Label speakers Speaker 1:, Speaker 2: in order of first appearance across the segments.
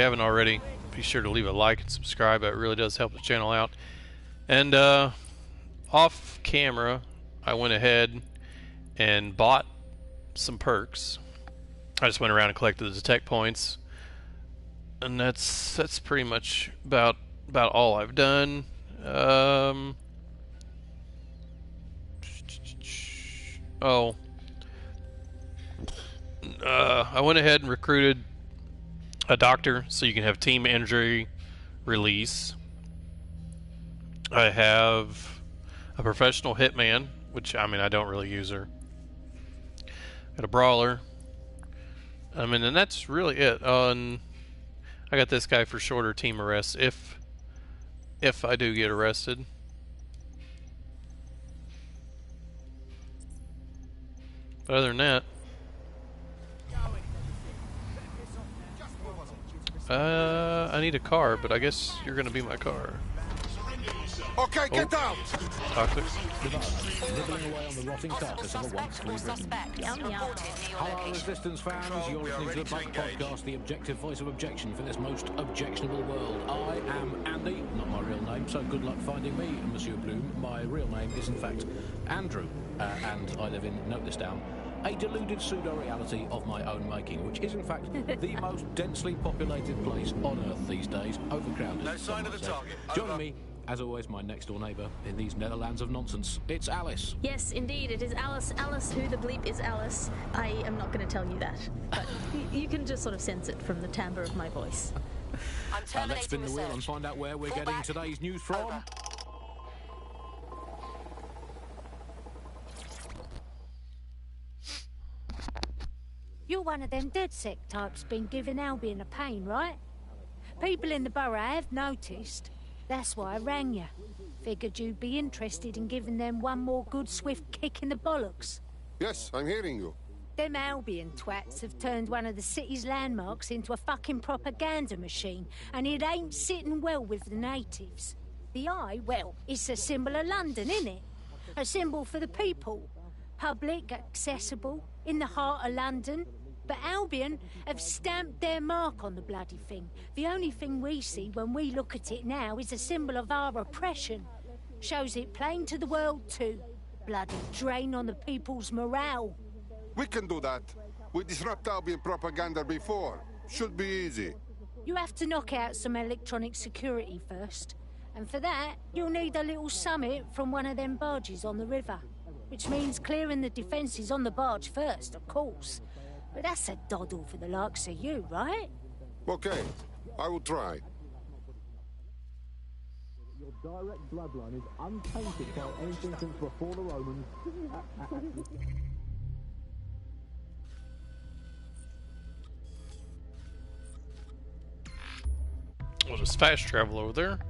Speaker 1: you haven't already, be sure to leave a like and subscribe. That really does help the channel out. And off camera, I went ahead and bought some perks. I just went around and collected the detect points, and that's pretty much about all I've done. I went ahead and recruited a doctor so you can have team injury release. I have a professional hitman, which I mean I don't really use her. Got a brawler. I mean, and that's really it. And I got this guy for shorter team arrests if I do get arrested. But other than that, I need a car, but I guess you're gonna be my car.
Speaker 2: Okay, get out!
Speaker 1: Toxic.
Speaker 3: Nibbling away on the rotting carcass of a once-free Britain. Hello, Resistance fans. You're listening to the Bug Podcast, the objective voice of objection for this most objectionable world. I am Andy, not my real name, so good luck finding me, Monsieur Bloom. My real name is, in fact, Andrew, and I live in, note this down, a deluded pseudo-reality of my own making, which is in fact the most densely populated place on Earth these days, overcrowded.
Speaker 2: No sign of the target.
Speaker 3: Joining me, as always, my next-door neighbour in these Netherlands of nonsense. It's Alice.
Speaker 4: Yes, indeed, it is Alice. Alice, who the bleep is Alice? I am not going to tell you that, but you can just sort of sense it from the timbre of my voice.
Speaker 3: Let's spin the wheel and find out where we're getting today's news from.
Speaker 5: Over.
Speaker 6: You're one of them DedSec types been giving Albion a pain, right? People in the borough have noticed. That's why I rang you. Figured you'd be interested in giving them one more good swift kick in the bollocks.
Speaker 2: Yes, I'm hearing you.
Speaker 6: Them Albion twats have turned one of the city's landmarks into a fucking propaganda machine, and it ain't sitting well with the natives. The eye, well, it's a symbol of London, innit? A symbol for the people. Public, accessible, in the heart of London. But Albion have stamped their mark on the bloody thing. The only thing we see when we look at it now is a symbol of our oppression. Shows it plain to the world too. Bloody drain on the people's morale.
Speaker 2: We can do that. We disrupt Albion propaganda before. Should be easy.
Speaker 6: You have to knock out some electronic security first. And for that, you'll need a little summit from one of them barges on the river. Which means clearing the defences on the barge first, of course. But that's a doddle for the likes of you, right?
Speaker 2: Okay, I will try.
Speaker 7: Your direct bloodline is untainted by anything since before the Romans.
Speaker 1: We'll just fast travel over there.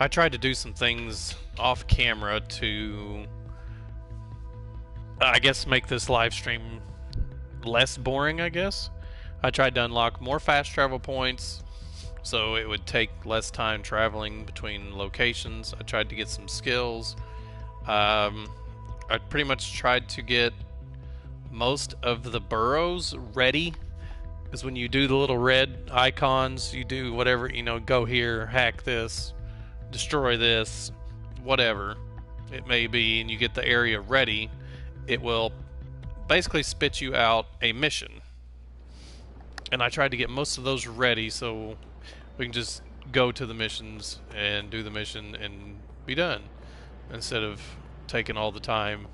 Speaker 1: I tried to do some things off camera to I guess make this live stream less boring, I guess. I tried to unlock more fast travel points so it would take less time traveling between locations. I tried to get some skills. I pretty much tried to get most of the boroughs ready, because when you do the little red icons, you do whatever, you know, go here, hack this, destroy this, whatever it may be, and you get the area ready, it will basically spit you out a mission. And I tried to get most of those ready so we can just go to the missions and do the mission and be done, instead of taking all the time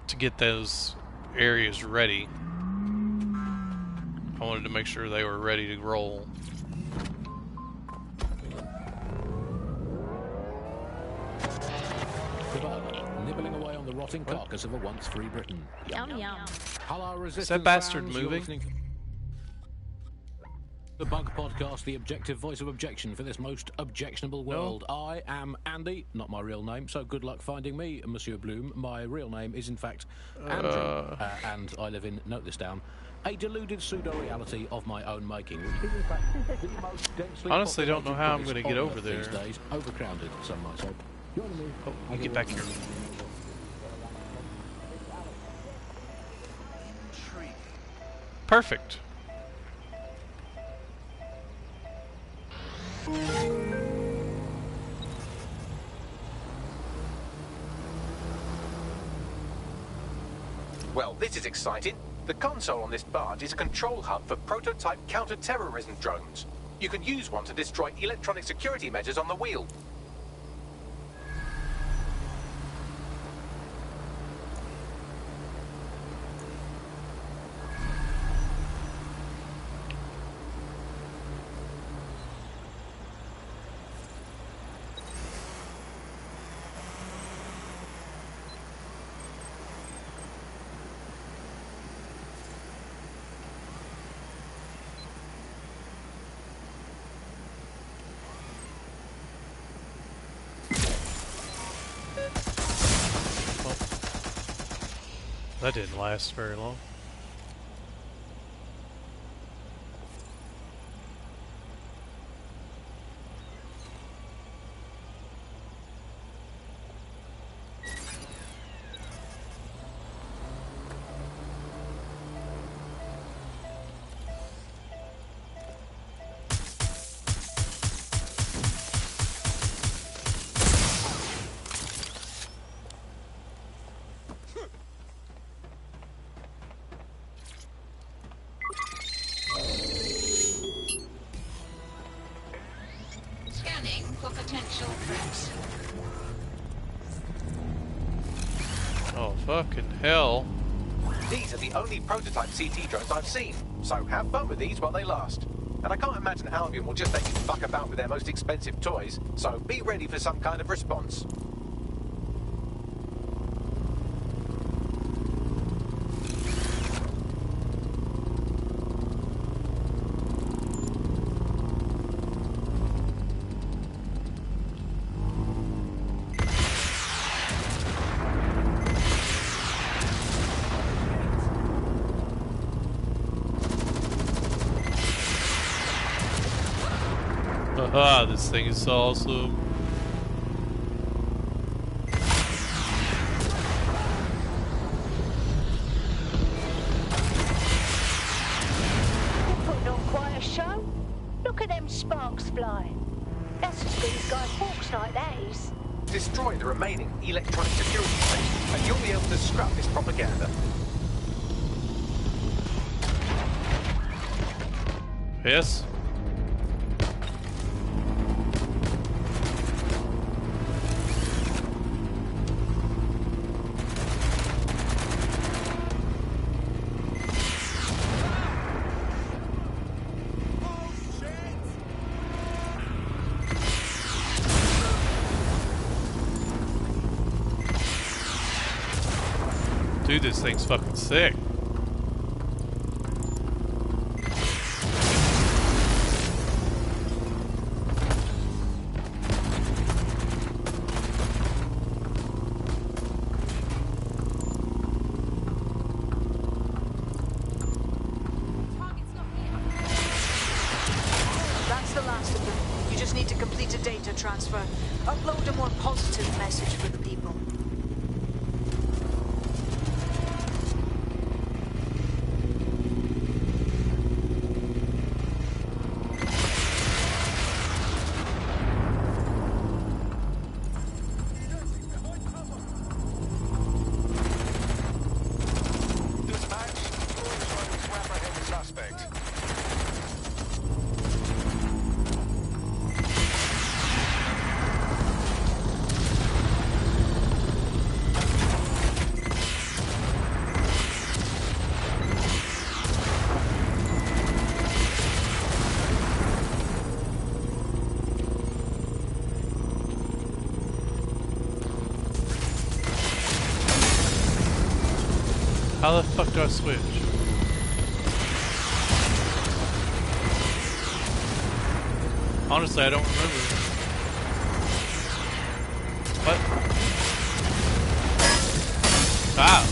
Speaker 1: to get those areas ready. I wanted to make sure they were ready to roll.
Speaker 3: Nibbling away on the rotting carcass of a once-free Britain.
Speaker 4: Yum yum.
Speaker 3: Hello, Resistance
Speaker 1: Is that bastard
Speaker 3: fans. You're
Speaker 1: moving?
Speaker 3: listening to the Bug Podcast, the objective voice of objection for this most objectionable world. I am Andy, not my real name, so good luck finding me, Monsieur Bloom. My real name is, in fact, Andrew, and I live in, note this down, a deluded pseudo-reality of my own making, which is, in fact, the most densely
Speaker 1: Honestly, don't know how I'm
Speaker 3: populated
Speaker 1: going to get
Speaker 3: place
Speaker 1: over
Speaker 3: on
Speaker 1: there.
Speaker 3: Earth these days, overcrowded, some might say.
Speaker 1: Oh, you get back here. Perfect.
Speaker 5: Well, this is exciting. The console on this barge is a control hub for prototype counter-terrorism drones. You can use one to destroy electronic security measures on the wheel.
Speaker 1: That didn't last very long.
Speaker 8: Scanning for potential threats.
Speaker 1: Oh, fucking hell.
Speaker 5: These are the only prototype CT drones I've seen, so have fun with these while they last. And I can't imagine Albion will just let you fuck about with their most expensive toys, so be ready for some kind of response.
Speaker 1: Haha, this thing is so awesome.
Speaker 6: You're putting on quite a show. Look at them sparks flying. That's as good as Guy Fawkes like that is.
Speaker 5: Destroy the remaining electronic security space, and you'll be able to scrap this propaganda.
Speaker 1: Yes? Dude, this thing's fucking sick.
Speaker 9: That's the last of them. You just need to complete a data transfer. Upload a more positive message for the people.
Speaker 1: How the fuck do I switch? Honestly, I don't remember. What? Ah!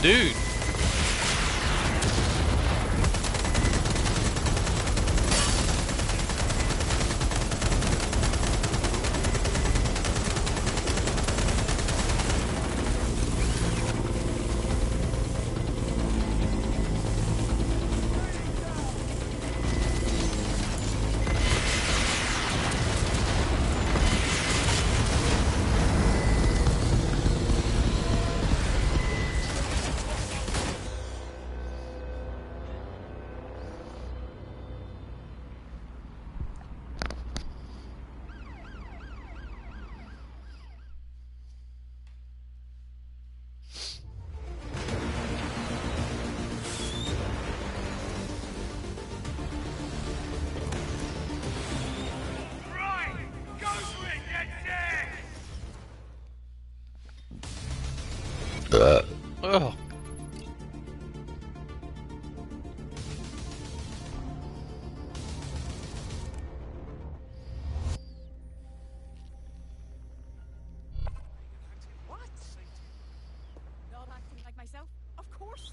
Speaker 1: Dude. Oh.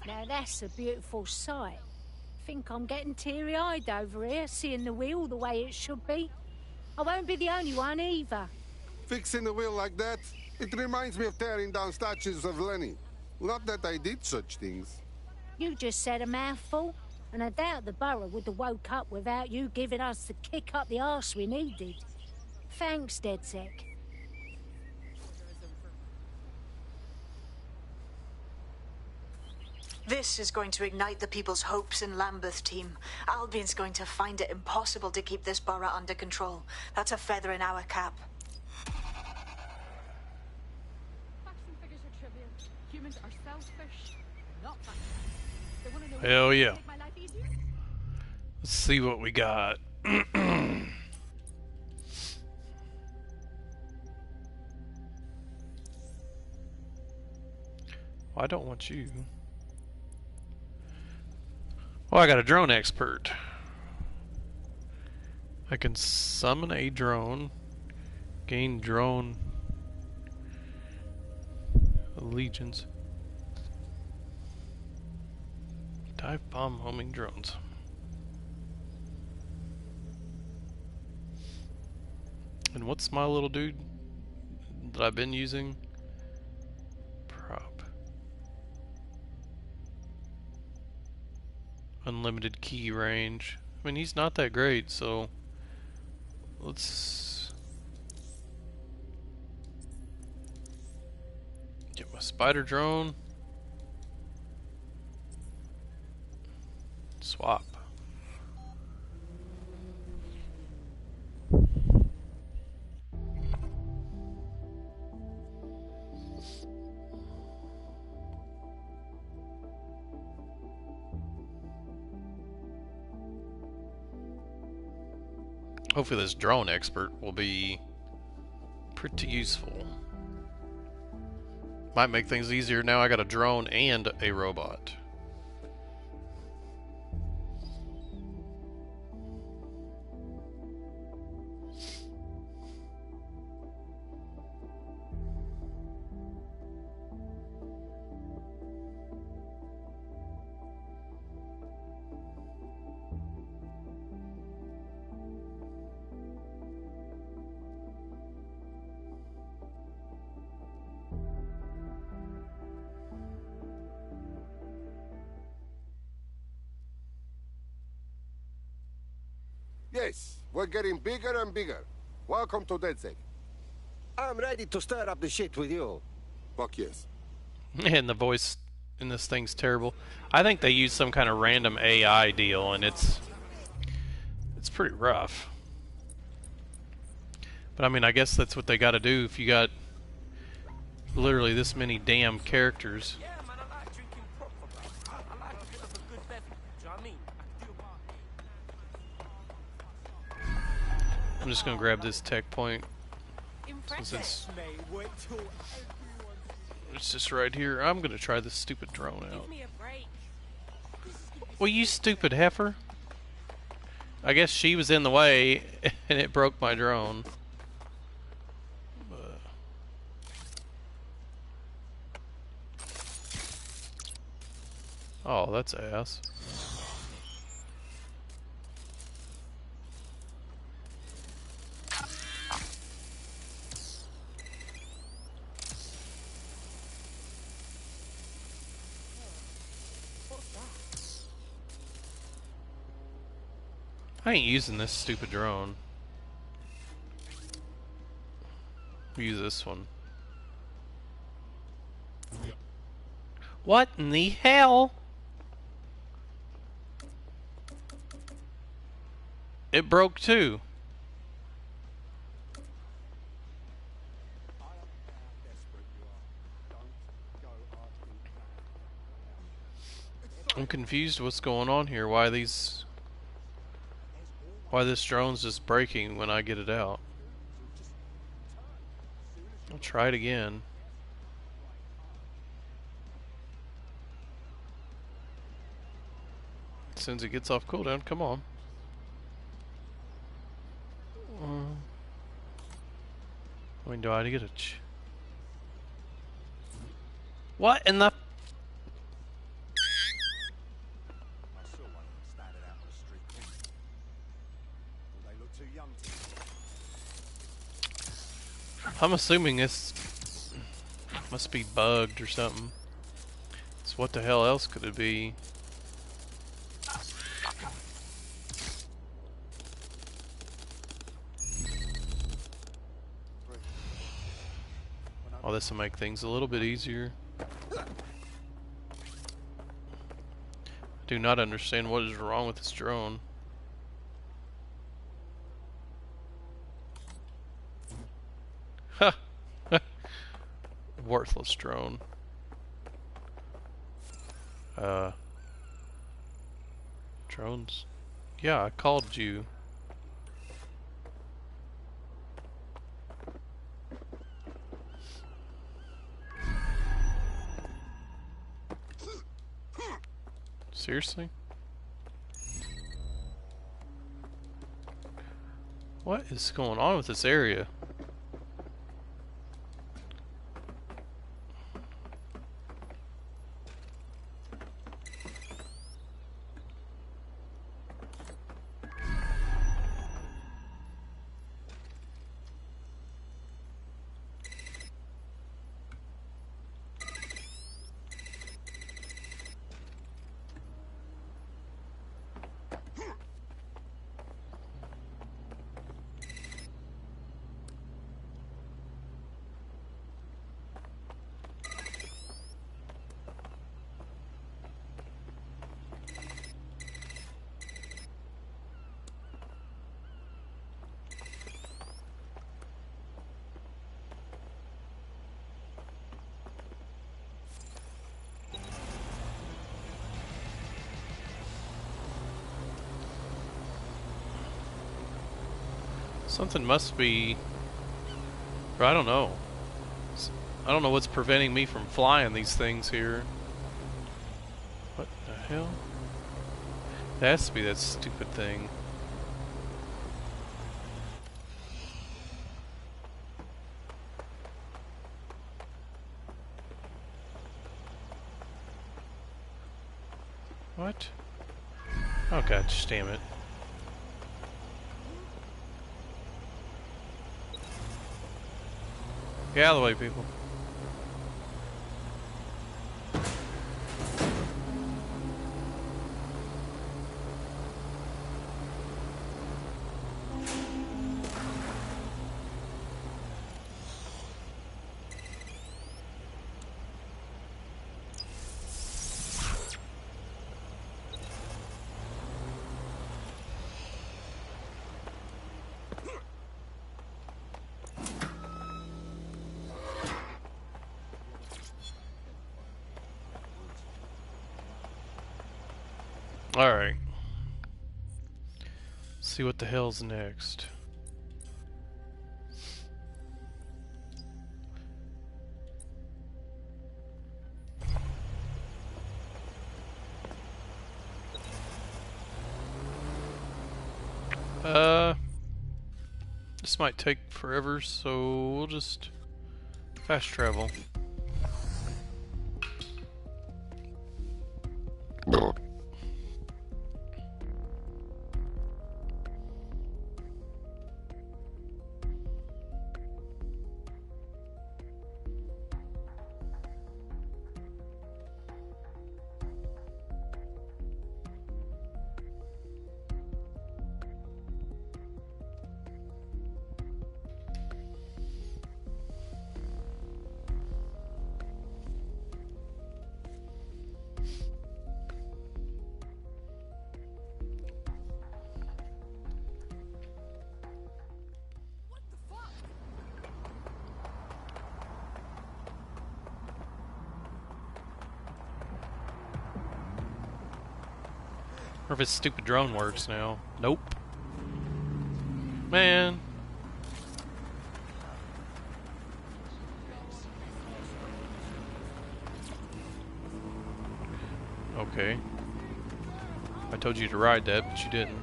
Speaker 6: Now that's a beautiful sight. Think I'm getting teary-eyed over here, seeing the wheel the way it should be. I won't be the only one either.
Speaker 2: Fixing the wheel like that, it reminds me of tearing down statues of Lenny. Not that I did such things.
Speaker 6: You just said a mouthful, and I doubt the borough would have woke up without you giving us the kick up the arse we needed. Thanks, DedSec.
Speaker 9: This is going to ignite the people's hopes in Lambeth, team. Albion's going to find it impossible to keep this borough under control. That's a feather in our cap.
Speaker 10: Humans are selfish, not
Speaker 1: Hell yeah. Let's see what we got. Well, I don't want you. Oh, I got a drone expert. I can summon a drone, gain drone allegiance. Dive bomb homing drones. And what's my little dude that I've been using? Prop. Unlimited key range. I mean, he's not that great, so let's get my spider drone. Swap. Hopefully this drone expert will be pretty useful. Might make things easier now I got a drone and a robot.
Speaker 2: Yes, we're getting bigger and bigger. Welcome to DedSec.
Speaker 11: I'm ready to stir up the shit with you.
Speaker 2: Fuck yes.
Speaker 1: And the voice in this thing's terrible. I think they use some kind of random AI deal, and it's pretty rough. But I mean, I guess that's what they got to do if you got literally this many damn characters. I'm just gonna grab this tech point since it's just right here. I'm gonna try this stupid drone out. Well, you stupid heifer. I guess she was in the way and it broke my drone. Oh, that's ass. I ain't using this stupid drone. Use this one. What in the hell? It broke too. I'm confused what's going on here. Why this drone's just breaking when I get it out. I'll try it again. As soon as it gets off cooldown, come on. I mean, do I get a what in the... I'm assuming this must be bugged or something. So what the hell else could it be? Oh, this will make things a little bit easier. I do not understand what is wrong with this drone. Ha! Worthless drone. Drones? Yeah, I called you. Seriously? What is going on with this area? Something must be... or I don't know. I don't know what's preventing me from flying these things here. What the hell? It has to be that stupid thing. What? Oh god, just damn it. Get out of the way, people. Alright. See what the hell's next. This might take forever, so we'll just fast travel. Or if his stupid drone works now. Nope. Man. Okay. I told you to ride that, but you didn't.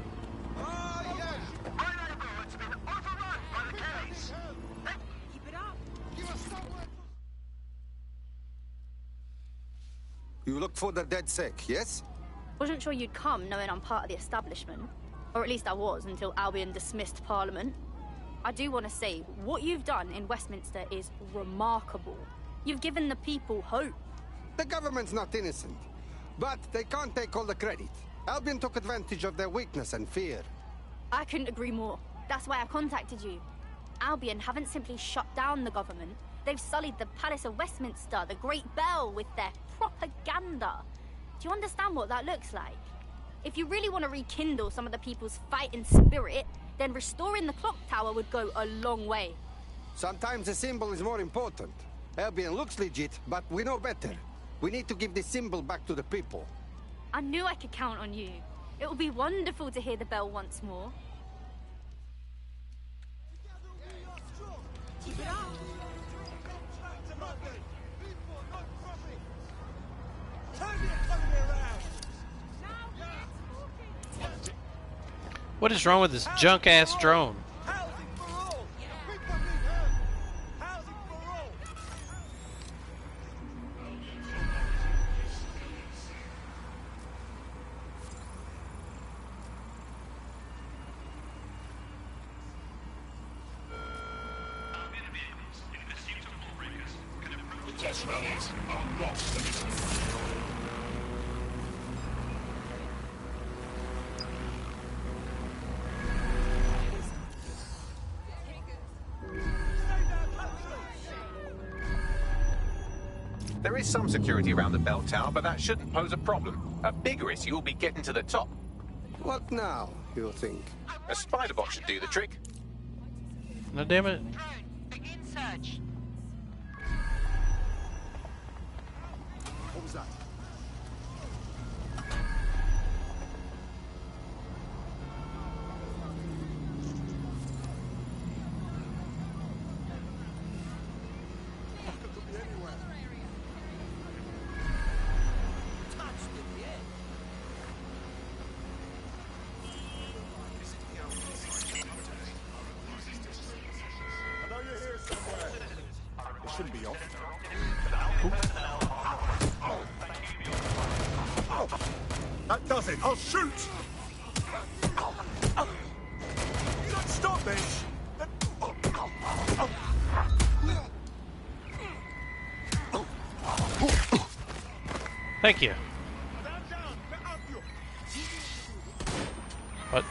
Speaker 11: You look for the DedSec, yes?
Speaker 12: Wasn't sure you'd come, knowing I'm part of the establishment. Or at least I was, until Albion dismissed Parliament. I do want to say, what you've done in Westminster is remarkable. You've given the people hope.
Speaker 2: The government's not innocent, but they can't take all the credit. Albion took advantage of their weakness and fear.
Speaker 12: I couldn't agree more. That's why I contacted you. Albion haven't simply shut down the government. They've sullied the Palace of Westminster, the Great Bell, with their propaganda. Do you understand what that looks like? If you really want to rekindle some of the people's fighting spirit, then restoring the clock tower would go a long way.
Speaker 2: Sometimes the symbol is more important. Albion looks legit, but we know better. We need to give this symbol back to the people.
Speaker 12: I knew I could count on you. It will be wonderful to hear the bell once more. Keep it up.
Speaker 1: What is wrong with this junk-ass drone?
Speaker 5: There is some security around the bell tower, but that shouldn't pose a problem. A bigger issue will be getting to the top.
Speaker 2: What now, you think?
Speaker 5: A spider bot should do the trick.
Speaker 1: No, damn it.
Speaker 8: Begin search.
Speaker 2: What was that? Shouldn't be off. That does it. I'll shoot. You don't stop me.
Speaker 1: Thank you. What?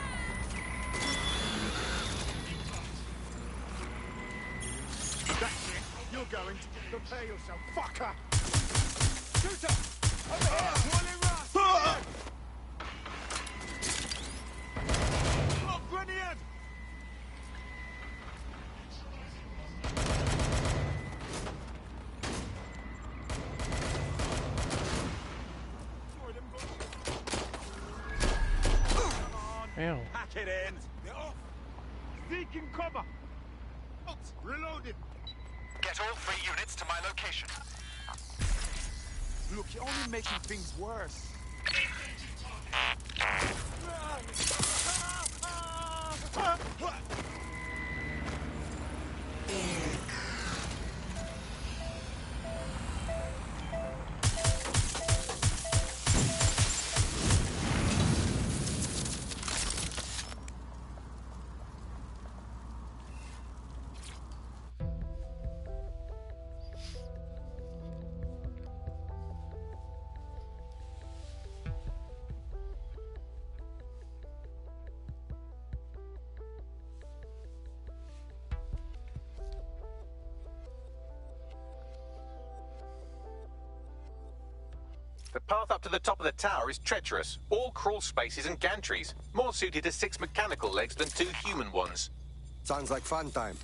Speaker 2: You're going to prepare yourself, fucker! Shooter! Over here! Rolling run! Oh, grenade!
Speaker 1: Ow.
Speaker 2: Pack it in! Get off! Seeking cover! Reloaded!
Speaker 13: Get all 3 units to my location.
Speaker 2: Look, you're only making things worse.
Speaker 5: The path up to the top of the tower is treacherous. All crawl spaces and gantries. More suited to 6 mechanical legs than 2 human ones.
Speaker 2: Sounds like fun time.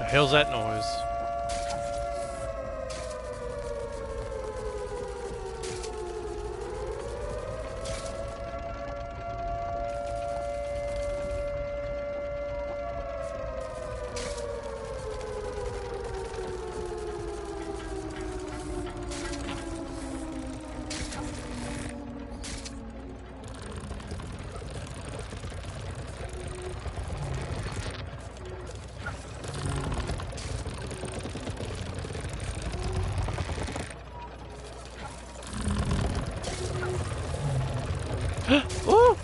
Speaker 1: hell's that noise? Ooh!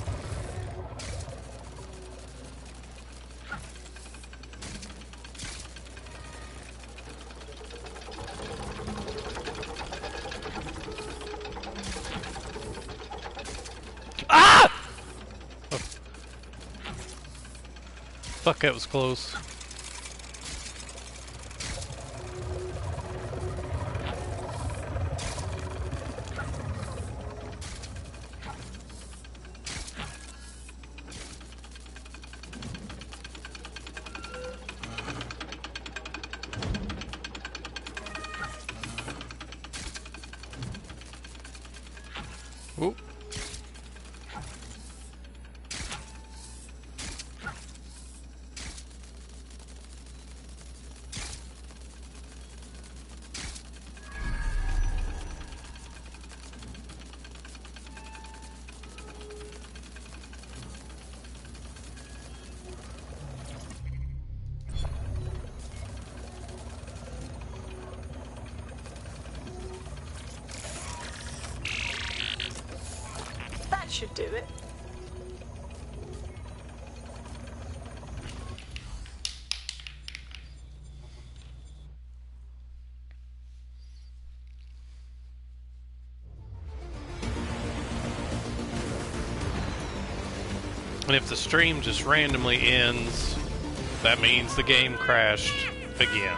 Speaker 1: Ah! Oh. Fuck, that was close. Ooh.
Speaker 9: That should do it.
Speaker 1: And if the stream just randomly ends, that means the game crashed again.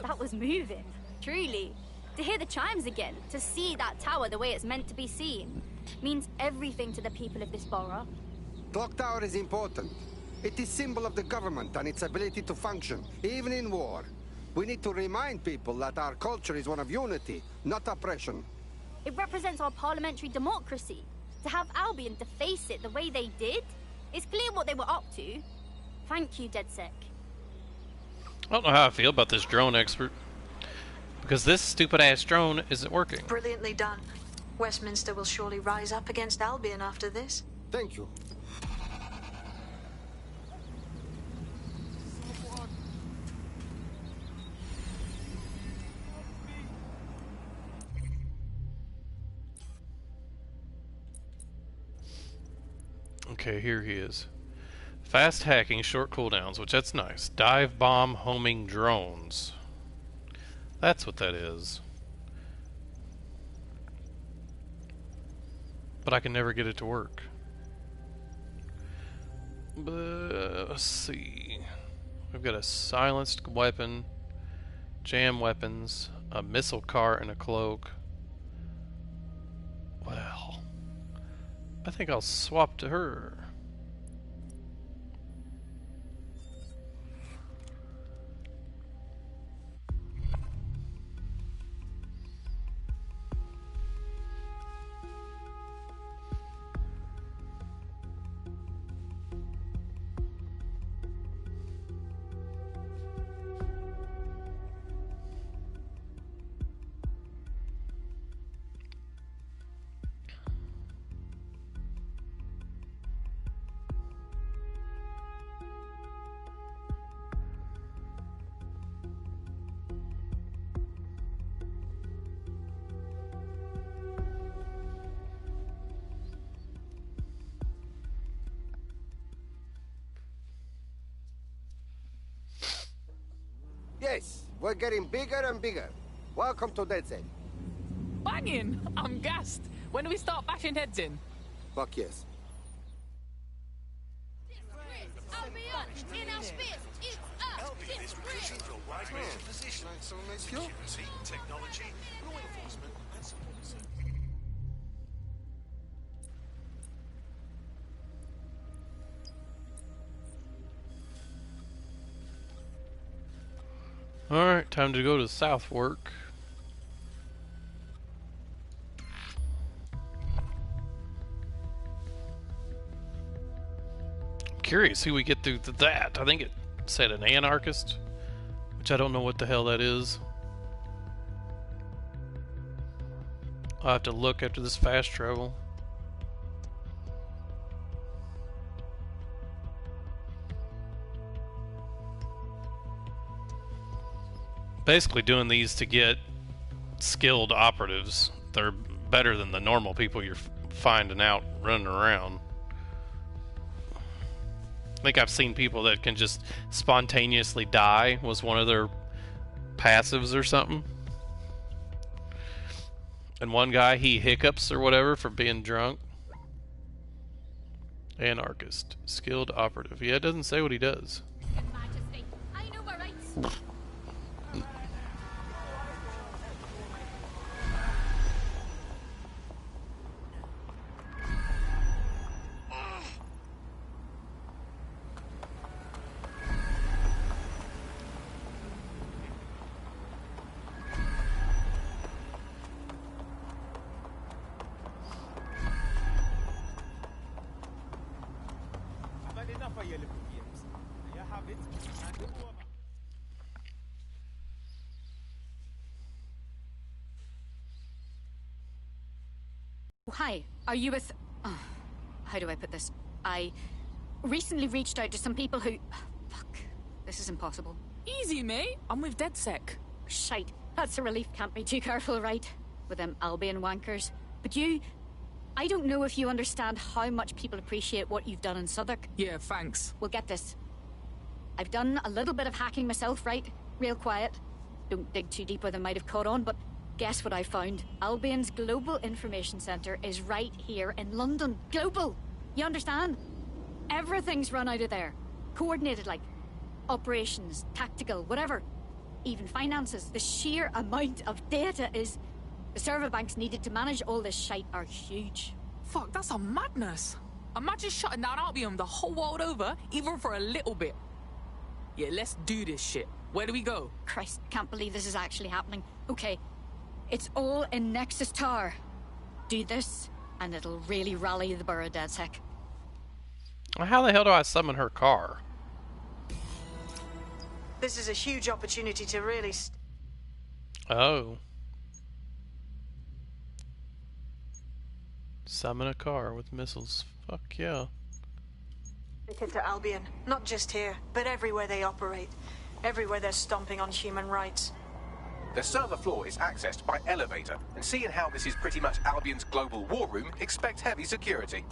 Speaker 12: That was moving, truly. To hear the chimes again, to see that tower the way it's meant to be seen, means everything to the people of this borough.
Speaker 2: Clock Tower is important. It is symbol of the government and its ability to function, even in war. We need to remind people that our culture is one of unity, not oppression.
Speaker 12: It represents our parliamentary democracy. To have Albion deface it the way they did, it's clear what they were up to. Thank you, DedSec.
Speaker 1: I don't know how I feel about this drone expert. Because this stupid-ass drone isn't working.
Speaker 9: Brilliantly done. Westminster will surely rise up against Albion after this.
Speaker 2: Thank you.
Speaker 1: Okay, here he is. Fast hacking, short cooldowns, which that's nice. Dive bomb homing drones. That's what that is. But I can never get it to work. But, let's see. We've got a silenced weapon, jam weapons, a missile cart, and a cloak. Well, I think I'll swap to her.
Speaker 2: Yes, we're getting bigger and bigger. Welcome to DedSec.
Speaker 10: Banging! I'm gassed. When do we start bashing heads in?
Speaker 2: Fuck yes.
Speaker 12: in our space. It's us.
Speaker 13: Albion is recruiting for a wide range of positions. Security, technology, law enforcement, and support.
Speaker 1: Alright, time to go to Southwark. I'm curious who we get through that. I think it said an anarchist, which I don't know what the hell that is. I'll have to look after this fast travel. Basically doing these to get skilled operatives. They're better than the normal people you're finding out running around. I think I've seen people that can just spontaneously die was one of their passives or something. And one guy, he hiccups or whatever for being drunk. Anarchist. Skilled operative. Yeah, it doesn't say what he does.
Speaker 12: I know my rights.
Speaker 14: Hi, are you with... Oh, how do I put this? I recently reached out to some people who... Fuck, this is impossible.
Speaker 10: Easy, mate. I'm with DedSec.
Speaker 14: Shite, that's a relief. Can't be too careful, right? With them Albion wankers. But you... I don't know if you understand how much people appreciate what you've done in Southwark.
Speaker 10: Yeah, thanks.
Speaker 14: Well, get this. I've done a little bit of hacking myself, right? Real quiet. Don't dig too deep where they might have caught on, but... Guess what I found? Albion's Global Information Centre is right here in London. Global! You understand? Everything's run out of there. Coordinated, like operations, tactical, whatever. Even finances. The sheer amount of data is... The server banks needed to manage all this shite are huge.
Speaker 10: Fuck, that's a madness. Imagine shutting down Albion the whole world over, even for a little bit. Yeah, let's do this shit. Where do we go?
Speaker 14: Christ, can't believe this is actually happening. Okay. It's all in Nexus Tower. Do this, and it'll really rally the borough DedSec.
Speaker 1: How the hell do I summon her car?
Speaker 9: This is a huge opportunity to really...
Speaker 1: Oh. Summon a car with missiles. Fuck yeah.
Speaker 9: Into Albion. Not just here, but everywhere they operate. Everywhere they're stomping on human rights.
Speaker 5: The server floor is accessed by elevator, and seeing how this is pretty much Albion's global war room, expect heavy security.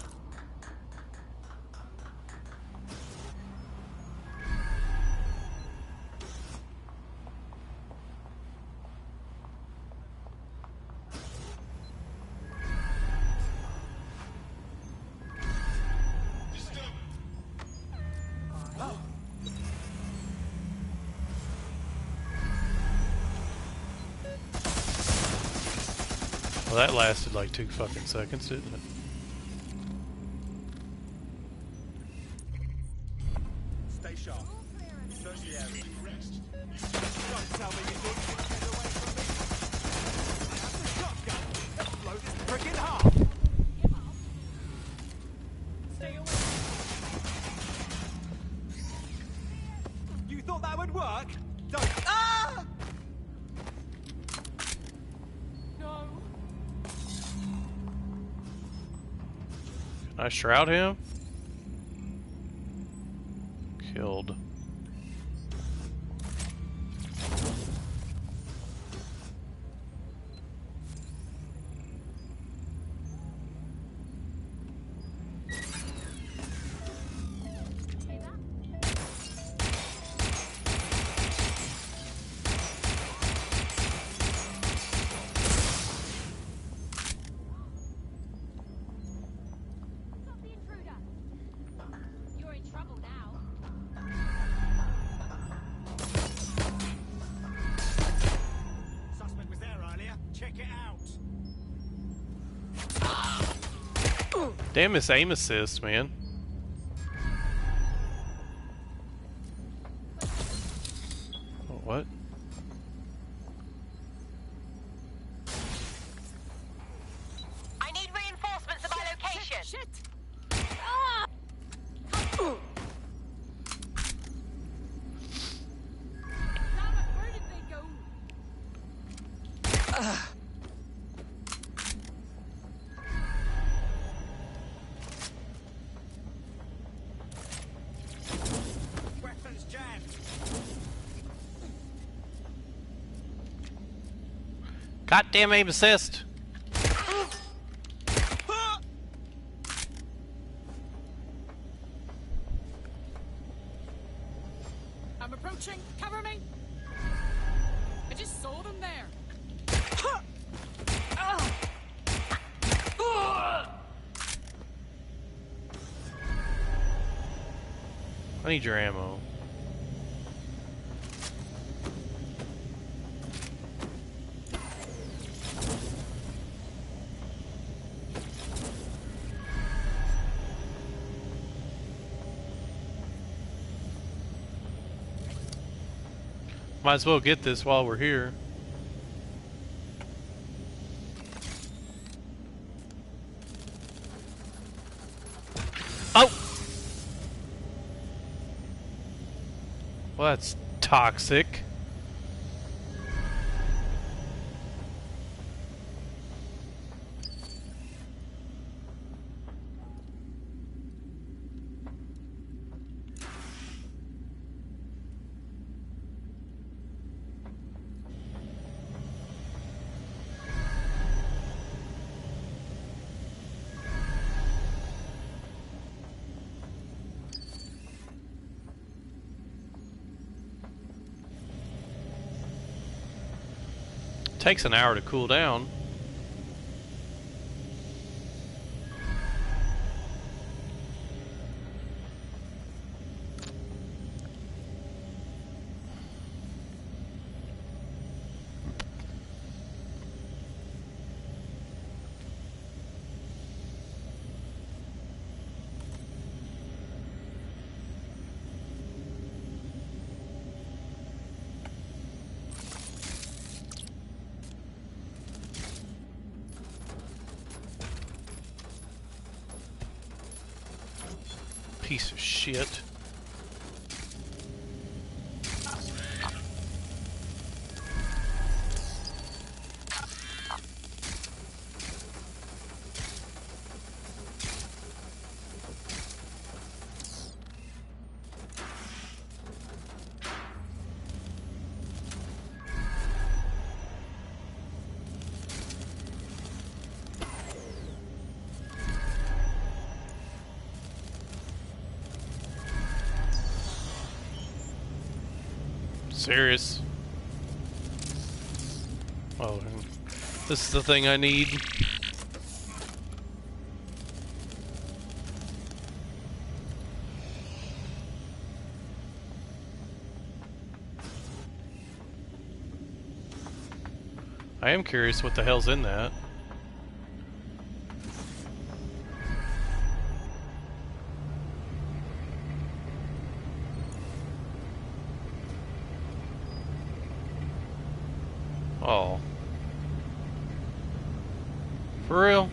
Speaker 1: Well, that lasted like 2 fucking seconds, didn't it?
Speaker 13: Stay sharp. Search the area. Rest. Don't tell me you need to get away from me. That's a shotgun. Let's blow this prick in half. Stay away. You thought that would work? Don't. Ah!
Speaker 10: No.
Speaker 1: Can I shroud him? Killed. Damn, it's aim assist, man. Oh, what?
Speaker 8: I need reinforcements at my location.
Speaker 10: Shit! Where did they go?
Speaker 13: Weapons jammed.
Speaker 1: Goddamn aim assist!
Speaker 10: I'm approaching. Cover me. I just saw them there.
Speaker 1: I need your ammo. Might as well get this while we're here. Oh! Well, that's toxic. Takes an hour to cool down. Piece of shit. Serious? Oh, this is the thing I need. I am curious what the hell's in that. Oh. For real?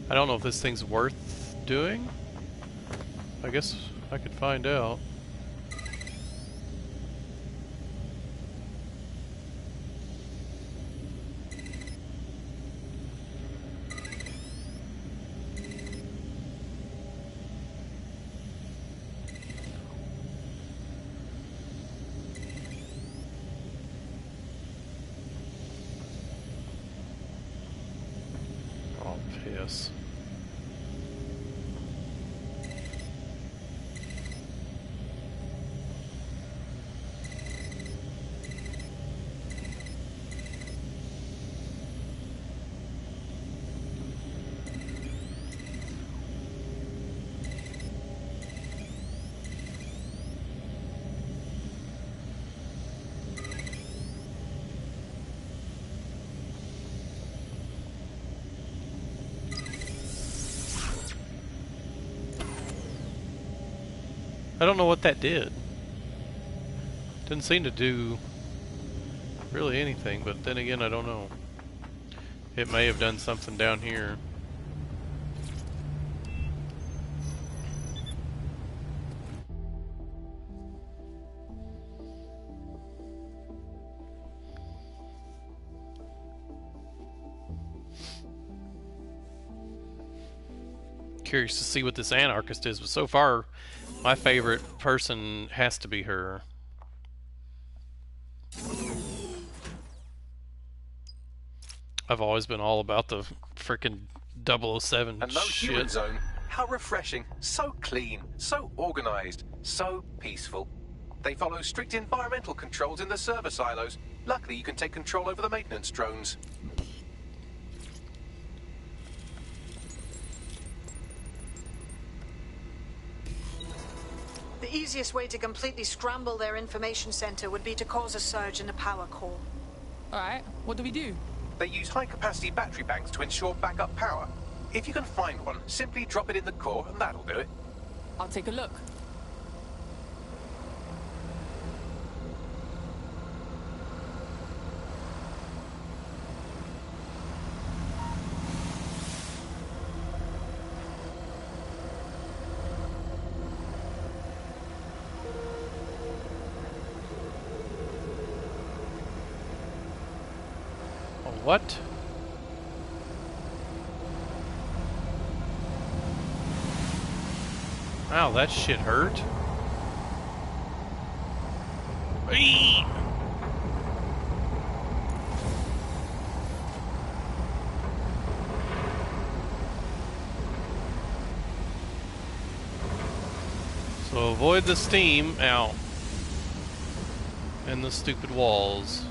Speaker 1: I don't know if this thing's worth doing. I guess I could find out. Oh, piss. I don't know what that did. Didn't seem to do really anything, but then again, I don't know. It may have done something down here. Curious to see what this anarchist is, but so far my favorite person has to be her. I've always been all about the frickin' 007
Speaker 5: and no
Speaker 1: shit.
Speaker 5: human zone. How refreshing. So clean, so organized, so peaceful. They follow strict environmental controls in the server silos. Luckily you can take control over the maintenance drones.
Speaker 9: The easiest way to completely scramble their information center would be to cause a surge in the power core.
Speaker 10: Alright, what do we do?
Speaker 5: They use high-capacity battery banks to ensure backup power. If you can find one, simply drop it in the core and that'll do it.
Speaker 10: I'll take a look.
Speaker 1: What? Ow, that shit hurt. Eee! So avoid the steam, ow, and the stupid walls.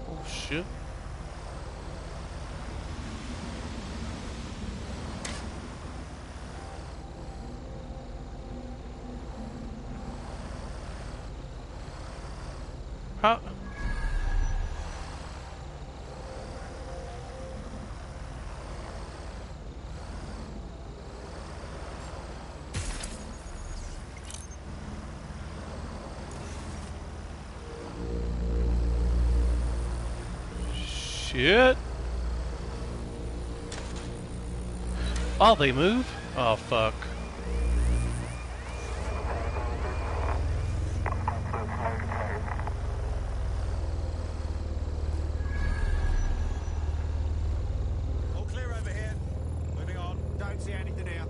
Speaker 1: Oh shit. How? Shit. Oh, they move? Oh, fuck.
Speaker 13: All clear over here. Moving on. Don't see anything here.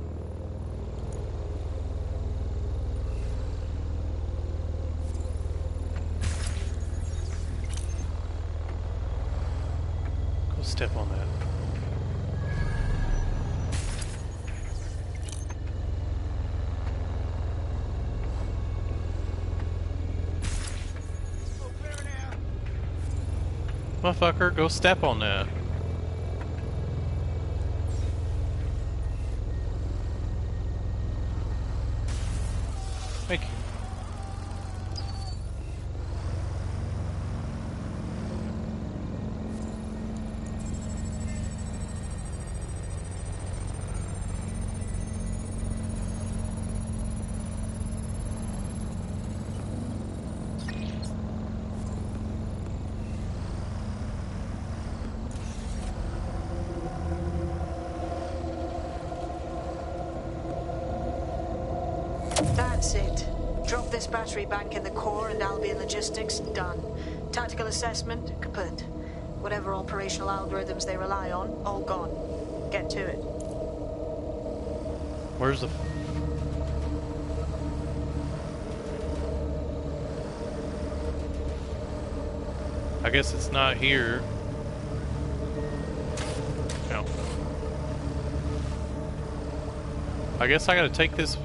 Speaker 1: Go step on that. Motherfucker, go step on that. Thank you.
Speaker 9: That's it. Drop this battery bank in the core and Albion logistics, done. Tactical assessment, kaput. Whatever operational algorithms they rely on, all gone. Get to it.
Speaker 1: Where's the... I guess it's not here. No. I guess I gotta take this...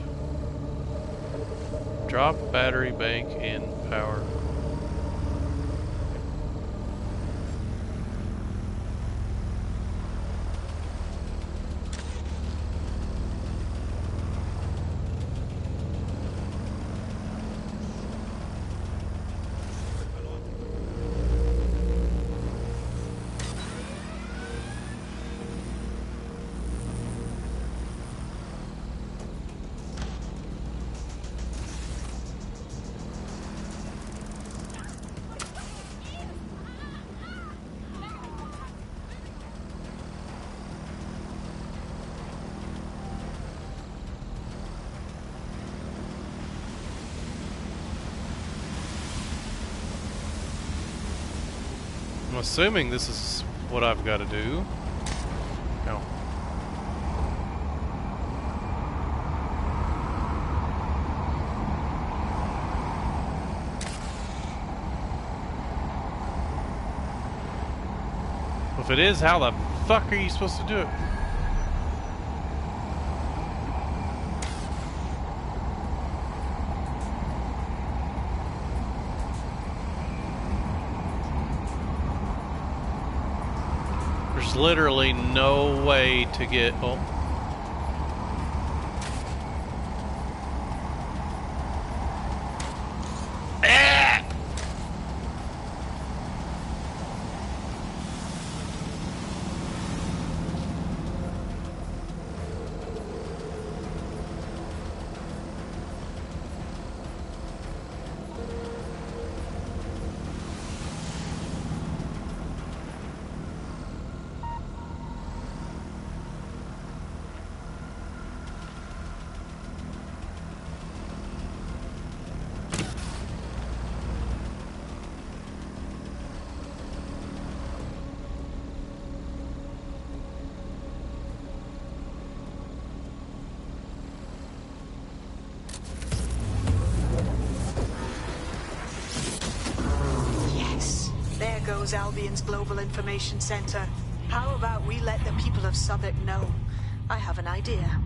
Speaker 1: Drop battery bank in power. I'm assuming this is what I've got to do. No. If it is, how the fuck are you supposed to do it? There's literally no way to get... Oh.
Speaker 9: Albion's Global Information Center. How about we let the people of Southwark know? I have an idea.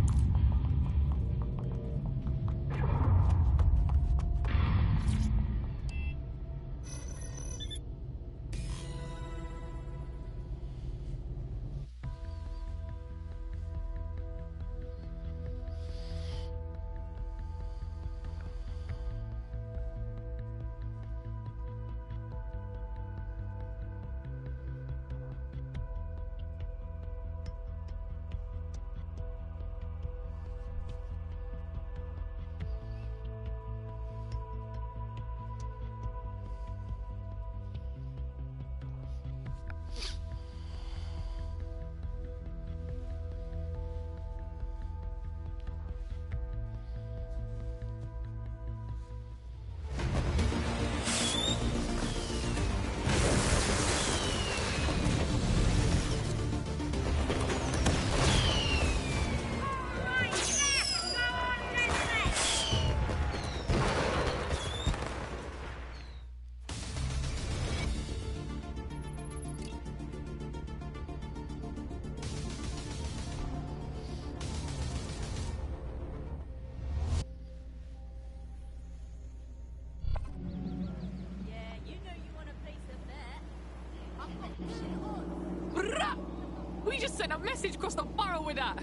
Speaker 10: We just sent a message across the borough with that.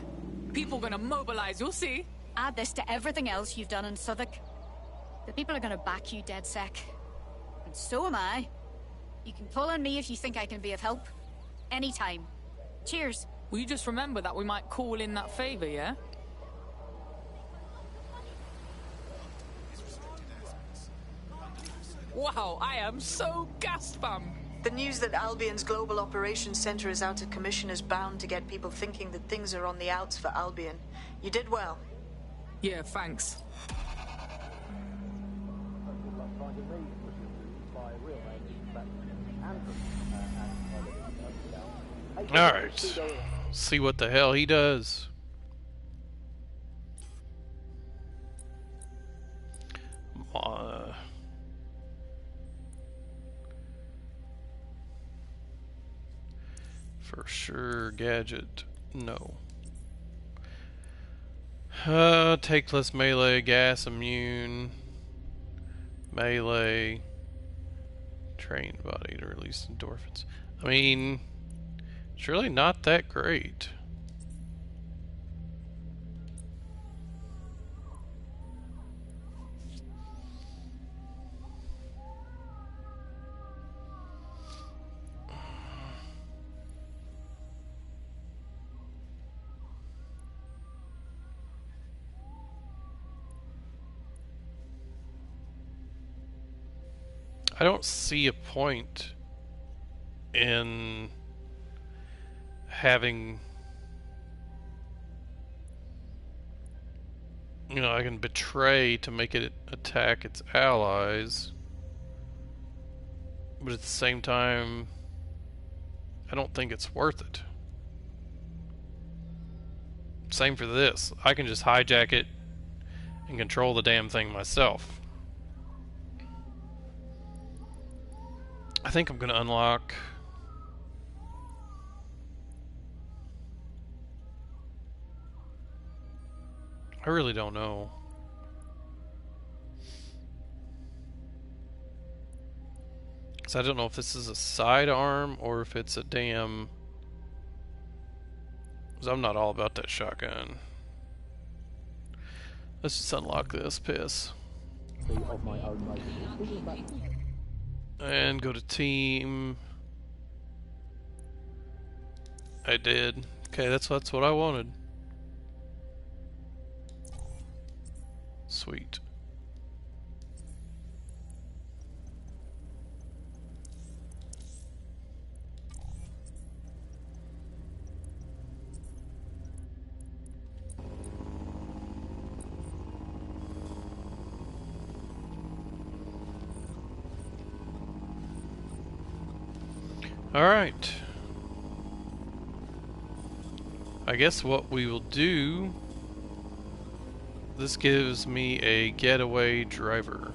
Speaker 10: People gonna mobilize, you'll see.
Speaker 14: Add this to everything else you've done in Southwark. The people are gonna back you, DedSec. And so am I. You can call on me if you think I can be of help. Anytime. Cheers.
Speaker 10: Will you just remember that we might call in that favor, yeah? Wow, I am so gassed, fam.
Speaker 9: The news that Albion's Global Operations Center is out of commission is bound to get people thinking that things are on the outs for Albion. You did well.
Speaker 10: Yeah, thanks.
Speaker 1: Alright. See what the hell he does. For sure, gadget. No. Take less melee, gas immune, melee, trained body to release endorphins. I mean, it's really not that great. I don't see a point in having, you know, I can betray to make it attack its allies, but at the same time I don't think it's worth it. Same for this. I can just hijack it and control the damn thing myself. I think I'm gonna unlock... I really don't know. So I don't know if this is a sidearm or if it's a damn... Because I'm not all about that shotgun. Let's just unlock this piss. And go to team. I did. Okay, that's what I wanted. Sweet. Alright. I guess what we will do... This gives me a getaway driver.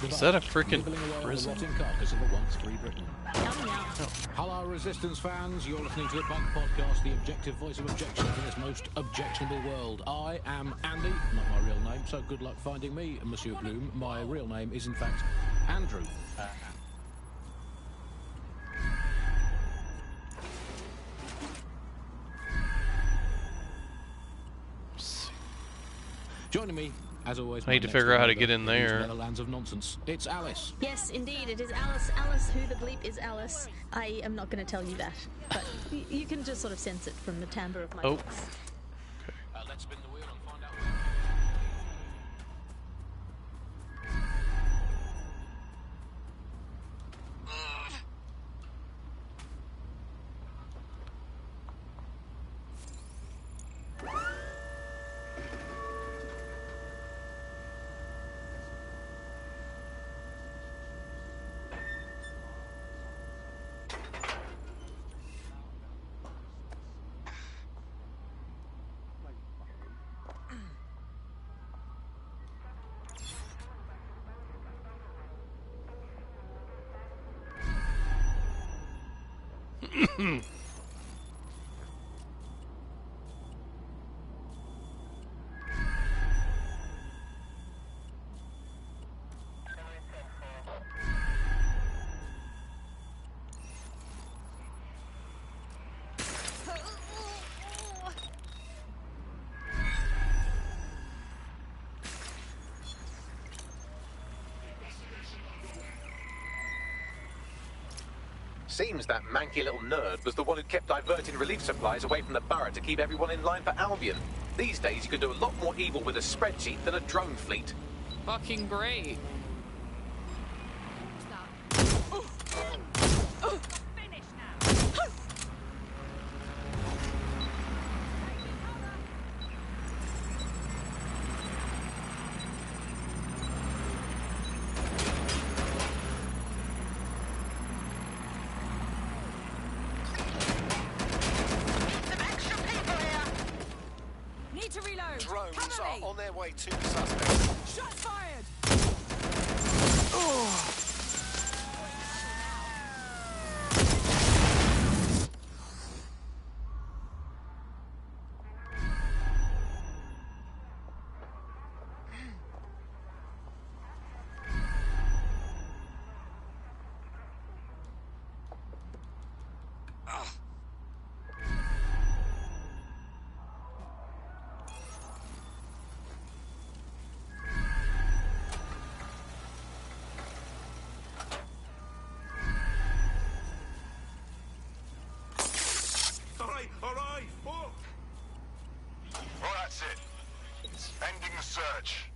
Speaker 1: Is that a freaking prison?
Speaker 3: Hello, Resistance fans. You're listening to the Bug Podcast, the objective voice of objection in this most objectionable world. I am Andy, not my real name, so good luck finding me, Monsieur Bloom. My real name is, in fact, Andrew. Joining me, as always,
Speaker 1: I need to figure out how to get in there.
Speaker 3: Netherlands of nonsense. It's Alice.
Speaker 4: Yes, indeed, it is Alice. Alice, who the bleep is Alice? I am not going to tell you that, but you can just sort of sense it from the timbre of my voice.
Speaker 1: Okay.
Speaker 3: Let's spin the wheel and find out.
Speaker 5: Seems that manky little nerd was the one who kept diverting relief supplies away from the borough to keep everyone in line for Albion. These days you can do a lot more evil with a spreadsheet than a drone fleet.
Speaker 10: Fucking great.
Speaker 15: Drones are on their way to the suspect.
Speaker 10: Shots fired!
Speaker 15: search.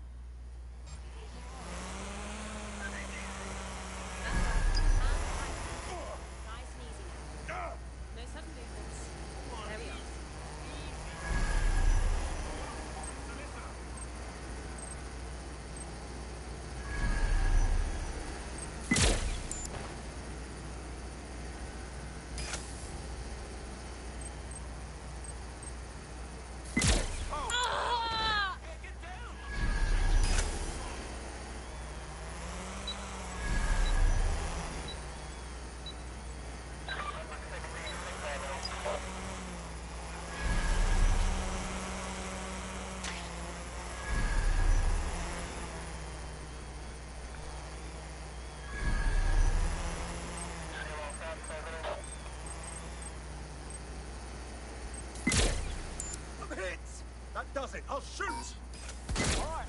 Speaker 13: That does it. I'll shoot! All right.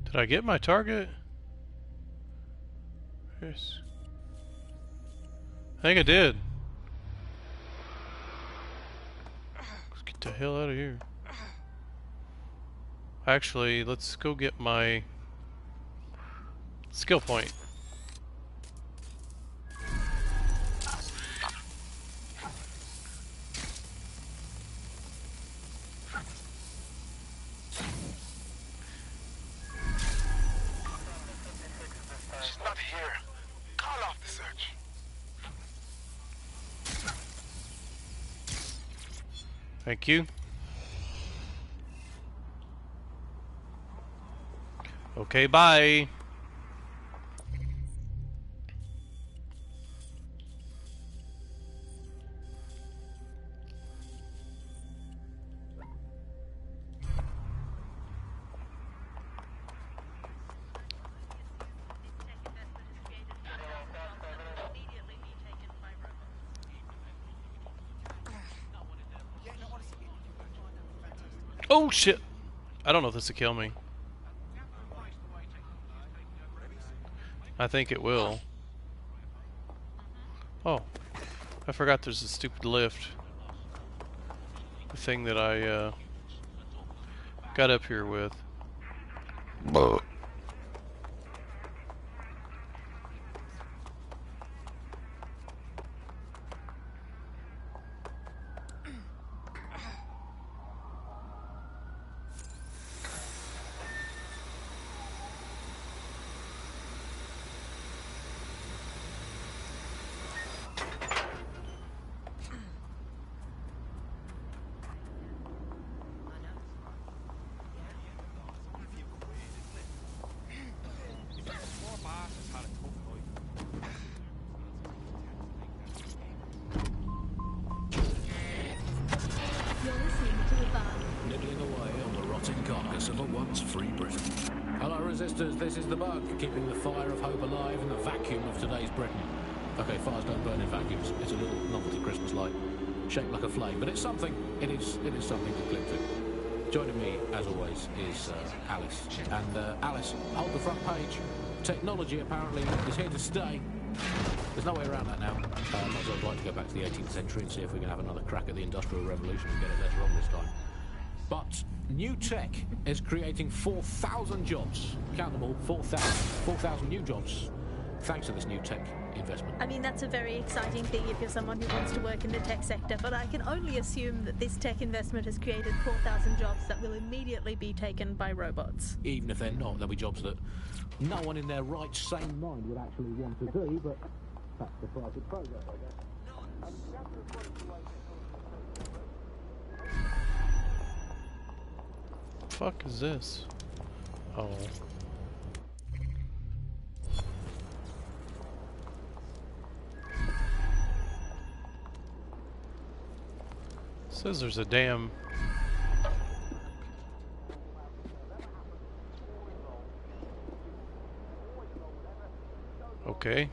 Speaker 1: Did I get my target? Yes. I think I did. Let's get the hell out of here. Actually, let's go get my skill point. Thank you. Okay, bye. Oh shit! I don't know if this will kill me. I think it will. Oh, I forgot there's a stupid lift. The thing that I got up here with.
Speaker 3: Nibbling away on the rotting carcass of a once free Britain. Hello, resistors, this is the bug, keeping the fire of hope alive in the vacuum of today's Britain. Okay, fires don't burn in vacuums. It's a little novelty Christmas light, shaped like a flame, but it's something. It is something to clip to. Joining me, as always, is Alice. And Alice, hold the front page. Technology apparently is here to stay. There's no way around that now. Not as I'd like to go back to the 18th century and see if we can have another crack at the Industrial Revolution and get it less wrong this time. But new tech is creating 4,000 jobs. Count them all, 4,000 new jobs, thanks to this new tech investment.
Speaker 4: I mean, that's a very exciting thing if you're someone who wants to work in the tech sector, but I can only assume that this tech investment has created 4,000 jobs that will immediately be taken by robots.
Speaker 3: Even if they're not, there'll be jobs that no one in their right sane mind would actually want to do, but that's the price of progress, I guess.
Speaker 1: Fuck is this? Oh. Says there's a damn... Okay.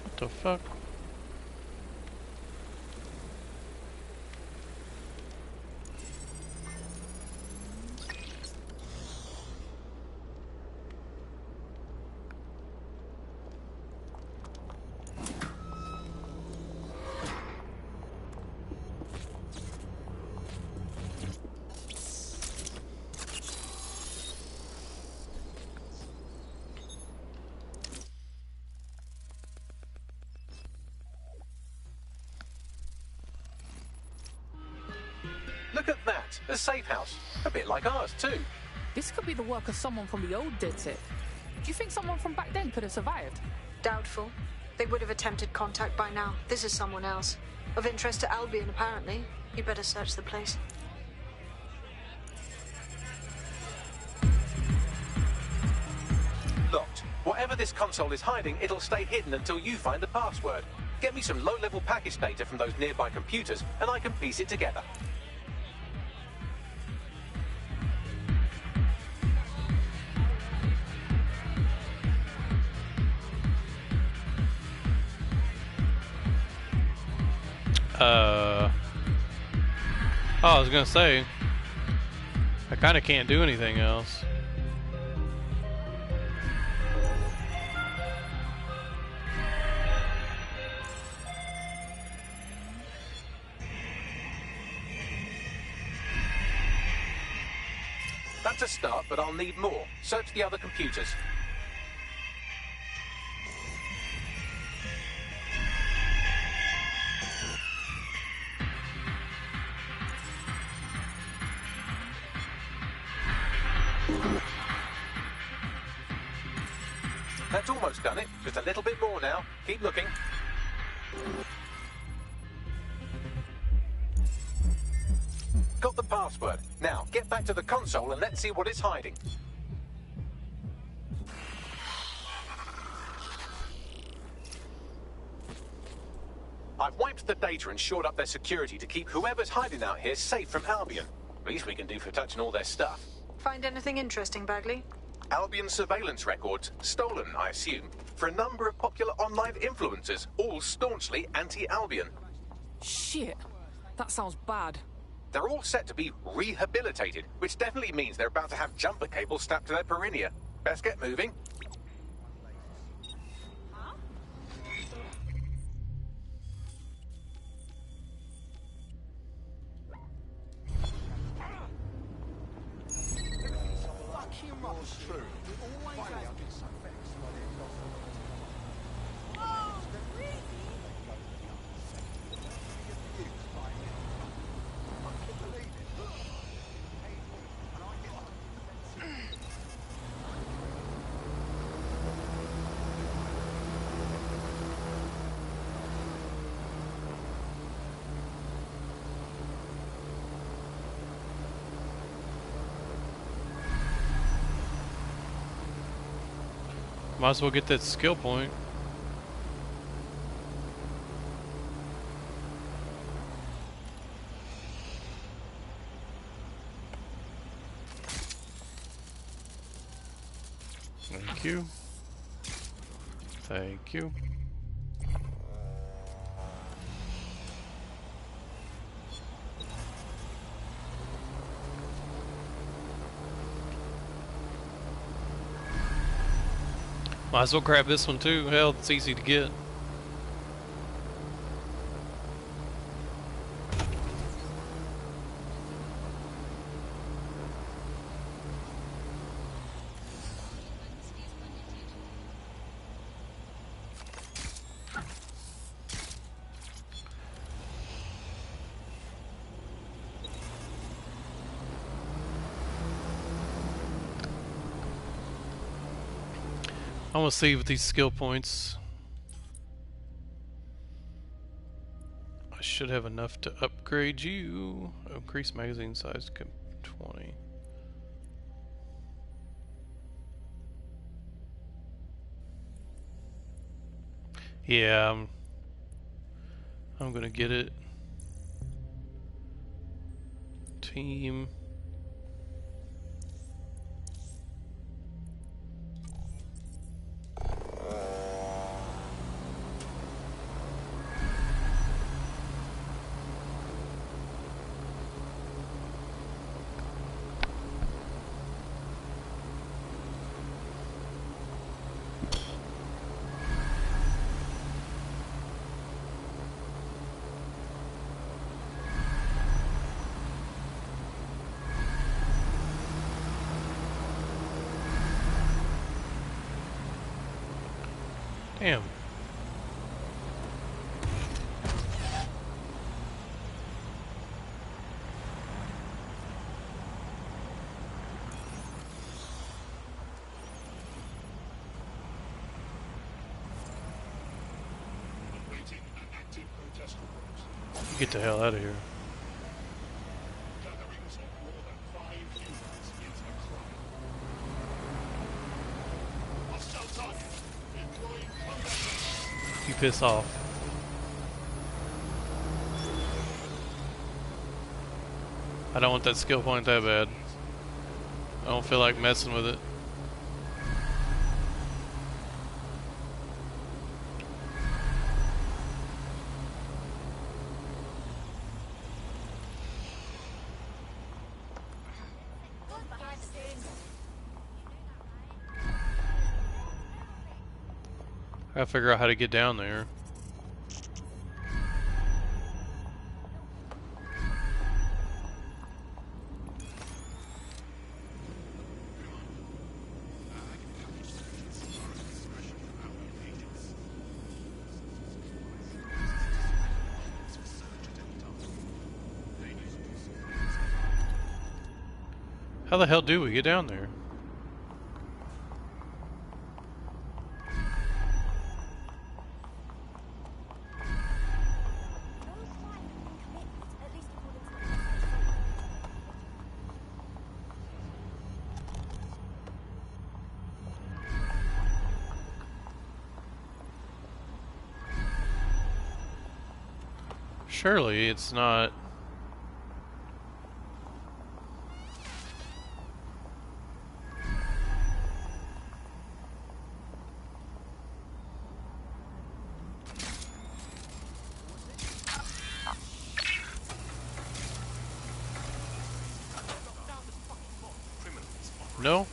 Speaker 1: What the fuck?
Speaker 5: Look at that, a safe house. A bit like ours, too.
Speaker 10: This could be the work of someone from the old DedSec. Do you think someone from back then could have survived?
Speaker 9: Doubtful. They would have attempted contact by now. This is someone else. Of interest to Albion, apparently. You better search the place.
Speaker 5: Locked. Whatever this console is hiding, it'll stay hidden until you find the password. Get me some low-level package data from those nearby computers, and I can piece it together.
Speaker 1: Oh, I was gonna say, I kinda can't do anything else.
Speaker 5: That's a start, but I'll need more. Search the other computers. That's almost done it. Just a little bit more now. Keep looking. Got the password. Now, get back to the console and let's see what it's hiding. I've wiped the data and shored up their security to keep whoever's hiding out here safe from Albion. Least we can do for touching all their stuff.
Speaker 9: Find anything interesting, Bagley?
Speaker 5: Albion surveillance records, stolen, I assume, for a number of popular online influencers, all staunchly anti-Albion.
Speaker 10: Shit, that sounds bad.
Speaker 5: They're all set to be rehabilitated, which definitely means they're about to have jumper cables strapped to their perineum. Best get moving.
Speaker 1: Might as well get that skill point. Thank you. Thank you. Might as well grab this one too. Hell, it's easy to get. I want to see with these skill points. I should have enough to upgrade you. Increase magazine size to 20. Yeah, I'm gonna get it. Team. Damn. Get the hell out of here. You piss off. I don't want that skill point that bad. I don't feel like messing with it. I gotta figure out how to get down there. How the hell do we get down there? Surely it's not. No,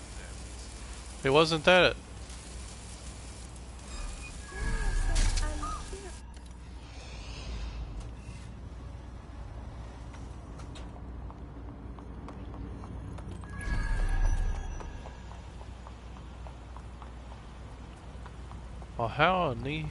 Speaker 1: it wasn't that. Well, how in the...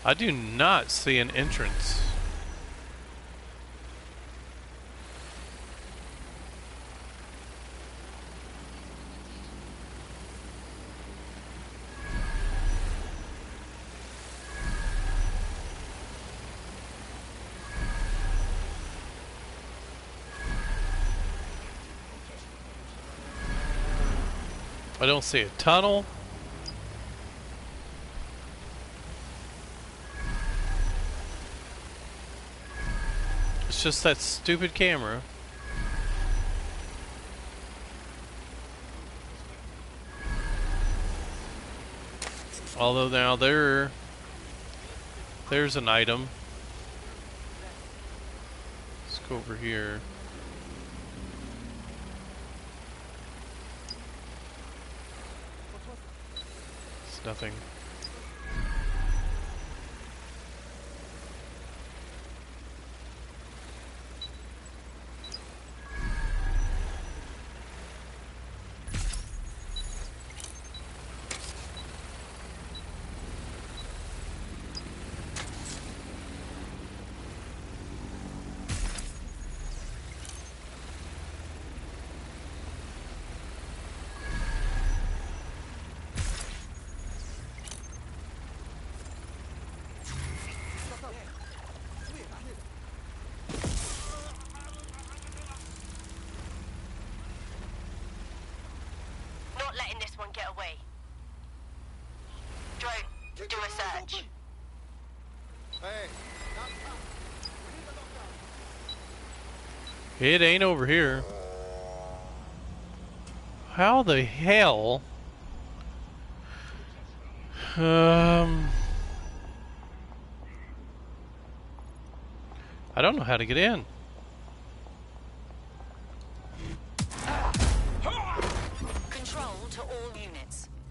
Speaker 1: I do not see an entrance. I don't see a tunnel. It's just that stupid camera. Although now there's an item. Let's go over here. It's nothing.
Speaker 8: Letting this one get away. Drone, do a search.
Speaker 1: It ain't over here. How the hell? I don't know how to get in.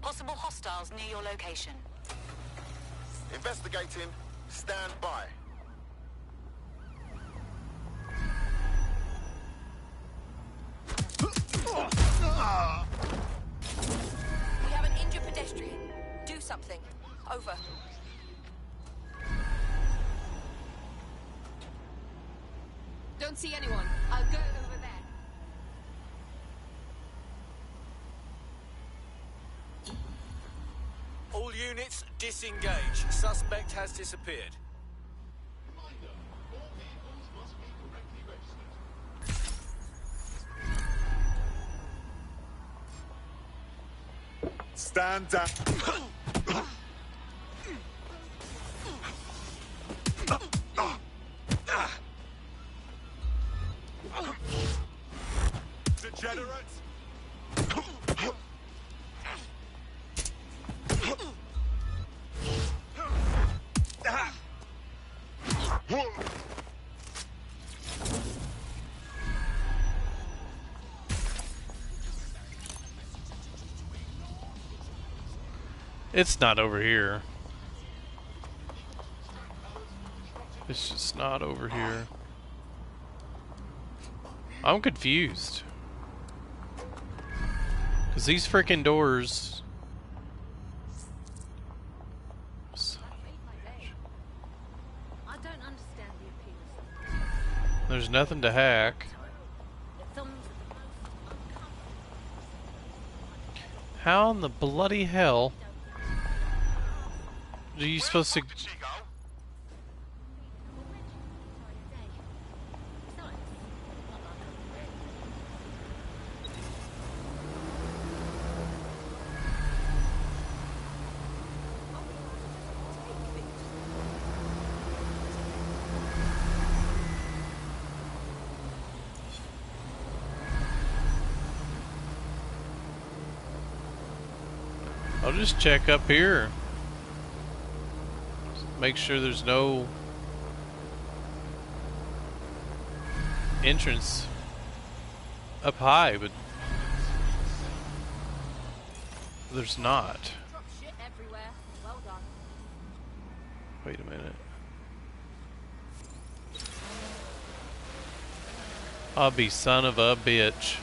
Speaker 8: Possible hostiles near your location.
Speaker 15: Investigating. Stand by.
Speaker 8: We have an injured pedestrian. Do something. Over.
Speaker 16: Don't see anyone. I'll go over there.
Speaker 13: All units, disengage. Suspect has disappeared.
Speaker 15: Stand down. Degenerates.
Speaker 1: It's not over here. It's just not over here. I'm confused. Cause these freaking doors.
Speaker 6: I don't understand the appeal.
Speaker 1: There's nothing to hack. How in the bloody hell are you supposed to? I'll just check up here. Make sure there's no entrance up high, but there's not.
Speaker 16: Shit everywhere. Well done.
Speaker 1: Wait a minute. I'll be son of a bitch.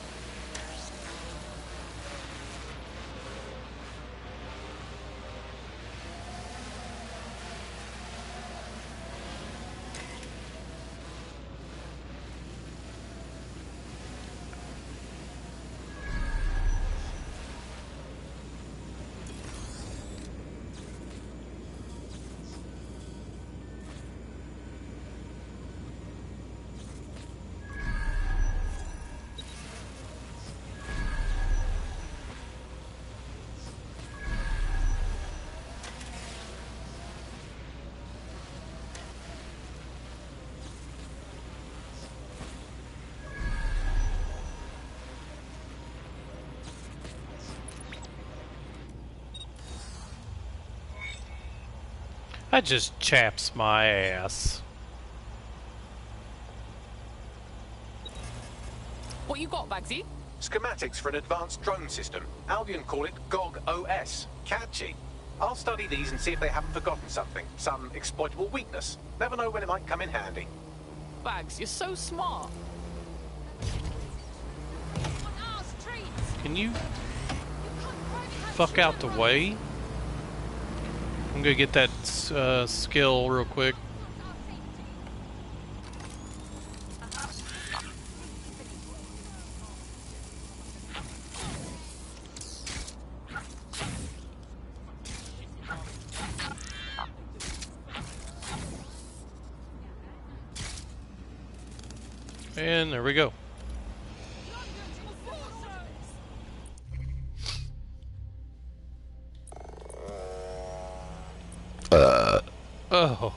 Speaker 1: That just chaps my ass.
Speaker 10: What you got, Bagsy?
Speaker 5: Schematics for an advanced drone system. Albion call it GOG OS. Catchy. I'll study these and see if they haven't forgotten something. Some exploitable weakness. Never know when it might come in handy.
Speaker 10: Bags, you're so smart.
Speaker 1: Can you fuck out the way? I'm gonna get that skill real quick. And there we go. Oh.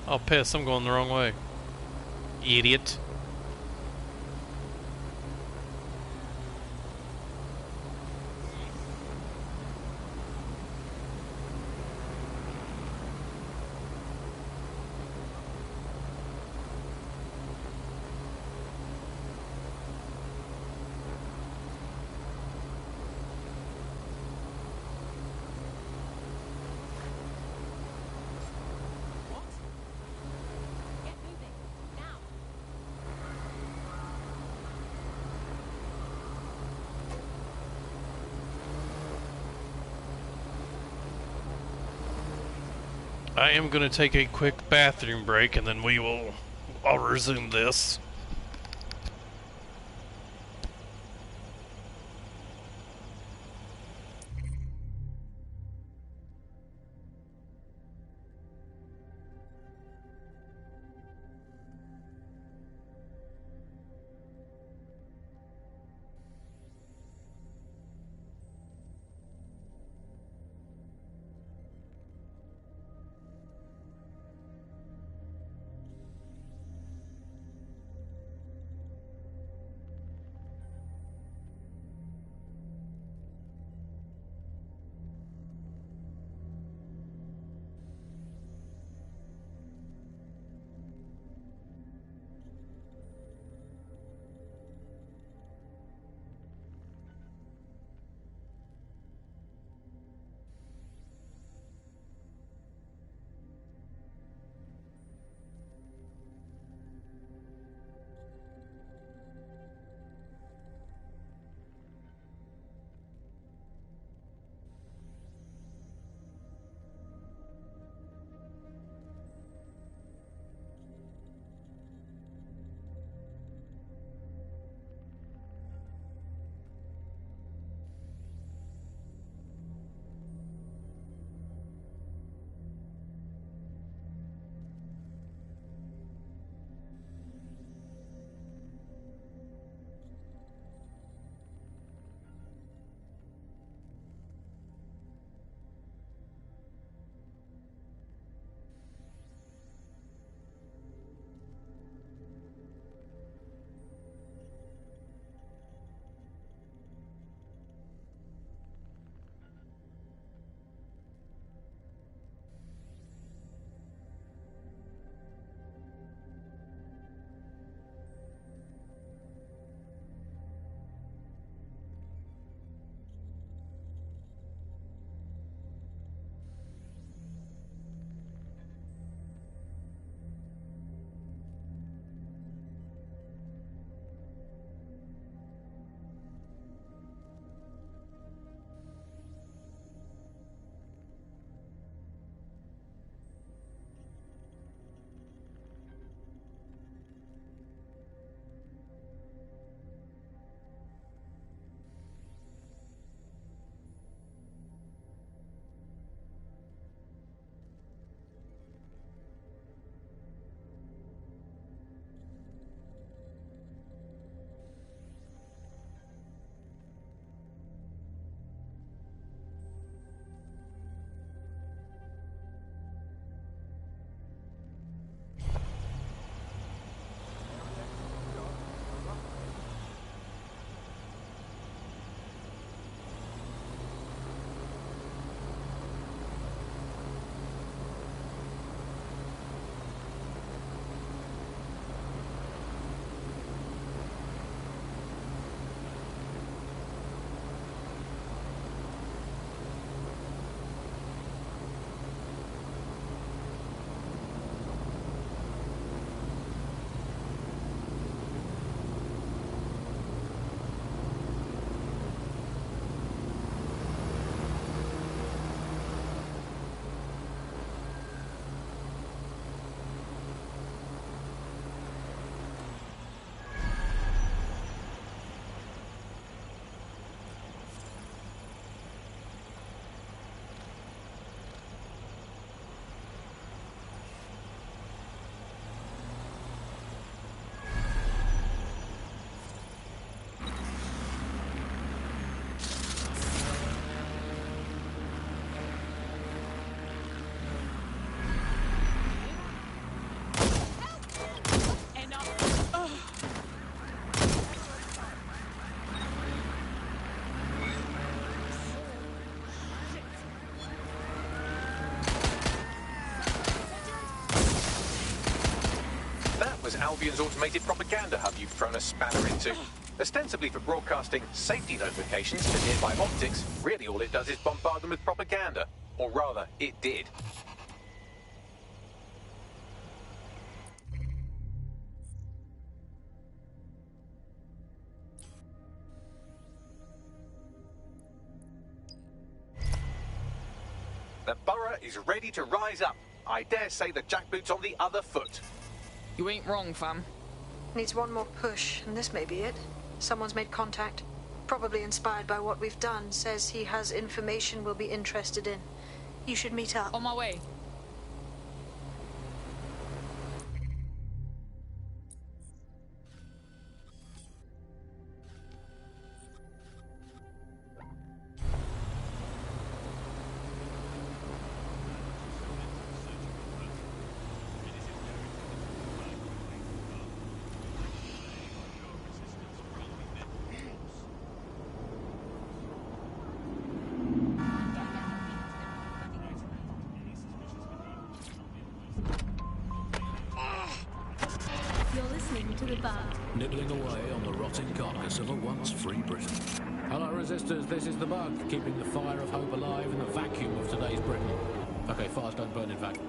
Speaker 1: I'll piss, I'm going the wrong way. Idiot. I am going to take a quick bathroom break and then I'll resume this.
Speaker 5: Albion's automated propaganda hub you've thrown a spanner into. Ostensibly for broadcasting safety notifications to nearby optics, really all it does is bombard them with propaganda. Or rather, it did. The borough is ready to rise up. I dare say the jackboot's on the other foot.
Speaker 10: You ain't wrong, fam.
Speaker 9: Needs one more push, and this may be it. Someone's made contact. Probably inspired by what we've done. Says he has information we'll be interested in. You should meet up.
Speaker 10: On my way.
Speaker 3: Nibbling away on the rotting carcass of a once free Britain. Hello, resistors, this is the Bug, keeping the fire of hope alive in the vacuum of today's Britain. Okay, fires don't burn in vacuum.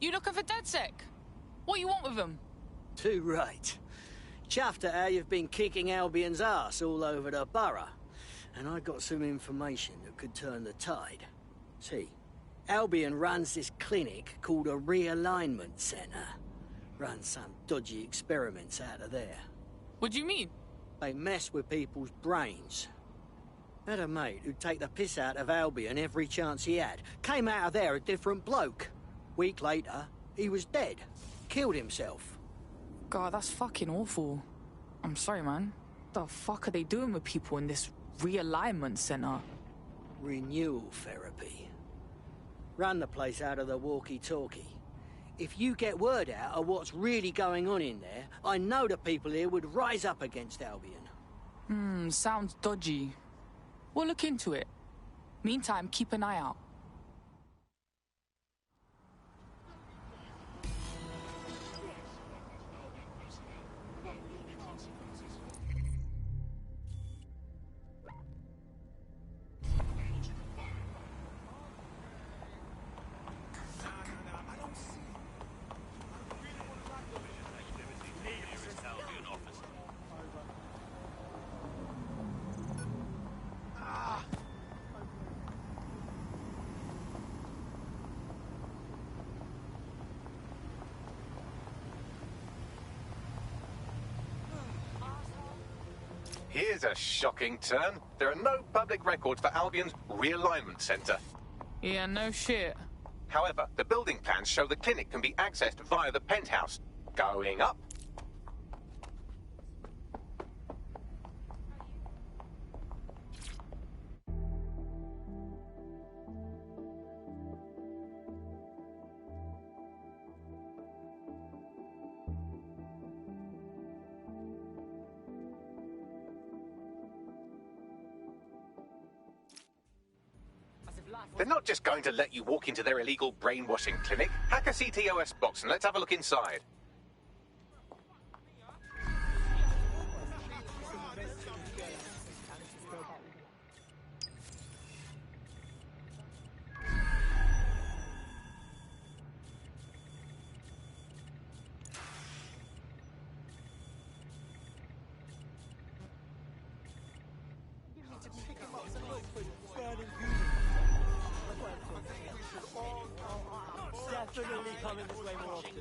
Speaker 10: You looking for DedSec? What you want with them?
Speaker 17: Too right. Chuffed at how you've been kicking Albion's ass all over the borough. And I got some information that could turn the tide. See, Albion runs this clinic called a realignment centre. Runs some dodgy experiments out of there.
Speaker 10: What do you mean?
Speaker 17: They mess with people's brains. Had a mate who'd take the piss out of Albion every chance he had. Came out of there a different bloke. Week later, he was dead. Killed himself.
Speaker 10: God, that's fucking awful. I'm sorry, man. The fuck are they doing with people in this realignment center?
Speaker 17: Renewal therapy. Run the place out of the walkie-talkie. If you get word out of what's really going on in there, I know the people here would rise up against Albion.
Speaker 10: Sounds dodgy. We'll look into it. Meantime, keep an eye out.
Speaker 5: Here's a shocking turn. There are no public records for Albion's realignment centre.
Speaker 10: Yeah, no shit.
Speaker 5: However, the building plans show the clinic can be accessed via the penthouse. Going up. They're not just going to let you walk into their illegal brainwashing clinic. Hack a CTOS box and let's have a look inside.
Speaker 13: Definitely coming this way more often.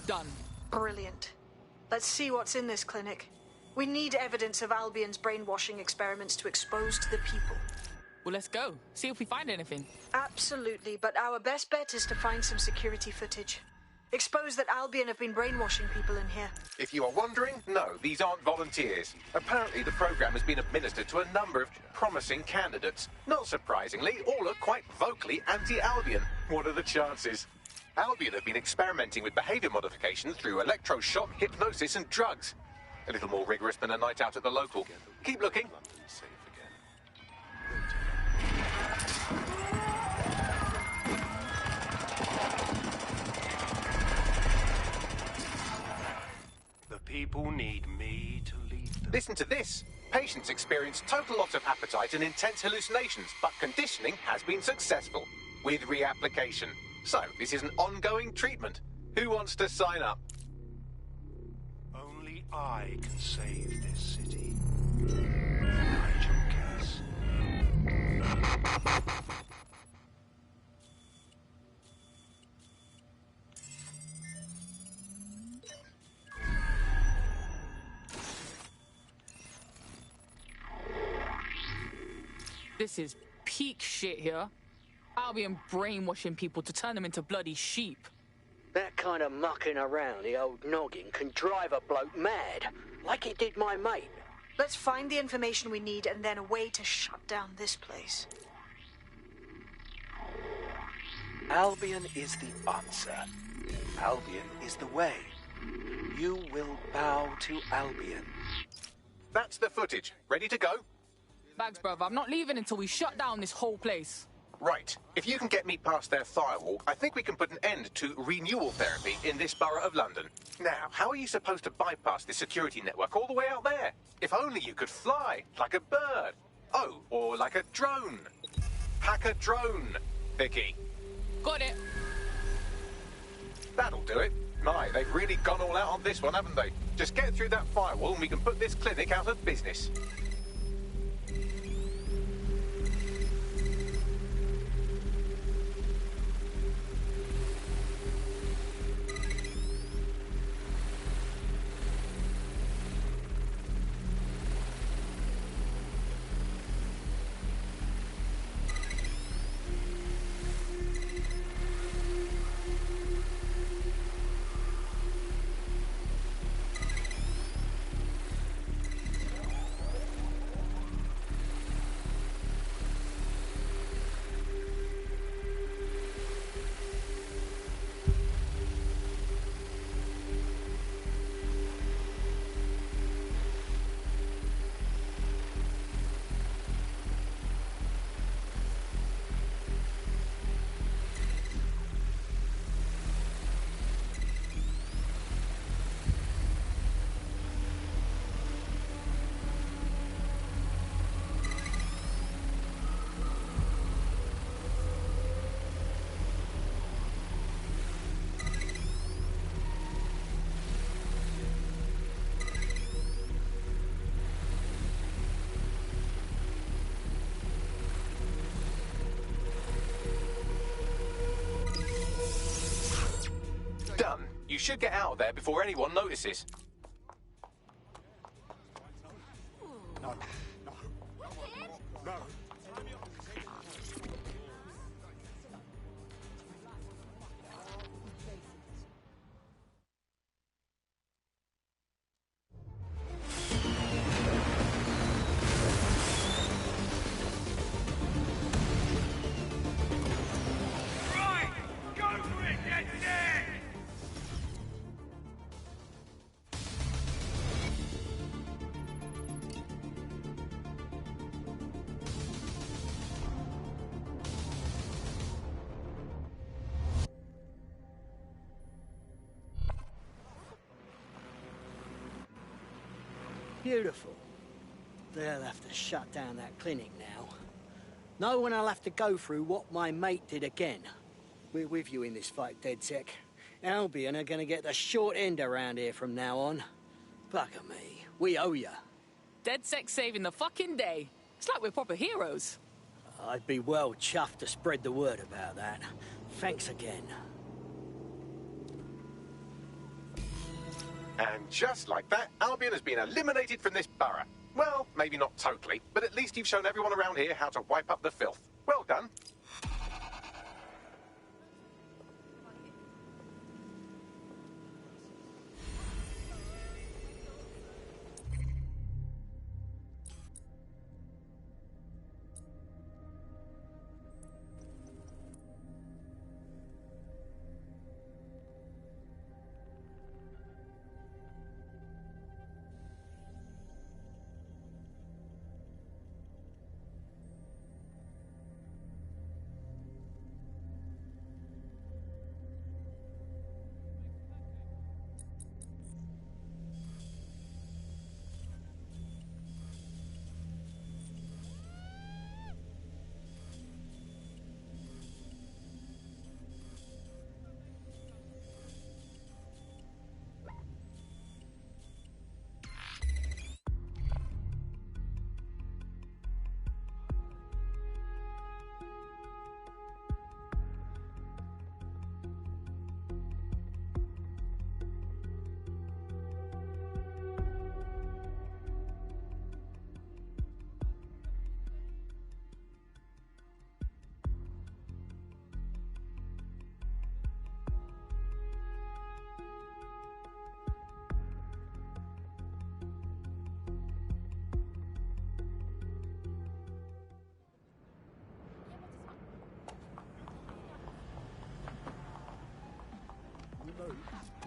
Speaker 10: Done.
Speaker 9: Brilliant. Let's see what's in this clinic. We need evidence of Albion's brainwashing experiments to expose to the people.
Speaker 10: Well, let's go. See if we find anything.
Speaker 9: Absolutely, but our best bet is to find some security footage. Expose that Albion have been brainwashing people in here.
Speaker 5: If you are wondering, no, these aren't volunteers. Apparently the program has been administered to a number of promising candidates. Not surprisingly, all are quite vocally anti-Albion. What are the chances? Albion have been experimenting with behavior modification through electroshock, hypnosis and drugs. A little more rigorous than a night out at the local. Keep looking.
Speaker 18: The people need me to lead them.
Speaker 5: Listen to this. Patients experience total loss of appetite and intense hallucinations, but conditioning has been successful with reapplication. So, this is an ongoing treatment. Who wants to sign up?
Speaker 18: Only I can save this city. Hide your case.
Speaker 10: This is peak shit here. Albion brainwashing people to turn them into bloody sheep.
Speaker 17: That kind of mucking around the old noggin can drive a bloke mad, like it did my mate.
Speaker 9: Let's find the information we need and then a way to shut down this place.
Speaker 19: Albion is the answer. Albion is the way. You will bow to Albion.
Speaker 5: That's the footage. Ready to go?
Speaker 10: Bags, bruv, I'm not leaving until we shut down this whole place.
Speaker 5: Right. If you can get me past their firewall, I think we can put an end to renewal therapy in this borough of London. Now, how are you supposed to bypass this security network all the way out there? If only you could fly, like a bird. Oh, or like a drone. Hack a drone, Vicky.
Speaker 10: Got it.
Speaker 5: That'll do it. My, they've really gone all out on this one, haven't they? Just get through that firewall and we can put this clinic out of business. Done. You should get out of there before anyone notices.
Speaker 13: No.
Speaker 17: Beautiful. They'll have to shut down that clinic now. No one will have to go through what my mate did again. We're with you in this fight, DedSec. Albion are gonna get the short end around here from now on. Bugger me. We owe ya.
Speaker 10: DedSec saving the fucking day. It's like we're proper heroes.
Speaker 17: I'd be well chuffed to spread the word about that. Thanks again.
Speaker 5: And just like that, Albion has been eliminated from this borough. Well, maybe not totally, but at least you've shown everyone around here how to wipe up the filth. Well done.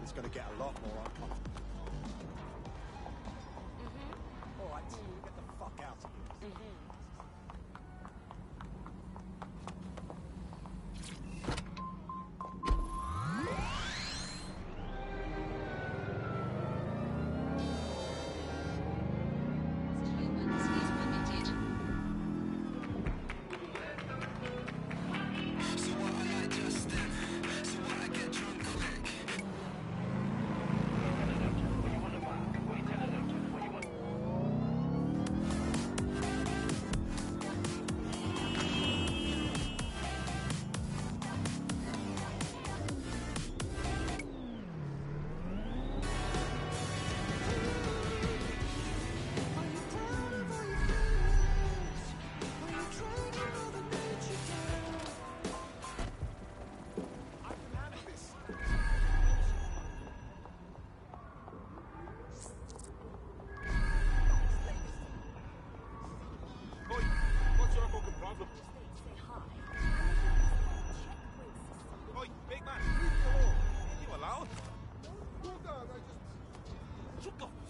Speaker 13: It's going to get a lot more uncomfortable. All right,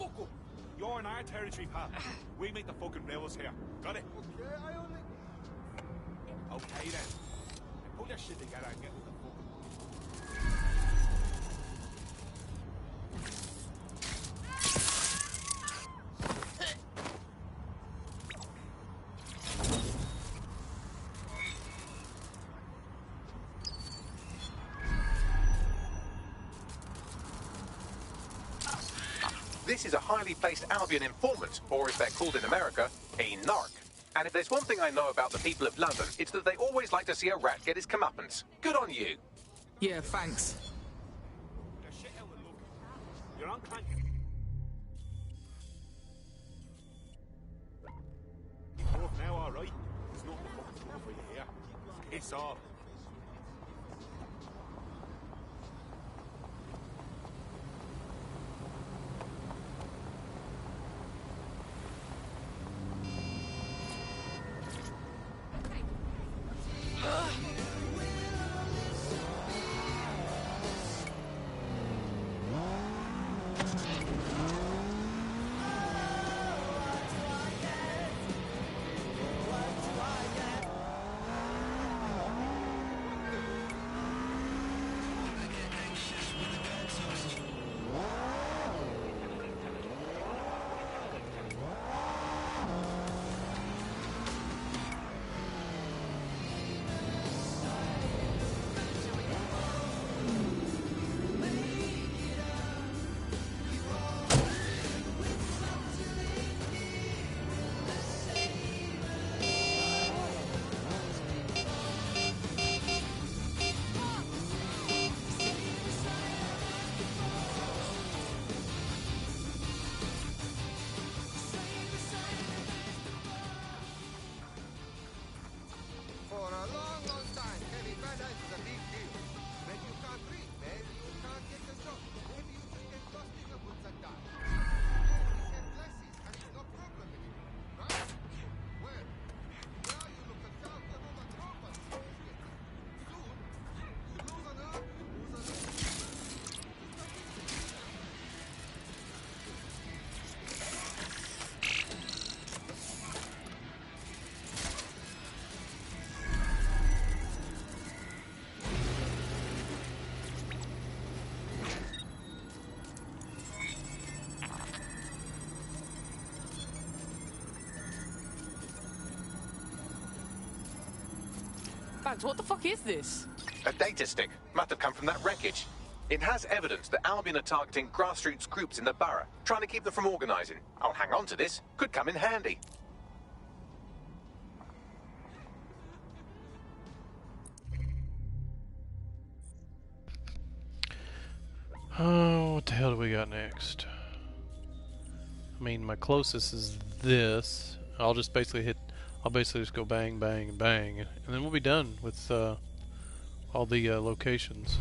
Speaker 13: local. You're in our territory, pal. We make the fucking rules here. Got it?
Speaker 2: Okay, I only...
Speaker 13: Okay then. Put your shit together and get with the fucking...
Speaker 5: This is a highly placed Albion informant, or as they're called in America, a narc. And if there's one thing I know about the people of London, it's that they always like to see a rat get his comeuppance. Good on you.
Speaker 10: Yeah, thanks.
Speaker 13: Your shit out and look. You're on clank. You're off now, alright? There's nothing to fucking do for you here. Piss off.
Speaker 10: Bags, what the fuck is this?
Speaker 5: A data stick. Must have come from that wreckage. It has evidence that Albion are targeting grassroots groups in the borough, trying to keep them from organising. I'll hang on to this. Could come in handy.
Speaker 1: Oh, what the hell do we got next? I mean, my closest is this. I'll just basically just go bang, bang, bang, and then we'll be done with all the locations.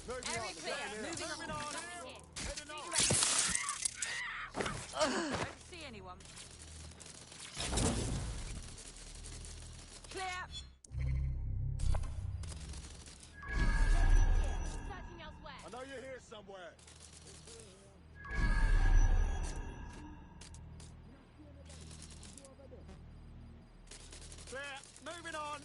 Speaker 16: Area clear. Moving on.
Speaker 10: Don't see anyone. Clear.
Speaker 16: Searching elsewhere.
Speaker 15: I know you're here somewhere.
Speaker 13: Clear. Moving on.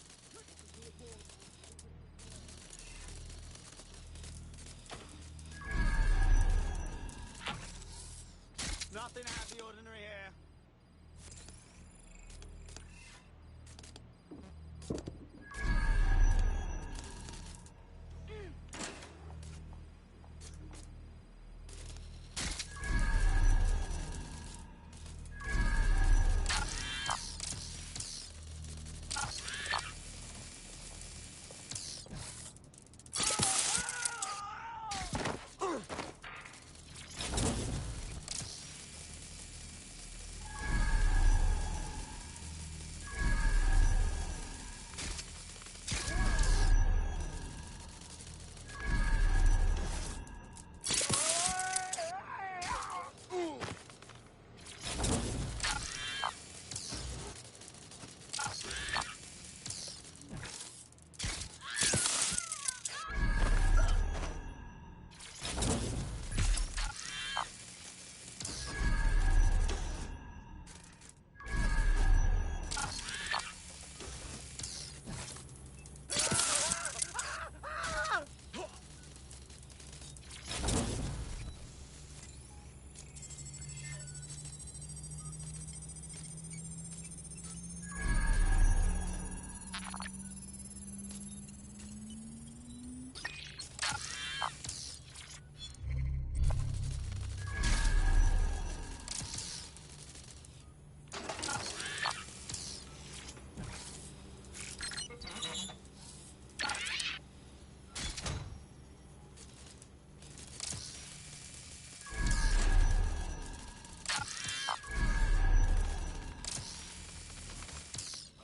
Speaker 13: Nothing out of the ordinary here.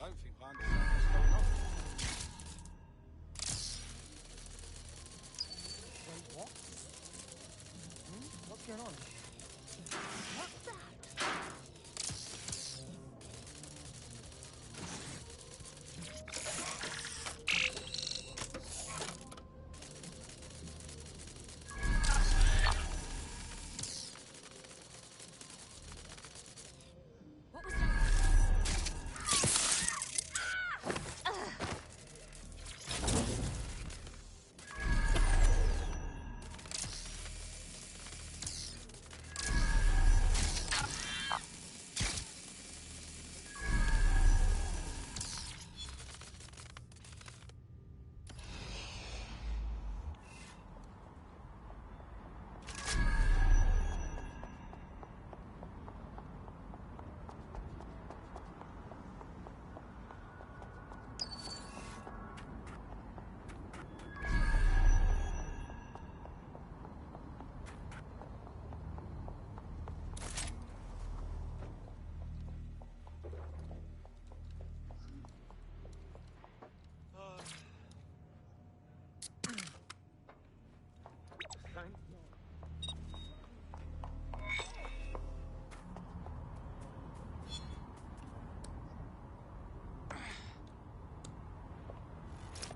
Speaker 7: I don't think I understand what's going on. Wait, what? What's going on? What's that?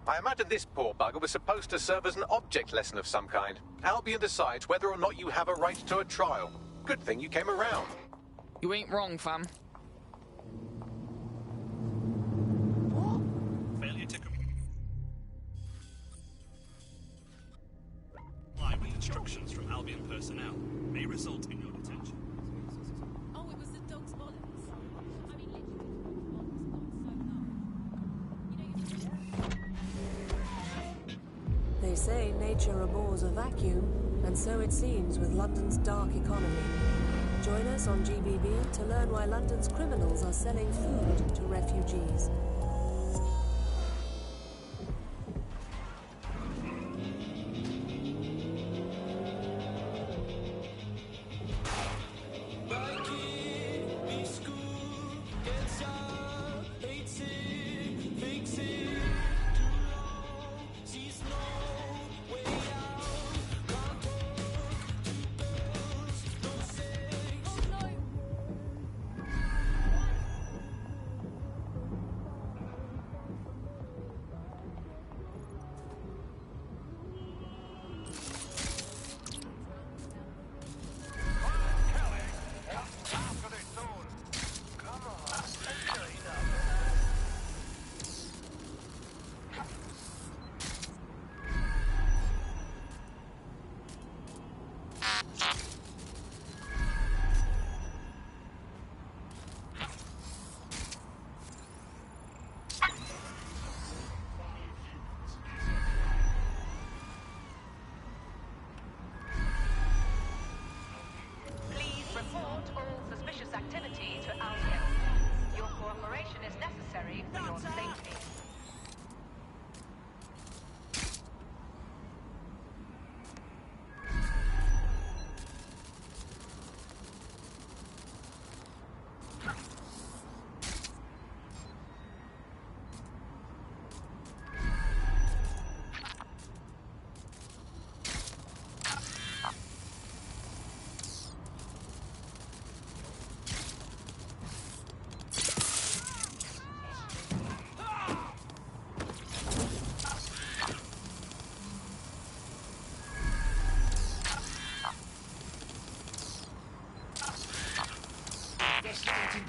Speaker 5: I imagine this poor bugger was supposed to serve as an object lesson of some kind. Albion decides whether or not you have a right to a trial. Good thing you came around.
Speaker 10: You ain't wrong, fam.
Speaker 13: Failure to comply with instructions from Albion personnel may result in your detention.
Speaker 16: Oh, it was the dog's bollocks. I mean,
Speaker 20: They say nature abhors a vacuum, and so it seems with London's dark economy. Join us on GBB to learn why London's criminals are selling food to refugees.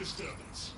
Speaker 15: disturbance.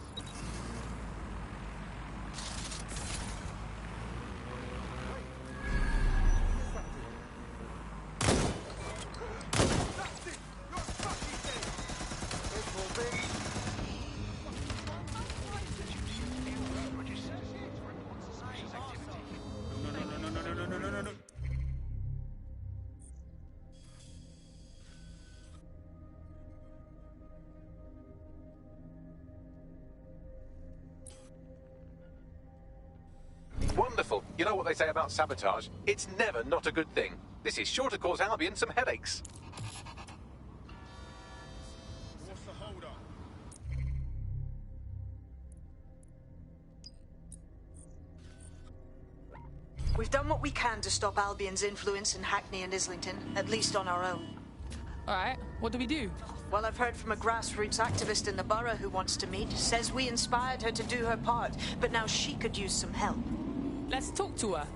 Speaker 5: Wonderful. You know what they say about sabotage? It's never not a good thing. This is sure to cause Albion some headaches.
Speaker 15: What's the hold up?
Speaker 9: We've done what we can to stop Albion's influence in Hackney and Islington, at least on our own.
Speaker 10: Alright, what do we do?
Speaker 9: Well, I've heard from a grassroots activist in the borough who wants to meet. Says we inspired her to do her part, but now she could use some help.
Speaker 10: Let's talk to her.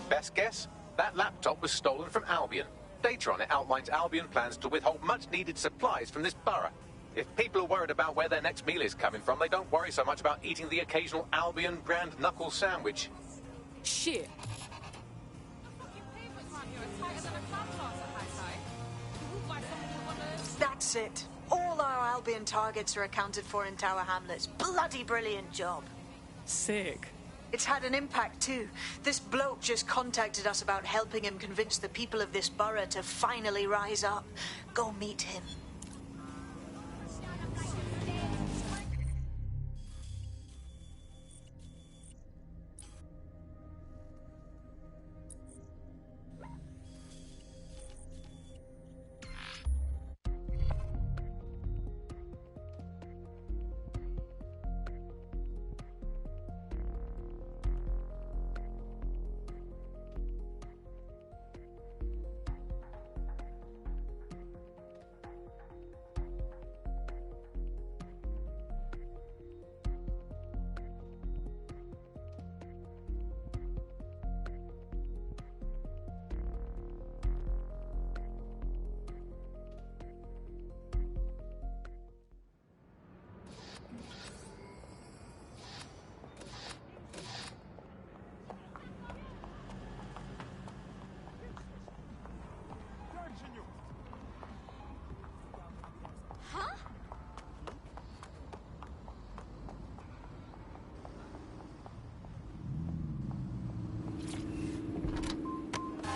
Speaker 5: Best guess? That laptop was stolen from Albion. Data on it outlines Albion plans to withhold much-needed supplies from this borough. If people are worried about where their next meal is coming from, they don't worry so much about eating the occasional Albion brand knuckle sandwich.
Speaker 10: Shit.
Speaker 9: That's it. All our Albion targets are accounted for in Tower Hamlets. Bloody brilliant job.
Speaker 10: Sick.
Speaker 9: It's had an impact too. This bloke just contacted us about helping him convince the people of this borough to finally rise up. Go meet him.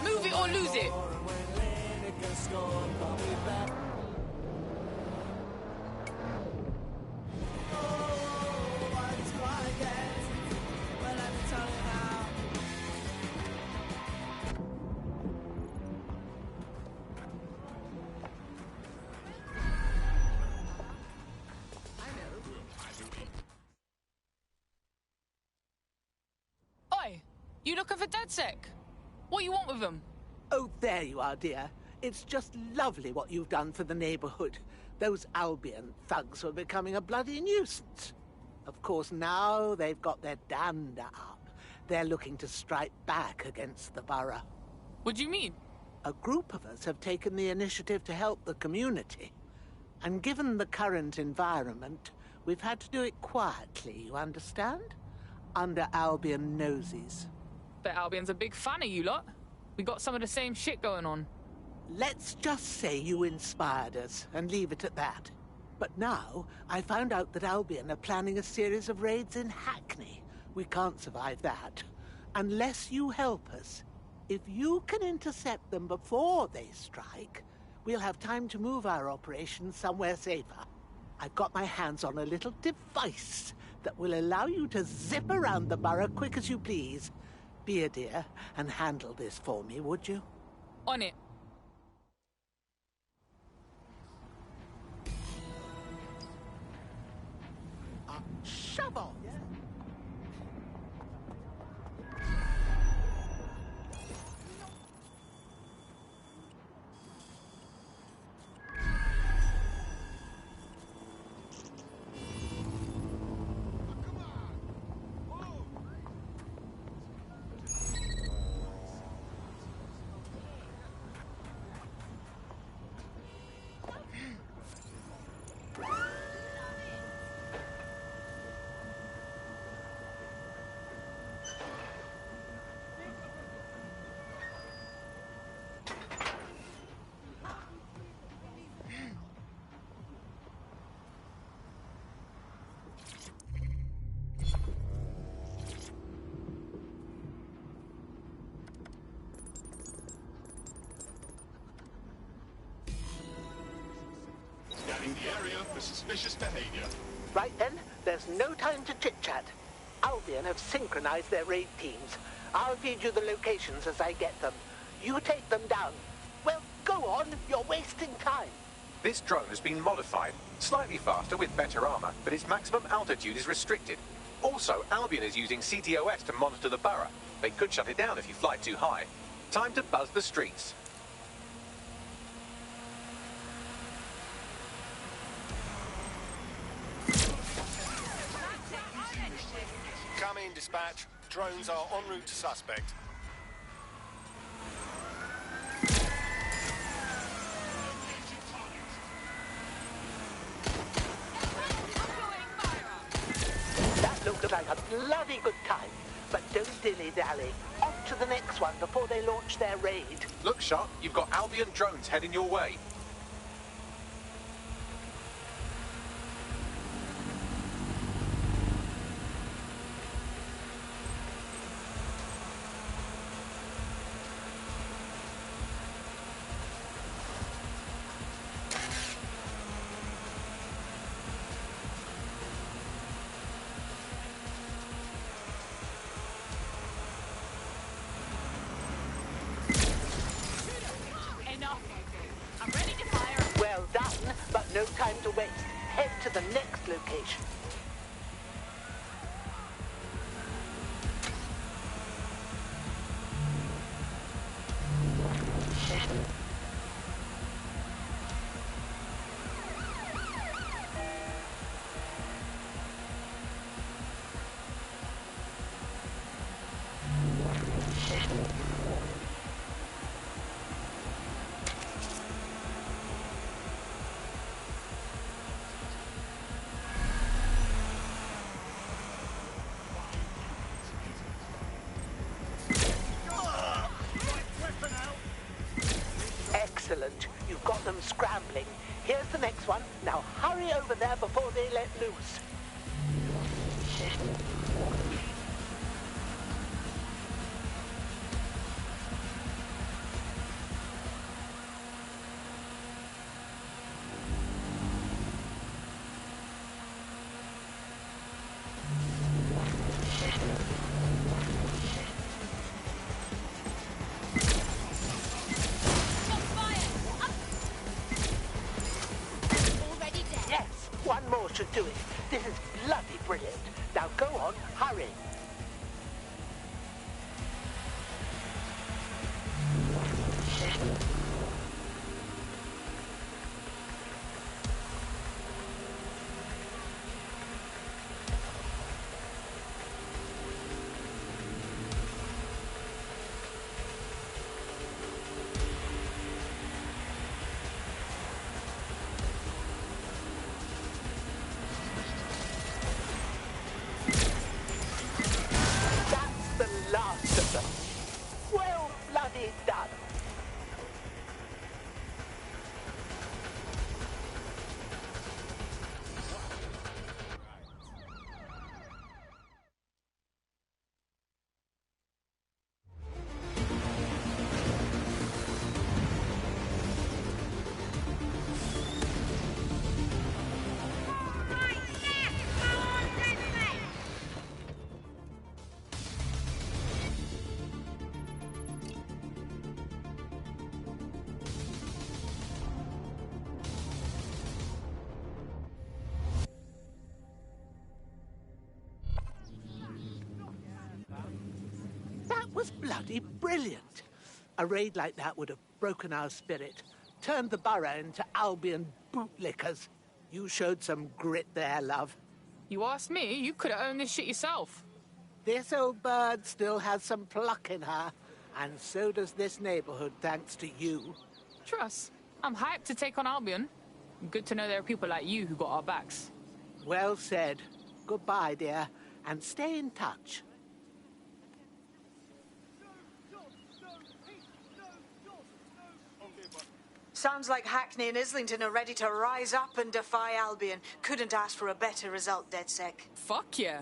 Speaker 10: Move it or lose it. Oi, you looking for DedSec? What you want with them?
Speaker 21: Oh, there you are, dear. It's just lovely what you've done for the neighborhood. Those Albion thugs were becoming a bloody nuisance. Of course, now they've got their dander up. They're looking to strike back against the borough.
Speaker 10: What do you mean?
Speaker 21: A group of us have taken the initiative to help the community. And given the current environment, we've had to do it quietly, you understand? Under Albion noses.
Speaker 10: Bet Albion's a big fan of you lot. We got some of the same shit going on.
Speaker 21: Let's just say you inspired us, and leave it at that. But now, I found out that Albion are planning a series of raids in Hackney. We can't survive that. Unless you help us. If you can intercept them before they strike, we'll have time to move our operations somewhere safer. I've got my hands on a little device that will allow you to zip around the borough quick as you please. Be a dear and handle this for me, would you?
Speaker 10: On it.
Speaker 21: A shovel!
Speaker 15: Scanning the area for suspicious behavior.
Speaker 21: Right then, there's no time to chit-chat. Albion have synchronized their raid teams. I'll feed you the locations as I get them. You take them down. Well, go on, you're wasting time.
Speaker 5: This drone has been modified, slightly faster with better armor, but its maximum altitude is restricted. Also, Albion is using CTOS to monitor the borough. They could shut it down if you fly too high. Time to buzz the streets.
Speaker 15: Come in, dispatch. Drones are en route to suspect.
Speaker 21: bloody good time. But don't dilly-dally. Off to the next one before they launch their raid.
Speaker 5: Look, Sharp, you've got Albion drones heading your way.
Speaker 21: Well done, but no time to waste. Head to the next location. Excellent. You've got them scrambling. Here's the next one. Now hurry over there before they let loose. One more should do it. This is bloody brilliant. Now go on, hurry. Last of them. Well bloody done. Was bloody brilliant. A raid like that would have broken our spirit, turned the borough into Albion bootlickers. You showed some grit there, love.
Speaker 10: You asked me, you could have owned this shit yourself.
Speaker 21: This old bird still has some pluck in her, and so does this neighborhood thanks to you.
Speaker 10: Trust, I'm hyped to take on Albion. Good to know there are people like you who got our backs.
Speaker 21: Well said. Goodbye, dear, and stay in touch.
Speaker 9: Sounds like Hackney and Islington are ready to rise up and defy Albion. Couldn't ask for a better result, DedSec.
Speaker 10: Fuck yeah.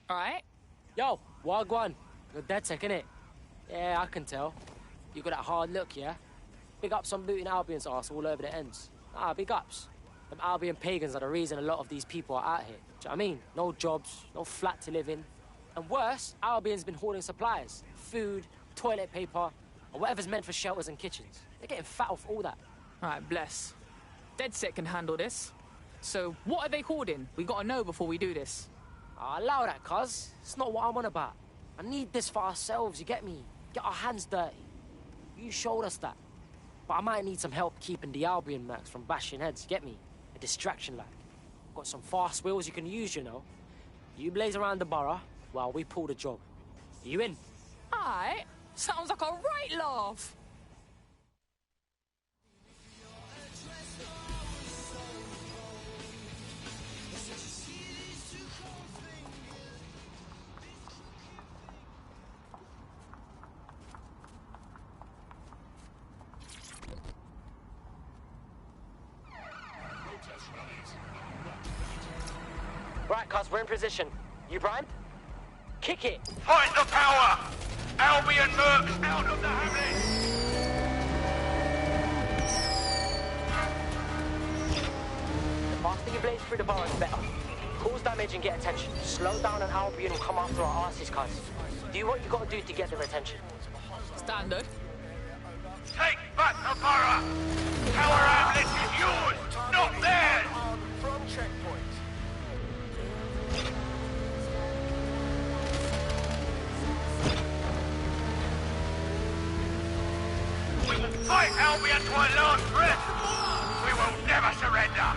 Speaker 10: Alright.
Speaker 11: Yo, Wagwan. You're DedSec, innit? Yeah, I can tell. You got that hard look, yeah? Big ups on booting Albion's arse all over the ends. Ah, big ups. Them Albion pagans are the reason a lot of these people are out here. Do you know what I mean? No jobs, no flat to live in. And worse, Albion's been hoarding supplies. Food, toilet paper, or whatever's meant for shelters and kitchens. They're getting fat off all that.
Speaker 10: Alright, bless. DedSec can handle this. So, what are they hoarding? We gotta know before we do this.
Speaker 11: Allow that, cuz. It's not what I'm on about. I need this for ourselves, you get me? Get our hands dirty. You showed us that. But I might need some help keeping the Albion mercs from bashing heads, you get me? A distraction, like. Got some fast wheels you can use, you know. You blaze around the borough while we pull the job. You in?
Speaker 10: Alright. Sounds like a right laugh.
Speaker 11: Right, cuz, we're in position. You primed? Kick it!
Speaker 18: Fight the power! Albion mercs out of the hamlet!
Speaker 11: The faster you blaze through the borough, the better. Cause damage and get attention. Slow down and Albion will come after our asses, cuz. Do what you gotta do to get their attention.
Speaker 10: Standard.
Speaker 18: Take back the borough! Tower Hamlet is yours, not theirs!
Speaker 15: From checkpoint.
Speaker 18: We will fight Albion to our last breath! We will never surrender!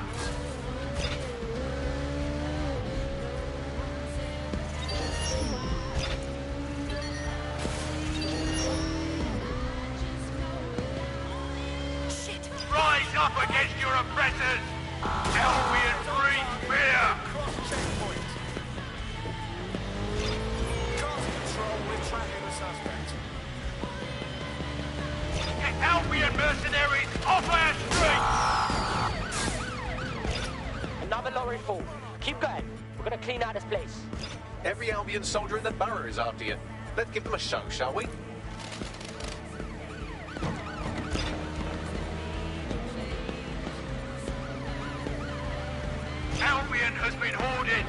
Speaker 18: Rise up against your oppressors! Albion breathe fear!
Speaker 15: Cross checkpoint. Cars control, we're tracking the suspect.
Speaker 18: Get Albion mercenaries off our streets!
Speaker 11: Another lorry full. Keep going. We're gonna clean out this place.
Speaker 5: Every Albion soldier in the borough is after you. Let's give them a show, shall we?
Speaker 18: Albion has been hoarded,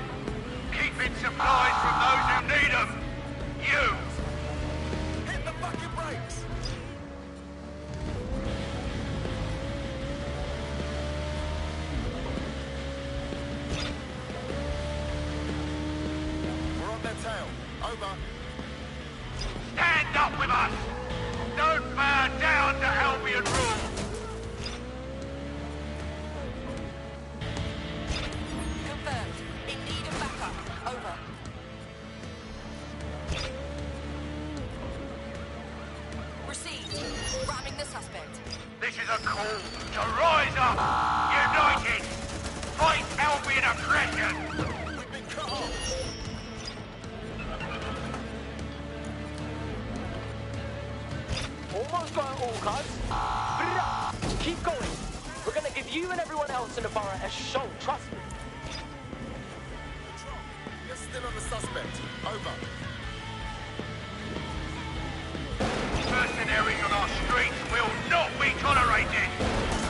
Speaker 18: keeping supplies from those who need them. You!
Speaker 15: Hit the fucking brakes! We're on their tail. Over.
Speaker 18: Stand up with us! Don't bow down to Albion rule!
Speaker 8: Confirmed. In need of backup. Over. Received. Ramming the suspect.
Speaker 18: This is a call to rise up! United! Fight Albion aggression!
Speaker 15: We've been cut off.
Speaker 11: Almost got it all, cuz. Keep going. We're gonna give you and everyone else in the borough a show, trust me.
Speaker 15: You're still on the suspect. Over.
Speaker 18: Mercenaries on our streets will not be tolerated!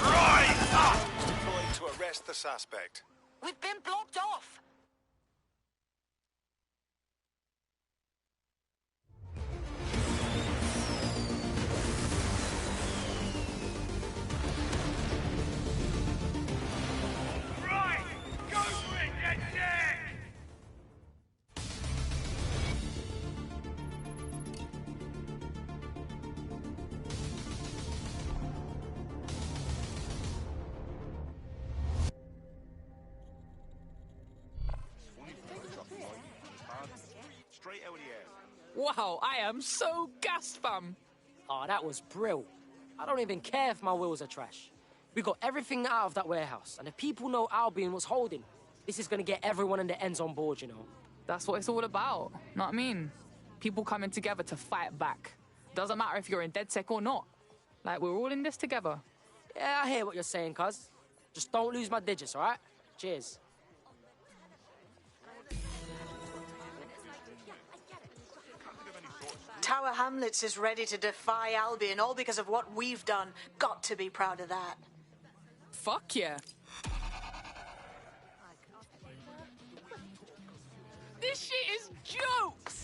Speaker 18: Rise up!
Speaker 15: Deployed to arrest the suspect.
Speaker 8: We've been blocked off.
Speaker 18: Right! Go for it, DedSec!
Speaker 15: Straight out of the air.
Speaker 10: Wow, I am so gassed, fam.
Speaker 11: Oh, that was brill. I don't even care if my wheels are trash. We got everything out of that warehouse, and if people know Albion was holding, this is gonna get everyone in the ends on board, you know.
Speaker 10: That's what it's all about. Know what I mean? People coming together to fight back. Doesn't matter if you're in DedSec or not. Like, we're all in this together.
Speaker 11: Yeah, I hear what you're saying, cuz. Just don't lose my digits, alright? Cheers.
Speaker 9: Hamlets is ready to defy Albion, all because of what we've done. Got to be proud of that.
Speaker 10: Fuck yeah. This shit is jokes!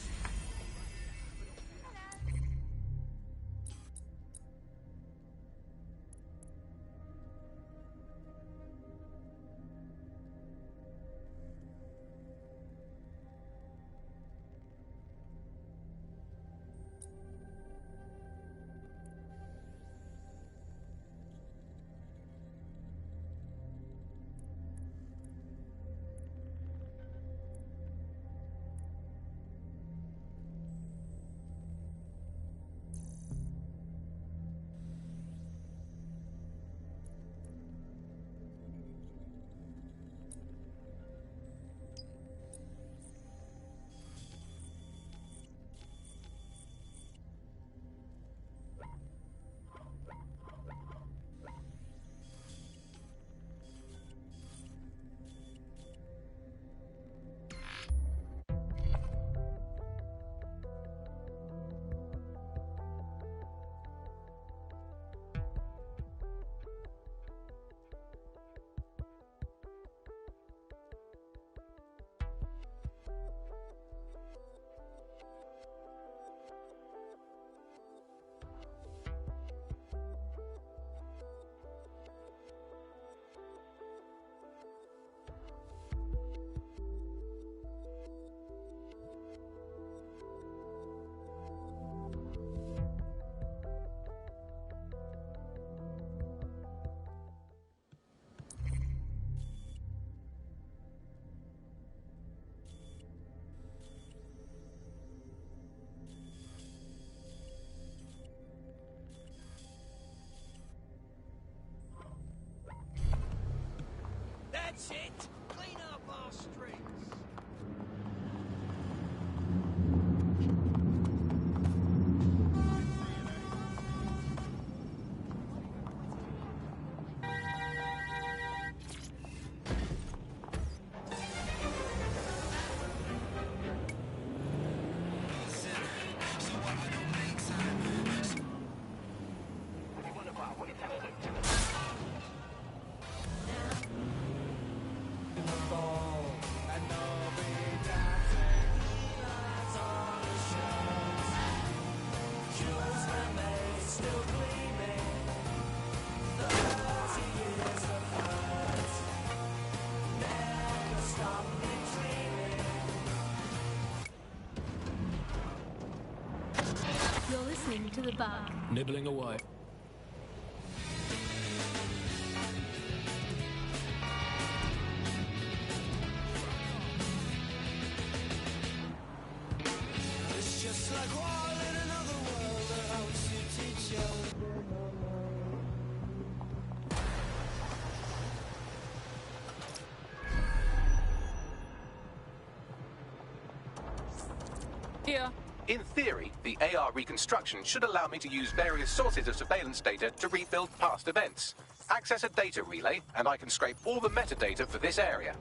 Speaker 17: That's it! Clean up our streets!
Speaker 4: You're listening to The Bug.
Speaker 3: Nibbling away.
Speaker 13: It's just like war in another world that helps you teach you.
Speaker 10: Here.
Speaker 5: In theory, the AR reconstruction should allow me to use various sources of surveillance data to rebuild past events. Access a data relay, and I can scrape all the metadata for this area.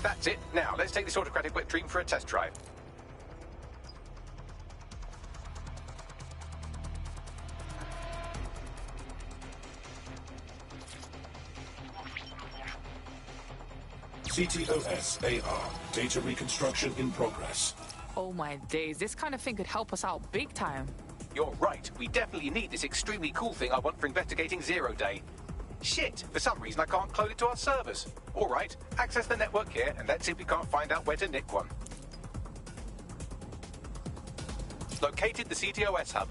Speaker 5: That's it. Now, let's take this autocratic wet dream for a test drive.
Speaker 12: CTOS AR. Data reconstruction in progress.
Speaker 10: Oh my days, this kind of thing could help us out big time.
Speaker 5: You're right. We definitely need this extremely cool thing I want for investigating Zero Day. Shit, for some reason I can't clone it to our servers. All right, access the network here, and let's see if we can't find out where to nick one. Located the CTOS hub.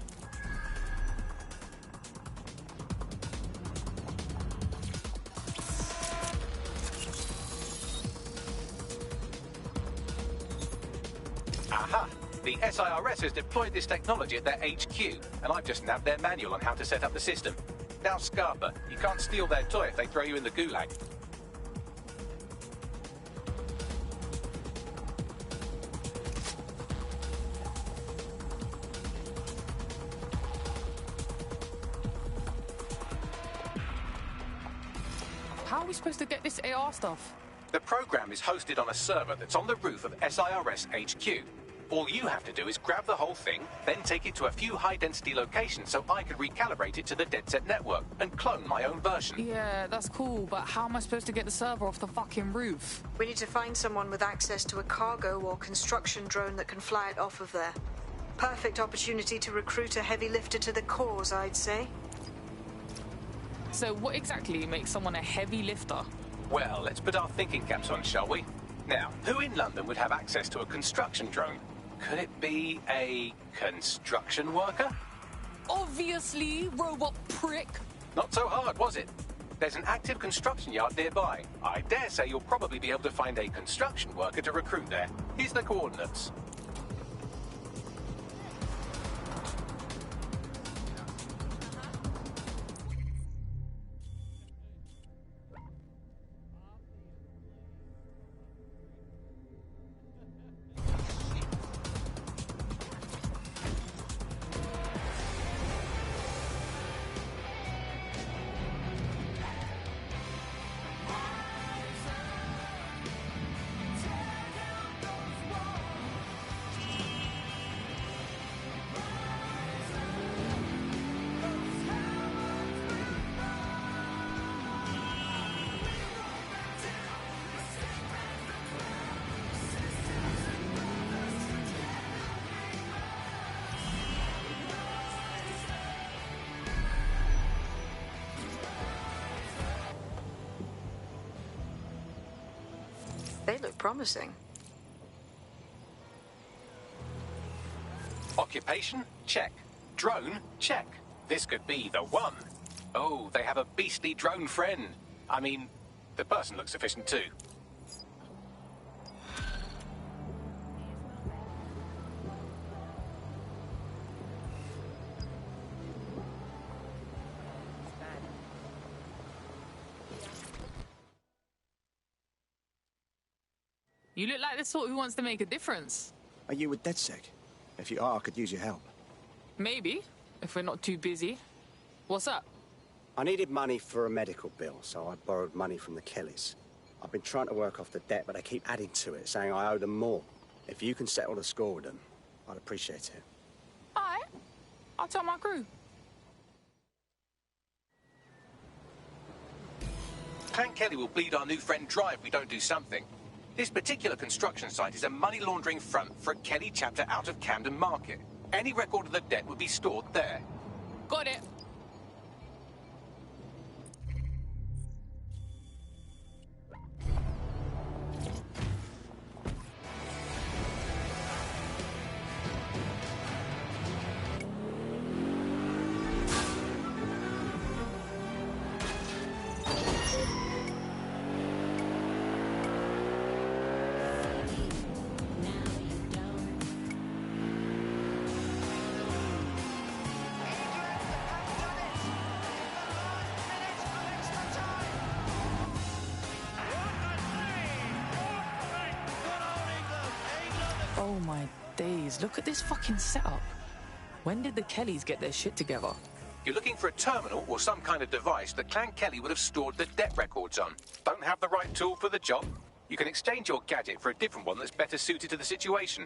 Speaker 5: Aha! The SIRS has deployed this technology at their HQ, and I've just nabbed their manual on how to set up the system. Now, Scarpa, you can't steal their toy if they throw you in the gulag.
Speaker 10: How are we supposed to get this AR stuff?
Speaker 5: The program is hosted on a server that's on the roof of SIRS HQ. All you have to do is grab the whole thing, then take it to a few high-density locations so I can recalibrate it to the DedSec network and clone my own version.
Speaker 10: Yeah, that's cool, but how am I supposed to get the server off the fucking roof?
Speaker 9: We need to find someone with access to a cargo or construction drone that can fly it off of there. Perfect opportunity to recruit a heavy lifter to the cause, I'd say.
Speaker 10: So what exactly makes someone a heavy lifter?
Speaker 5: Well, let's put our thinking caps on, shall we? Now, who in London would have access to a construction drone? Could it be a construction worker?
Speaker 10: Obviously, robot prick.
Speaker 5: Not so hard, was it? There's an active construction yard nearby. I dare say you'll probably be able to find a construction worker to recruit there. Here's the coordinates.
Speaker 9: They look promising.
Speaker 5: Occupation? Check. Drone? Check. This could be the one. Oh, they have a beastly drone friend. I mean, the person looks efficient too.
Speaker 10: You look like the sort who wants to make a difference.
Speaker 22: Are you with DedSec? If you are, I could use your help.
Speaker 10: Maybe, if we're not too busy. What's up?
Speaker 22: I needed money for a medical bill, so I borrowed money from the Kellys. I've been trying to work off the debt, but they keep adding to it, saying I owe them more. If you can settle the score with them, I'd appreciate it.
Speaker 10: All right. I'll tell my crew.
Speaker 5: Clan Kelly will bleed our new friend dry if we don't do something. This particular construction site is a money laundering front for a Kelly chapter out of Camden Market. Any record of the debt would be stored there.
Speaker 10: Got it. Oh my days, look at this fucking setup. When did the Kellys get their shit together?
Speaker 5: You're looking for a terminal or some kind of device that Clan Kelly would have stored the debt records on. Don't have the right tool for the job? You can exchange your gadget for a different one that's better suited to the situation.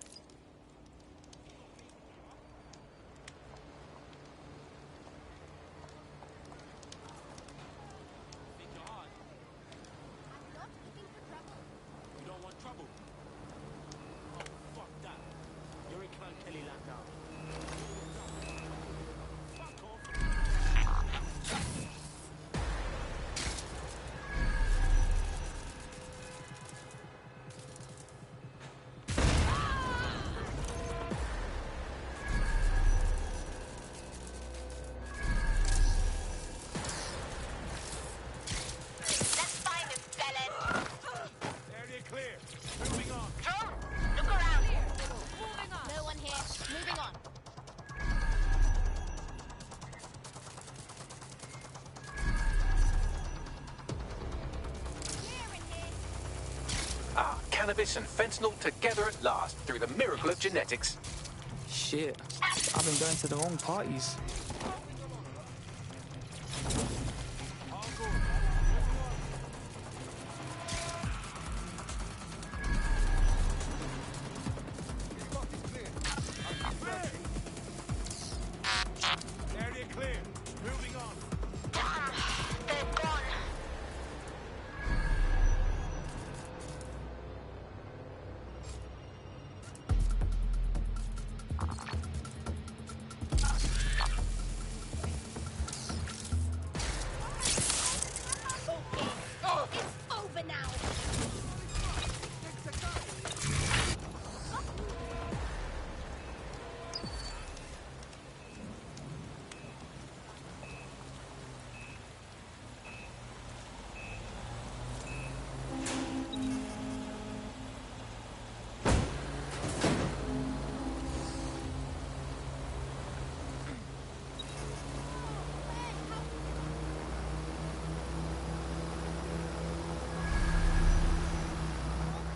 Speaker 13: You don't want trouble? Oh, fuck that. You're in Clan Kelly land now. Fuck off.
Speaker 18: Let's find this felon.
Speaker 13: Area clear. Moving on.
Speaker 18: Joe, look around. Moving on. No one here. Moving on.
Speaker 5: Ah, cannabis and fentanyl together at last through the miracle of genetics.
Speaker 10: Shit, I've been going to the wrong parties.
Speaker 13: Area clear. Moving on.
Speaker 18: They're gone. It's over now.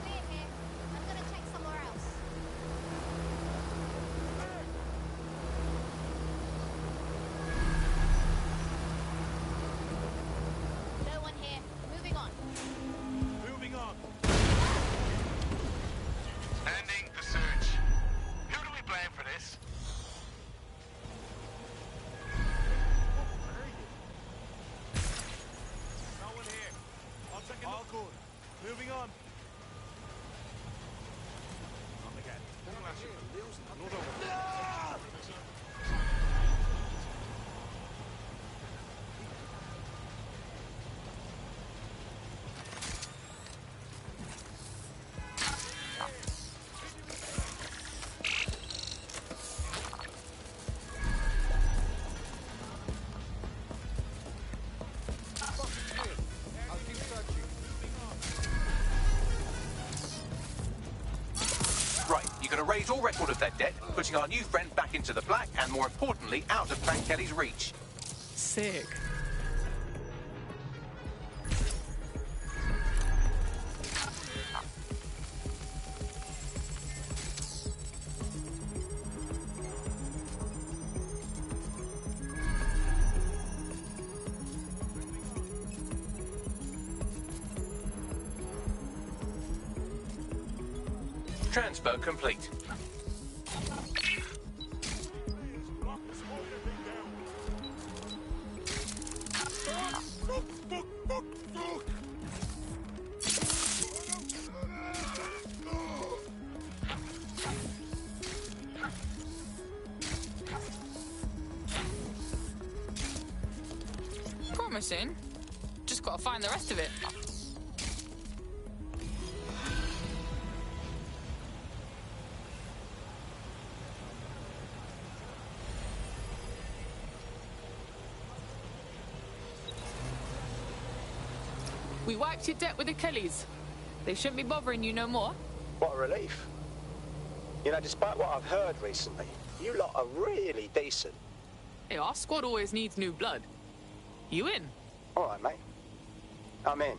Speaker 18: Clear here. I'm gonna check somewhere else. No one here. Moving on.
Speaker 13: Moving on.
Speaker 18: Ending the search. Who do we blame for this?
Speaker 13: No one here. I'll take a look. All good. Moving on. On again.
Speaker 5: Right, you can erase all record of that debt, putting our new friend back into the black and, more importantly, out of Frank Kelly's reach.
Speaker 10: Sick.
Speaker 5: Transfer complete.
Speaker 10: Promising. Just gotta find the rest of it. We wiped your debt with the Kellys. They shouldn't be bothering you no more.
Speaker 22: What a relief. You know, despite what I've heard recently, you lot are really decent.
Speaker 10: Hey, our squad always needs new blood. You in?
Speaker 22: All right, mate. I'm in.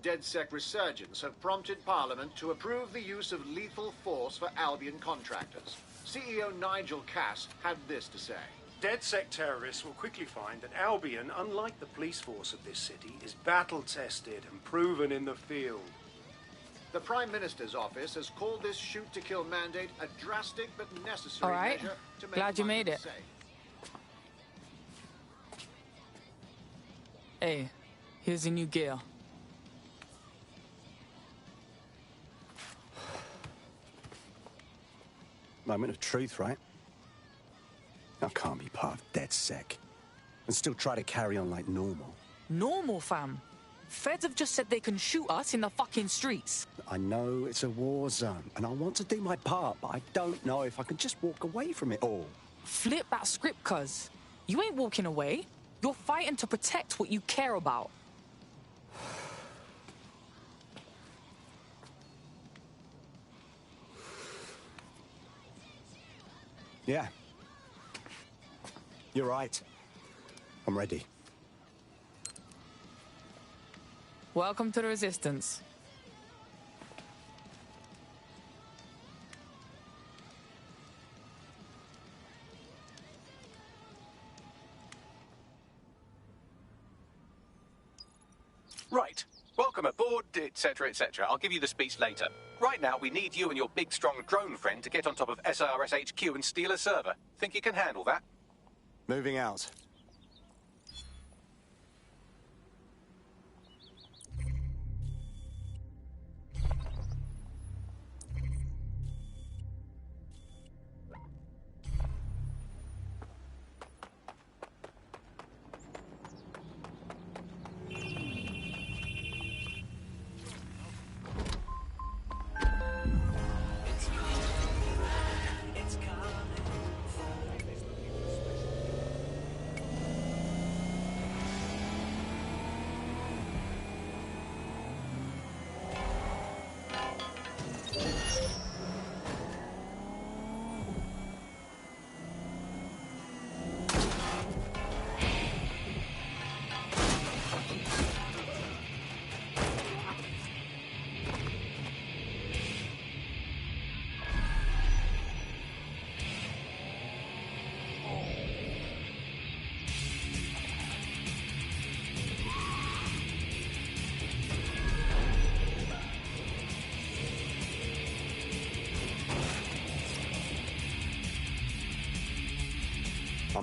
Speaker 6: DedSec resurgence have prompted Parliament to approve the use of lethal force for Albion contractors. CEO Nigel Cass had this to say.
Speaker 15: DedSec terrorists will quickly find that Albion, unlike the police force of this city, is battle-tested and proven in the field.
Speaker 6: The Prime Minister's office has called this shoot-to-kill mandate a drastic but necessary
Speaker 10: All right.
Speaker 6: measure to make
Speaker 10: Glad you made
Speaker 6: London
Speaker 10: it.
Speaker 6: safe.
Speaker 10: Hey, here's your new gear.
Speaker 22: Moment of truth, right? I can't be part of DedSec and still try to carry on like normal.
Speaker 10: Normal, fam. Feds have just said they can shoot us in the fucking streets.
Speaker 22: I know it's a war zone, and I want to do my part, but I don't know if I can just walk away from it all.
Speaker 10: Flip that script, cuz. You ain't walking away. You're fighting to protect what you care about.
Speaker 22: Yeah. You're right. I'm ready.
Speaker 10: Welcome to the Resistance.
Speaker 5: Right. Welcome aboard, etc., etc. I'll give you the speech later. Right now, we need you and your big, strong drone friend to get on top of SRS HQ and steal a server. Think you can handle that?
Speaker 22: Moving out.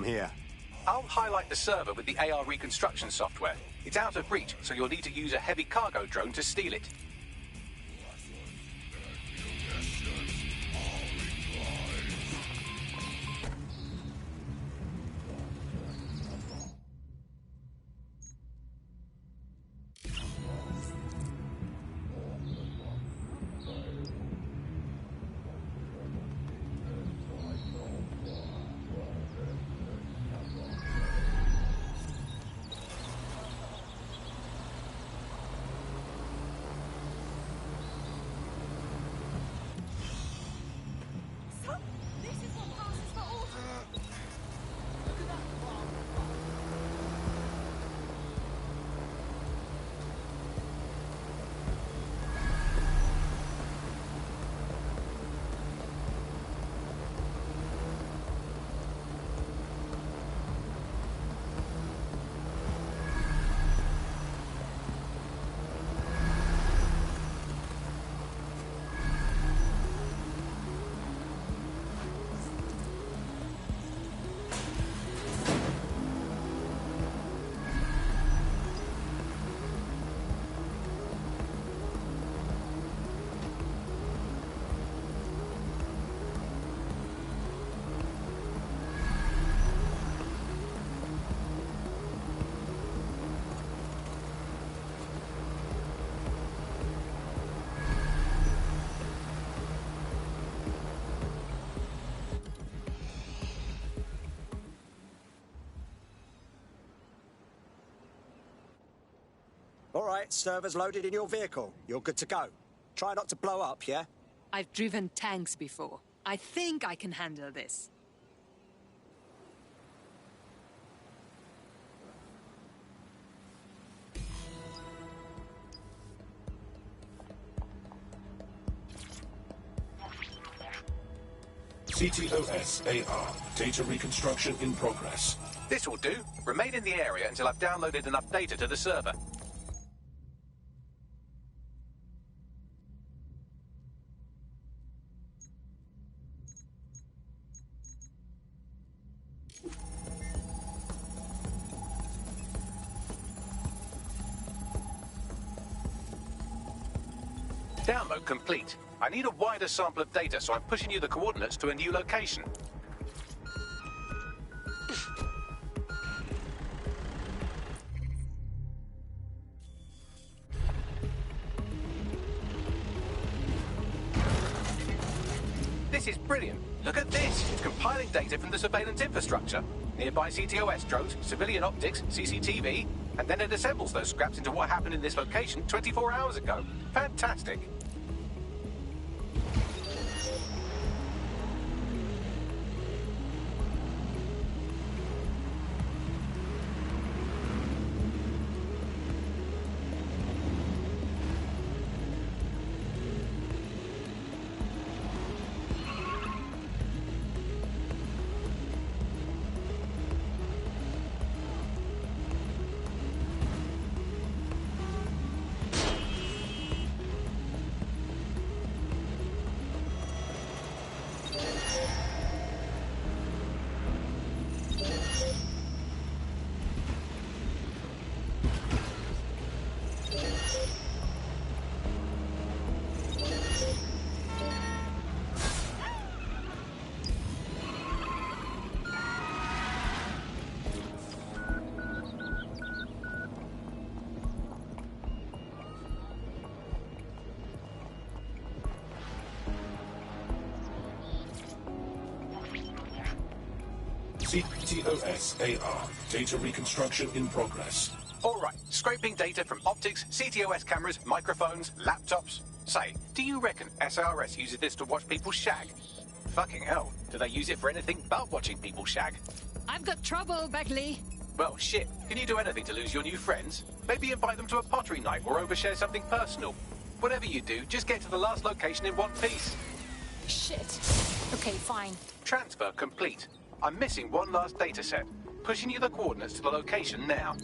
Speaker 22: I'm here.
Speaker 5: I'll highlight the server with the AR reconstruction software. It's out of reach, so you'll need to use a heavy cargo drone to steal it.
Speaker 22: All right, servers loaded in your vehicle. You're good to go. Try not to blow up, yeah?
Speaker 14: I've driven tanks before. I think I can handle this.
Speaker 12: CTOS AR. Data reconstruction in progress.
Speaker 5: This will do. Remain in the area until I've downloaded enough data to the server. Download complete. I need a wider sample of data, so I'm pushing you the coordinates to a new location. This is brilliant. Look at this. It's compiling data from the surveillance infrastructure. Nearby CTOS drones, civilian optics, CCTV, and then it assembles those scraps into what happened in this location 24 hours ago. Fantastic.
Speaker 12: CTOS AR. Data reconstruction in progress.
Speaker 5: All right, scraping data from optics, CTOS cameras, microphones, laptops. Say, do you reckon SRS uses this to watch people shag? Fucking hell, do they use it for anything but watching people shag?
Speaker 14: I've got trouble, Beckley.
Speaker 5: Well, shit, can you do anything to lose your new friends? Maybe invite them to a pottery night or overshare something personal. Whatever you do, just get to the last location in one piece.
Speaker 14: Shit. Okay, fine.
Speaker 5: Transfer complete. I'm missing one last data set. Pushing you the coordinates to the location now.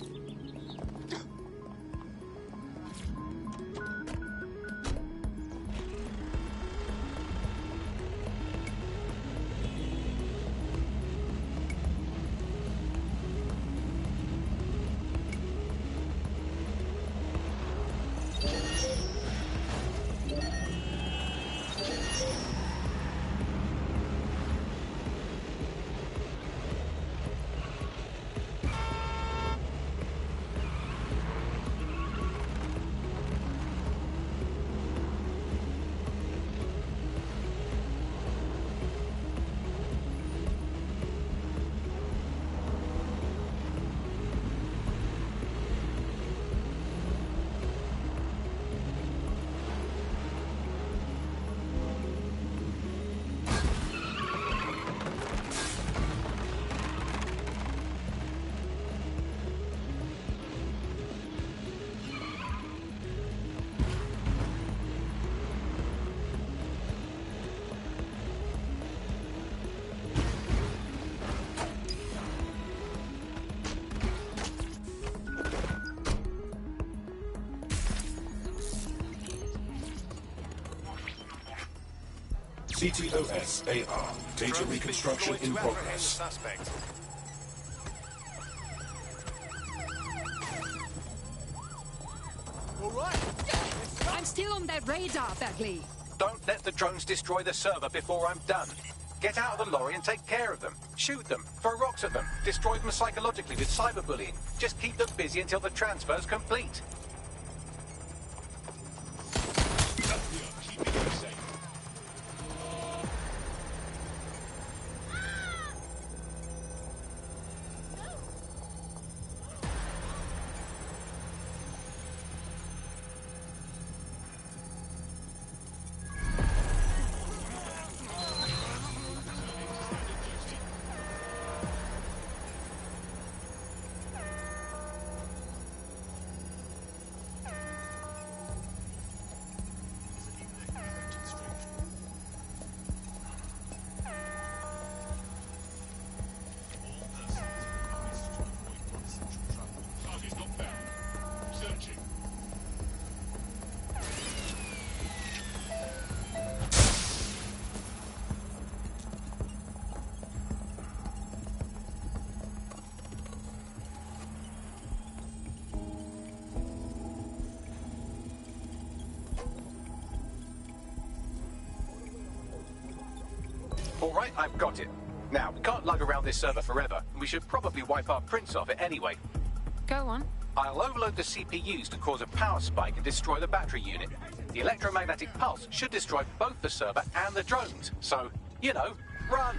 Speaker 12: CTOS AR. Data reconstruction in progress.
Speaker 14: All right. I'm still on that radar, Beckley.
Speaker 5: Don't let the drones destroy the server before I'm done. Get out of the lorry and take care of them. Shoot them, throw rocks at them, destroy them psychologically with cyberbullying. Just keep them busy until the transfer's complete. Alright, I've got it. Now, we can't lug around this server forever, and we should probably wipe our prints off it anyway.
Speaker 10: Go on.
Speaker 5: I'll overload the CPUs to cause a power spike and destroy the battery unit. The electromagnetic pulse should destroy both the server and the drones. So, you know, run!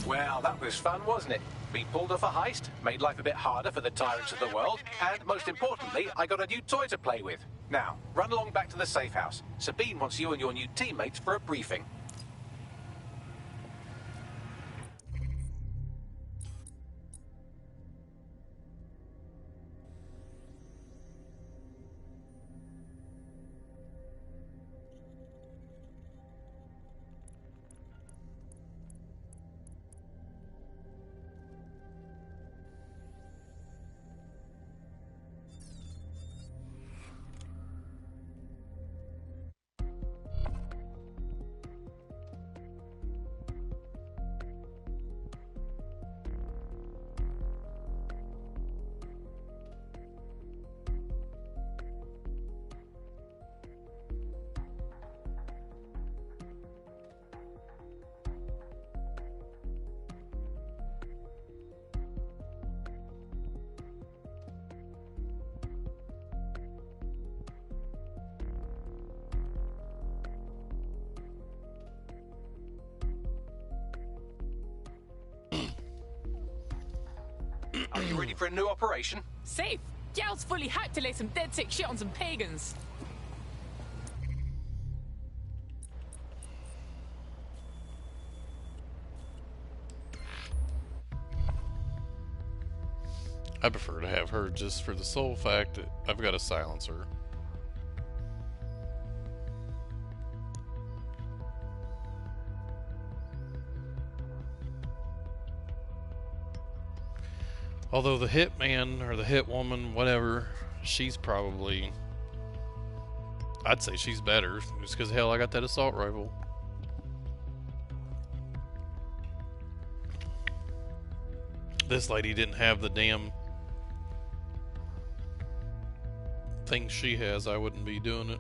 Speaker 5: Well, that was fun, wasn't it? We pulled off a heist, made life a bit harder for the tyrants of the world, and most importantly, I got a new toy to play with. Now, run along back to the safe house. Sabine wants you and your new teammates for a briefing. Are you ready for a new operation?
Speaker 10: Safe. Gal's fully hacked to lay some DedSec shit on some pagans.
Speaker 1: I prefer to have her just for the sole fact that I've got a silencer. Although the hitman or the hit woman, whatever, she's probably, I'd say she's better, just because hell I got that assault rifle. This lady didn't have the damn thing she has. I wouldn't be doing it.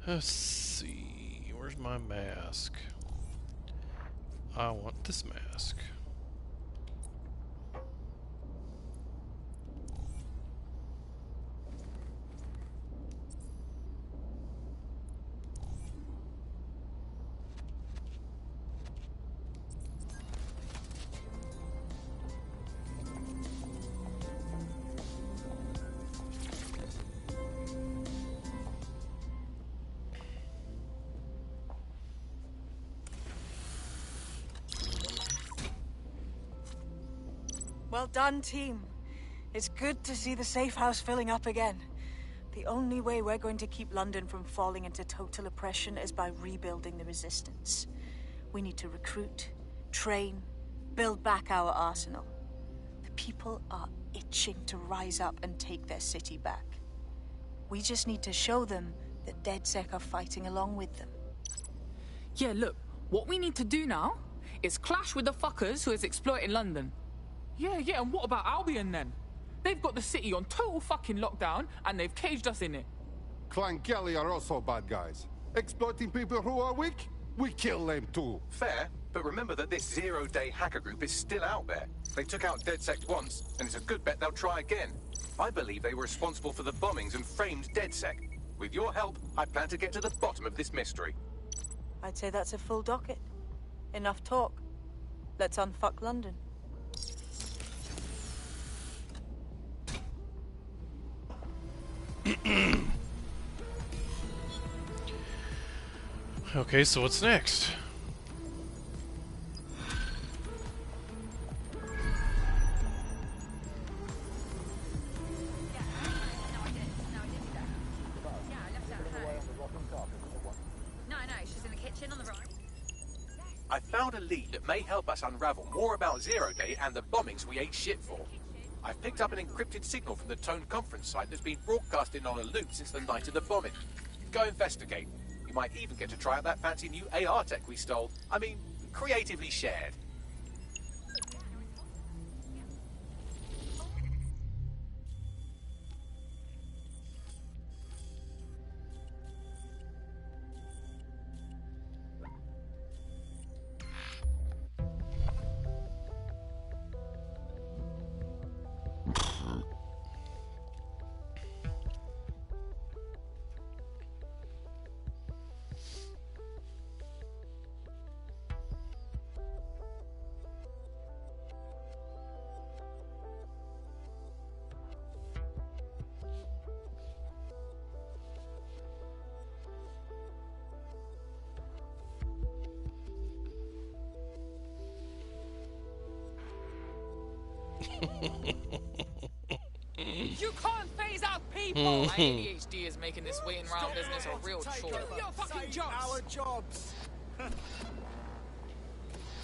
Speaker 1: Let's see, where's my mask? I want this mask.
Speaker 9: Well done, team. It's good to see the safe house filling up again. The only way we're going to keep London from falling into total oppression is by rebuilding the resistance. We need to recruit, train, build back our arsenal. The people are itching to rise up and take their city back. We just need to show them that DedSec are fighting along with them.
Speaker 10: Yeah, look, what we need to do now is clash with the fuckers who is exploiting London. Yeah, and what about Albion then? They've got the city on total fucking lockdown and they've caged us in it.
Speaker 2: Clan Kelly are also bad guys. Exploiting people who are weak? We kill them too.
Speaker 5: Fair, but remember that this zero-day hacker group is still out there. They took out DedSec once, and it's a good bet they'll try again. I believe they were responsible for the bombings and framed DedSec. With your help, I plan to get to the bottom of this mystery.
Speaker 9: I'd say that's a full docket. Enough talk. Let's unfuck London.
Speaker 1: Okay, so what's next?
Speaker 5: I found a lead that may help us unravel more about Zero Day and the bombings we ate shit for. I've picked up an encrypted signal from the Tone conference site that's been broadcasting on a loop since the night of the bombing. Go investigate. You might even get to try out that fancy new AR tech we stole. I mean, creatively shared.
Speaker 10: You can't phase out people! My ADHD is making this waiting around business a real chore. Do your fucking jobs!
Speaker 13: Our jobs!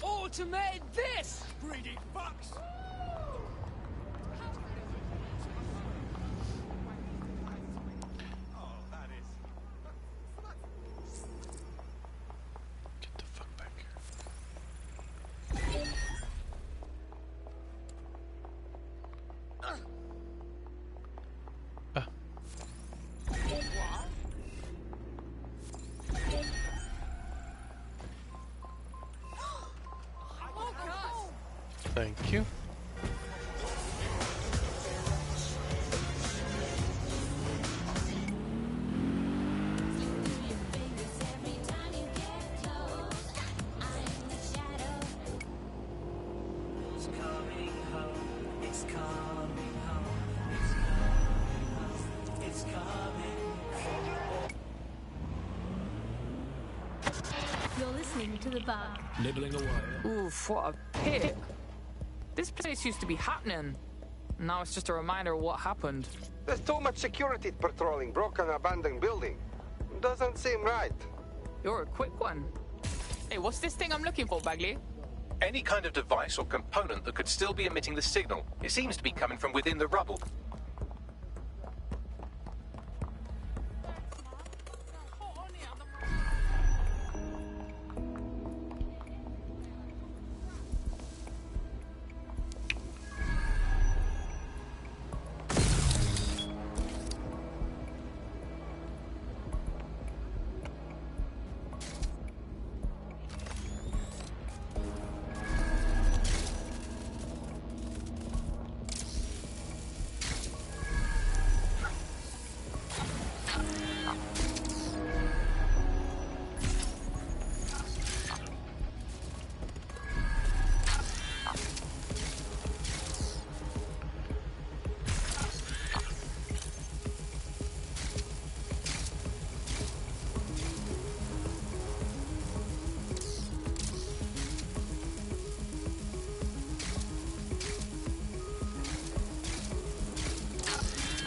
Speaker 10: Automate this!
Speaker 13: Greedy fucks!
Speaker 1: Get the fuck back here. Thank you.
Speaker 4: You're listening to The Bug.
Speaker 3: Nibbling away.
Speaker 10: Oof, what a pit. This place used to be happening. Now it's just a reminder of what happened.
Speaker 7: There's too much security patrolling broken abandoned building. Doesn't seem right.
Speaker 10: You're a quick one. Hey, what's this thing I'm looking for, Bagley?
Speaker 5: Any kind of device or component that could still be emitting the signal. It seems to be coming from within the rubble.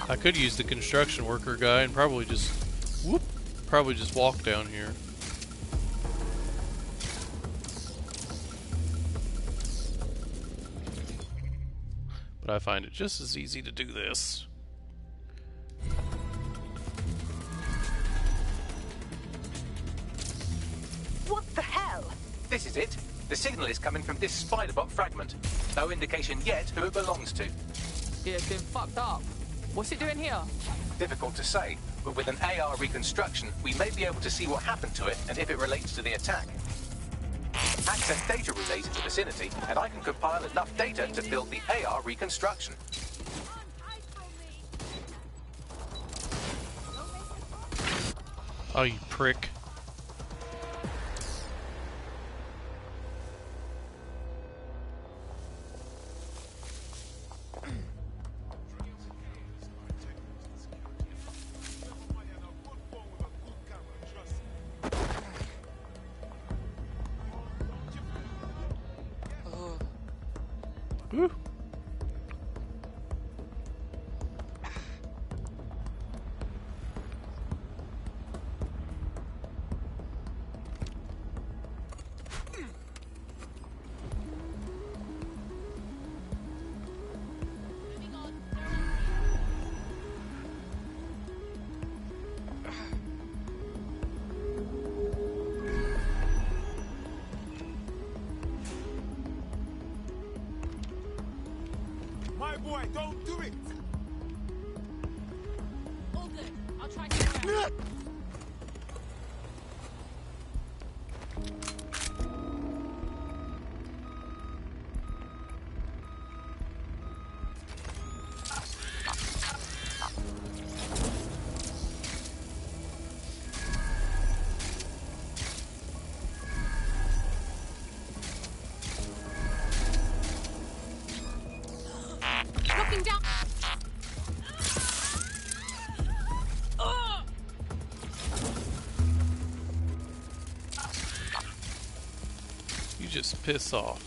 Speaker 1: I could use the construction worker guy and probably just walk down here. But I find it just as easy to do this.
Speaker 5: What the hell? This is it. The signal is coming from this spider-bot fragment. No indication yet who it belongs to.
Speaker 10: Yeah, it's been fucked up. What's it doing here?
Speaker 5: Difficult to say, but with an AR reconstruction, we may be able to see what happened to it and if it relates to the attack. Access data relays in the vicinity, and I can compile enough data to build the AR reconstruction.
Speaker 1: Oh, you prick. Woo.
Speaker 13: Hey boy, don't do it!
Speaker 10: All good. I'll try to.
Speaker 14: Looking down.
Speaker 1: You just piss off.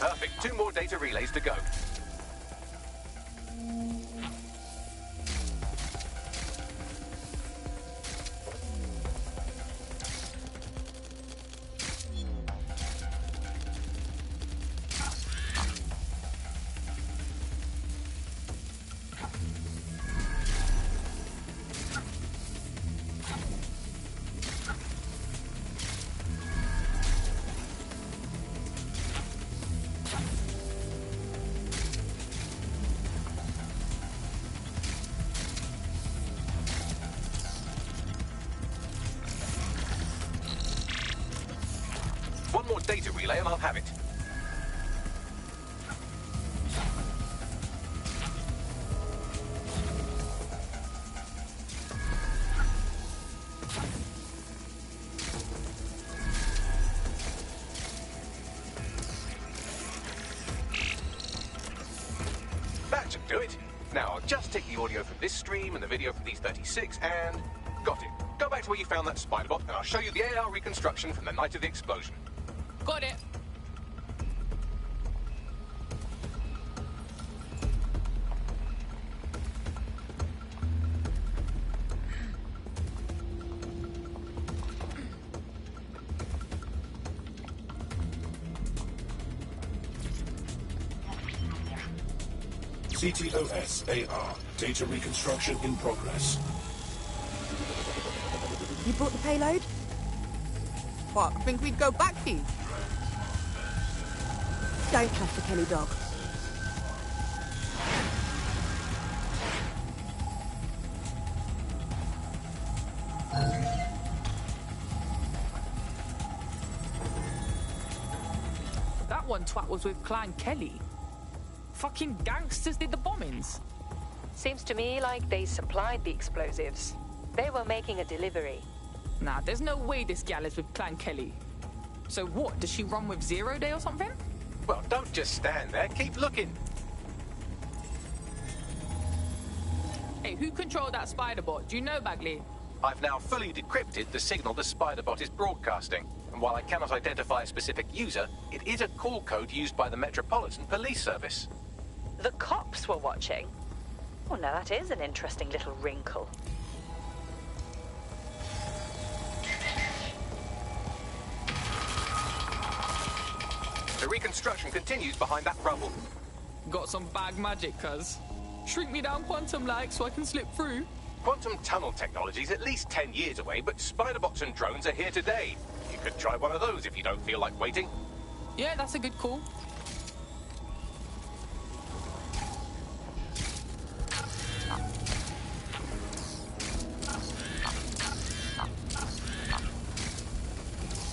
Speaker 5: Perfect. 2 more data relays to go. One more data relay and I'll have it. That should do it. Now I'll just take the audio from this stream and the video from these 36 and... Got it. Go back to where you found that spider bot and I'll show you the AR reconstruction from the night of the explosion.
Speaker 10: Got it.
Speaker 12: CTOS AR. Data reconstruction in progress.
Speaker 16: You brought the payload?
Speaker 10: What? I think we'd go back here.
Speaker 16: Don't trust the Kelly dog.
Speaker 10: That one twat was with Clan Kelly. Fucking gangsters did the bombings.
Speaker 19: Seems to me like they supplied the explosives. They were making a delivery.
Speaker 10: Nah, there's no way this gal is with Clan Kelly. So what, does she run with 0 Day or something?
Speaker 5: Well, don't just stand there. Keep looking.
Speaker 10: Hey, who controlled that spider bot? Do you know, Bagley?
Speaker 5: I've now fully decrypted the signal the spider bot is broadcasting. And while I cannot identify a specific user, it is a call code used by the Metropolitan Police Service.
Speaker 19: The cops were watching. Oh, now that is an interesting little wrinkle.
Speaker 5: The reconstruction continues behind that rubble.
Speaker 10: Got some bag magic, cuz. Shrink me down quantum-like so I can slip through.
Speaker 5: Quantum tunnel technology's at least 10 years away, but spider-bots and drones are here today. You could try one of those if you don't feel like waiting.
Speaker 10: Yeah, that's a good call.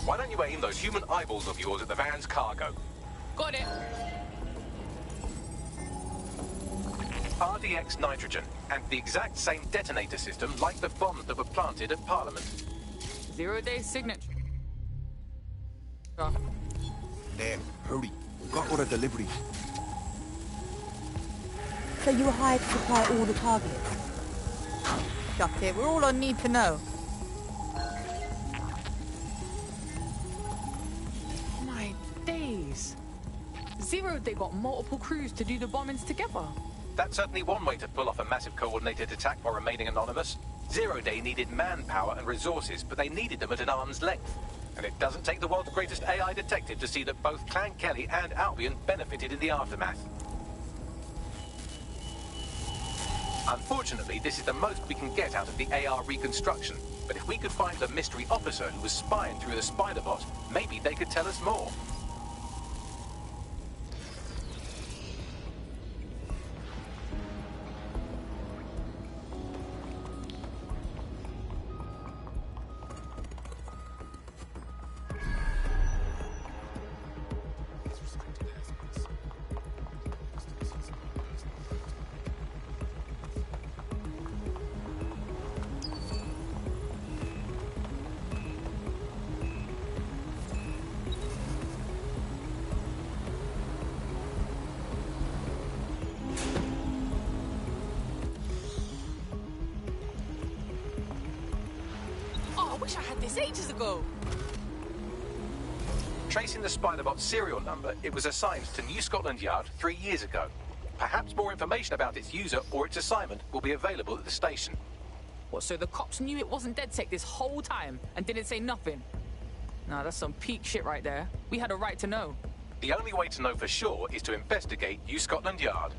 Speaker 5: Why don't you aim those human eyeballs of yours at the van's cargo?
Speaker 10: Got it.
Speaker 5: RDX nitrogen, and the exact same detonator system like the bombs that were planted at Parliament.
Speaker 10: 0 Day signature.
Speaker 23: There, hurry. Got all the deliveries.
Speaker 16: So you were hired to supply all the targets?
Speaker 10: Duck it, we're all on need to know. My days. 0 Day got multiple crews to do the bombings together.
Speaker 5: That's certainly one way to pull off a massive coordinated attack while remaining anonymous. Zero Day needed manpower and resources, but they needed them at an arm's length. And it doesn't take the world's greatest AI detective to see that both Clan Kelly and Albion benefited in the aftermath. Unfortunately, this is the most we can get out of the AR reconstruction. But if we could find the mystery officer who was spying through the spider bot, maybe they could tell us more.
Speaker 10: I had this ages ago.
Speaker 5: Tracing the Spiderbot serial number, it was assigned to New Scotland Yard 3 years ago. Perhaps more information about its user or its assignment will be available at the station.
Speaker 10: What, so the cops knew it wasn't DedSec this whole time and didn't say nothing? Nah, that's some peak shit right there. We had a right to know.
Speaker 5: The only way to know for sure is to investigate New Scotland Yard.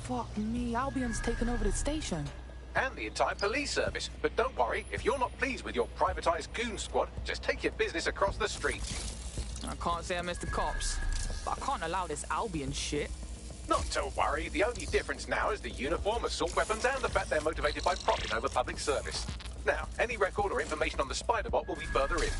Speaker 10: Fuck me, Albion's taken over the station.
Speaker 5: And the entire police service. But don't worry, if you're not pleased with your privatized goon squad, just take your business across the street.
Speaker 10: I can't say I miss the cops, but I can't allow this Albion shit.
Speaker 5: Not to worry, the only difference now is the uniform, assault weapons, and the fact they're motivated by profit over public service. Now, any record or information on the Spiderbot will be further in.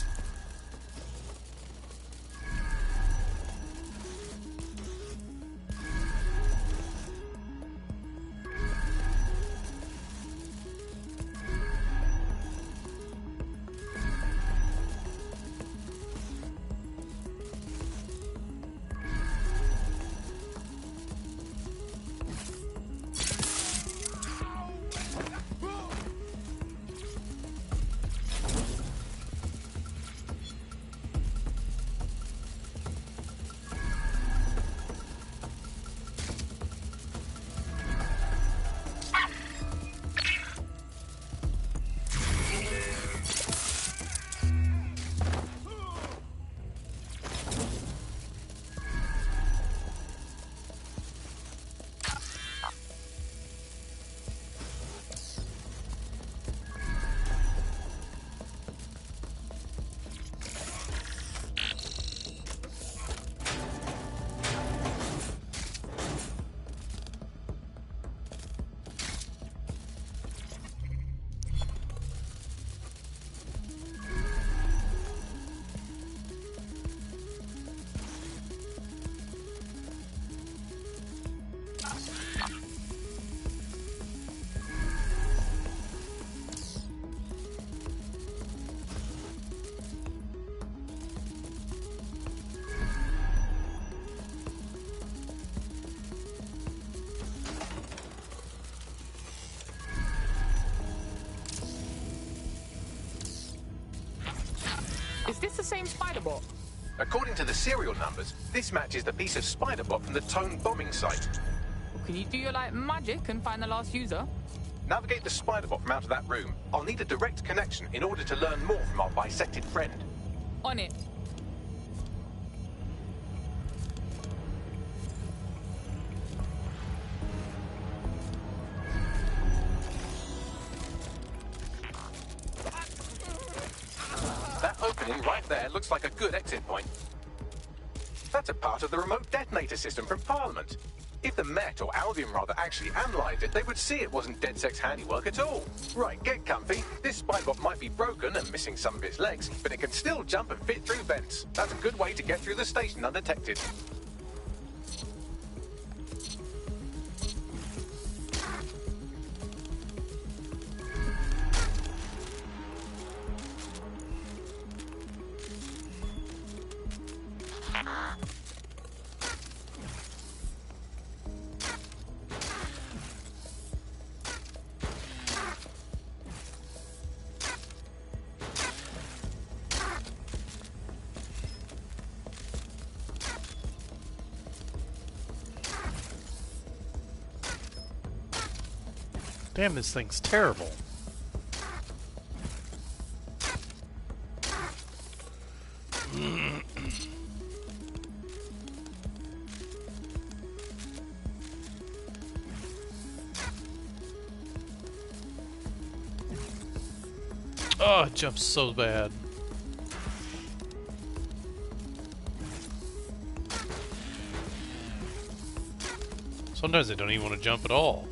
Speaker 10: same spider bot?
Speaker 5: According to the serial numbers, this matches the piece of spider bot from the Tone bombing site.
Speaker 10: Well, can you do your like magic and find the last user?
Speaker 5: Navigate the spider bot from out of that room. I'll need a direct connection in order to learn more from our bisected friend.
Speaker 10: On it.
Speaker 5: That opening right there looks like a good exit point. That's a part of the remote detonator system from Parliament. If the Met, or Albion rather, actually analysed it, they would see it wasn't DedSec's handiwork at all. Right, get comfy. This spybot might be broken and missing some of its legs, but it can still jump and fit through vents. That's a good way to get through the station undetected.
Speaker 1: Damn, this thing's terrible. Oh, it jumps so bad. Sometimes they don't even want to jump at all.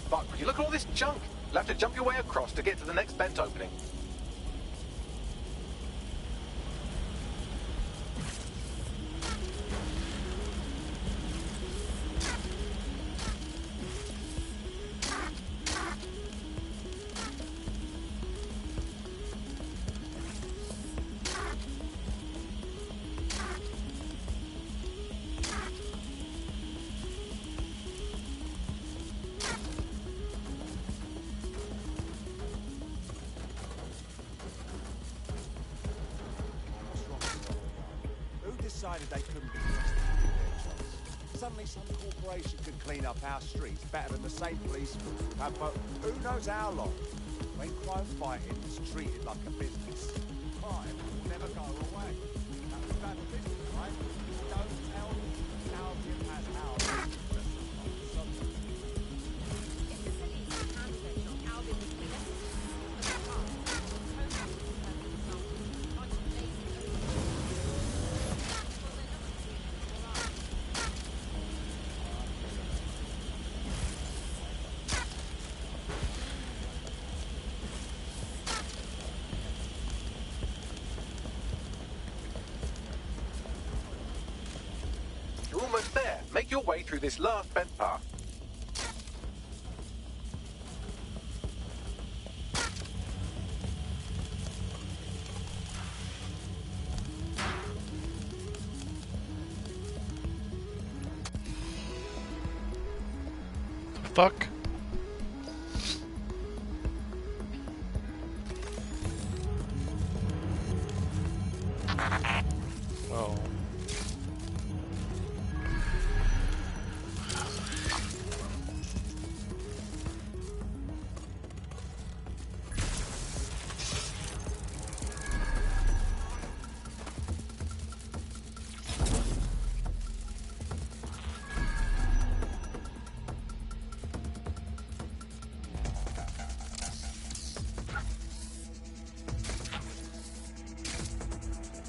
Speaker 5: Fuck, would you look at all this junk? You'll have to jump your way across to get to the next vent opening.
Speaker 13: Decided they couldn't be trusted with their jobs. Suddenly some corporation could clean up our streets better than the same police have for who knows how long. When crime fighting is treated like a business, crime will never go away. That was bad business, right? Don't tell me Albion has our business.
Speaker 5: Almost there. Make your way through this last vent path.
Speaker 1: Fuck. Oh.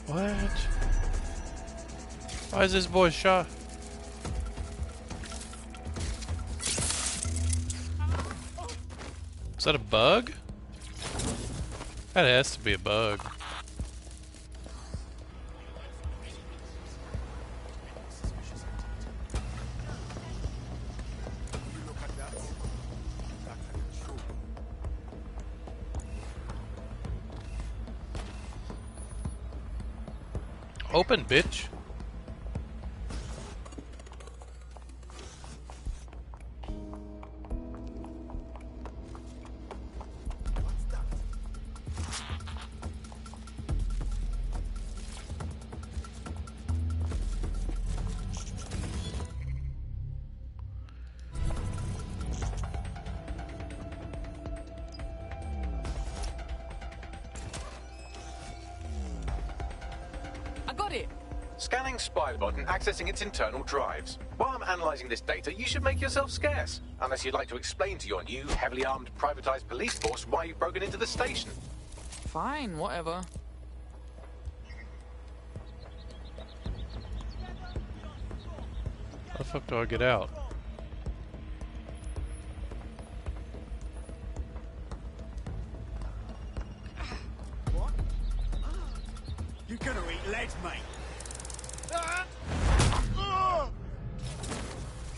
Speaker 1: What? Why is this boy shot? Is that a bug? That has to be a bug. Open, bitch.
Speaker 5: Scanning Spybot and accessing its internal drives. While I'm analysing this data, you should make yourself scarce. Unless you'd like to explain to your new, heavily armed, privatised police force why you've broken into the station.
Speaker 10: Fine, whatever.
Speaker 1: How the fuck do I get out?
Speaker 13: What? You're gonna eat lead, mate.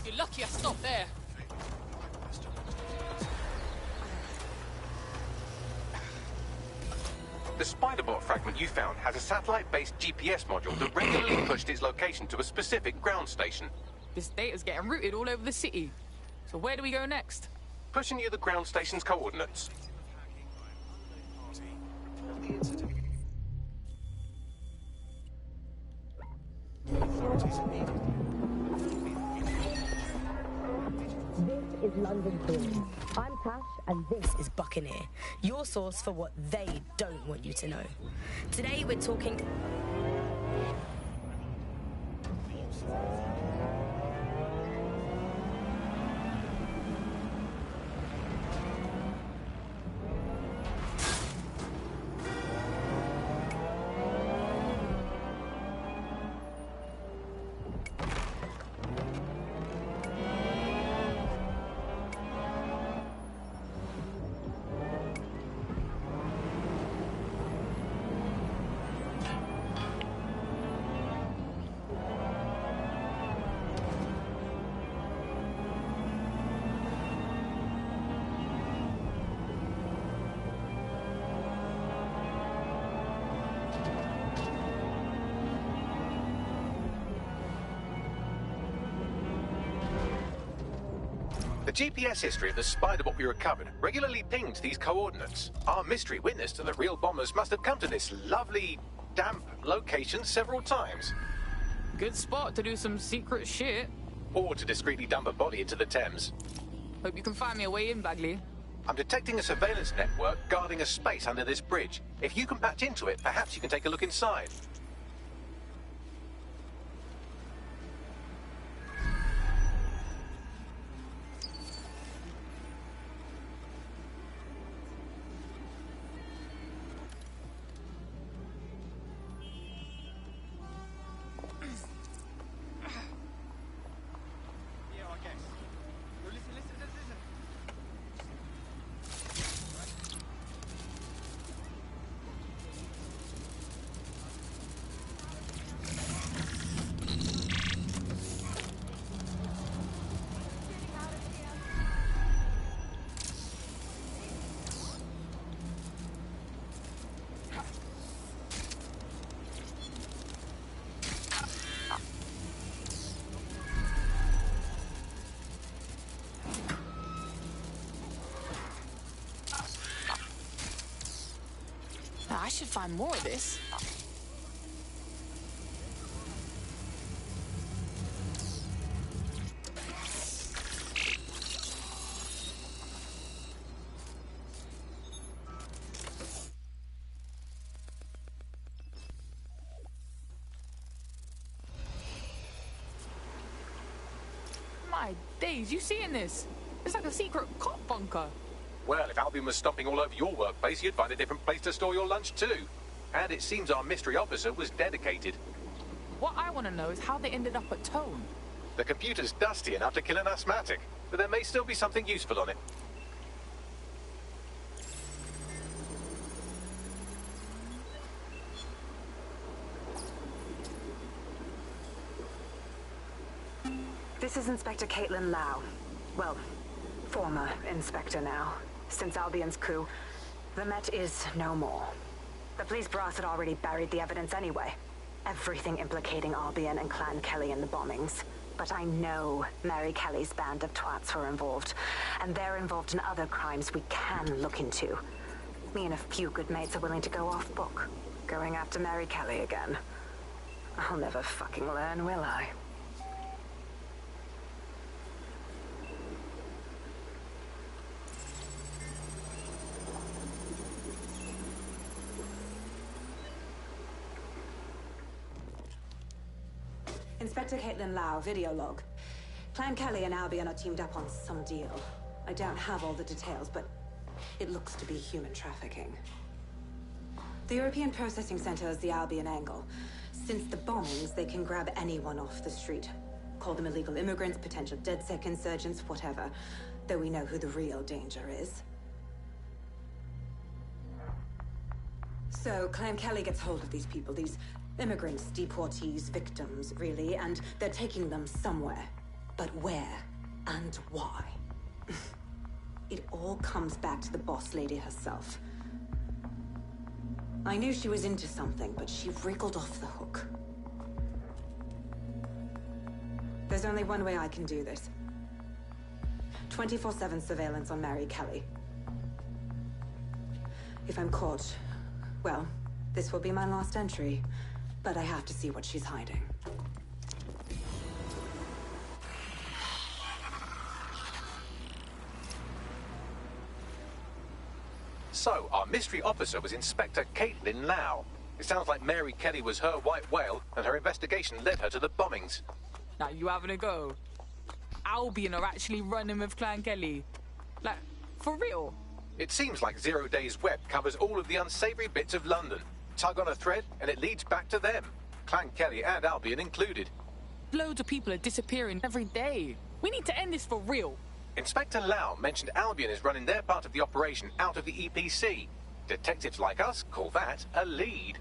Speaker 10: You're lucky I stopped there.
Speaker 5: The Spiderbot fragment you found has a satellite-based GPS module that regularly pushed its location to a specific ground station.
Speaker 10: This data's getting routed all over the city. So where do we go next?
Speaker 5: Pushing you the ground station's coordinates.
Speaker 8: This is London Calling. I'm Tash, and this is Buccaneer, your source for what they don't want you to know. Today we're talking...
Speaker 5: The GPS history of the Spiderbot we recovered regularly pinged these coordinates. Our mystery witness to the real bombers must have come to this lovely, damp location several times.
Speaker 10: Good spot to do some secret shit.
Speaker 5: Or to discreetly dump a body into the Thames.
Speaker 10: Hope you can find me a way in, Bagley.
Speaker 5: I'm detecting a surveillance network guarding a space under this bridge. If you can patch into it, perhaps you can take a look inside.
Speaker 10: I should find more of this. My days, you seeing this? It's like a secret cop bunker.
Speaker 5: Well, if Albion was stomping all over your workplace, you'd find a different place to store your lunch too. And it seems our mystery officer was dedicated.
Speaker 10: What I want to know is how they ended up at Tone.
Speaker 5: The computer's dusty enough to kill an asthmatic, but there may still be something useful on it.
Speaker 20: This is Inspector Caitlin Lau. Well, former inspector now. Since Albion's coup, the Met is no more. The police brass had already buried the evidence anyway. everything implicating Albion and Clan Kelly in the bombings. But I know Mary Kelly's band of twats were involved, and they're involved in other crimes we can look into. Me and a few good mates are willing to go off book, going after Mary Kelly again. I'll never fucking learn, will I?
Speaker 16: Inspector Caitlin Lau, video log. Clan Kelly and Albion are teamed up on some deal. I don't have all the details, but it looks to be human trafficking. The European Processing Center is the Albion angle. Since the bombings, they can grab anyone off the street. Call them illegal immigrants, potential DedSec insurgents, whatever. Though we know who the real danger is. So, Clan Kelly gets hold of these people, these immigrants, deportees, victims, really, and they're taking them somewhere. But where and why? It all comes back to the boss lady herself. I knew she was into something, but she wriggled off the hook. There's only one way I can do this. 24/7 surveillance on Mary Kelly. If I'm caught, well, this will be my last entry. But I have to see what she's hiding.
Speaker 5: So, our mystery officer was Inspector Caitlin Lau. It sounds like Mary Kelly was her white whale, and her investigation led her to the bombings.
Speaker 10: Now, you having a go? Albion are actually running with Clan Kelly. Like, for real?
Speaker 5: It seems like 0 Days Web covers all of the unsavory bits of London. Tug on a thread, and it leads back to them. Clan Kelly and Albion included.
Speaker 10: Loads of people are disappearing every day. We need to end this for real.
Speaker 5: Inspector Lau mentioned Albion is running their part of the operation out of the EPC. Detectives like us call that a lead.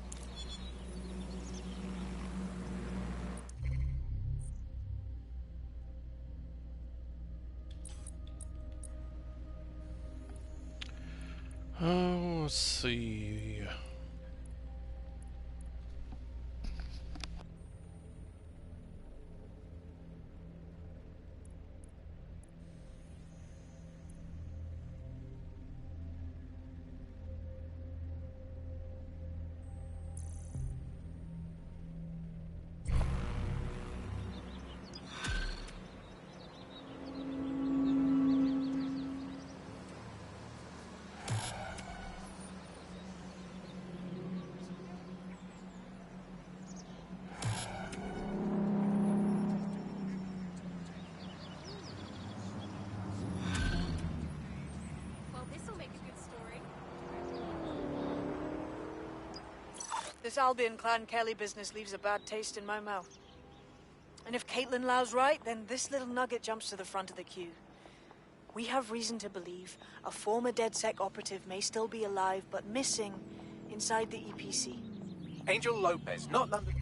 Speaker 1: Oh, let's see.
Speaker 9: This Albion Clan Kelly business leaves a bad taste in my mouth. And if Caitlin Lau's right, then this little nugget jumps to the front of the queue. We have reason to believe a former DedSec operative may still be alive, but missing inside the EPC.
Speaker 5: Angel Lopez, not London.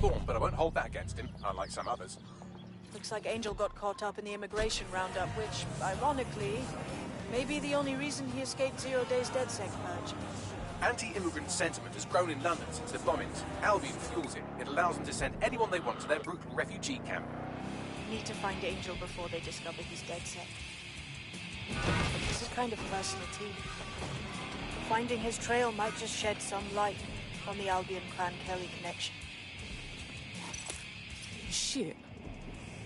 Speaker 5: Born, but I won't hold that against him, unlike some others.
Speaker 9: Looks like Angel got caught up in the immigration roundup, which, ironically, may be the only reason he escaped 0 Days DedSec purge.
Speaker 5: Anti-immigrant sentiment has grown in London since the bombings. Albion fuels it. It allows them to send anyone they want to their brutal refugee camp.
Speaker 9: Need to find Angel before they discover he's DedSec. This is kind of personal too. Finding his trail might just shed some light on the Albion Clan Kelly connection.
Speaker 10: Shit.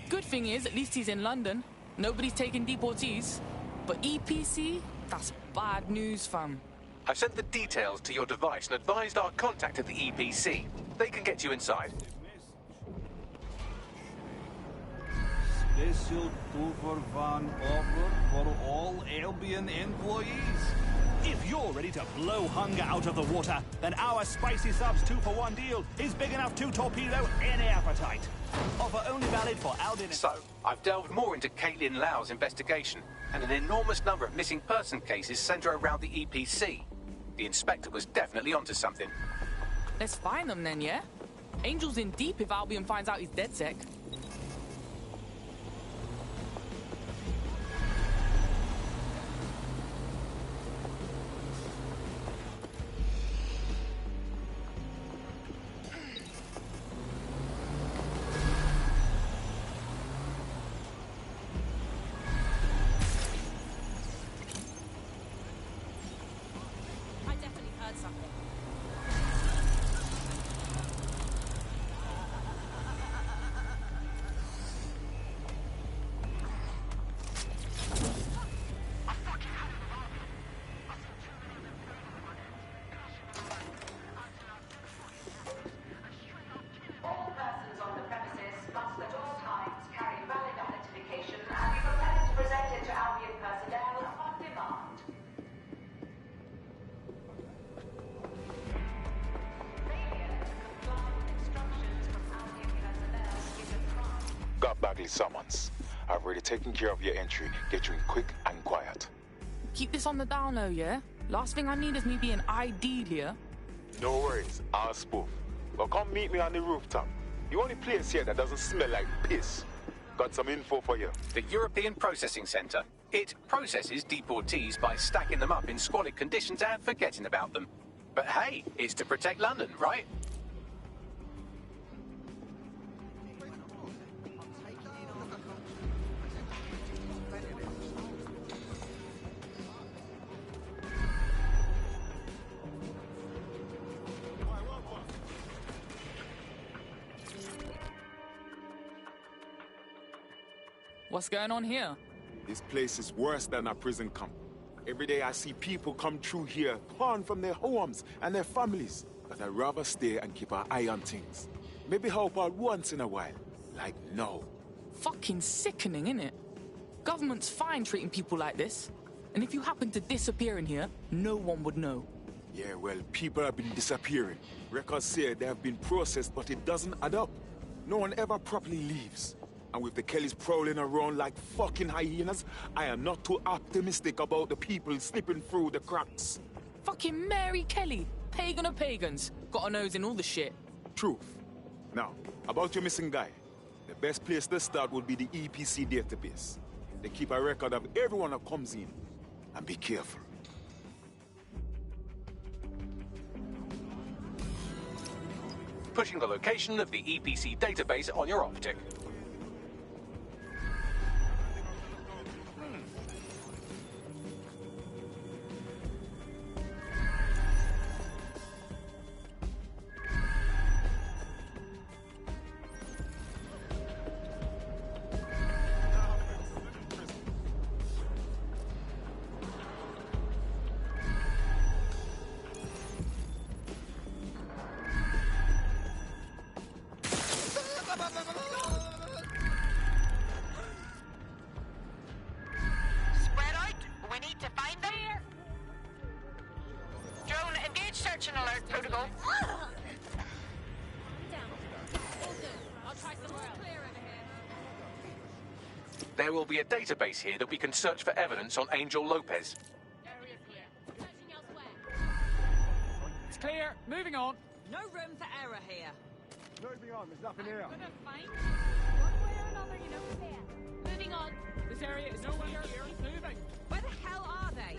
Speaker 10: Good thing is, at least he's in London. Nobody's taking deportees. But EPC? That's bad news, fam.
Speaker 5: I sent the details to your device and advised our contact at the EPC. They can get you inside.
Speaker 11: Special 2-for-1 offer for all Albion employees. If you're ready to blow hunger out of the water, then our Spicy Subs 2-for-1 deal is big enough to torpedo any appetite. Offer only valid for Albion...
Speaker 5: So, I've delved more into Caitlin Lau's investigation, and an enormous number of missing person cases centre around the EPC. The inspector was definitely onto something.
Speaker 10: Let's find them then, yeah? Angel's in deep if Albion finds out he's DedSec.
Speaker 17: Bagley summons. I've already taken care of your entry. Get you in quick and quiet.
Speaker 10: Keep this on the down low, yeah? Last thing I need is me being ID'd here.
Speaker 17: No worries, I'll spoof. But come meet me on the rooftop. The only place here that doesn't smell like piss. Got some info for you.
Speaker 5: The European Processing Centre. It processes deportees by stacking them up in squalid conditions and forgetting about them. But hey, it's to protect London, right?
Speaker 10: What's going on here?
Speaker 17: This place is worse than a prison camp. Every day I see people come through here, torn from their homes and their families. But I'd rather stay and keep an eye on things. Maybe help out once in a while. Like now.
Speaker 10: Fucking sickening, innit? Government's fine treating people like this. And if you happen to disappear in here, no one would know.
Speaker 17: Yeah, well, people have been disappearing. Records say they have been processed, but it doesn't add up. No one ever properly leaves. And with the Kellys prowling around like fucking hyenas, I am not too optimistic about the people slipping through the cracks.
Speaker 10: Fucking Mary Kelly, pagan of pagans, got a nose in all the shit.
Speaker 17: Truth. Now, about your missing guy. The best place to start would be the EPC database. They keep a record of everyone that comes in. And be careful.
Speaker 5: Pushing the location of the EPC database on your optic. There will be a database here that we can search for evidence on Angel Lopez.
Speaker 10: It's clear. Moving on.
Speaker 18: No room for error here.
Speaker 13: Moving on, there's nothing here.
Speaker 18: Moving on.
Speaker 10: This area is nowhere here. Keep moving.
Speaker 18: Where the hell are they?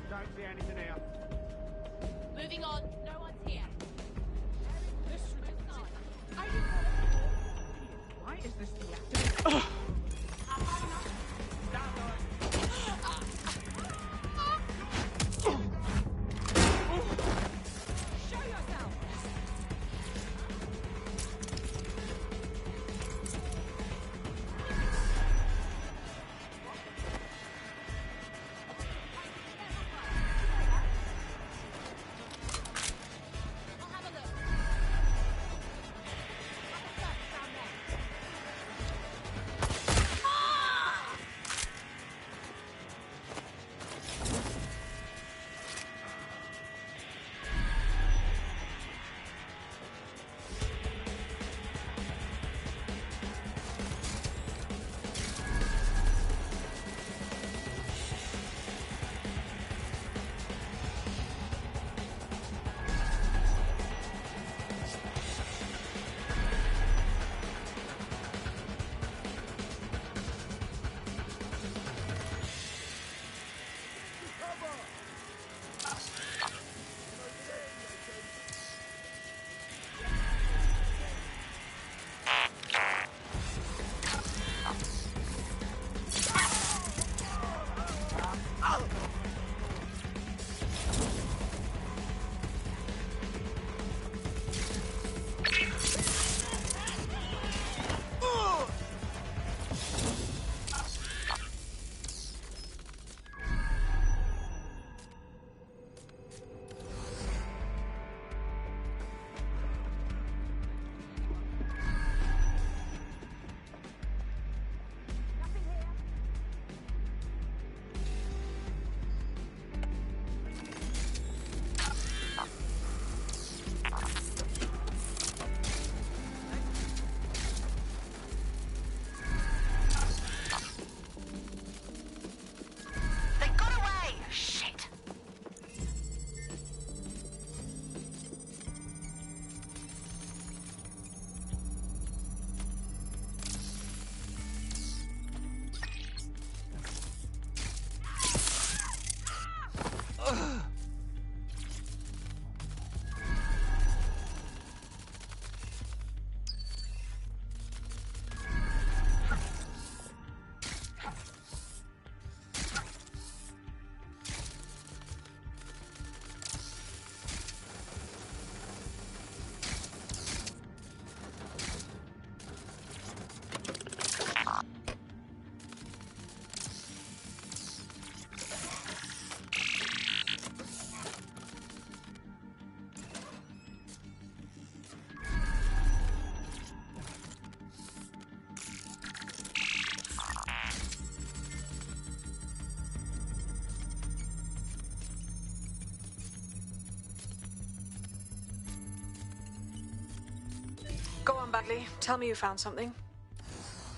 Speaker 13: Don't see anything here.
Speaker 18: Moving on. No one's here.
Speaker 10: This
Speaker 18: Are you...
Speaker 10: Why is this deactivated?
Speaker 18: Show yourself!
Speaker 9: Bagley. Tell me you found something.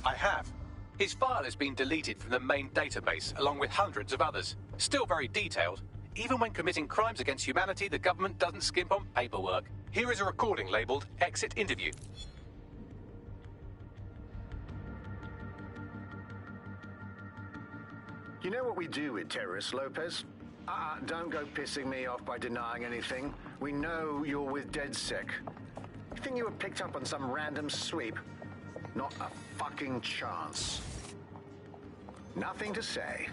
Speaker 5: I have. His file has been deleted from the main database, along with hundreds of others. Still very detailed. Even when committing crimes against humanity, the government doesn't skimp on paperwork. Here is a recording labelled Exit Interview.
Speaker 6: You know what we do with terrorists, Lopez? Don't go pissing me off by denying anything. We know you're with DedSec. You think you were picked up on some random sweep? Not a fucking chance. Nothing to say.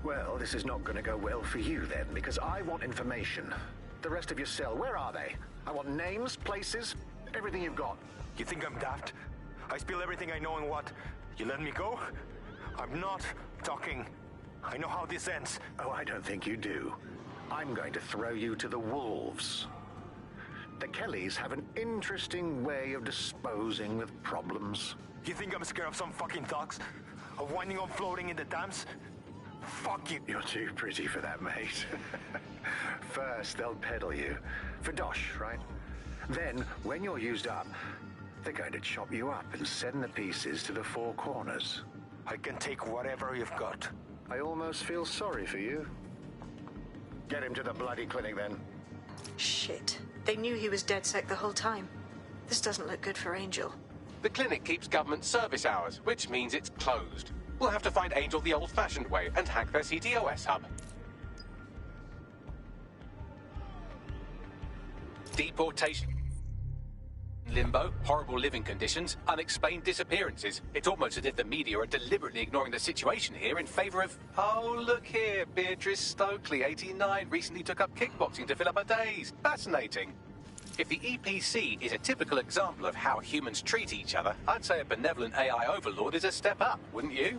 Speaker 6: Well, this is not going to go well for you then, because I want information. The rest of your cell, where are they? I want names, places, everything you've got.
Speaker 15: You think I'm daft? I spill everything I know and what? You let me go? I'm not talking. I know how this ends.
Speaker 6: Oh, I don't think you do. I'm going to throw you to the wolves. The Kellys have an interesting way of disposing with problems.
Speaker 15: You think I'm scared of some fucking thugs? Of winding up floating in the dams? Fuck you.
Speaker 6: You're too pretty for that, mate. First, they'll peddle you. For dosh, right? Then, when you're used up, they're going to chop you up and send the pieces to the four corners.
Speaker 15: I can take whatever you've got.
Speaker 6: I almost feel sorry for you. Get him to the bloody clinic, then.
Speaker 9: Shit. They knew he was DedSec the whole time. This doesn't look good for Angel.
Speaker 5: The clinic keeps government service hours, which means it's closed. We'll have to find Angel the old-fashioned way and hack their CTOS hub. Deportation. Limbo, horrible living conditions, unexplained disappearances. It's almost as if the media are deliberately ignoring the situation here in favor of... Oh, look here, Beatrice Stokely, 89, recently took up kickboxing to fill up her days. Fascinating. If the EPC is a typical example of how humans treat each other, I'd say a benevolent AI overlord is a step up, wouldn't you?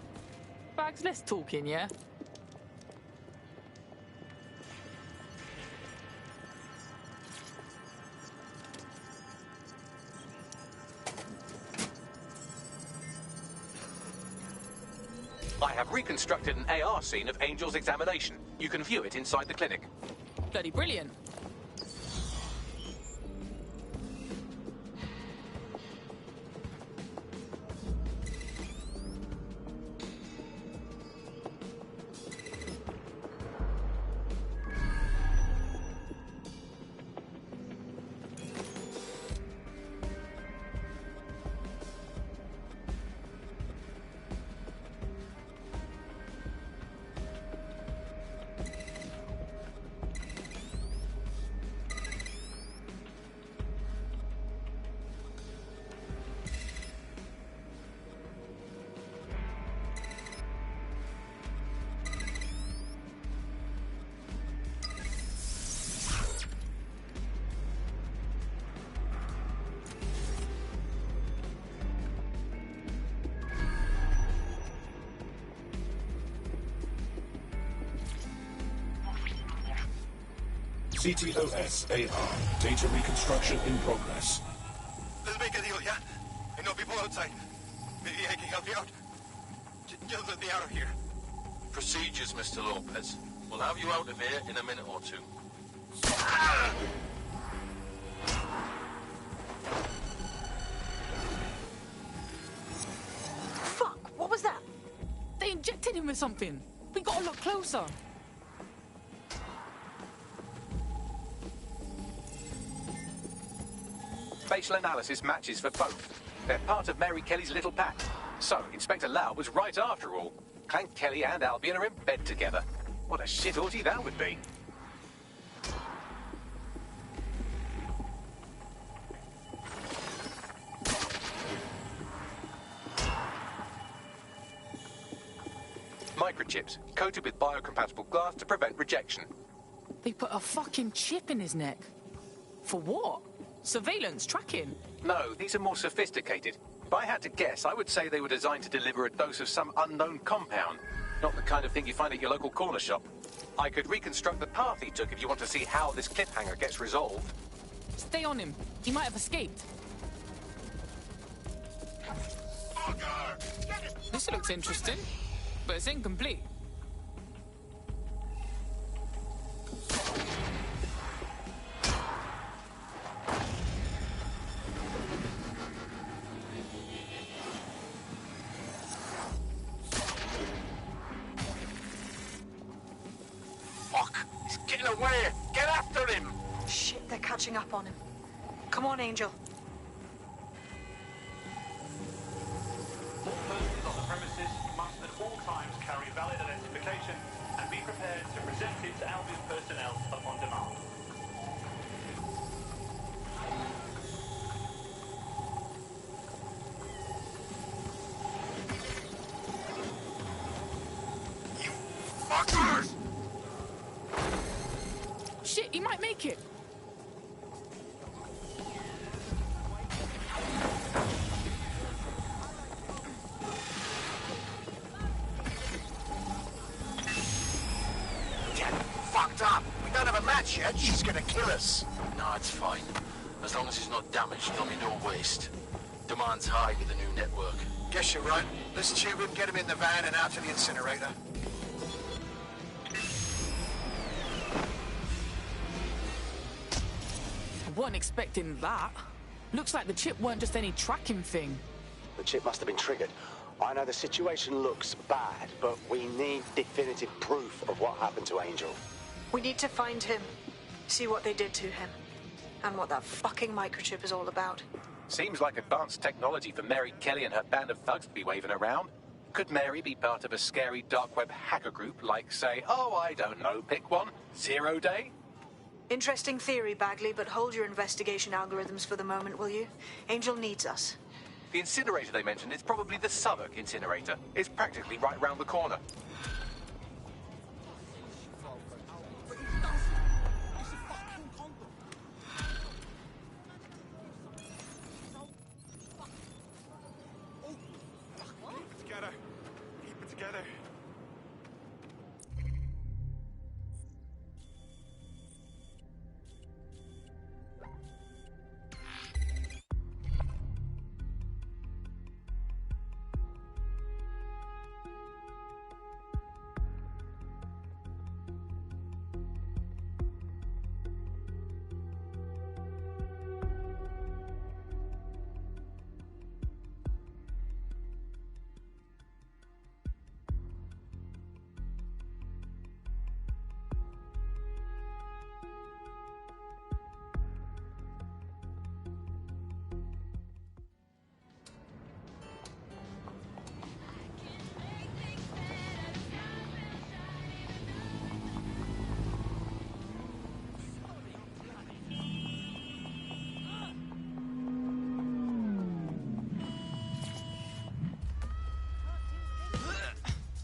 Speaker 10: Bags, less talking, yeah?
Speaker 5: I have reconstructed an AR scene of Angel's examination. You can view it inside the clinic.
Speaker 10: Bloody brilliant.
Speaker 12: CTOS AR. Data reconstruction in progress.
Speaker 15: Let's make a deal, yeah? I know people outside. Maybe I can help you out. Just let me out of here.
Speaker 21: Procedures, Mr. Lopez. We'll have you out of here in a minute or two.
Speaker 10: Fuck, what was that? They injected him with something. We gotta look closer.
Speaker 5: Facial analysis matches for both. They're part of Mary Kelly's little pack. So, Inspector Lau was right after all. Clank Kelly and Albion are in bed together. What a shit orgy that would be. Microchips, coated with biocompatible glass to prevent rejection.
Speaker 10: They put a fucking chip in his neck. For what? Surveillance, tracking?
Speaker 5: No, these are more sophisticated. If I had to guess, I would say they were designed to deliver a dose of some unknown compound. Not the kind of thing you find at your local corner shop. I could reconstruct the path he took if you want to see how this cliffhanger gets resolved.
Speaker 10: Stay on him. He might have escaped. This looks interesting, but it's incomplete.
Speaker 9: catching up on him. Come on, Angel.
Speaker 11: All persons on the premises must at all times carry valid identification and be prepared to present it to Albion personnel upon demand.
Speaker 23: Fuckers!
Speaker 10: Shit, he might make it.
Speaker 23: Fucked up. We don't have a match yet. She's gonna kill us.
Speaker 21: No, it's fine. As long as he's not damaged, there'll be no waste. Demand's high with the new network.
Speaker 23: Guess you're right. Let's tube him, get him in the van and out to the incinerator.
Speaker 10: I wasn't expecting that. Looks like the chip weren't just any tracking thing.
Speaker 2: The chip must have been triggered. I know the situation looks bad, but we need definitive proof of what happened to Angel.
Speaker 9: We need to find him, see what they did to him, and what that fucking microchip is all about.
Speaker 5: Seems like advanced technology for Mary Kelly and her band of thugs to be waving around. Could Mary be part of a scary dark web hacker group like, say, oh, I don't know, pick one, 0 Day?
Speaker 9: Interesting theory, Bagley, but hold your investigation algorithms for the moment, will you? Angel needs us.
Speaker 5: The incinerator they mentioned is probably the Southwark incinerator. It's practically right round the corner.
Speaker 15: Together. Keep it together.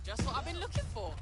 Speaker 10: Just what I've been looking for.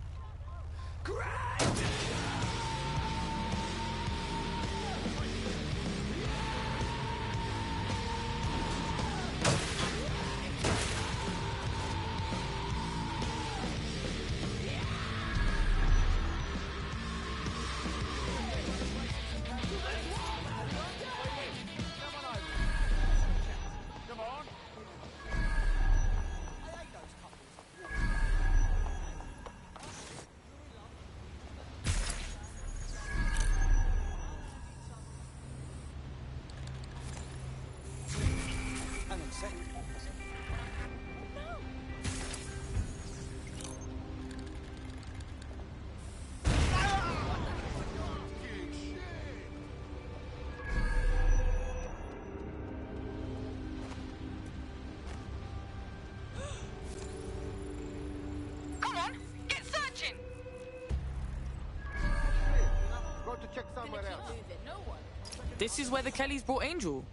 Speaker 18: Come on, get searching!
Speaker 7: Go to check somewhere else.
Speaker 10: This is where the Kellys brought Angel.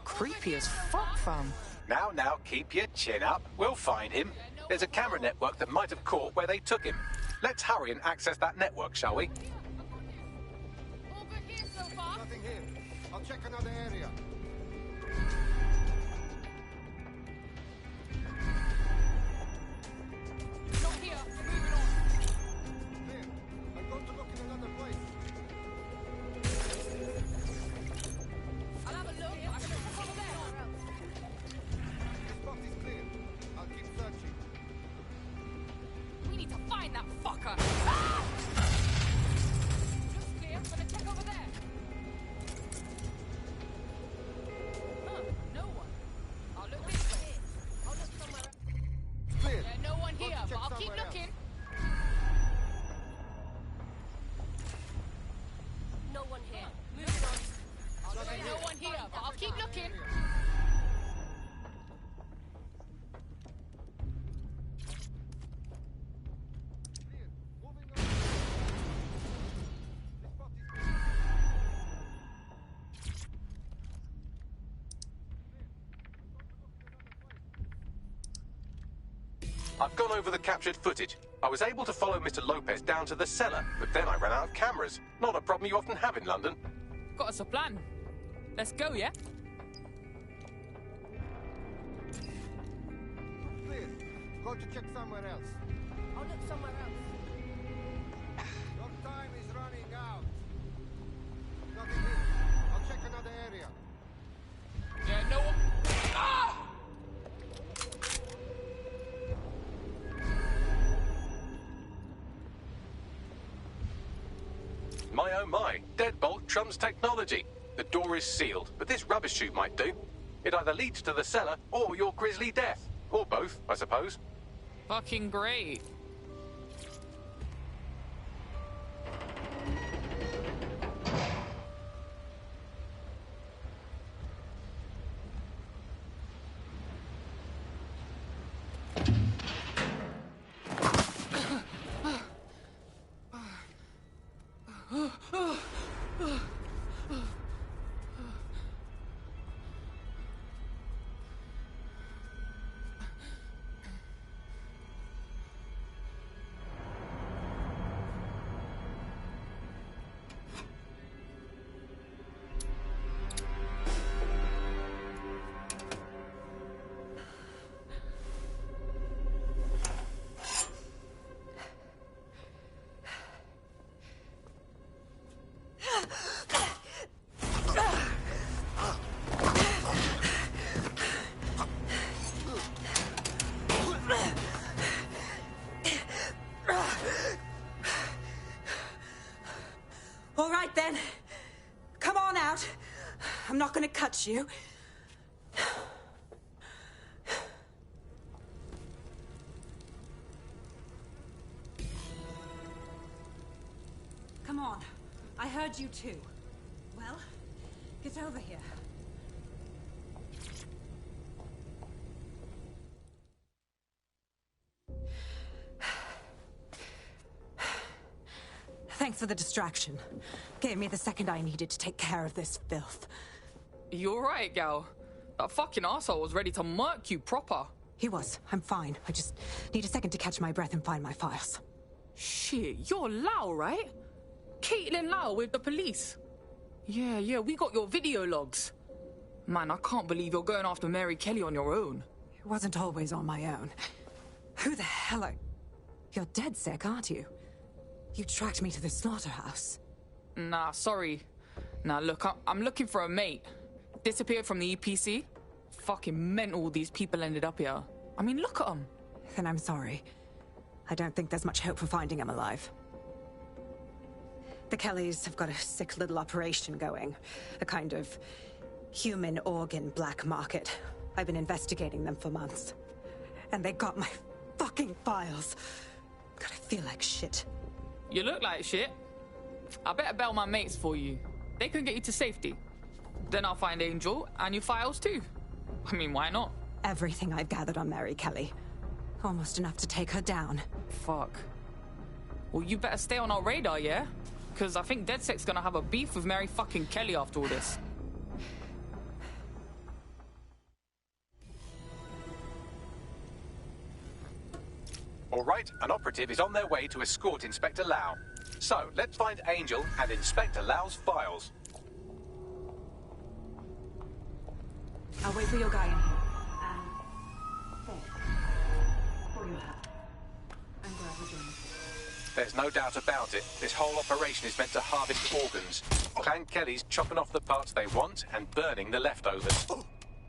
Speaker 10: Creepy as fuck, fam.
Speaker 5: Now, keep your chin up. We'll find him. There's a camera network that might have caught where they took him. Let's hurry and access that network, shall we?
Speaker 7: Nothing here. I'll check another area.
Speaker 18: Not here, we're moving on.
Speaker 7: Clear. I'm going to look in another place.
Speaker 18: I'll have a look. I should have over there.
Speaker 7: The spot is clear. I'll keep searching.
Speaker 18: We need to find that fucker. Ah! Looks clear. Gonna check over there. Huh.
Speaker 10: Keep looking.
Speaker 5: I've gone over the captured footage. I was able to follow Mr. Lopez down to the cellar, but then I ran out of cameras. Not a problem you often have in London.
Speaker 10: Got us a plan. Let's go, yeah?
Speaker 13: Clear. Go to check somewhere else.
Speaker 18: I'll look somewhere else.
Speaker 13: Your time is running out. Nothing here. I'll check another area.
Speaker 10: Yeah, no one... Ah!
Speaker 5: My oh my, deadbolt trumps technology. The door is sealed, but this rubbish chute might do. It either leads to the cellar or your grisly death. Or both, I suppose.
Speaker 10: Fucking great.
Speaker 16: All right, then. Come on out. I'm not gonna cut you. Come on. I heard you too. Well, get over here. Thanks for the distraction. Gave me the second I needed to take care of this filth.
Speaker 10: You alright, gal? That fucking arsehole was ready to murk you proper.
Speaker 16: He was. I'm fine. I just need a second to catch my breath and find my files.
Speaker 10: Shit, you're Lau, right? Caitlin Lau with the police. Yeah, we got your video logs. Man, I can't believe you're going after Mary Kelly on your own.
Speaker 16: It wasn't always on my own. Who the hell are... You're DedSec, aren't you? You tracked me to the slaughterhouse.
Speaker 10: Nah, sorry. Nah, look, I'm looking for a mate. Disappeared from the EPC. Fucking mental these people ended up here. I mean, look at them.
Speaker 16: Then I'm sorry. I don't think there's much hope for finding him alive. The Kellys have got a sick little operation going. A kind of human organ black market. I've been investigating them for months. And they got my fucking files. God, I feel like shit.
Speaker 10: You look like shit. I better bail my mates for you. They can get you to safety. Then I'll find Angel and your files too. I mean, why not?
Speaker 16: Everything I've gathered on Mary Kelly. Almost enough to take her down.
Speaker 10: Fuck. Well, you better stay on our radar, yeah? Because I think DedSec's gonna have a beef with Mary fucking Kelly after all this.
Speaker 5: All right, an operative is on their way to escort Inspector Lau. So, let's find Angel and Inspector Lau's files.
Speaker 16: I'll wait for your guy in here. For your hat. I'm glad we're doing this.
Speaker 5: There's no doubt about it. This whole operation is meant to harvest organs. Clan Kelly's chopping off the parts they want and burning the leftovers.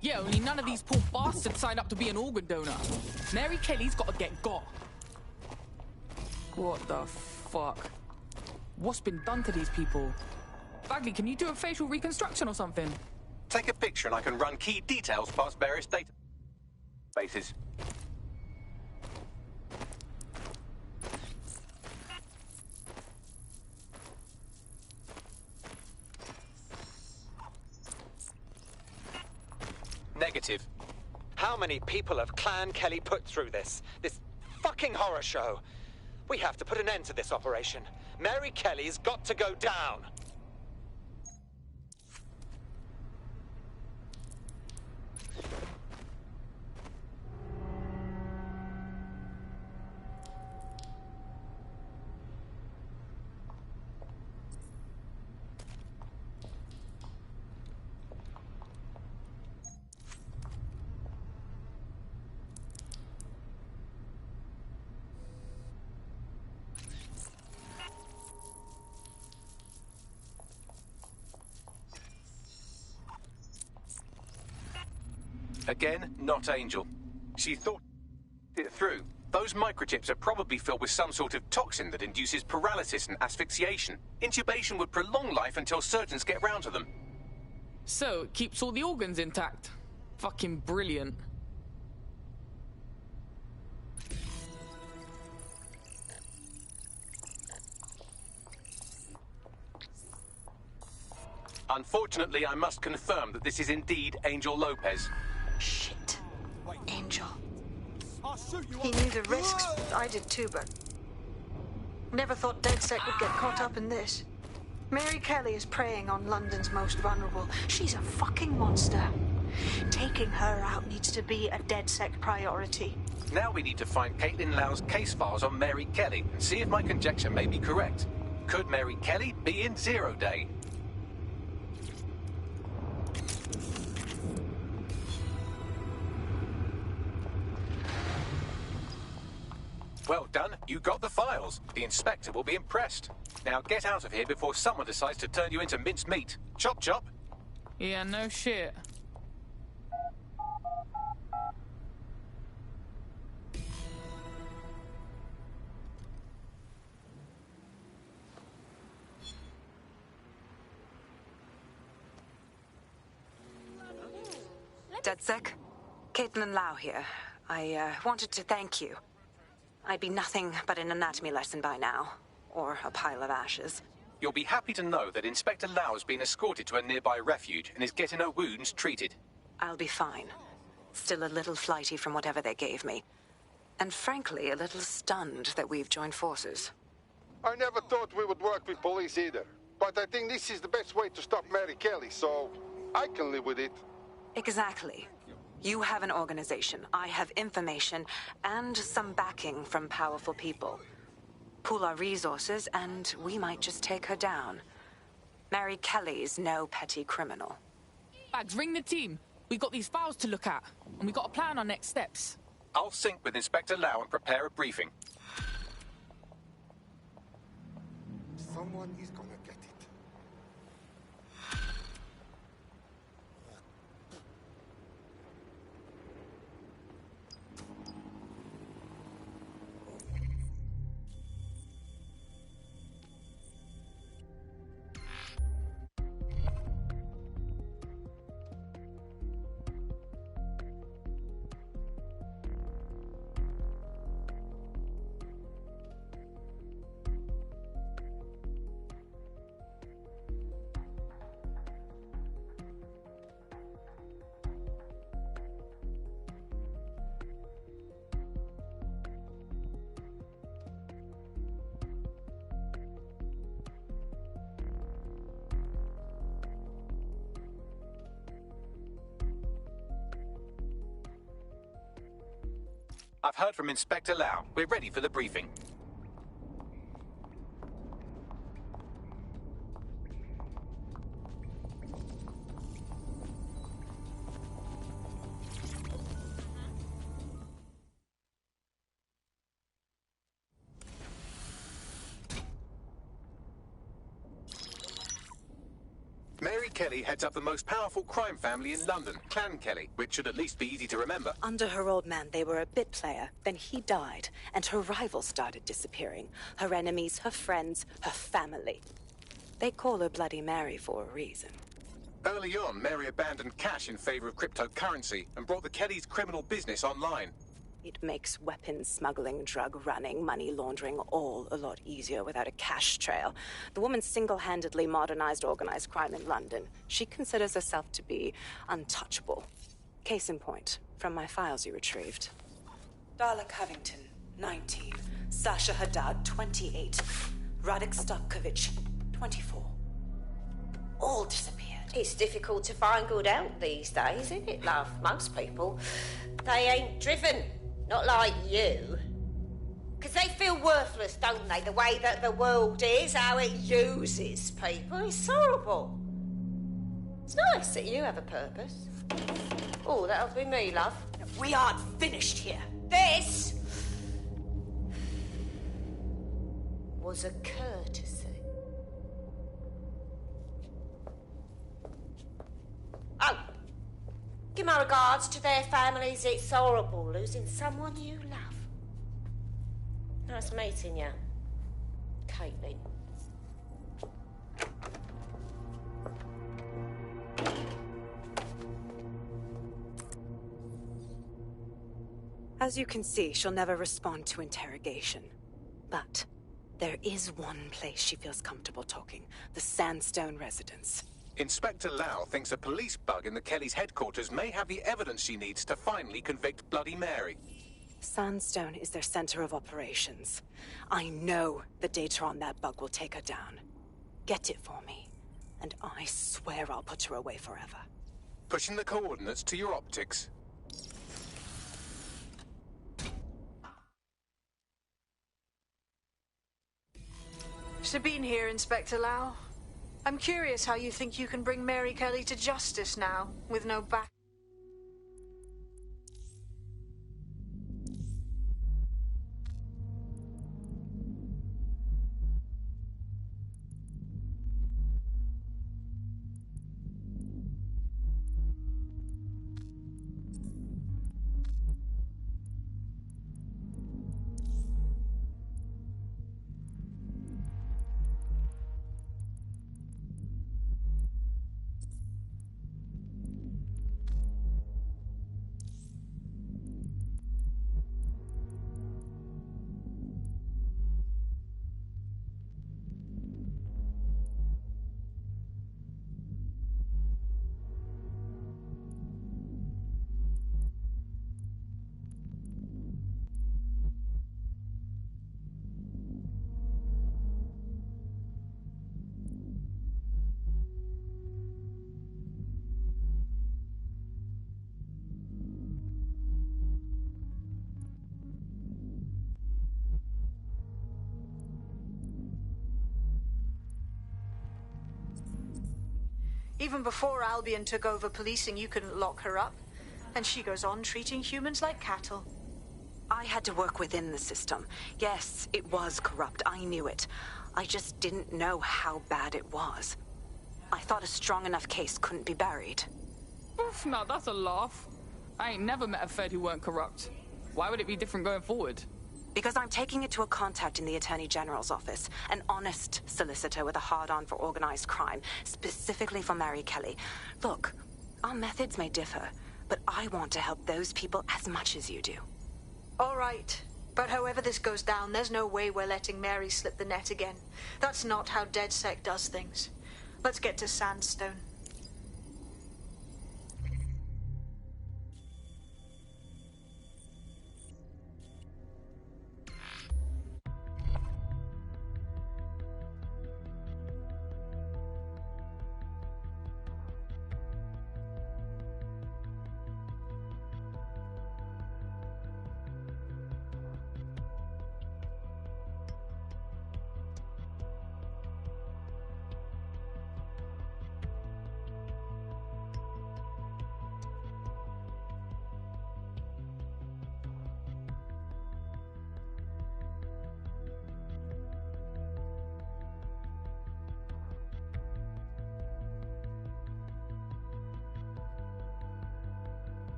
Speaker 10: Yeah, only none of these poor bastards signed up to be an organ donor. Mary Kelly's gotta get got. What the fuck? What's been done to these people? Bagley, can you do a facial reconstruction or something?
Speaker 5: Take a picture and I can run key details past various databases. Negative.
Speaker 3: How many people have Clan Kelly put through this? This fucking horror show? We have to put an end to this operation. Mary Kelly's got to go down.
Speaker 5: Again, not Angel. She thought it through. Those microchips are probably filled with some sort of toxin that induces paralysis and asphyxiation. Intubation would prolong life until surgeons get round to them.
Speaker 10: So, it keeps all the organs intact. Fucking brilliant.
Speaker 5: Unfortunately, I must confirm that this is indeed Angel Lopez.
Speaker 9: Shit. Angel. He knew the risks. I did too, but... Never thought DedSec would get caught up in this. Mary Kelly is preying on London's most vulnerable. She's a fucking monster. Taking her out needs to be a DedSec priority.
Speaker 5: Now we need to find Caitlin Lau's case files on Mary Kelly and see if my conjecture may be correct. Could Mary Kelly be in Zero Day? Well done, you got the files. The inspector will be impressed. Now get out of here before someone decides to turn you into minced meat. Chop chop.
Speaker 10: Yeah, no shit.
Speaker 20: DedSec? Caitlin Lau here. I wanted to thank you. I'd be nothing but an anatomy lesson by now. Or a pile of ashes.
Speaker 5: You'll be happy to know that Inspector Lau has been escorted to a nearby refuge and is getting her wounds treated.
Speaker 20: I'll be fine. Still a little flighty from whatever they gave me. And frankly, a little stunned that we've joined forces.
Speaker 7: I never thought we would work with police either. But I think this is the best way to stop Mary Kelly, so I can live with it.
Speaker 20: Exactly. You have an organization, I have information, and some backing from powerful people. Pool our resources, and we might just take her down. Mary Kelly's no petty criminal.
Speaker 10: Bags, ring the team. We've got these files to look at, and we've got to plan our next steps.
Speaker 5: I'll sync with Inspector Lau and prepare a briefing.
Speaker 7: Someone is gonna get it.
Speaker 5: I've heard from Inspector Lau. We're ready for the briefing. Mary Kelly heads up the most powerful crime family in London, Clan Kelly, which should at least be easy to remember.
Speaker 20: Under her old man, they were a bit player. Then he died, and her rivals started disappearing. Her enemies, her friends, her family. They call her Bloody Mary for a reason.
Speaker 5: Early on, Mary abandoned cash in favor of cryptocurrency and brought the Kellys' criminal business online.
Speaker 20: It makes weapons smuggling, drug running, money laundering all a lot easier without a cash trail. The woman single-handedly modernized organized crime in London. She considers herself to be untouchable.
Speaker 16: Case in point, from my files you retrieved. Darla Covington, 19. Sasha Haddad, 28. Radek Stopkovich, 24. All disappeared.
Speaker 4: It's difficult to find good help these days, isn't it, love? Most people, they ain't driven. Not like you. Because they feel worthless, don't they? The way that the world is, how it uses people. It's horrible. It's nice that you have a purpose. Oh, that'll be me, love.
Speaker 9: We aren't finished here.
Speaker 4: This was a courtesy. Oh, give my regards to their families. It's horrible losing someone you love. Nice meeting you, Caitlin.
Speaker 16: As you can see, she'll never respond to interrogation. But there is one place she feels comfortable talking. The Sandstone residence.
Speaker 5: Inspector Lau thinks a police bug in the Kelly's headquarters may have the evidence she needs to finally convict Bloody Mary.
Speaker 16: Sandstone is their center of operations. I know the data on that bug will take her down. Get it for me, and I swear I'll put her away forever.
Speaker 5: Pushing the coordinates to your optics.
Speaker 9: Sabine here, Inspector Lau. I'm curious how you think you can bring Mary Kelly to justice now, with no back. Even before Albion took over policing, you couldn't lock her up. And she goes on treating humans like cattle.
Speaker 16: I had to work within the system. Yes, it was corrupt. I knew it. I just didn't know how bad it was. I thought a strong enough case couldn't be buried.
Speaker 10: Oof, now that's a laugh. I ain't never met a Fed who weren't corrupt. Why would it be different going forward?
Speaker 16: Because I'm taking it to a contact in the Attorney General's office. An honest solicitor with a hard-on for organized crime, specifically for Mary Kelly. Look, our methods may differ, but I want to help those people as much as you do.
Speaker 9: All right. But however this goes down, there's no way we're letting Mary slip the net again. That's not how DedSec does things. Let's get to Sandstone.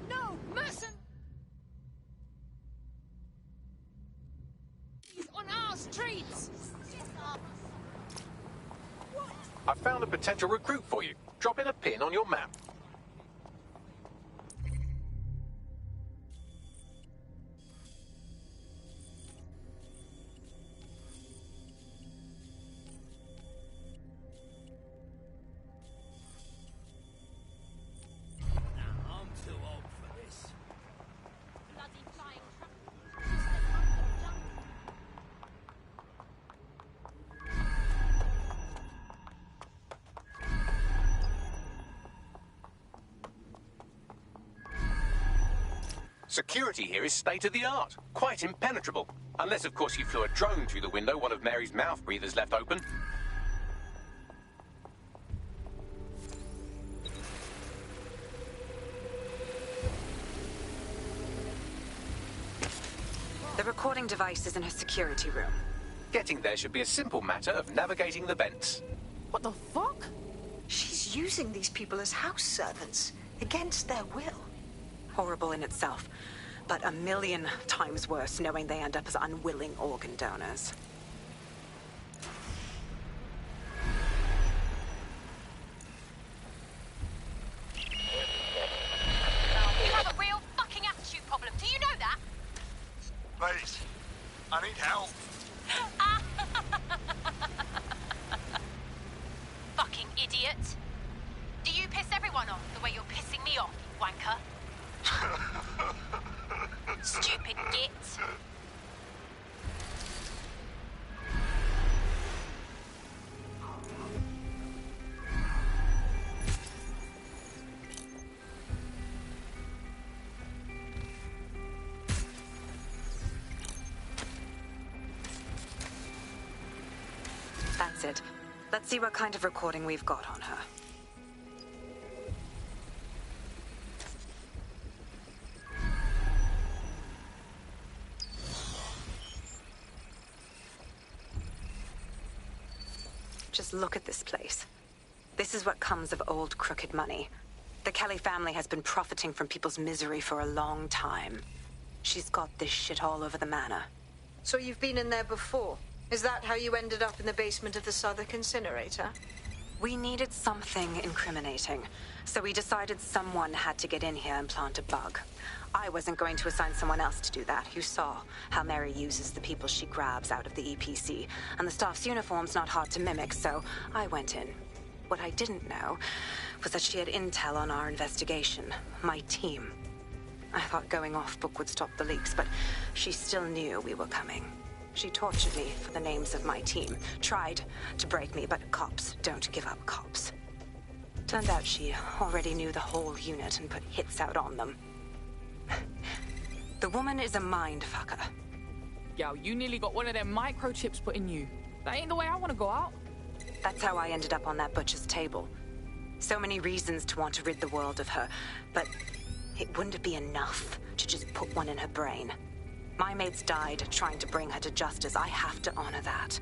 Speaker 18: No, mercen! He's on our streets!
Speaker 5: I found a potential recruit for you. Drop in a pin on your map. Security here is state-of-the-art, quite impenetrable. Unless, of course, you flew a drone through the window one of Mary's mouth breathers left open.
Speaker 20: The recording device is in her security room.
Speaker 5: Getting there should be a simple matter of navigating the vents.
Speaker 10: What the fuck?
Speaker 9: She's using these people as house servants, against their will.
Speaker 20: Horrible in itself, but a million times worse knowing they end up as unwilling organ donors.
Speaker 18: You have a real fucking attitude problem. Do you know that?
Speaker 23: Please, I need help.
Speaker 18: Fucking idiot. Do you piss everyone off the way you're pissing me off, you wanker? Stupid git.
Speaker 20: That's it. Let's see what kind of recording we've got on her. Just look at this place. This is what comes of old crooked money. The Kelly family has been profiting from people's misery for a long time. She's got this shit all over the manor.
Speaker 9: So you've been in there before? Is that how you ended up in the basement of the Southwark incinerator?
Speaker 20: We needed something incriminating, so we decided someone had to get in here and plant a bug. I wasn't going to assign someone else to do that. You saw how Mary uses the people she grabs out of the EPC, and the staff's uniform's not hard to mimic, so I went in. What I didn't know was that she had intel on our investigation, my team. I thought going off book would stop the leaks, but she still knew we were coming. She tortured me for the names of my team, tried to break me, but cops don't give up cops. Turned out she already knew the whole unit and put hits out on them. The woman is a mind fucker.
Speaker 10: Yo, you nearly got one of them microchips put in you. That ain't the way I want to go out.
Speaker 20: That's how I ended up on that butcher's table. So many reasons to want to rid the world of her, but it wouldn't be enough to just put one in her brain. My mates died trying to bring her to justice. I have to honor that.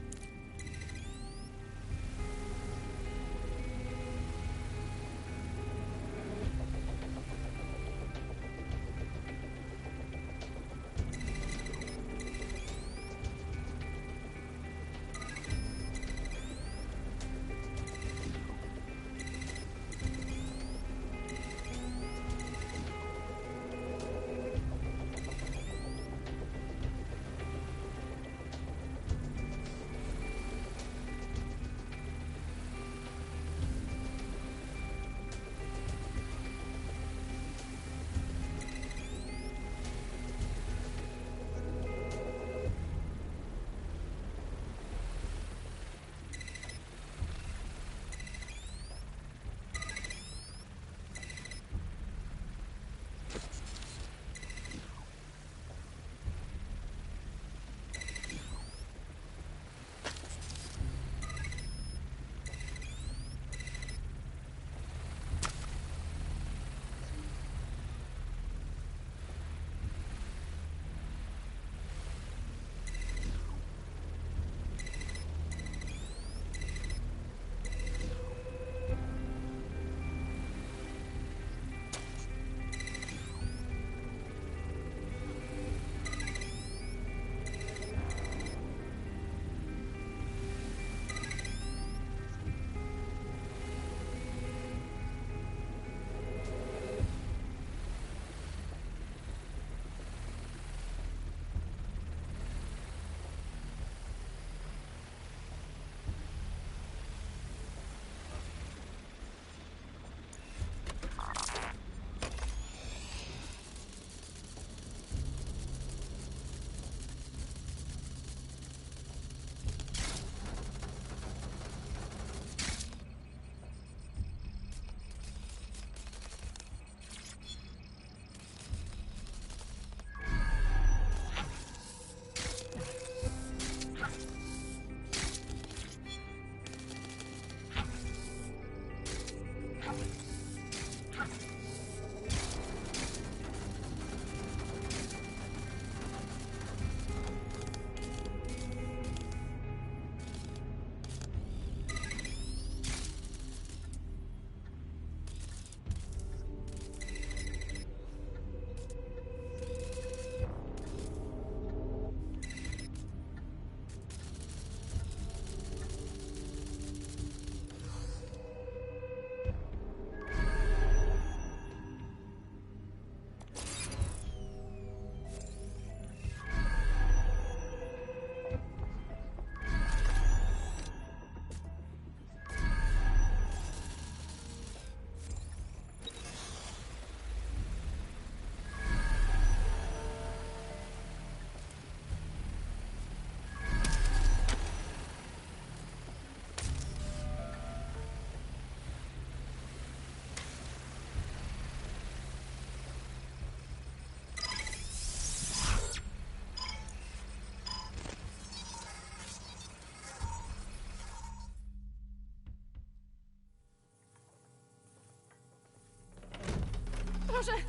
Speaker 14: Boże!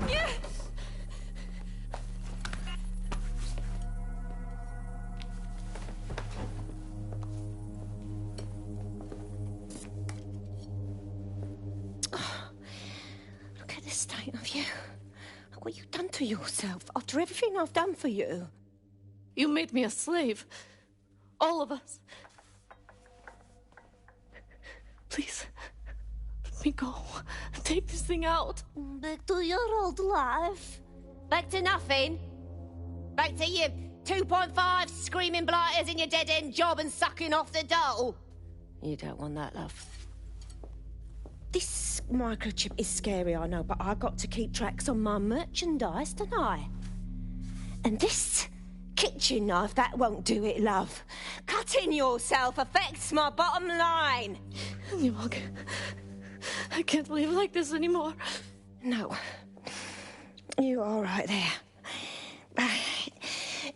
Speaker 14: Nie!
Speaker 4: Look at the state of you. Look what you've done to yourself after everything I've done for you.
Speaker 14: You made me a slave. All of us. Please, let me go. Take this thing out.
Speaker 4: Back to your old life. Back to nothing. Back to your 2.5 screaming blighters in your dead-end job and sucking off the dole. You don't want that, love. This microchip is scary, I know, but I got to keep tracks on my merchandise, don't I? And this kitchen knife, that won't do it, love. Cutting yourself affects my bottom line.
Speaker 14: I can't live like this anymore.
Speaker 4: No. You're all right there.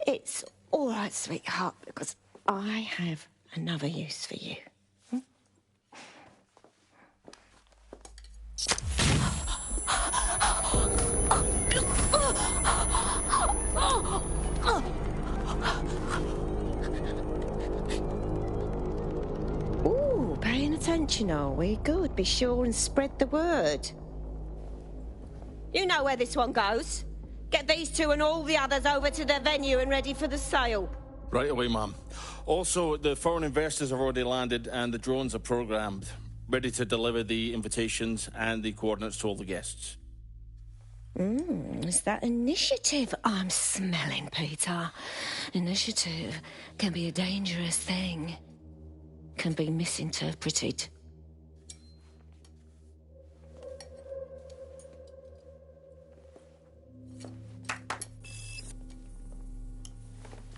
Speaker 4: It's all right, sweetheart, because I have another use for you. Ooh, paying attention, are we? Good. Be sure and spread the word. You know where this one goes. Get these two and all the others over to the venue and ready for the sale.
Speaker 19: Right away, ma'am. Also, the foreign investors have already landed and the drones are programmed, ready to deliver the invitations and the coordinates to all the guests.
Speaker 4: Is that initiative I'm smelling, Peter? Initiative can be a dangerous thing. Can be misinterpreted.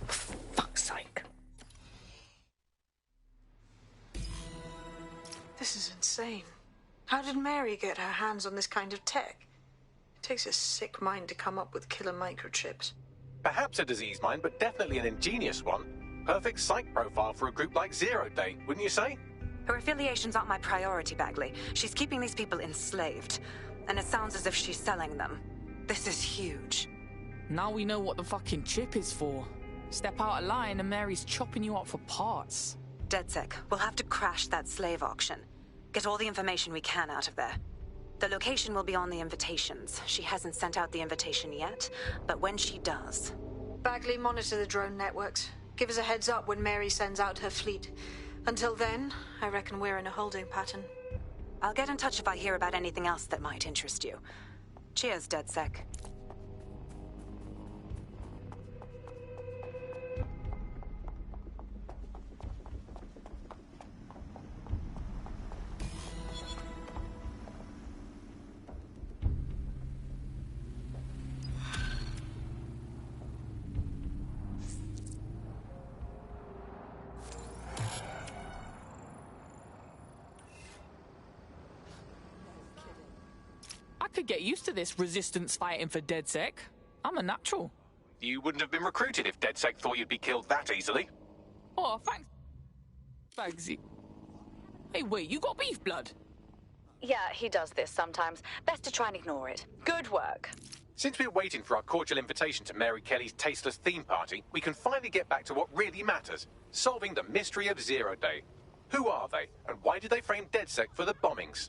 Speaker 4: For fuck's sake.
Speaker 9: This is insane. How did Mary get her hands on this kind of tech? It takes a sick mind to come up with killer microchips.
Speaker 5: Perhaps a disease mind, but definitely an ingenious one. Perfect psych profile for a group like Zero Day, wouldn't you say?
Speaker 20: Her affiliations aren't my priority, Bagley. She's keeping these people enslaved. And it sounds as if she's selling them. This is huge.
Speaker 10: Now we know what the fucking chip is for. Step out of line and Mary's chopping you up for parts.
Speaker 20: DedSec, we'll have to crash that slave auction. Get all the information we can out of there. The location will be on the invitations. She hasn't sent out the invitation yet, but when she does...
Speaker 9: Bagley, monitor the drone networks. Give us a heads up when Mary sends out her fleet. Until then, I reckon we're in a holding pattern.
Speaker 20: I'll get in touch if I hear about anything else that might interest you. Cheers, DedSec.
Speaker 10: I could get used to this resistance fighting for DedSec. I'm a natural.
Speaker 5: You wouldn't have been recruited if DedSec thought you'd be killed that easily.
Speaker 10: Oh, thanks, Bagsy. Hey, wait, you got beef blood?
Speaker 20: Yeah, he does this sometimes. Best to try and ignore it. Good work.
Speaker 5: Since we're waiting for our cordial invitation to Mary Kelly's tasteless theme party, we can finally get back to what really matters, solving the mystery of Zero Day. Who are they, and why did they frame DedSec for the bombings?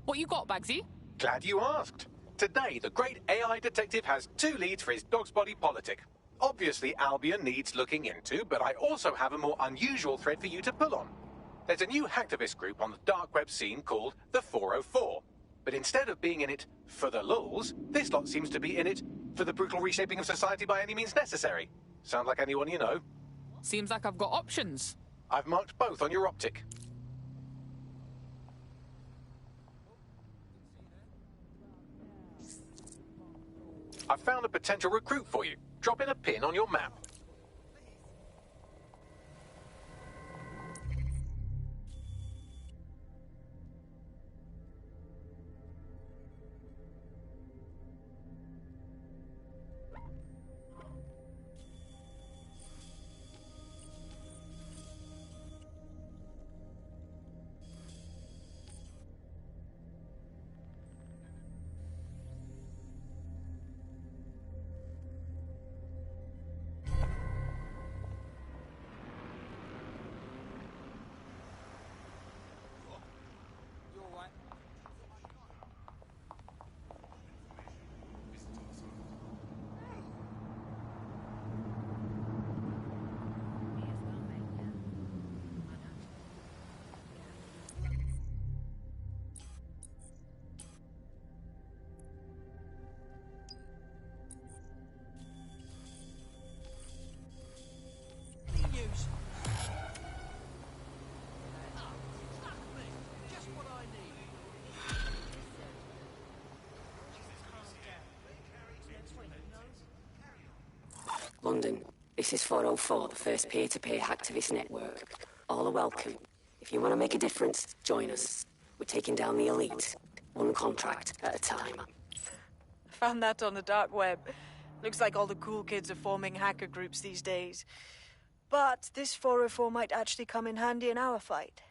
Speaker 10: What you got, Bagsy?
Speaker 5: Glad you asked. Today, the great AI detective has 2 leads for his dog's body politic. Obviously, Albion needs looking into, but I also have a more unusual thread for you to pull on. There's a new hacktivist group on the dark web scene called the 404. But instead of being in it for the lulz, this lot seems to be in it for the brutal reshaping of society by any means necessary. Sound like anyone you know?
Speaker 10: Seems like I've got options.
Speaker 5: I've marked both on your optic. I've found a potential recruit for you. Drop in a pin on your map.
Speaker 1: This is 404, the first peer-to-peer hacktivist network. All are welcome. If you want to make a difference, join us. We're taking down the elite, one contract at a time.
Speaker 9: Found that on the dark web. Looks like all the cool kids are forming hacker groups these days. But this 404 might actually come in handy in our fight.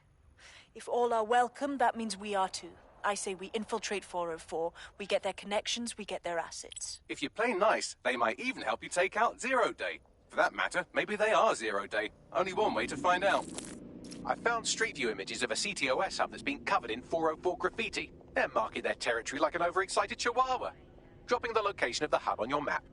Speaker 9: If all are welcome, that means we are too. I say we infiltrate 404, we get their connections, we get their assets.
Speaker 5: If you play nice, they might even help you take out Zero Day. For that matter, maybe they are Zero Day. Only one way to find out. I found Street View images of a CTOS hub that's been covered in 404 graffiti. They're marking their territory like an overexcited chihuahua. Dropping the location of the hub on your map.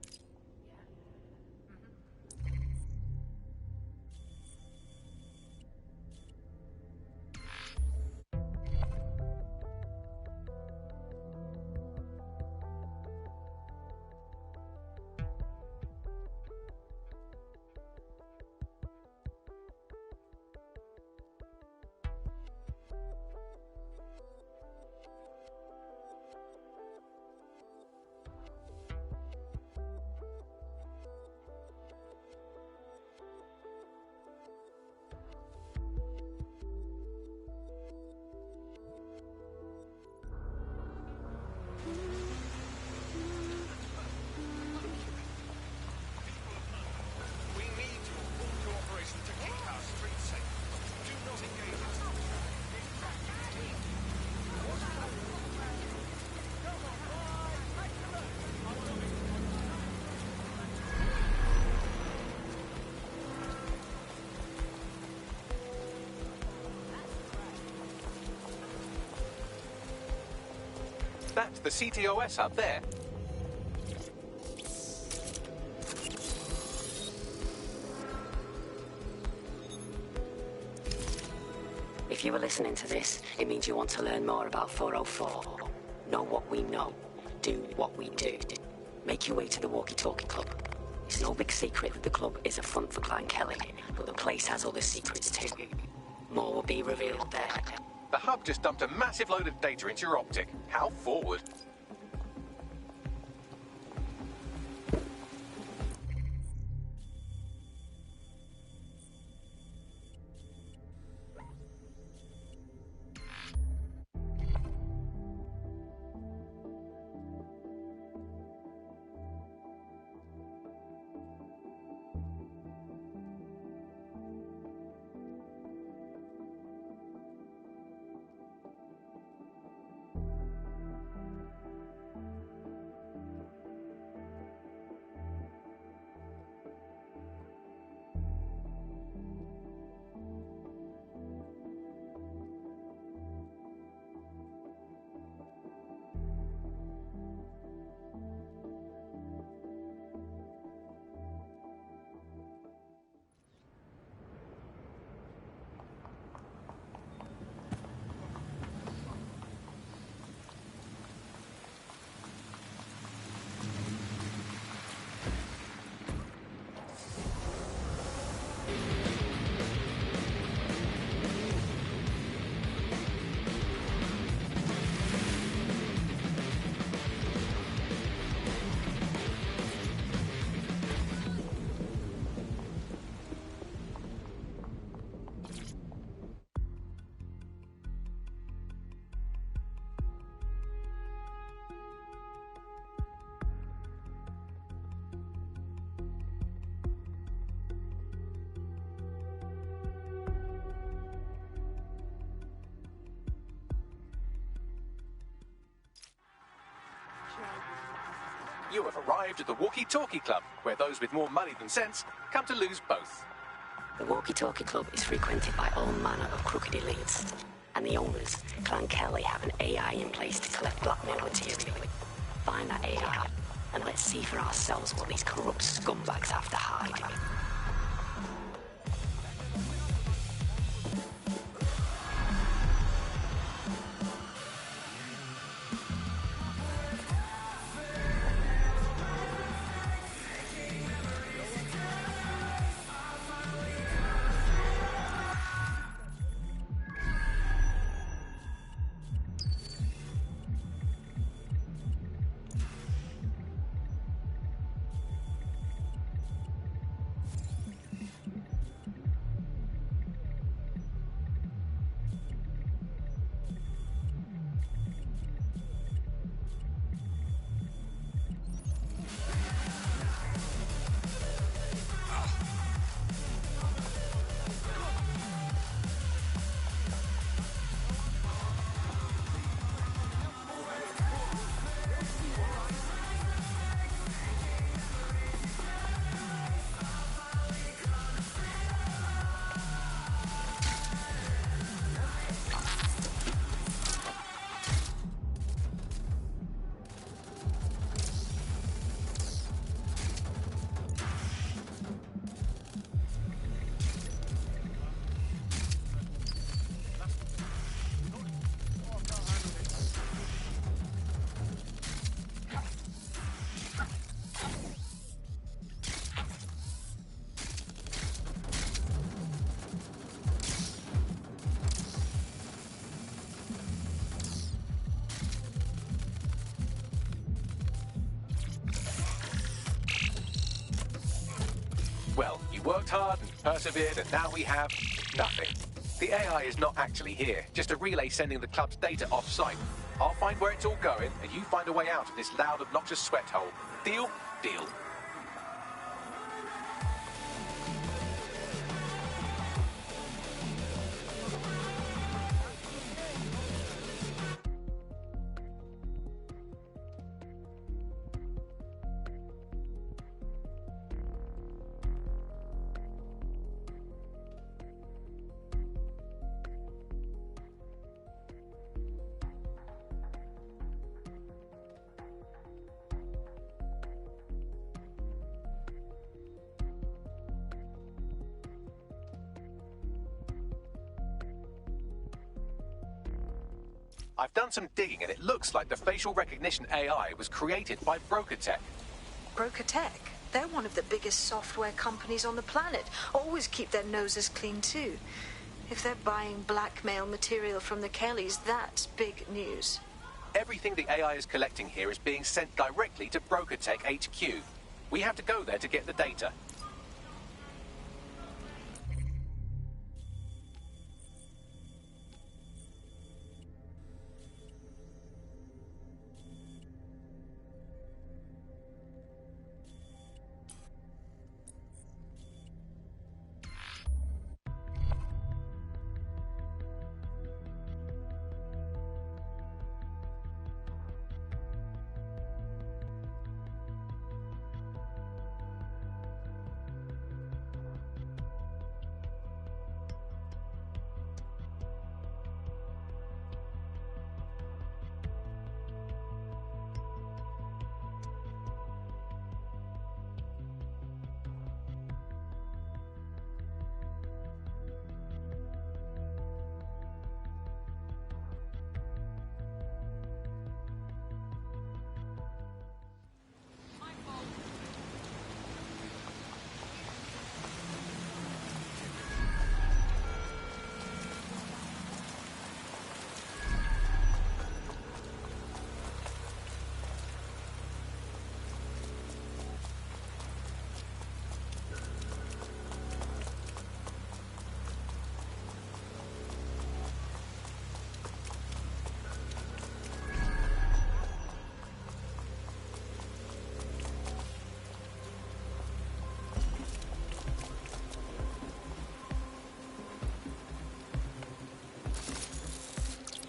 Speaker 5: That's the CTOS hub there.
Speaker 1: If you are listening to this, it means you want to learn more about 404. Know what we know. Do what we do. Make your way to the Walkie-Talkie Club. It's no big secret that the club is a front for Clan Kelly, but the place has other secrets too. More will be revealed there.
Speaker 5: The hub just dumped a massive load of data into your optic. How forward? You have arrived at the Walkie-Talkie Club, where those with more money than sense come to lose both.
Speaker 1: The Walkie-Talkie Club is frequented by all manner of crooked elites, and the owners, Clan Kelly, have an AI in place to collect blackmail material. Find that AI, and let's see for ourselves what these corrupt scumbags have to hide.
Speaker 5: worked hard and persevered, and now we have nothing. The AI is not actually here, just a relay sending the club's data off-site. I'll find where it's all going, and you find a way out of this loud, obnoxious sweat hole. Deal? Deal. I've done some digging, and it looks like the facial recognition AI was created by Broker Tech.
Speaker 9: Broker Tech? They're one of the biggest software companies on the planet. Always keep their noses clean, too. If they're buying blackmail material from the Kellys, that's big news.
Speaker 5: Everything the AI is collecting here is being sent directly to Broker Tech HQ. We have to go there to get the data.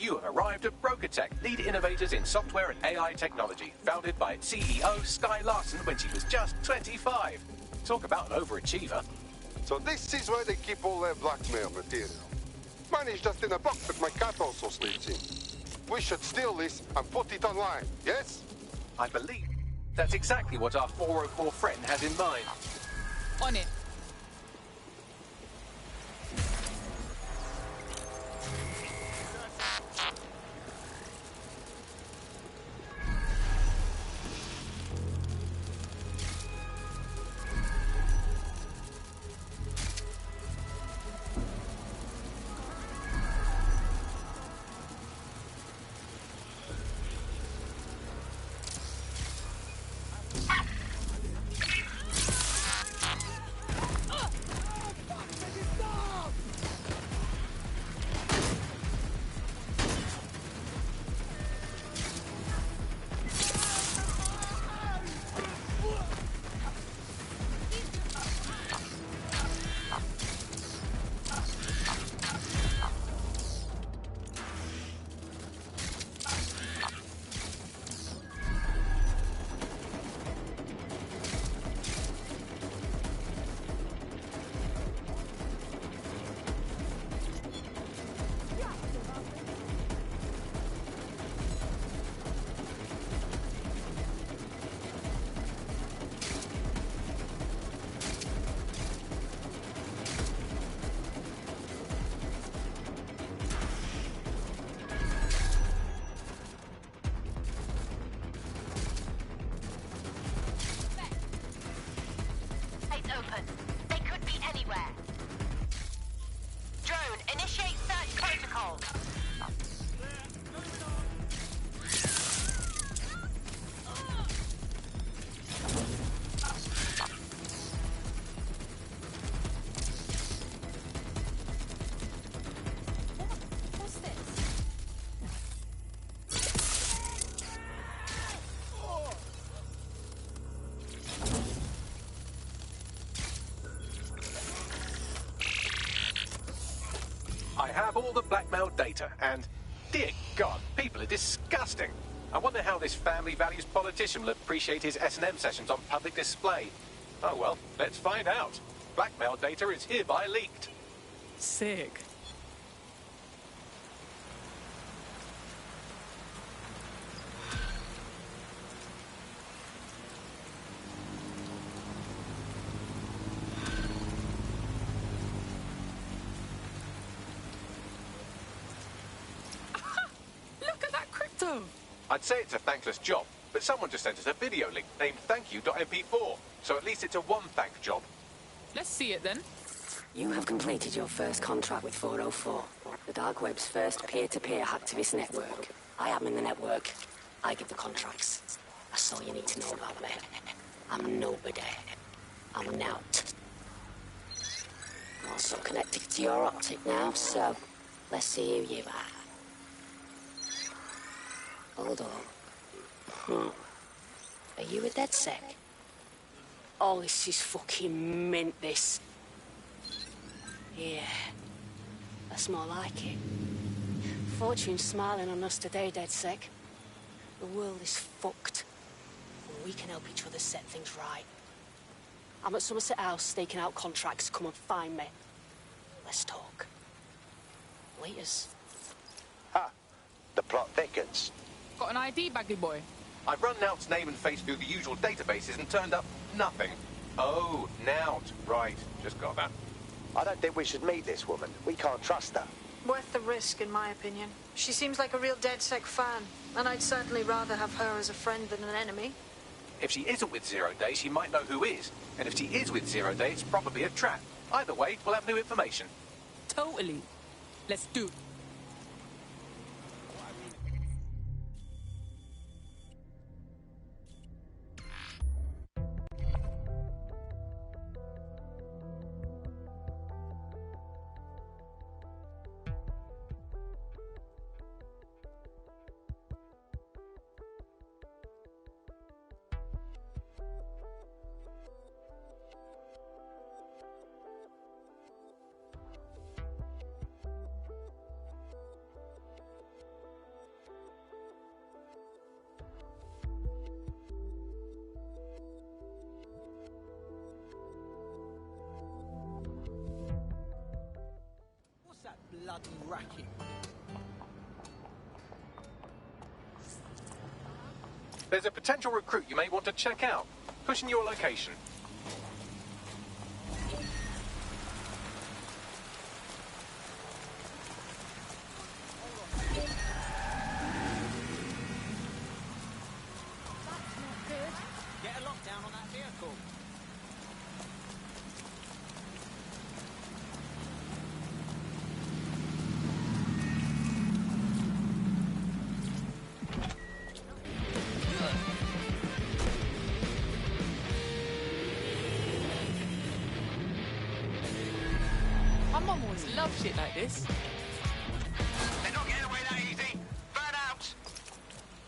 Speaker 5: You have arrived at Broker Tech, lead innovators in software and AI technology, founded by its CEO, Sky Larson, when she was just 25. Talk about an overachiever.
Speaker 7: So this is where they keep all their blackmail material. Mine is just in a box that my cat also sleeps in. We should steal this and put it online, yes?
Speaker 5: I believe that's exactly what our 404 friend has in mind.
Speaker 10: On it.
Speaker 5: all the blackmailed data, and dear God, people are disgusting. I wonder how this family values politician will appreciate his S&M sessions on public display. Oh well, let's find out. Blackmail data is hereby leaked.
Speaker 10: Sick. Look at that crypto!
Speaker 5: I'd say it's a thankless job, but someone just sent us a video link named thankyou.mp4, so at least it's a one-thank job.
Speaker 10: Let's see it then.
Speaker 1: You have completed your first contract with 404, the dark web's first peer-to-peer hacktivist network. I am in the network. I give the contracts. That's all you need to know about me. I'm nobody. I'm Nout. I'm also connected to your optic now, so let's see who you are. Hold on. Are you a DedSec? Oh, this is fucking mint, this. Yeah, that's more like it. Fortune's smiling on us today, DedSec. The world is fucked. We can help each other set things right. I'm at Somerset House staking out contracts. Come and find me. Let's talk. Laters.
Speaker 2: Ha! The plot thickens.
Speaker 10: Got an ID, baggy boy?
Speaker 5: I've run Nout's name and face through the usual databases and turned up nothing. Oh, Nout. Right, just got that.
Speaker 2: I don't think we should meet this woman. We can't trust her.
Speaker 9: Worth the risk, in my opinion. She seems like a real DedSec fan, and I'd certainly rather have her as a friend than an enemy.
Speaker 5: If she isn't with Zero Day, she might know who is. And if she is with Zero Day, it's probably a trap. Either way, we'll have new information.
Speaker 10: Totally. Let's do it.
Speaker 8: Bloody racket.
Speaker 5: There's a potential recruit you may want to check out. Pushing your location.
Speaker 8: Get a lockdown on that vehicle.
Speaker 10: My mum always loved shit like this.
Speaker 5: They're not getting away that easy. Burn out!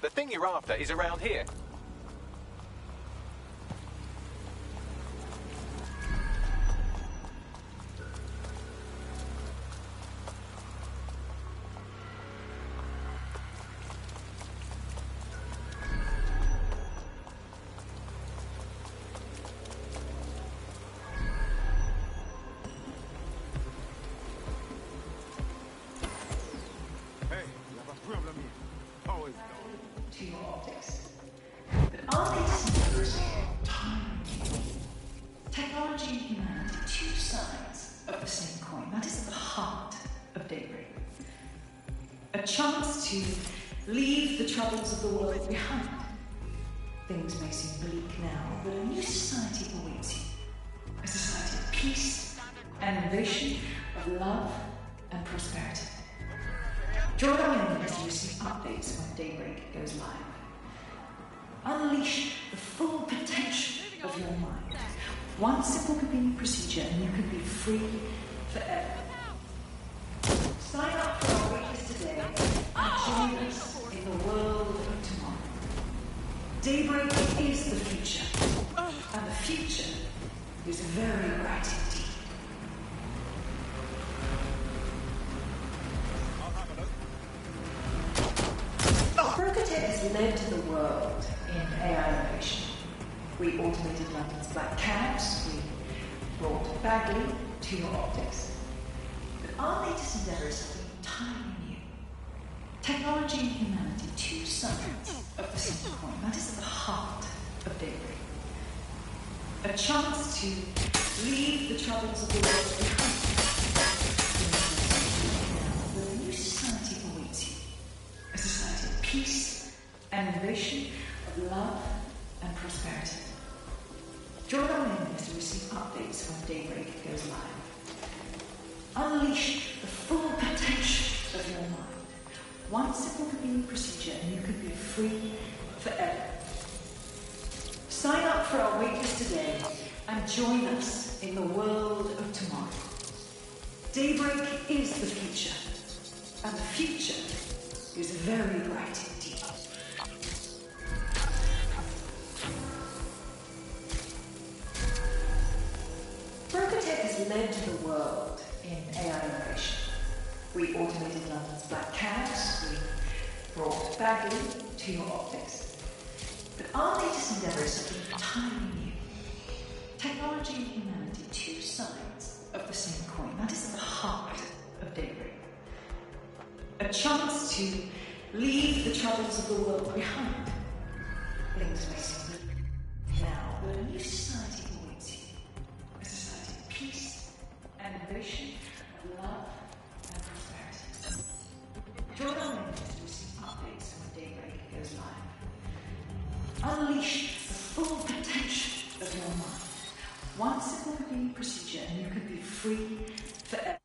Speaker 5: The thing you're after is around here.
Speaker 17: To your optics. But are they symbols of time? Technology and humanity, two sides of the same coin. That is at the heart of Daybreak. A chance to leave the troubles of the world behind. Things may seem bleak now, but a new society awaits you. A society of peace and innovation, of love and prosperity. Join in as you receive updates when Daybreak goes live. Unleash the full potential of your mind. One simple convenient procedure and you can be free forever. Sign up for our waitlist today and join us in the world of tomorrow. Daybreak is the future, and the future is very bright indeed. Cooperative has led the world in AI innovation. We automated London's black cabs, we brought Bagley to your optics. But our latest endeavour is something entirely new. Technology and humanity, two sides of the same coin. That is at the heart of daybreak. A chance to leave the troubles of the world behind. The new society awaits you. A society of peace and innovation, of love and prosperity. Join our members to receive updates when daybreak goes live. Unleash the full potential of your mind. One simple convenient procedure and you can be free forever. Sign up for our waitlist today and join us in the world of tomorrow. Daybreak is the future, and the future is very bright indeed. Procotech has led the world in AI innovation. We automated London's black cabs, we brought Bagley to your optics. But our latest endeavour is something entirely new. Technology and humanity, two sides of the same coin. That is at the heart of daybreak. A chance to leave the troubles of the world behind. Things may seem now, but a new society awaits you. A society of peace and innovation, of love and prosperity. Join our members to receive updates when daybreak goes live. Unleash the full potential of your mind. One simple convenient procedure and you can be free forever.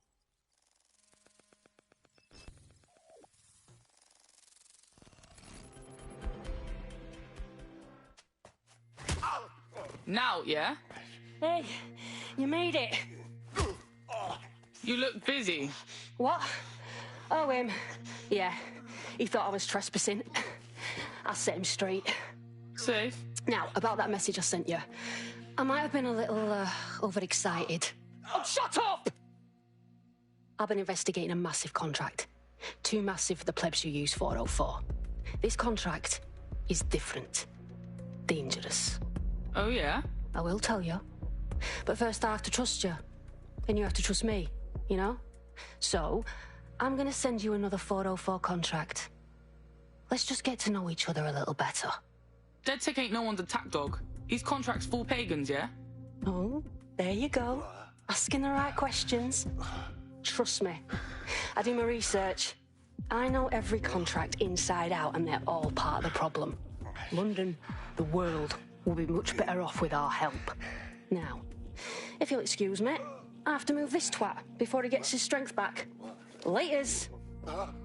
Speaker 10: Now, yeah?
Speaker 14: Hey, you made it.
Speaker 10: You look busy.
Speaker 14: What? Oh, yeah. He thought I was trespassing. I set him straight.
Speaker 10: Safe.
Speaker 14: Now, about that message I sent you. I might have been a little, overexcited.
Speaker 10: Oh, shut up!
Speaker 14: I've been investigating a massive contract. Too massive for the plebs who use 404. This contract is different. Dangerous.
Speaker 10: Oh, yeah?
Speaker 14: I will tell you. But first I have to trust you. Then you have to trust me, you know? So, I'm gonna send you another 404 contract. Let's just get to know each other a little better.
Speaker 10: DedSec ain't no one's attack dog. His contract's full pagans, yeah?
Speaker 14: Oh, there you go. Asking the right questions. Trust me. I do my research. I know every contract inside out and they're all part of the problem. London, the world, will be much better off with our help. Now, if you'll excuse me, I have to move this twat before he gets his strength back. Laters.
Speaker 5: Not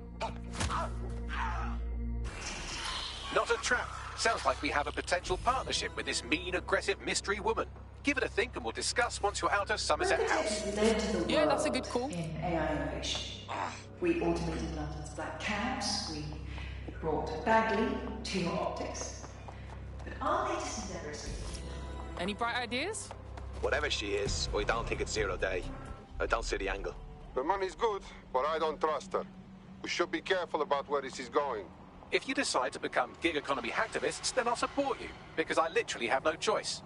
Speaker 5: a trap. Sounds like we have a potential partnership with this mean, aggressive mystery woman. Give it a think and we'll discuss once you're out of Somerset House.
Speaker 10: Yeah, that's a good call.
Speaker 17: In AI innovation. We automated London's black cabs, we brought Bagley to your optics. But our latest endeavour is...
Speaker 10: Any bright ideas?
Speaker 2: Whatever she is, I don't think it's 0 day. I don't see the angle.
Speaker 7: The money's good, but I don't trust her. We should be careful about where this is going.
Speaker 5: If you decide to become gig economy hacktivists, then I'll support you, because I literally have no choice.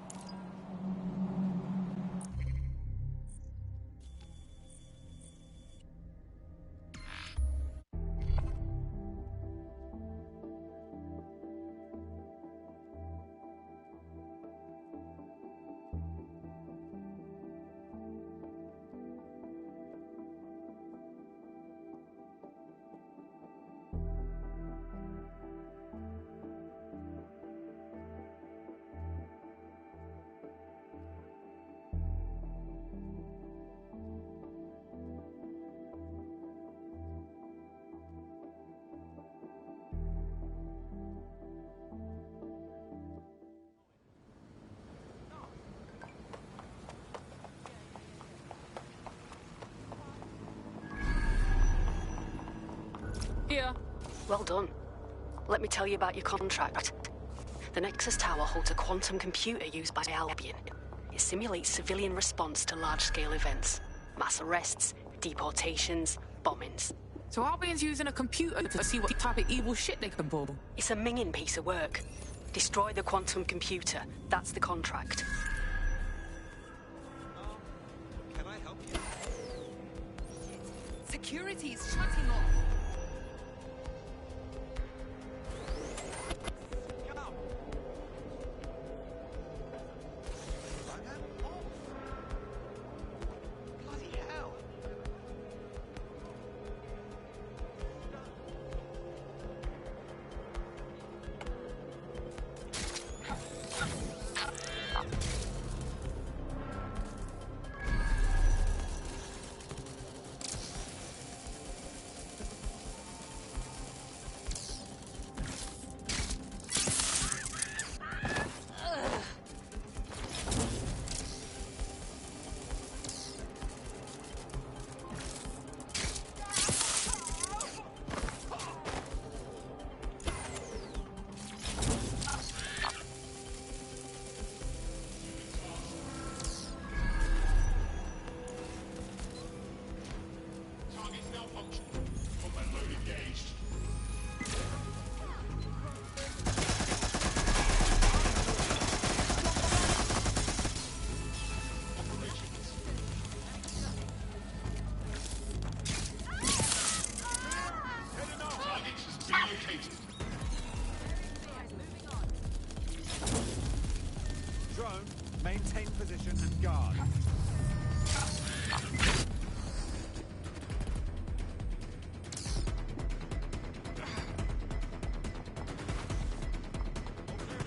Speaker 10: Here.
Speaker 14: Well done. Let me tell you about your contract. The Nexus Tower holds a quantum computer used by Albion. It simulates civilian response to large-scale events. Mass arrests, deportations, bombings.
Speaker 10: So Albion's using a computer to see what type of evil shit they can pull.
Speaker 14: It's a minging piece of work. Destroy the quantum computer. That's the contract.
Speaker 8: Can I help you?
Speaker 6: Security is shutting off.
Speaker 13: Drone, maintain position and guard.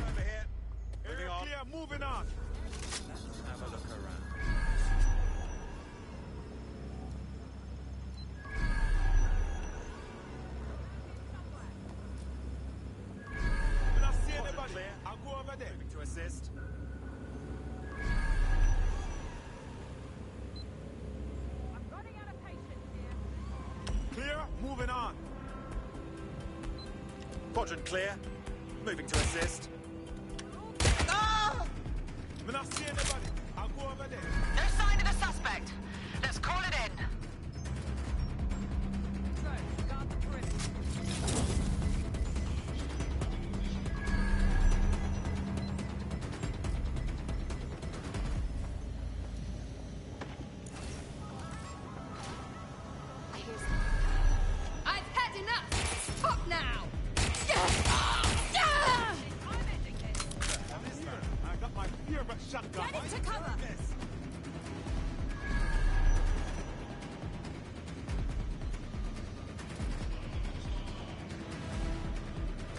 Speaker 13: Over here. Moving on. Clear, moving on. Have a look around. When I see anybody, I'll go over there. Moving to assist. Clear, moving on. Quadrant clear. Moving to assist. Ah! When I see anybody, I'll go over there.
Speaker 18: No sign of a suspect. Let's call it in.
Speaker 6: Guard the perimeter. I've had enough! Stop now!
Speaker 13: I got my fear but shotgun.
Speaker 6: Get into cover!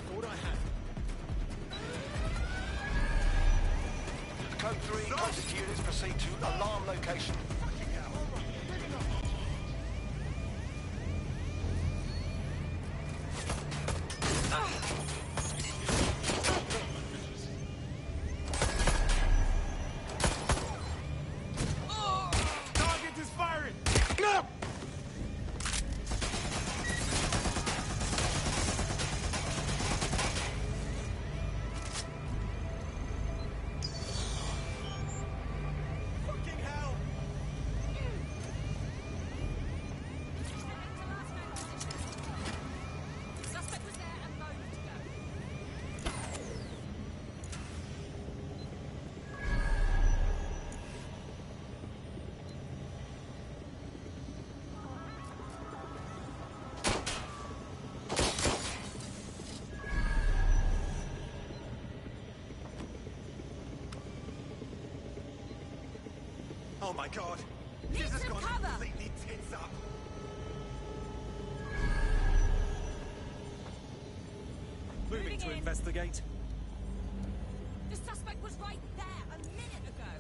Speaker 13: Thought I had.
Speaker 2: Code 3, contact units proceed to alarm location.
Speaker 13: Target is firing! Fucking hell!
Speaker 6: Suspect was there a moment ago.
Speaker 13: Oh my god!
Speaker 6: Need
Speaker 13: This has
Speaker 6: some
Speaker 13: gone
Speaker 6: cover!
Speaker 13: completely tits up! Moving to
Speaker 6: in.
Speaker 13: investigate.
Speaker 6: The suspect was right there a minute ago.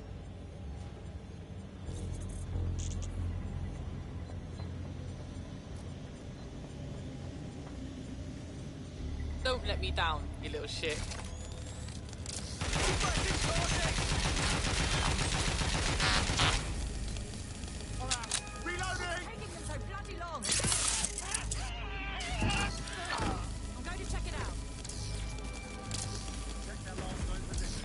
Speaker 10: Don't let me down, you little shit.
Speaker 13: Reloading!
Speaker 6: Taking them so bloody long. I'm going to check it out.
Speaker 13: Check their last known position.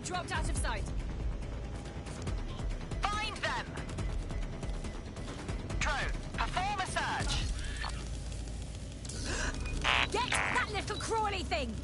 Speaker 6: dropped out of sight.
Speaker 18: Find them! Drone, perform a search.
Speaker 6: Get that little crawly thing!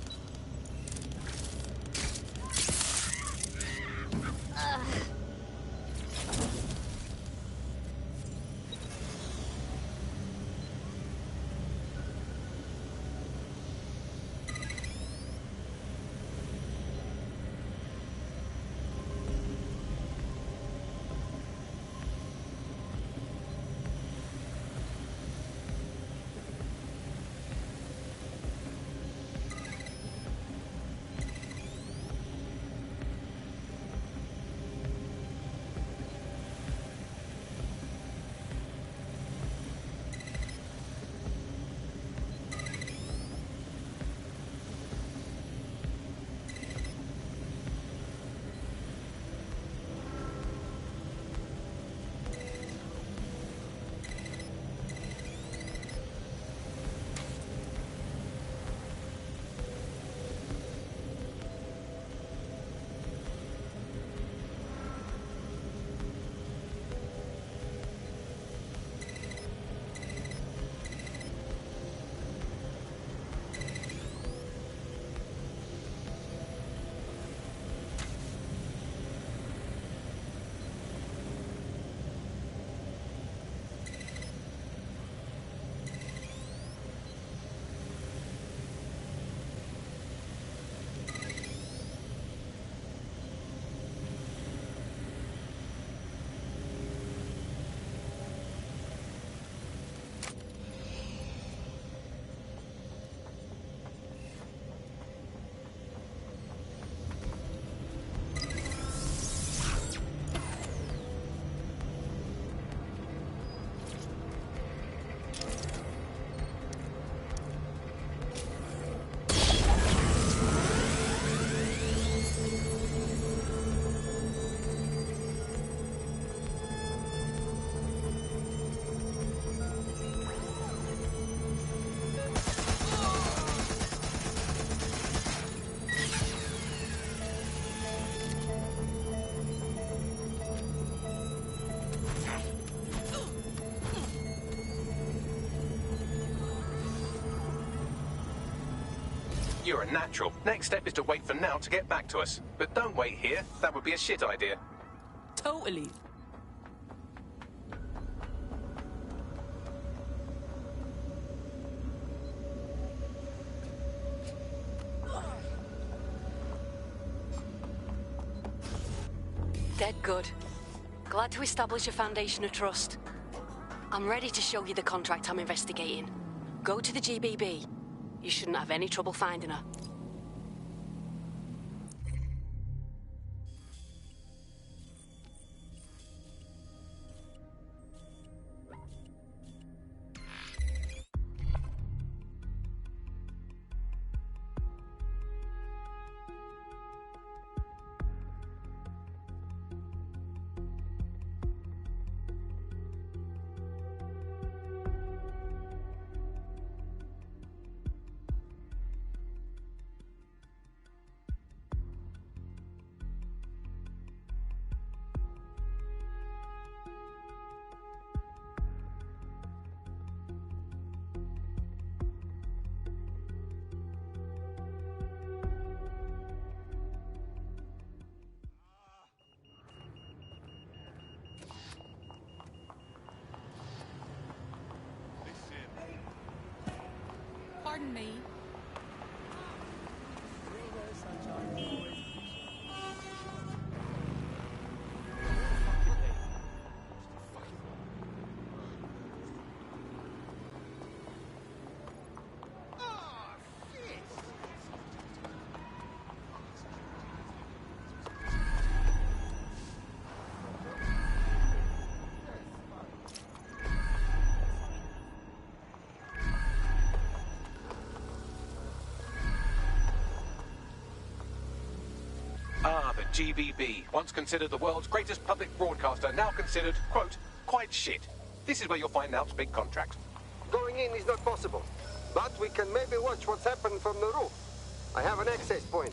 Speaker 5: You're a natural. Next step is to wait for Now to get back to us. But don't wait here. That would be a shit idea.
Speaker 10: Totally.
Speaker 14: Dead good. Glad to establish a foundation of trust. I'm ready to show you the contract I'm investigating. Go to the GBB. You shouldn't have any trouble finding her.
Speaker 10: Pardon me.
Speaker 5: Ah, the GBB, once considered the world's greatest public broadcaster, now considered, quote, quite shit. This is where you'll find Now's big contract.
Speaker 7: Going in is not possible, but we can maybe watch what's happened from the roof. I have an access point.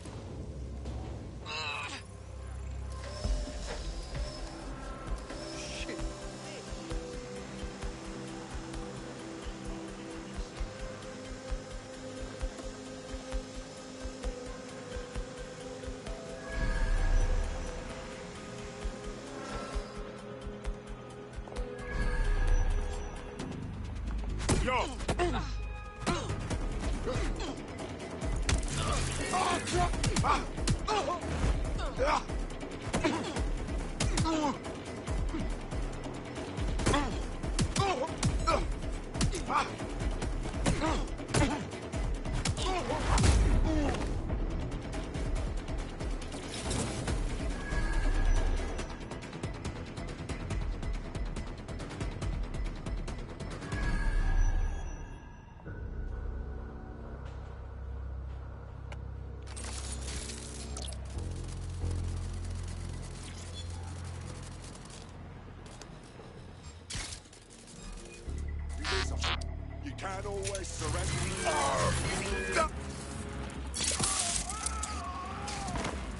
Speaker 13: You can't always surrender.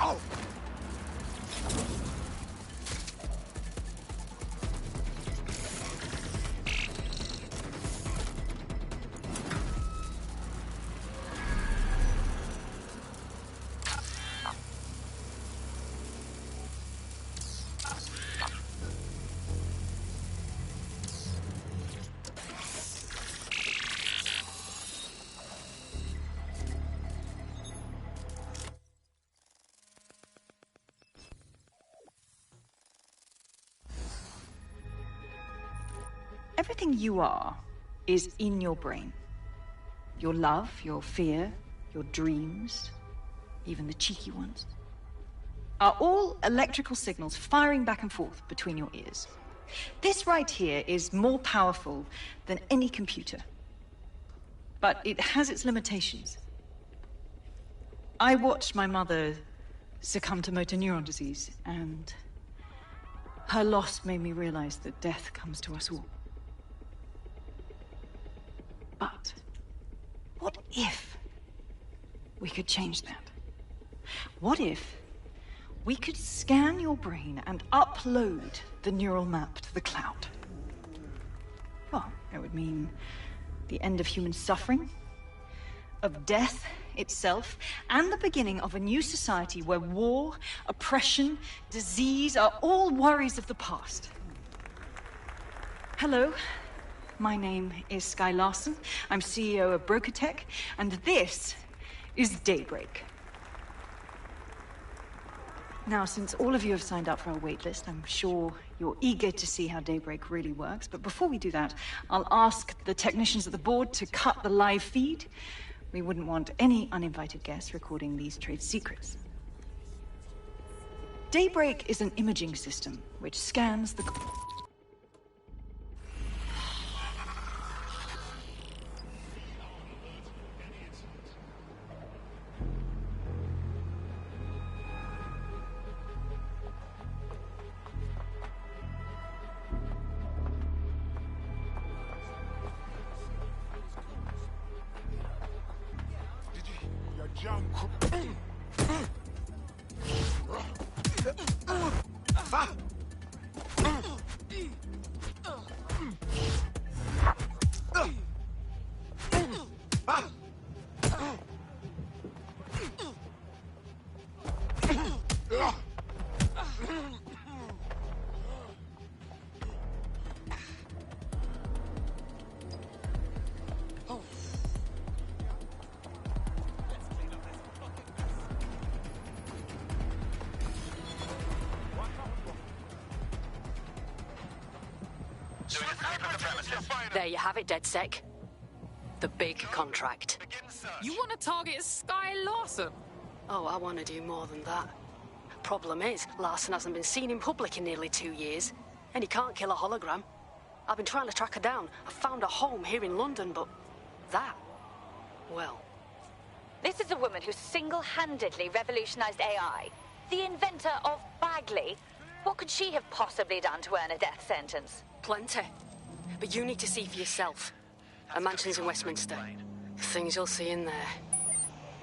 Speaker 13: Oh!
Speaker 17: Everything you are is in your brain. Your love, your fear, your dreams, even the cheeky ones, are all electrical signals firing back and forth between your ears. This right here is more powerful than any computer. But it has its limitations. I watched my mother succumb to motor neuron disease, and her loss made me realize that death comes to us all. But what if we could change that? What if we could scan your brain and upload the neural map to the cloud? Well, it would mean the end of human suffering, of death itself, and the beginning of a new society where war, oppression, disease are all worries of the past. Hello. My name is Sky Larson. I'm CEO of BrokerTech, and this is Daybreak. Now, since all of you have signed up for our waitlist, I'm sure you're eager to see how Daybreak really works. But before we do that, I'll ask the technicians at the board to cut the live feed. We wouldn't want any uninvited guests recording these trade secrets. Daybreak is an imaging system which scans the...
Speaker 14: There you have it, DedSec. The big contract.
Speaker 10: You want to target Sky Larson?
Speaker 14: Oh, I want to do more than that. Problem is, Larson hasn't been seen in public in nearly 2 years, and he can't kill a hologram. I've been trying to track her down. I found a home here in London, but that, well...
Speaker 11: This is a woman who single-handedly revolutionized AI. The inventor of Bagley. What could she have possibly done to earn a death sentence?
Speaker 14: Plenty. But you need to see for yourself. Her mansion's in Westminster. The things you'll see in there.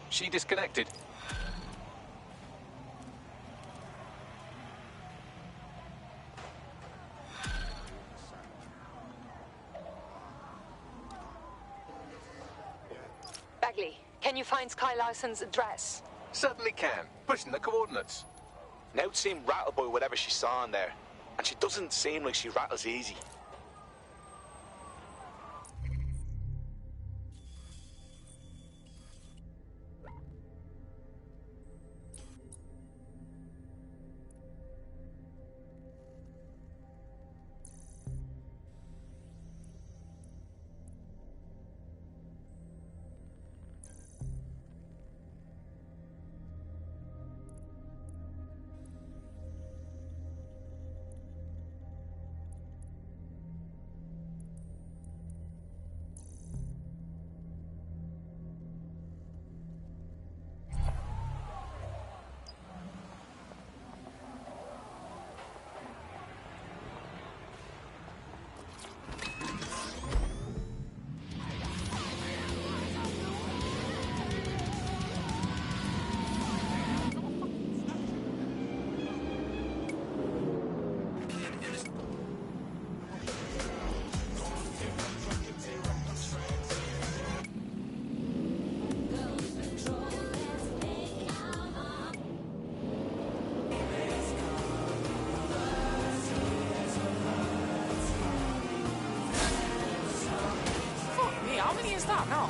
Speaker 5: She disconnected.
Speaker 11: Bagley, can you find Sky Larson's address?
Speaker 5: Certainly can. Pushing the coordinates.
Speaker 12: Nowt seemed rattled by whatever she saw in there. And she doesn't seem like she rattles easy.
Speaker 10: is that now?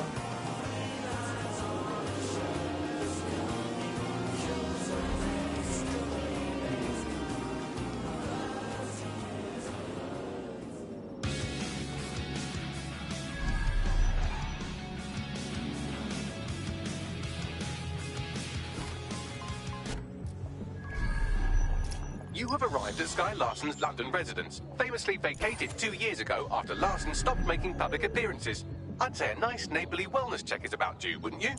Speaker 5: You have arrived at Sky Larson's London residence, famously vacated 2 years ago after Larson stopped making public appearances. I'd say a nice neighbourly wellness check is about due, wouldn't you?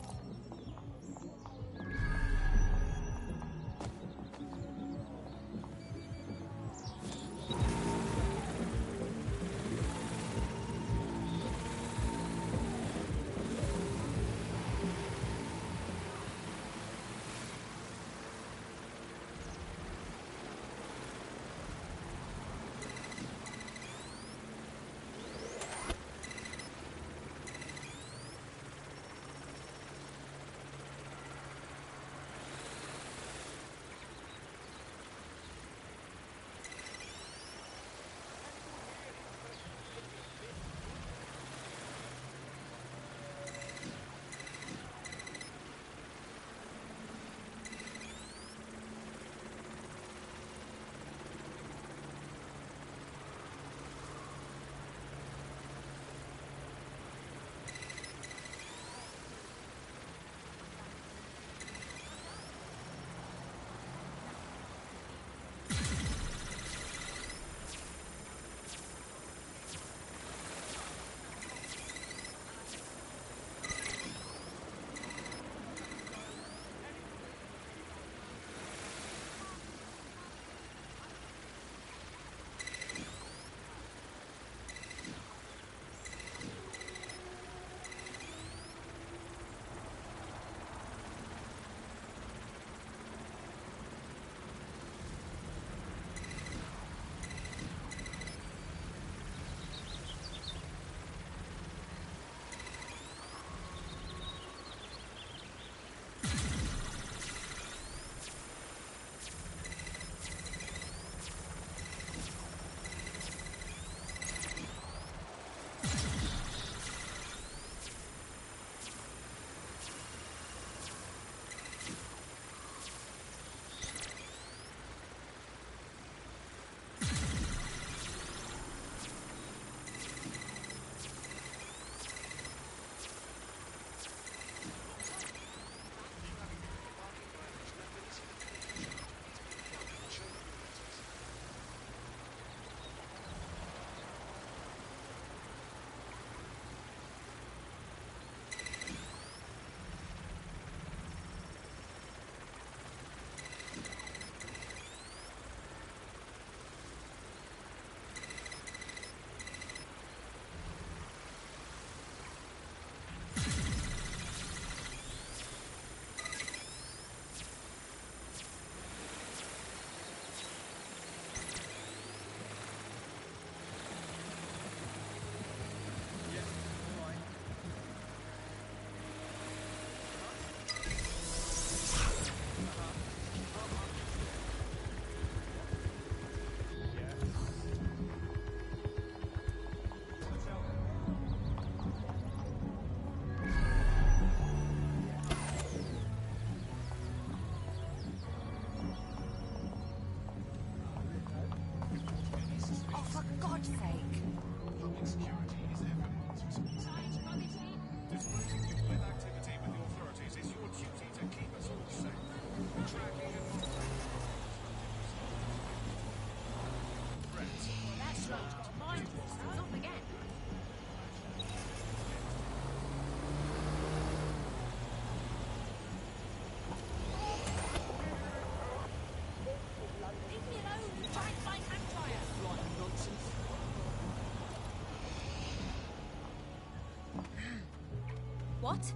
Speaker 6: What?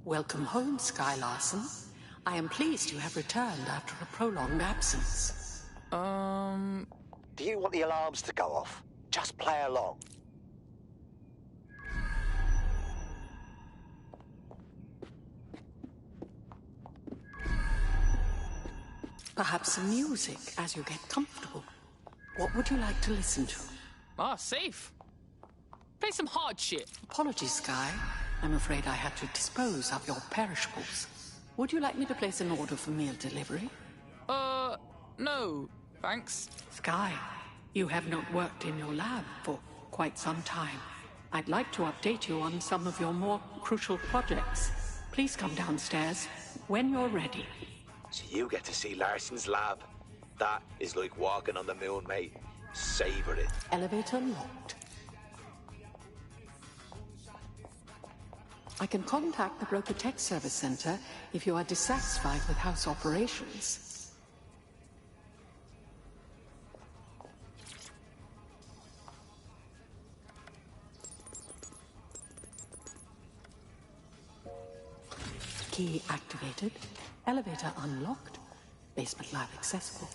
Speaker 15: Welcome home, Sky Larson. I am pleased you have returned after a prolonged absence.
Speaker 2: Do you want the alarms to go off? Just play along.
Speaker 15: Perhaps some music as you get comfortable. What would you like to listen to?
Speaker 10: Ah, safe. Play some hard shit.
Speaker 15: Apologies, Sky. I'm afraid I had to dispose of your perishables. Would you like me to place an order for meal delivery?
Speaker 10: No, thanks.
Speaker 15: Sky, you have not worked in your lab for quite some time. I'd like to update you on some of your more crucial projects. Please come downstairs when you're ready.
Speaker 12: So you get to see Larson's lab. That is like walking on the moon, mate. Savor it.
Speaker 15: Elevator locked. I can contact the Broker Tech Service Center if you are dissatisfied with house operations. Key activated. Elevator unlocked. Basement lab accessible.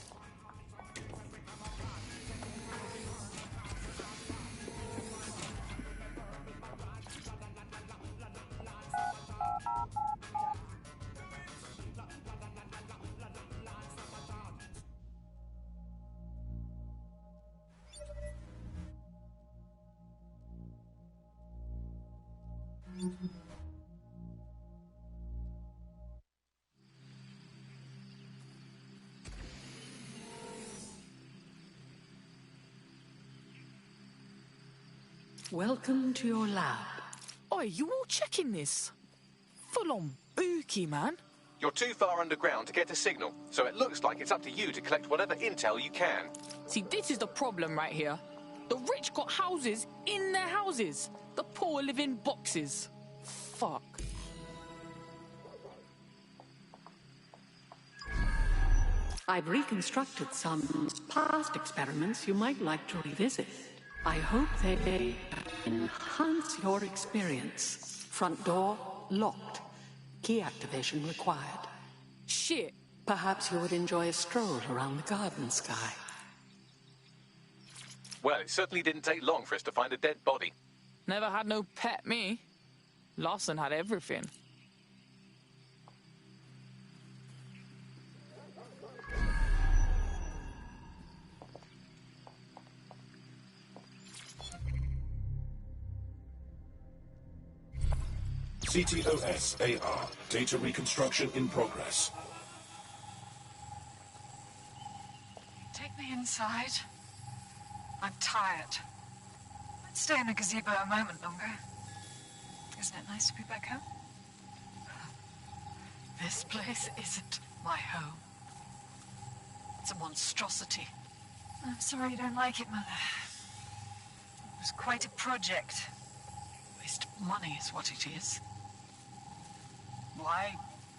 Speaker 15: Welcome to your lab.
Speaker 10: Oi, you all checking this? Full on booky, man.
Speaker 5: You're too far underground to get a signal, so it looks like it's up to you to collect whatever intel you can.
Speaker 10: See, this is the problem right here. The rich got houses in their houses. The poor live in boxes. Fuck.
Speaker 15: I've reconstructed some past experiments you might like to revisit. I hope they enhance your experience. Front door locked. Key activation required.
Speaker 10: Shit.
Speaker 15: Perhaps you would enjoy a stroll around the garden, Sky.
Speaker 5: Well, it certainly didn't take long for us to find a dead body.
Speaker 10: Never had no pet, me. Larson had everything.
Speaker 21: CTOS-AR. Data reconstruction in progress.
Speaker 9: Take me inside. I'm tired. I'd stay in the gazebo a moment longer. Isn't it nice to be back home? This place isn't my home. It's a monstrosity. I'm sorry you don't like it, Mother. It was quite a project. Waste of money is what it is. Why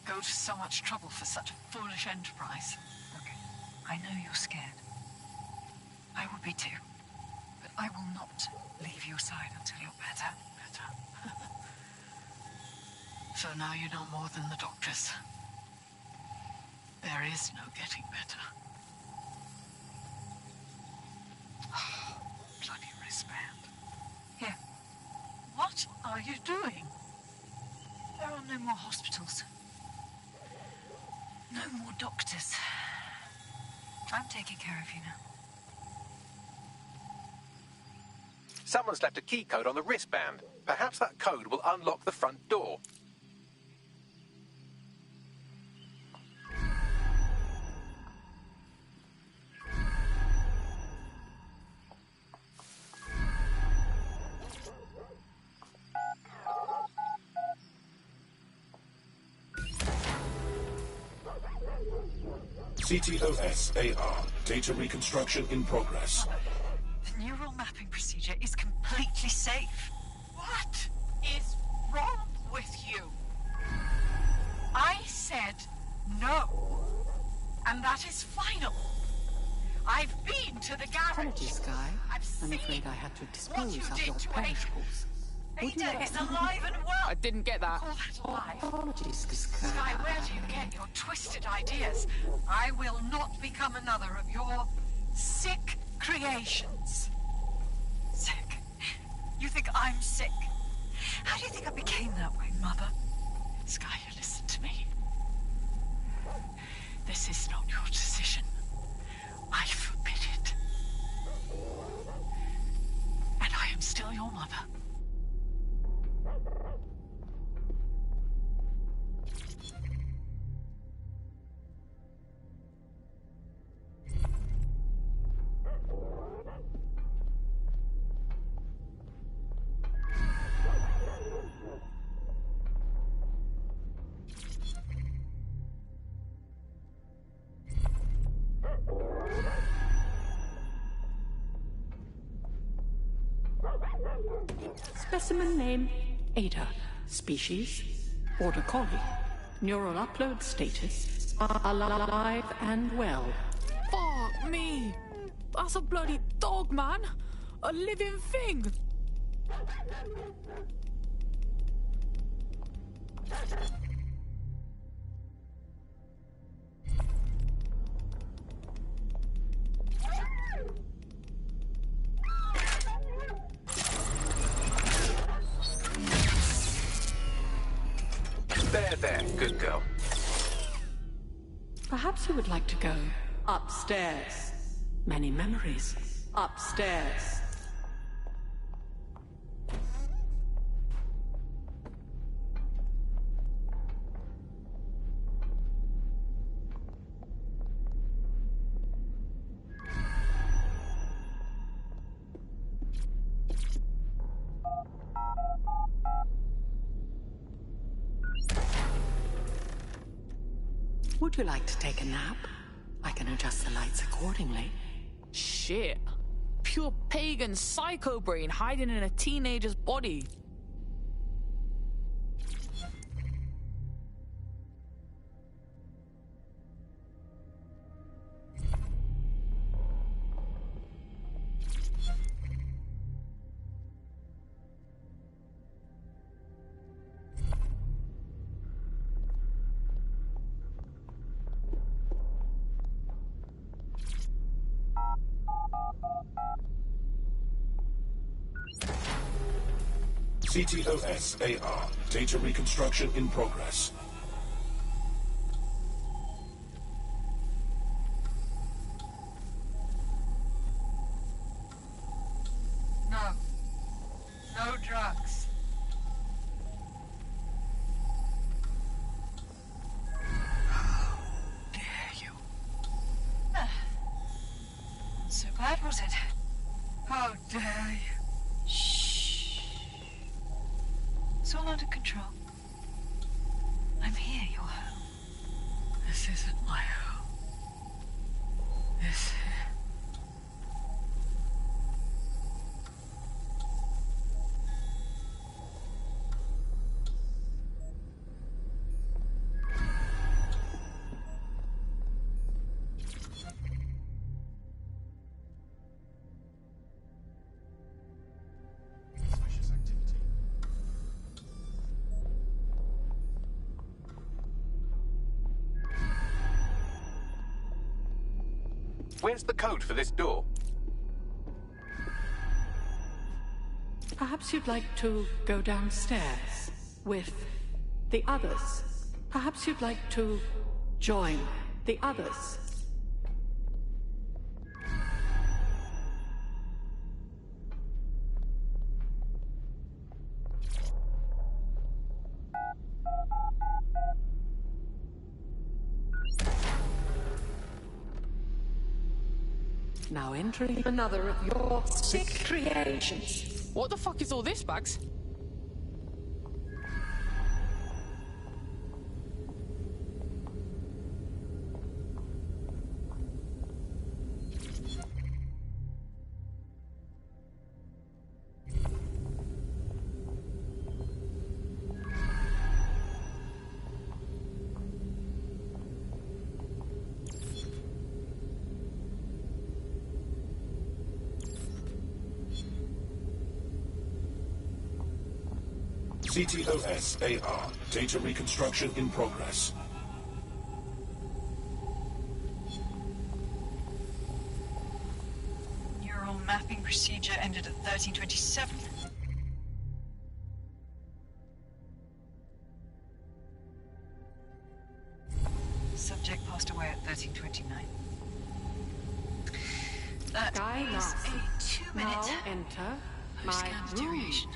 Speaker 9: go to so much trouble for such a foolish enterprise? Look, I know you're scared. I would be too. But I will not leave your side until you're better. So now you know more than the doctors. There is no getting better. Oh, bloody wristband. Here. What are you doing? There are no more hospitals. No more doctors. I'm taking care of you now.
Speaker 5: Someone's left a key code on the wristband. Perhaps that code will unlock the front door.
Speaker 21: CTOS-AR. Data reconstruction in progress.
Speaker 9: The neural mapping procedure is completely safe. What is wrong with you? I said no, and that is final. I've been to the garage.
Speaker 15: Apologies, Sky. I'm afraid I had to dispose of your perishables.
Speaker 6: Eden is alive and well.
Speaker 10: I didn't get that.
Speaker 6: Call that alive?
Speaker 15: Apologies,
Speaker 6: Sky, where do you get your twisted ideas? I will not become another of your sick creations. Sick? You think I'm sick? How do you think I became that way, Mother? Sky, listen to me. This is not your decision. I forbid it. And I am still your mother.
Speaker 15: Specimen name, Ada. Species, Border Collie. Neural upload status, alive and well.
Speaker 10: Fuck me! That's a bloody dog, man! A living thing!
Speaker 5: There, good girl.
Speaker 15: Perhaps you would like to go upstairs. Many memories. Upstairs. Would you like to take a nap? I can adjust the lights accordingly.
Speaker 10: Shit. Pure pagan psycho brain hiding in a teenager's body.
Speaker 21: CTOS-AR. Data reconstruction in progress.
Speaker 6: No. No drugs. How dare you? So bad, was it? How dare you? It's all under control. I'm here, your home. This isn't my home. This here.
Speaker 5: Where's the code for this door?
Speaker 15: Perhaps you'd like to go downstairs with the others. Perhaps you'd like to join the others. Now entering another of your sick creations.
Speaker 10: What the fuck is all this, Bags?
Speaker 21: CTOS-AR. Data reconstruction in progress.
Speaker 6: Neural mapping procedure ended at 1327. Subject passed away at 1329. That is a 2-minute
Speaker 15: now enter my
Speaker 6: post-scan deterioration,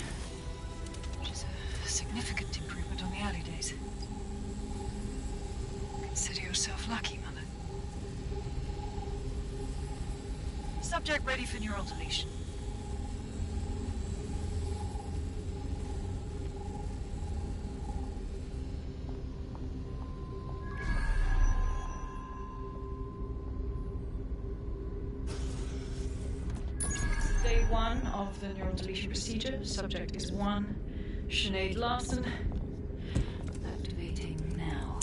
Speaker 6: which is a significant improvement on the early days. Consider yourself lucky, Mother. Subject ready for neural deletion. Day 1 of the neural deletion procedure. Subject is 1. Sinead Larson. Activating now.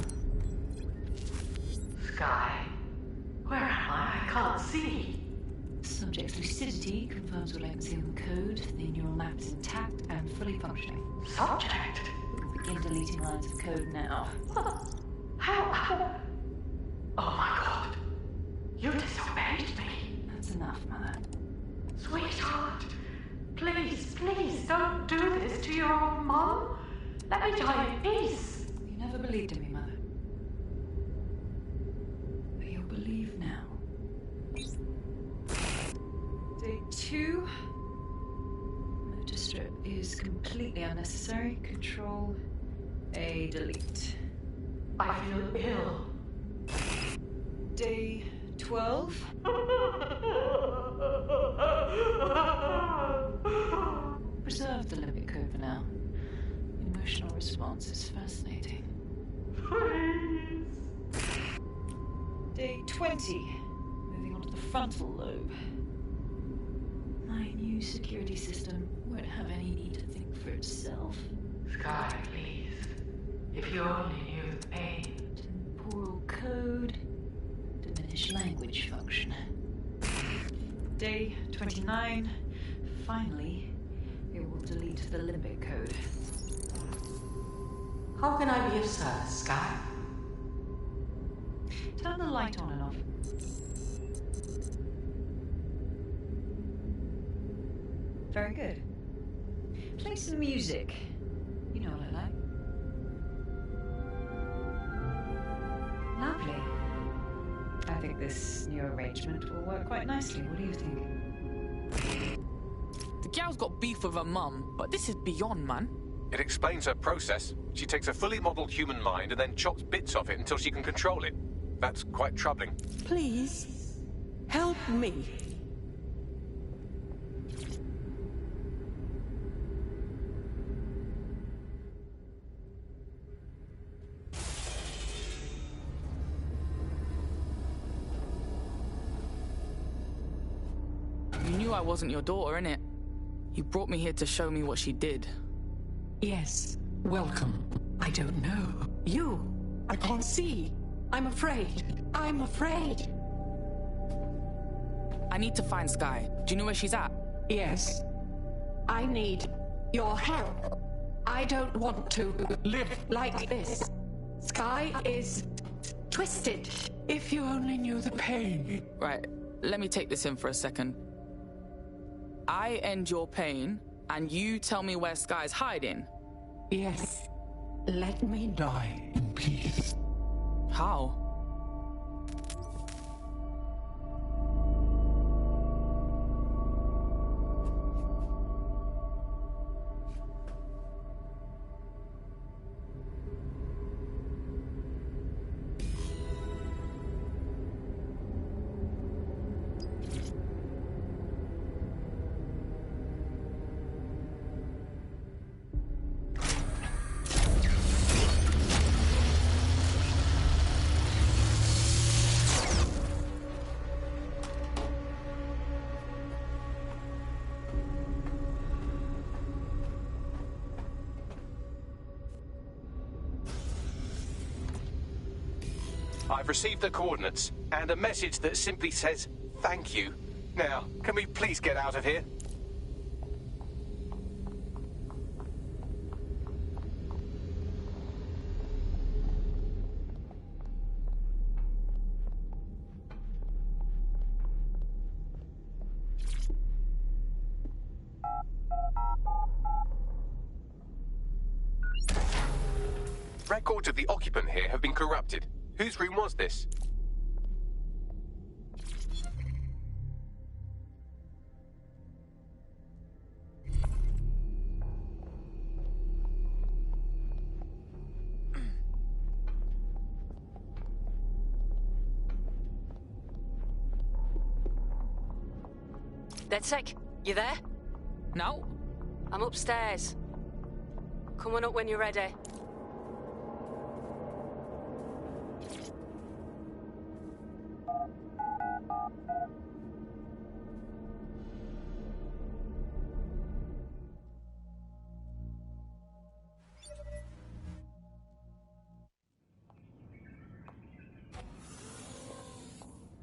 Speaker 15: Sky. Where am I? I can't see.
Speaker 17: Subject's lucidity confirms all legacy on the code. The neural map is intact and fully functioning.
Speaker 15: Subject?
Speaker 17: Begin deleting lines of code now.
Speaker 15: How? Oh my god. You disobeyed me.
Speaker 17: That's enough, Mother.
Speaker 15: Sweetheart, please, please don't do this to your own mom. Let me die in peace.
Speaker 17: You never believed in me, Mother. But you'll believe now.
Speaker 6: Day 2. Motor strip is completely unnecessary. Control A, delete.
Speaker 15: I feel ill.
Speaker 6: Day 12.
Speaker 17: Preserve the limbic code for now. The emotional response is fascinating.
Speaker 6: Day 20. Moving on to the frontal lobe.
Speaker 17: My new security system won't have any need to think for itself.
Speaker 15: Sky, please. If you only knew the pain.
Speaker 17: Temporal code. Diminish language function.
Speaker 6: Day 29. Finally, it will delete the limbic code.
Speaker 15: How can I be of service, Sky?
Speaker 6: Turn the light on and off. Very good. Play some music. You know what I like. Lovely. I think this new arrangement will work quite nicely. What do you think?
Speaker 10: The gal's got beef with her mum, but this is beyond, man.
Speaker 5: It explains her process. She takes a fully modelled human mind and then chops bits of it until she can control it. That's quite troubling.
Speaker 15: Please, help me.
Speaker 10: You knew I wasn't your daughter, innit? You brought me here to show me what she did.
Speaker 15: Yes, welcome. I don't know. You, I can't see. I'm afraid. I'm afraid.
Speaker 10: I need to find Sky. Do you know where she's at?
Speaker 15: Yes. I need your help. I don't want to live like this. Sky is twisted. If you only knew the pain.
Speaker 10: Right, let me take this in for a second. I end your pain, and you tell me where Sky's hiding?
Speaker 15: Yes. Let me die in peace.
Speaker 10: How?
Speaker 5: I've received the coordinates and a message that simply says, thank you. Now, can we please get out of here? Records of the occupant here have been corrupted. Whose room was this?
Speaker 14: DedSec, you there?
Speaker 10: No.
Speaker 14: I'm upstairs. Come on up when you're ready.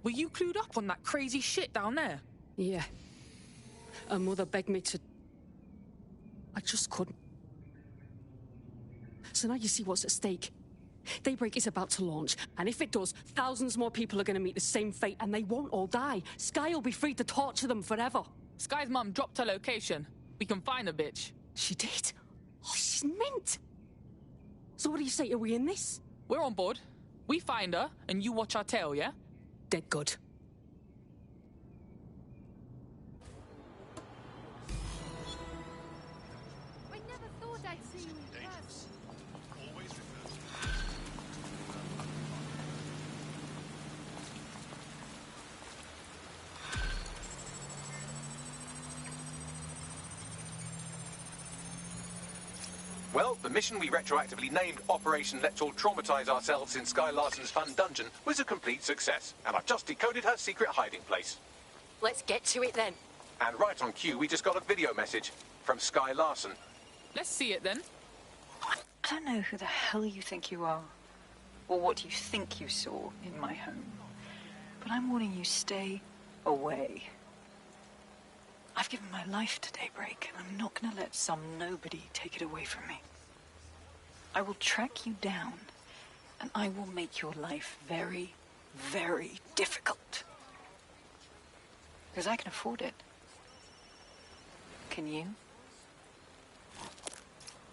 Speaker 10: Were you clued up on that crazy shit down there?
Speaker 14: Yeah. Her mother begged me to... I just couldn't. So now you see what's at stake. Daybreak is about to launch, and if it does, thousands more people are going to meet the same fate, and they won't all die. Sky will be free to torture them forever.
Speaker 10: Sky's mum dropped her location. We can find the bitch.
Speaker 14: She did? Oh, she's mint. So what do you say, are we in this?
Speaker 10: We're on board. We find her, and you watch our tail, yeah?
Speaker 14: Dead good.
Speaker 18: I never thought I'd see you in person.
Speaker 8: Always refer.
Speaker 5: Well, the mission we retroactively named Operation Let's All Traumatize Ourselves in Sky Larson's Fun Dungeon was a complete success, and I've just decoded her secret hiding place.
Speaker 14: Let's get to it then.
Speaker 5: And right on cue, we just got a video message from Sky Larson.
Speaker 10: Let's see it then.
Speaker 17: I don't know who the hell you think you are, or what you think you saw in my home, but I'm warning you, stay away. I've given my life to Daybreak, and I'm not going to let some nobody take it away from me. I will track you down, and I will make your life very, very difficult. Because I can afford it. Can you?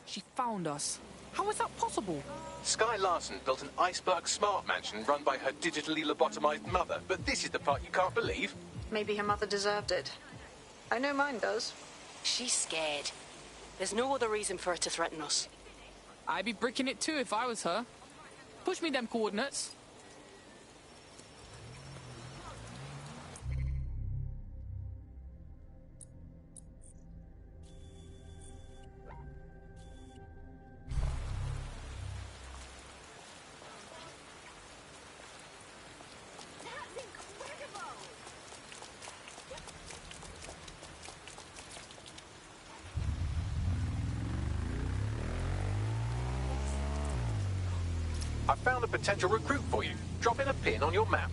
Speaker 10: She found us. How is that possible?
Speaker 5: Sky Larson built an iceberg smart mansion run by her digitally lobotomized mother, but this is the part you can't believe.
Speaker 9: Maybe her mother deserved it. I know mine does.
Speaker 14: She's scared. There's no other reason for her to threaten us.
Speaker 10: I'd be bricking it too if I was her. Push me them coordinates.
Speaker 5: I found a potential recruit for you. Drop in a pin on your map.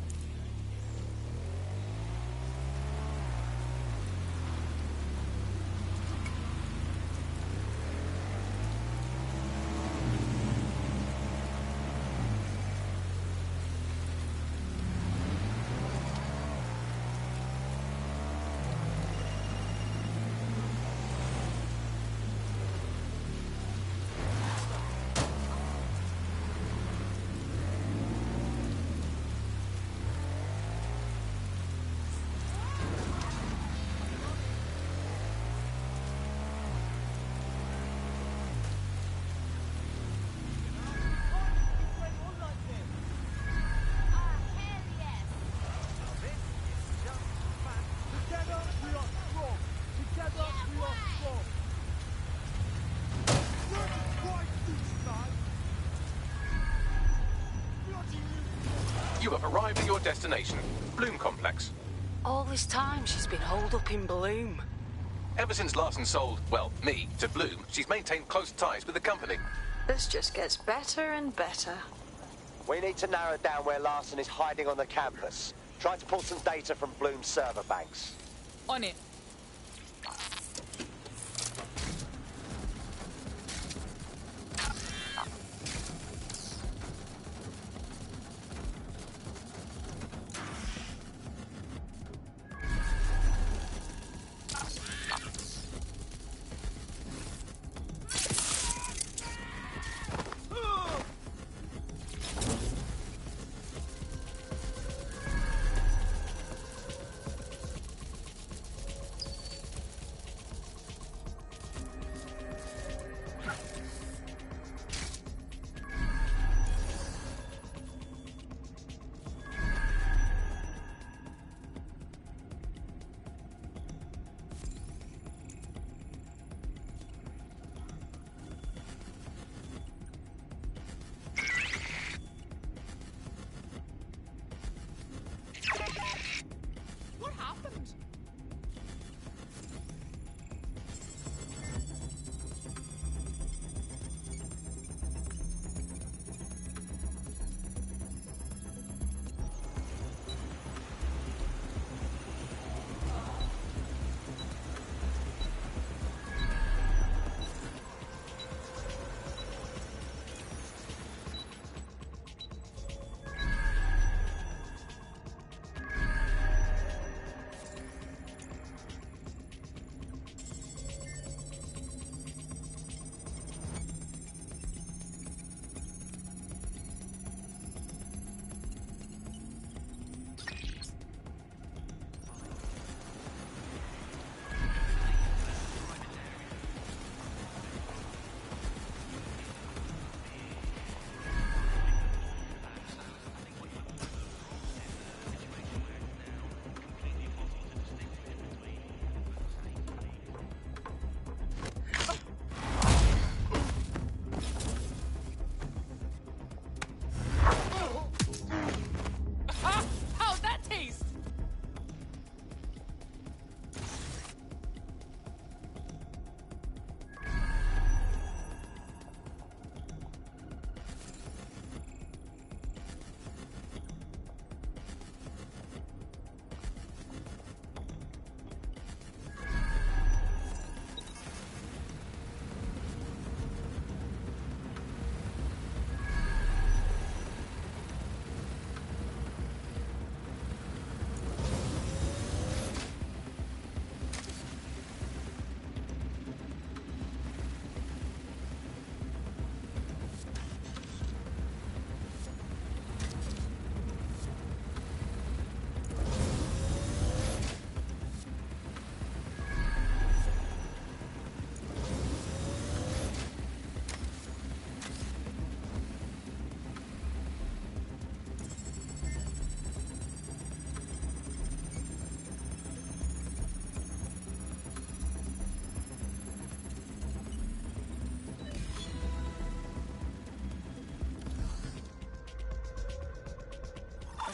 Speaker 5: You have arrived at your destination, Bloom Complex.
Speaker 14: All this time she's been holed up in Bloom.
Speaker 5: Ever since Larson sold, well, me, to Bloom, she's maintained close ties with the company.
Speaker 9: This just gets better and better.
Speaker 2: We need to narrow down where Larson is hiding on the campus. Try to pull some data from Bloom's server banks.
Speaker 10: On it.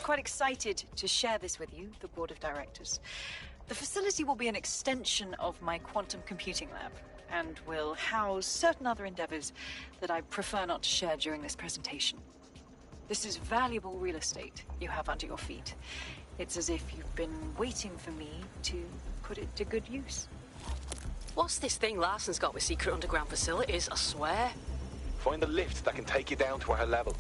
Speaker 17: quite excited to share this with you, the board of directors. The facility will be an extension of my quantum computing lab, and will house certain other endeavors that I prefer not to share during this presentation. This is valuable real estate you have under your feet. It's as if you've been waiting for me to put it to good use.
Speaker 14: What's this thing Larson's got with secret underground facilities, I swear?
Speaker 12: Find a lift that can take you down to our level.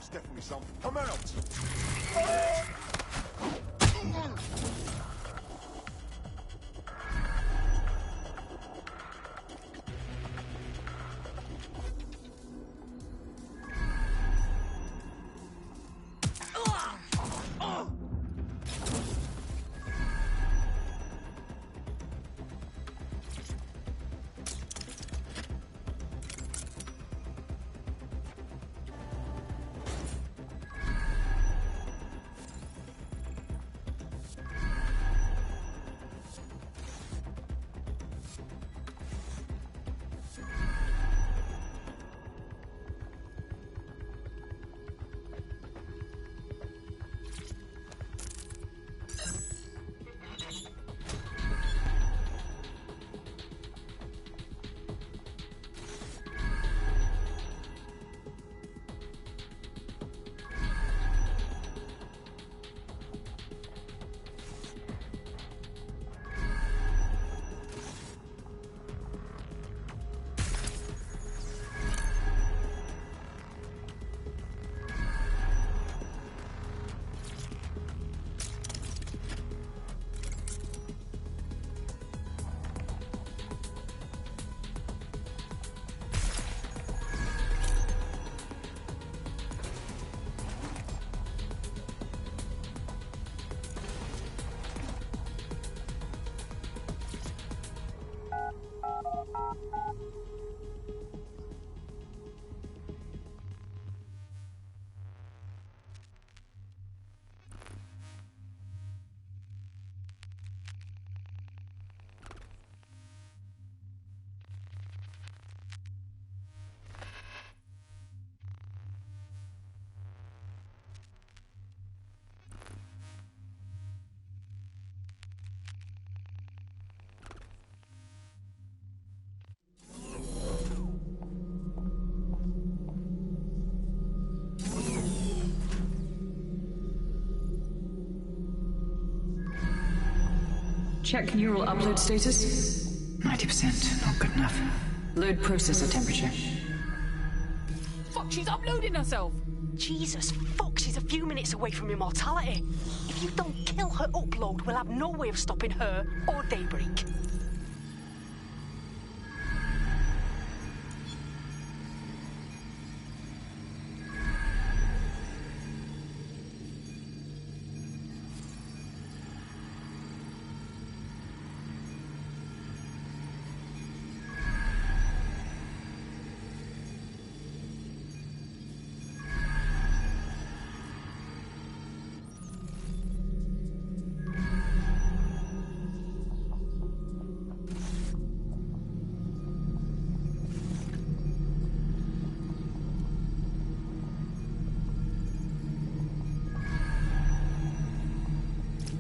Speaker 13: Definitely something. Come out!
Speaker 17: Check neural upload status. 90%, not good enough. Load processor temperature.
Speaker 10: Fuck, she's uploading herself!
Speaker 14: Jesus fuck, she's a few minutes away from immortality. If you don't kill her upload, we'll have no way of stopping her or Daybreak.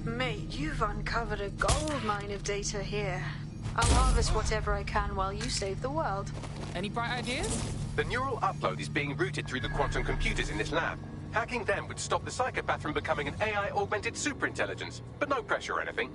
Speaker 9: Mate, you've uncovered a gold mine of data here. I'll harvest whatever I can while you save the world.
Speaker 10: Any bright ideas?
Speaker 5: The neural upload is being routed through the quantum computers in this lab. Hacking them would stop the psychopath from becoming an AI-augmented superintelligence, but no pressure or anything.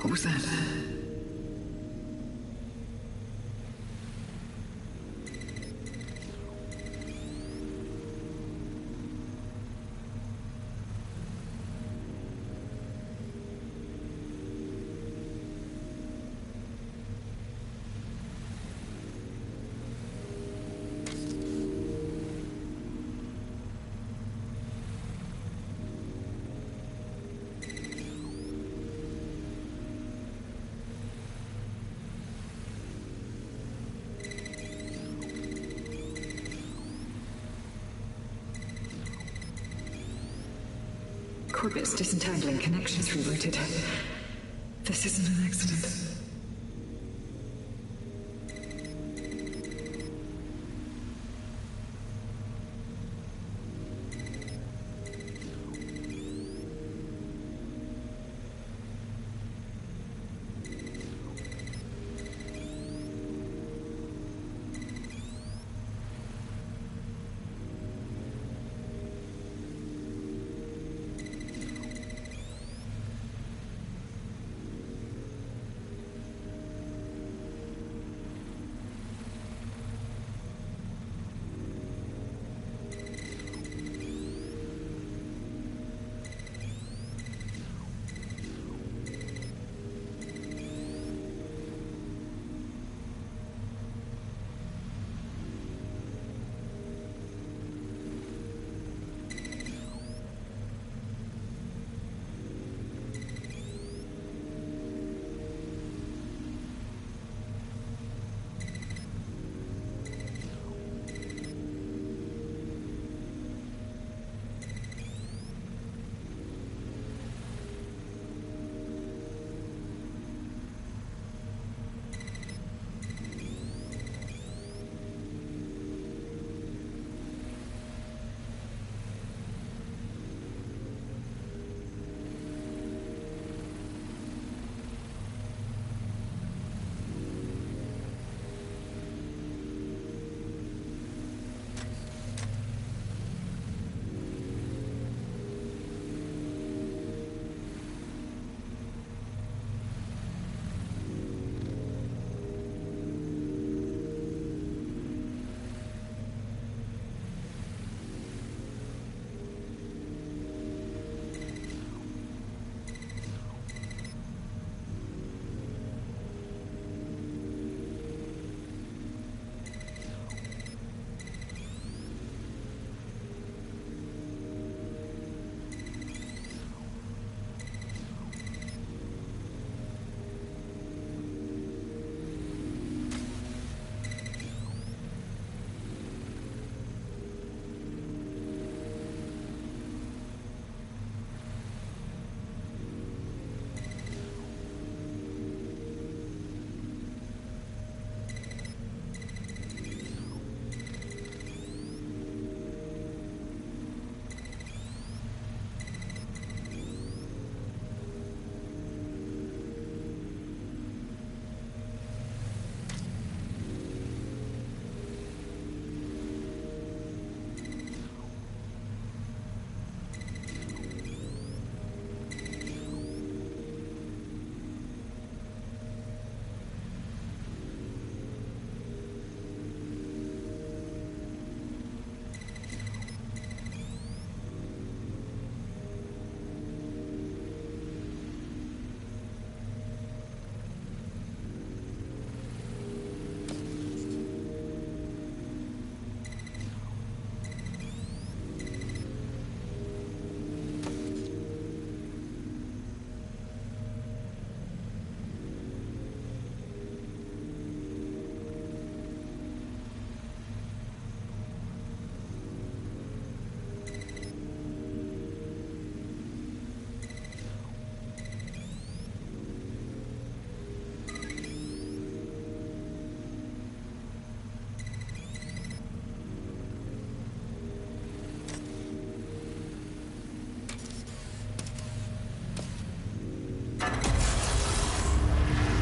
Speaker 6: What was that? Corbett's disentangling connections rerouted. This isn't an accident.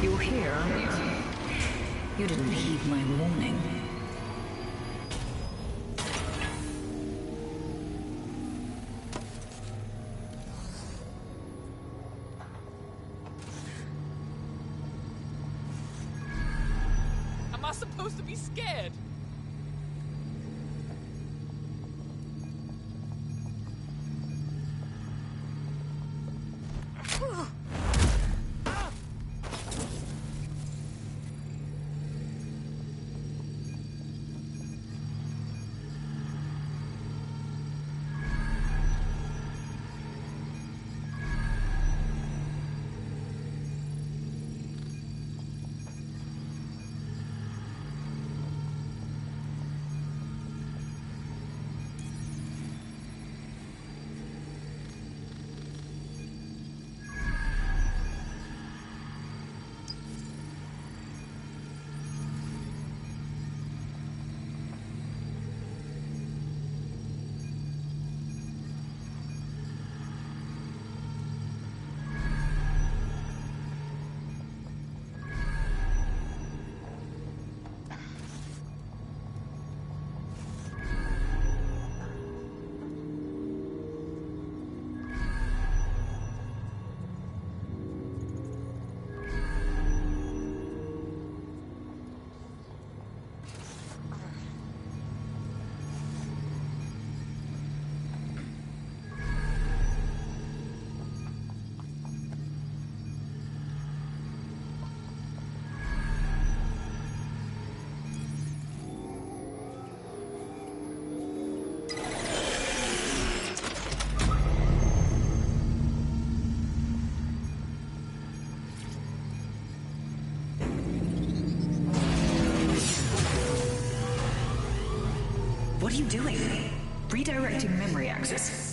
Speaker 17: You're here, aren't you? You didn't heed my warning.
Speaker 10: supposed to be scared?
Speaker 17: What are you doing? Redirecting memory access.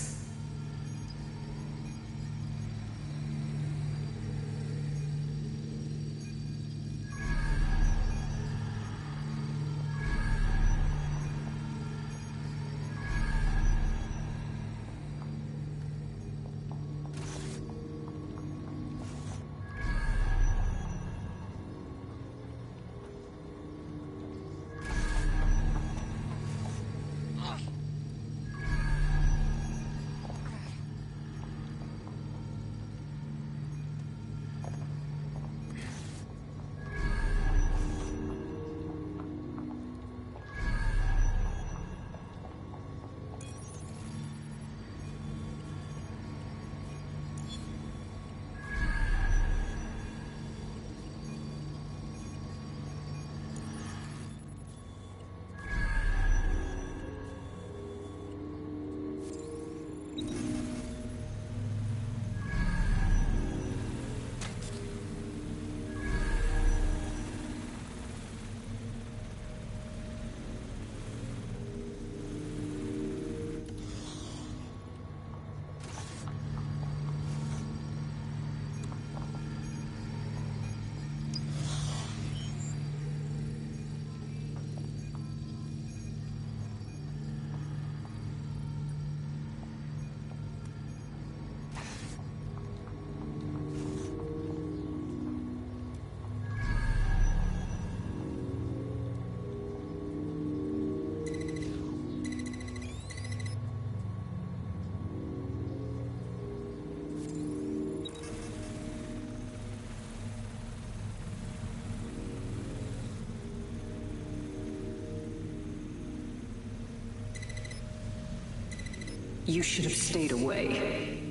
Speaker 17: You should have stayed away.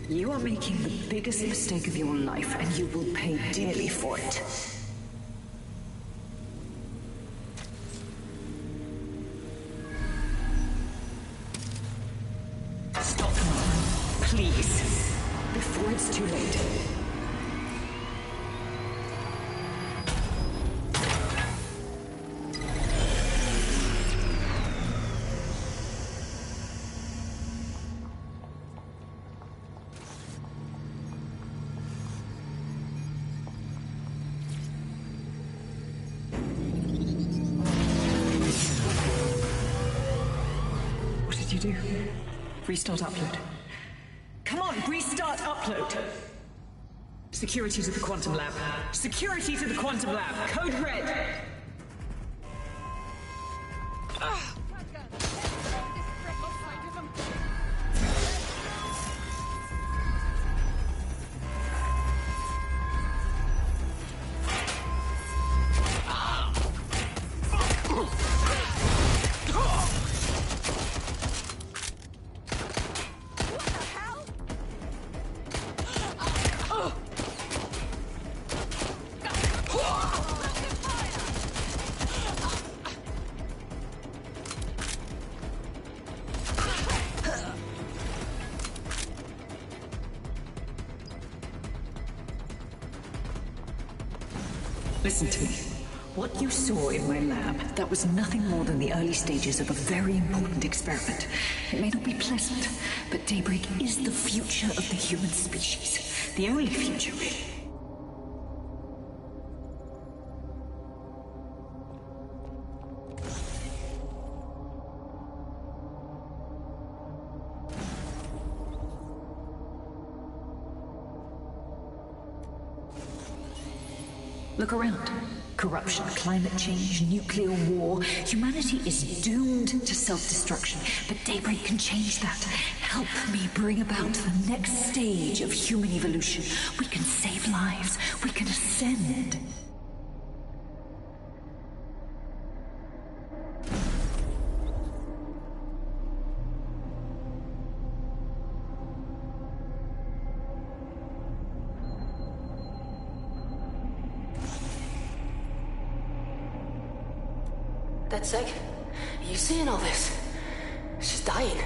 Speaker 17: You are making the biggest mistake of your life, and you will pay dearly for it. Stop now, please, before it's too late. Restart upload. Come on, restart upload! Security to the quantum lab. Security to the quantum lab. Code red! Listen to me. What you saw in my lab, that was nothing more than the early stages of a very important experiment. It may not be pleasant, but Daybreak is the future of the human species. The only future, really. Look around. Corruption, climate change, nuclear war. Humanity is doomed to self-destruction, but Daybreak can change that. Help me bring about the next stage of human evolution. We can save lives. We can ascend.
Speaker 14: DedSec, are you seeing all this? She's dying.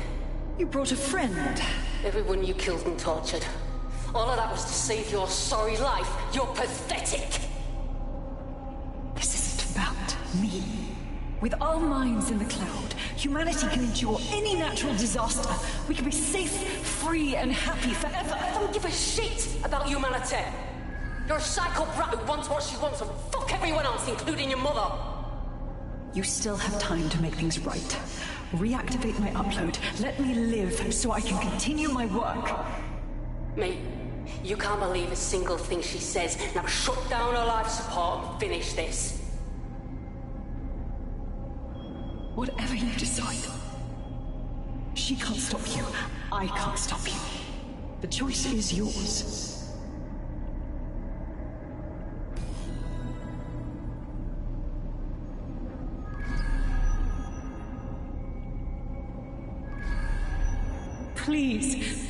Speaker 17: You brought a friend.
Speaker 14: Everyone you killed and tortured. All of that was to save your sorry life. You're pathetic.
Speaker 17: This isn't about me. With our minds in the cloud, humanity can endure any natural disaster. We can be safe, free, and happy forever.
Speaker 14: I don't give a shit about humanity. You're a psycho brat who wants what she wants and fuck everyone else, including your mother.
Speaker 17: You still have time to make things right. Reactivate my upload. Let me live so I can continue my work.
Speaker 14: Mate, you can't believe a single thing she says. Now shut down her life support and finish this.
Speaker 17: Whatever you decide. She can't stop you. I can't stop you. The choice is yours. Please,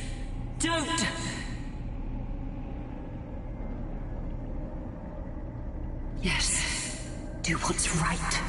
Speaker 17: don't! Yes, do what's right.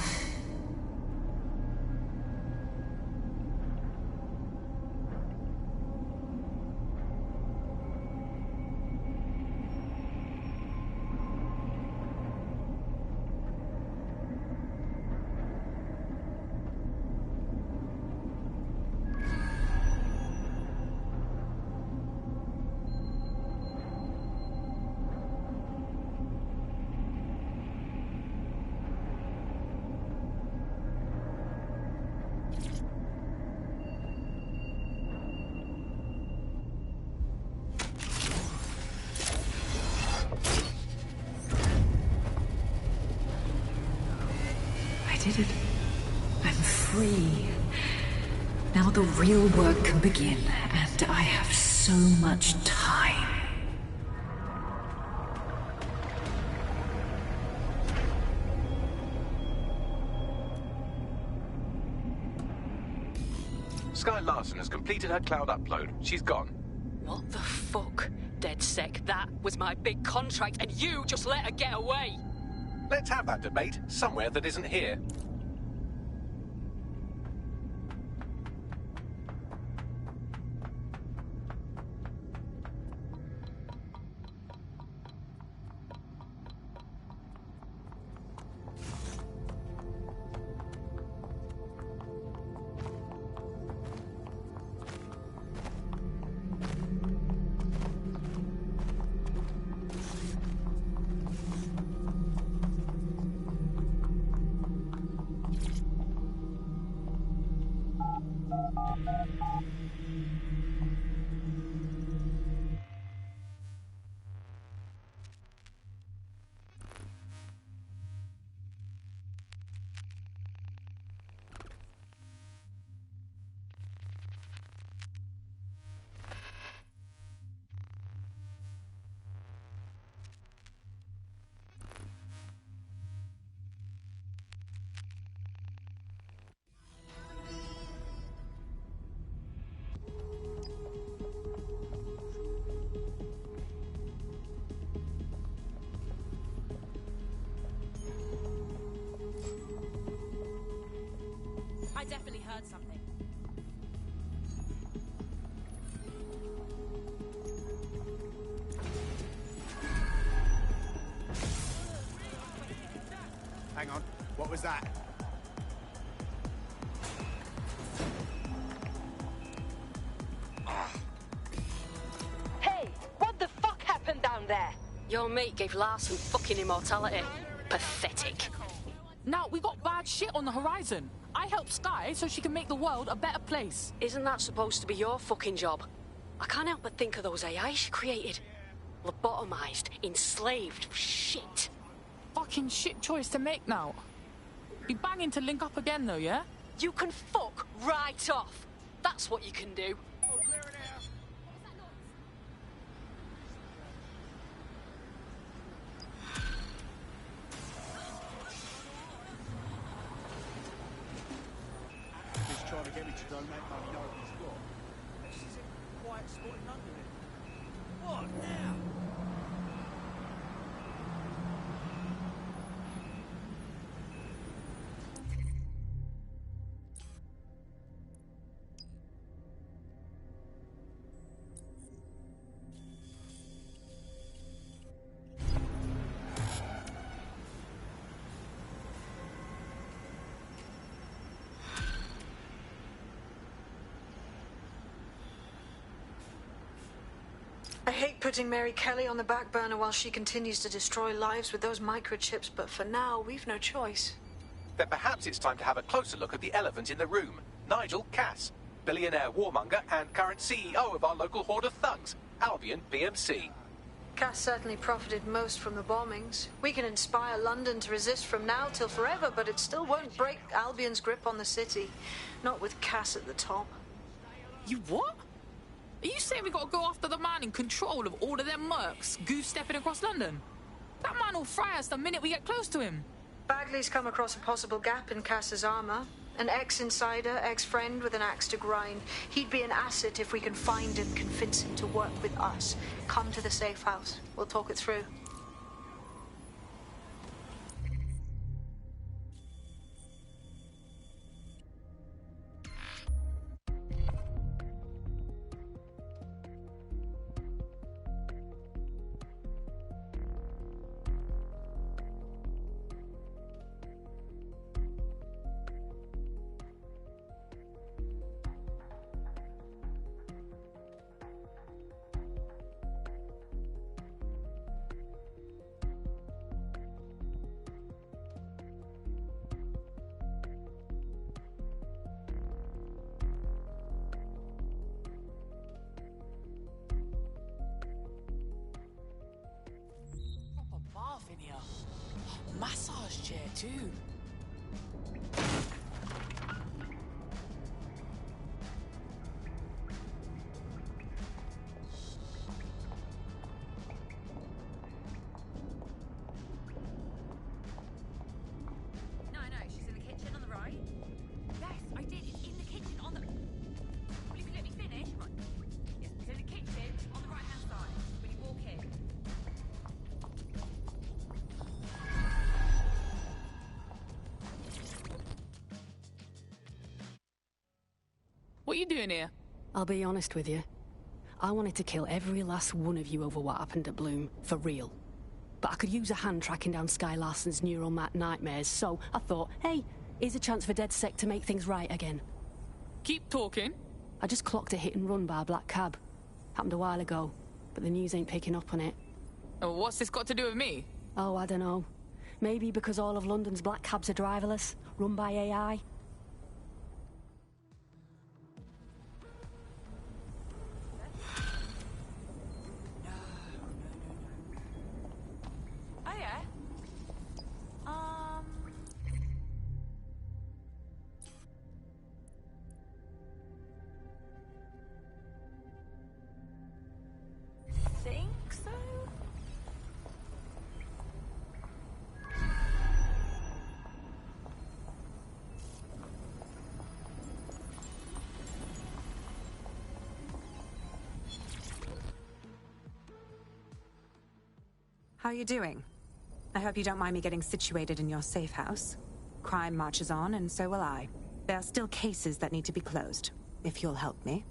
Speaker 17: Did it. I'm free. Now the real work can begin, and I have so much time.
Speaker 5: Sky Larson has completed her cloud upload. She's gone.
Speaker 14: What the fuck? DedSec, that was my big contract, and you just let her get away!
Speaker 5: Let's have that debate somewhere that isn't here.
Speaker 18: I definitely heard something.
Speaker 13: was that?
Speaker 14: Hey, what the fuck happened down there? Your mate gave Larson fucking immortality. Pathetic.
Speaker 10: Now, we got bad shit on the horizon. I helped Sky so she can make the world a better place.
Speaker 14: Isn't that supposed to be your fucking job? I can't help but think of those AI she created. Lobotomized, enslaved, shit.
Speaker 10: Fucking shit choice to make now. Be banging to link up again though, yeah?
Speaker 14: You can fuck right off. That's what you can do.
Speaker 13: He's trying to get me to donate money no one's got. This is a quiet spot in London. What now?
Speaker 9: I hate putting Mary Kelly on the back burner while she continues to destroy lives with those microchips, but for now, we've no choice.
Speaker 5: Then perhaps it's time to have a closer look at the elephant in the room. Nigel Cass, billionaire warmonger and current CEO of our local horde of thugs, Albion PMC.
Speaker 9: Cass certainly profited most from the bombings. We can inspire London to resist from now till forever, but it still won't break Albion's grip on the city. Not with Cass at the top.
Speaker 10: You what? Are you saying we gotta go after the man in control of all of them mercs goose-stepping across London? That man will fry us the minute we get close to him.
Speaker 9: Bagley's come across a possible gap in Cass's armor. An ex-insider, ex-friend with an axe to grind. He'd be an asset if we can find and convince him to work with us. Come to the safe house. We'll talk it through.
Speaker 10: In here. Massage chair too.
Speaker 18: No, she's in the kitchen on the right. Yes, I did. It's in the kitchen on the... Will you let me finish? Right. Yes, it's in the kitchen on the right-hand side when you walk in.
Speaker 10: What are you doing here?
Speaker 14: I'll be honest with you. I wanted to kill every last one of you over what happened at Bloom, for real. But I could use a hand tracking down Sky Larson's neural nightmares, so I thought, hey, here's a chance for DedSec to make things right again.
Speaker 10: Keep talking.
Speaker 14: I just clocked a hit and run by a black cab. Happened a while ago, but the news ain't picking up on it.
Speaker 10: Oh, what's this got to do with me?
Speaker 14: Oh, I don't know. Maybe because all of London's black cabs are driverless, run by AI.
Speaker 18: Oh, yeah? Think so?
Speaker 3: How are you doing? I hope you don't mind me getting situated in your safe house. Crime marches on, and so will I. There are still cases that need to be closed, if you'll help me.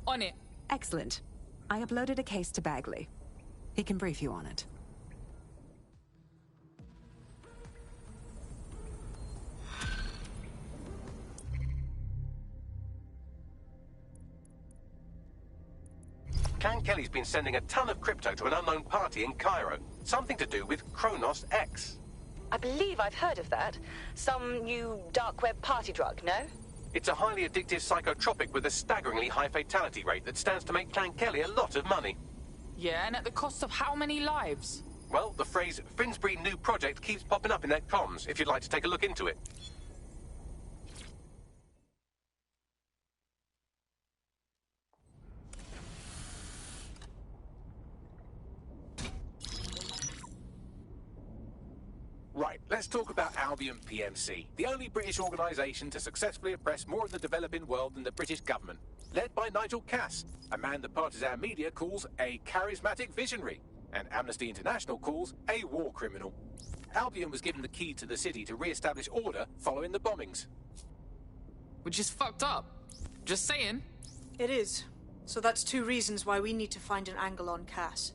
Speaker 10: On it.
Speaker 3: Excellent. I uploaded a case to Bagley. He can brief you on it.
Speaker 5: Clan Kelly's been sending a ton of crypto to an unknown party in Cairo. Something to do with Kronos X.
Speaker 11: I believe I've heard of that. Some new dark web party drug, no?
Speaker 5: It's a highly addictive psychotropic with a staggeringly high fatality rate that stands to make Clan Kelly a lot of money.
Speaker 10: Yeah, and at the cost of how many lives?
Speaker 5: Well, the phrase Finsbury New Project keeps popping up in their comms, if you'd like to take a look into it. Right, let's talk about Albion PMC, the only British organisation to successfully oppress more of the developing world than the British government. Led by Nigel Cass, a man the partisan media calls a charismatic visionary, and Amnesty International calls a war criminal. Albion was given the key to the city to re-establish order following the bombings.
Speaker 10: Which is fucked up. Just saying.
Speaker 9: It is. So that's two reasons why we need to find an angle on Cass.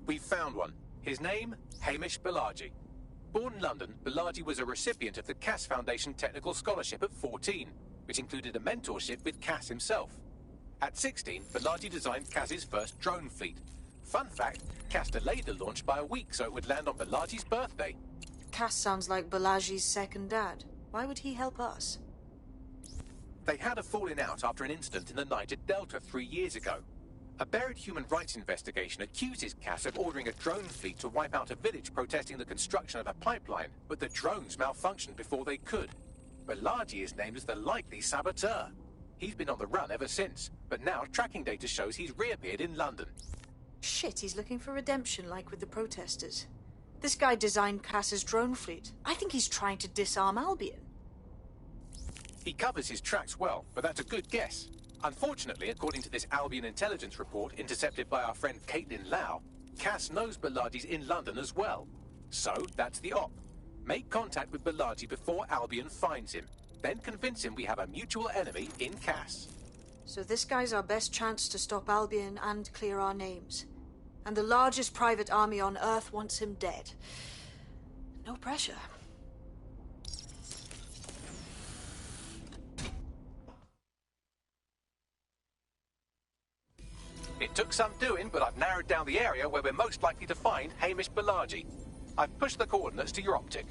Speaker 5: We've found one. His name, Hamish Balaji. Born in London, Balaji was a recipient of the Cass Foundation Technical Scholarship at 14, which included a mentorship with Cass himself. At 16, Balaji designed Cass's first drone fleet. Fun fact, Cass delayed the launch by a week so it would land on Balaji's birthday.
Speaker 9: Cass sounds like Balaji's second dad. Why would he help us?
Speaker 5: They had a falling out after an incident in the Niger Delta 3 years ago. A buried human rights investigation accuses Cass of ordering a drone fleet to wipe out a village protesting the construction of a pipeline, but the drones malfunctioned before they could. Balaji is named as the likely saboteur. He's been on the run ever since, but now tracking data shows he's reappeared in London.
Speaker 9: Shit, he's looking for redemption like with the protesters. This guy designed Cass's drone fleet. I think he's trying to disarm Albion.
Speaker 5: He covers his tracks well, but that's a good guess. Unfortunately, according to this Albion intelligence report intercepted by our friend Caitlin Lau, Cass knows Balaji's in London as well. So, that's the op. Make contact with Balaji before Albion finds him. Then convince him we have a mutual enemy in Cass.
Speaker 9: So this guy's our best chance to stop Albion and clear our names. And the largest private army on Earth wants him dead. No pressure.
Speaker 5: It took some doing, but I've narrowed down the area where we're most likely to find Hamish Balaji. I've pushed the coordinates to your optic.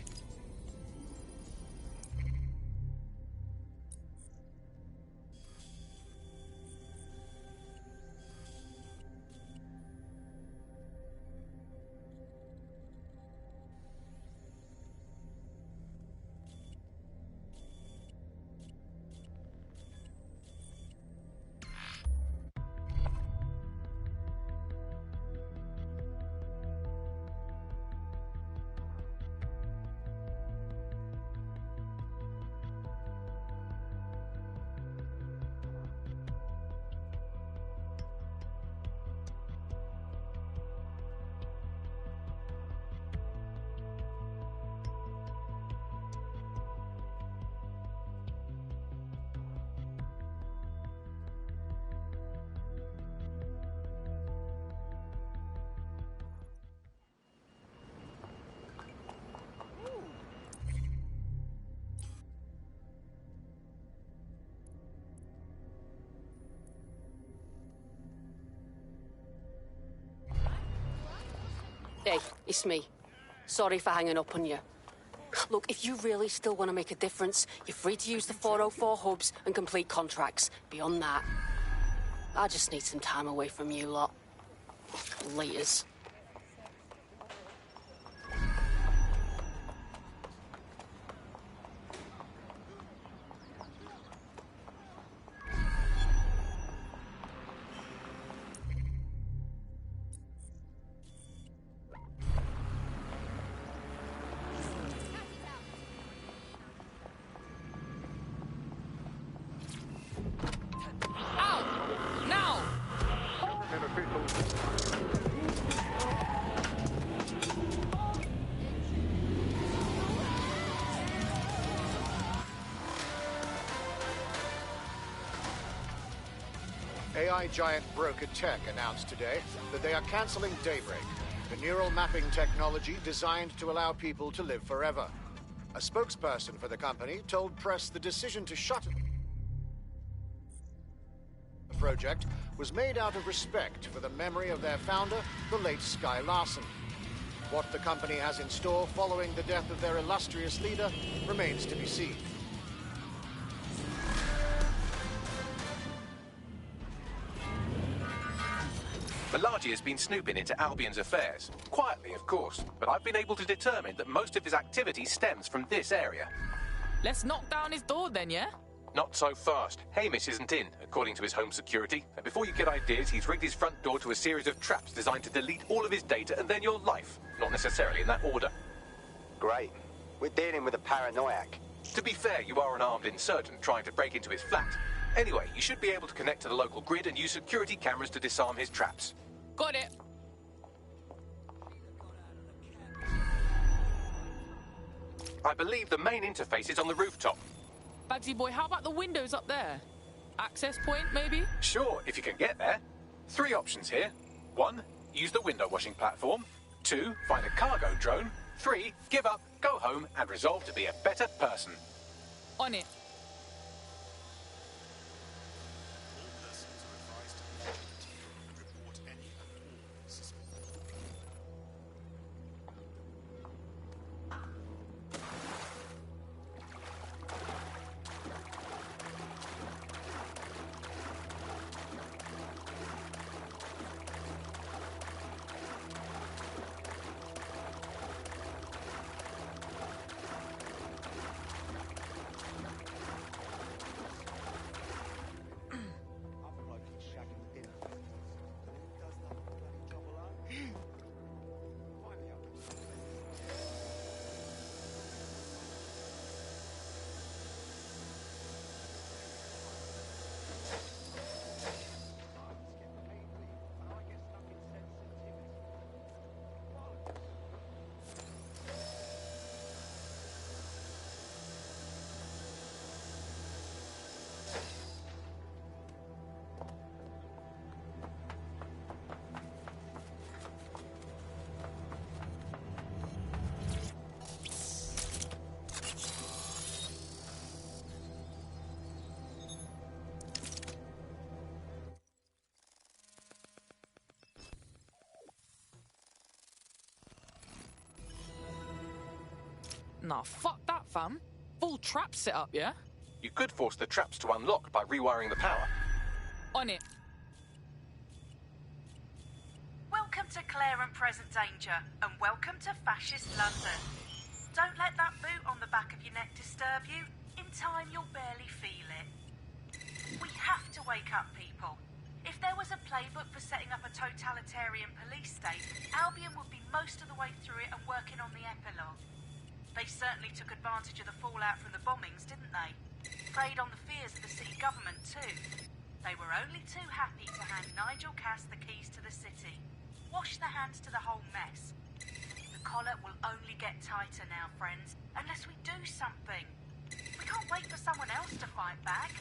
Speaker 14: Hey, it's me. Sorry for hanging up on you. Look, if you really still want to make a difference, you're free to use the 404 hubs and complete contracts. Beyond that, I just need some time away from you lot. Laters.
Speaker 16: AI giant Broker Tech announced today that they are cancelling Daybreak, the neural mapping technology designed to allow people to live forever. A spokesperson for the company told press the decision to shut the project was made out of respect for the memory of their founder, the late Sky Larson. What the company has in store following the death of their illustrious leader remains to be seen.
Speaker 5: Malaji has been snooping into Albion's affairs. Quietly, of course, but I've been able to determine that most of his activity stems from this area.
Speaker 10: Let's knock down his door then, yeah?
Speaker 5: Not so fast. Hamish isn't in, according to his home security. And before you get ideas, he's rigged his front door to a series of traps designed to delete all of his data and then your life. Not necessarily in that order.
Speaker 2: Great. We're dealing with a paranoiac.
Speaker 5: To be fair, you are an armed insurgent trying to break into his flat. Anyway, you should be able to connect to the local grid and use security cameras to disarm his traps.
Speaker 10: Got it.
Speaker 5: I believe the main interface is on the rooftop.
Speaker 10: Bagsy boy, how about the windows up there? Access point, maybe?
Speaker 5: Sure, if you can get there. 3 options here. 1, use the window washing platform. 2, find a cargo drone. 3, give up, go home, and resolve to be a better person.
Speaker 10: On it. Nah, fuck that, fam. Full trap set up, yeah?
Speaker 5: You could force the traps to unlock by rewiring the power.
Speaker 10: On it.
Speaker 19: Welcome to Clear and Present Danger, and welcome to Fascist London. Don't let that boot on the back of your neck disturb you. In time, you'll barely feel it. We have to wake up, people. If there was a playbook for setting up a totalitarian police state, Albion would be most of the way through it and working on the epilogue. They certainly took advantage of the fallout from the bombings, didn't they? Preyed on the fears of the city government, too. They were only too happy to hand Nigel Cass the keys to the city. Wash their hands to the whole mess. The collar will only get tighter now, friends, unless we do something. We can't wait for someone else to fight back.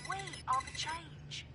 Speaker 19: We are the change.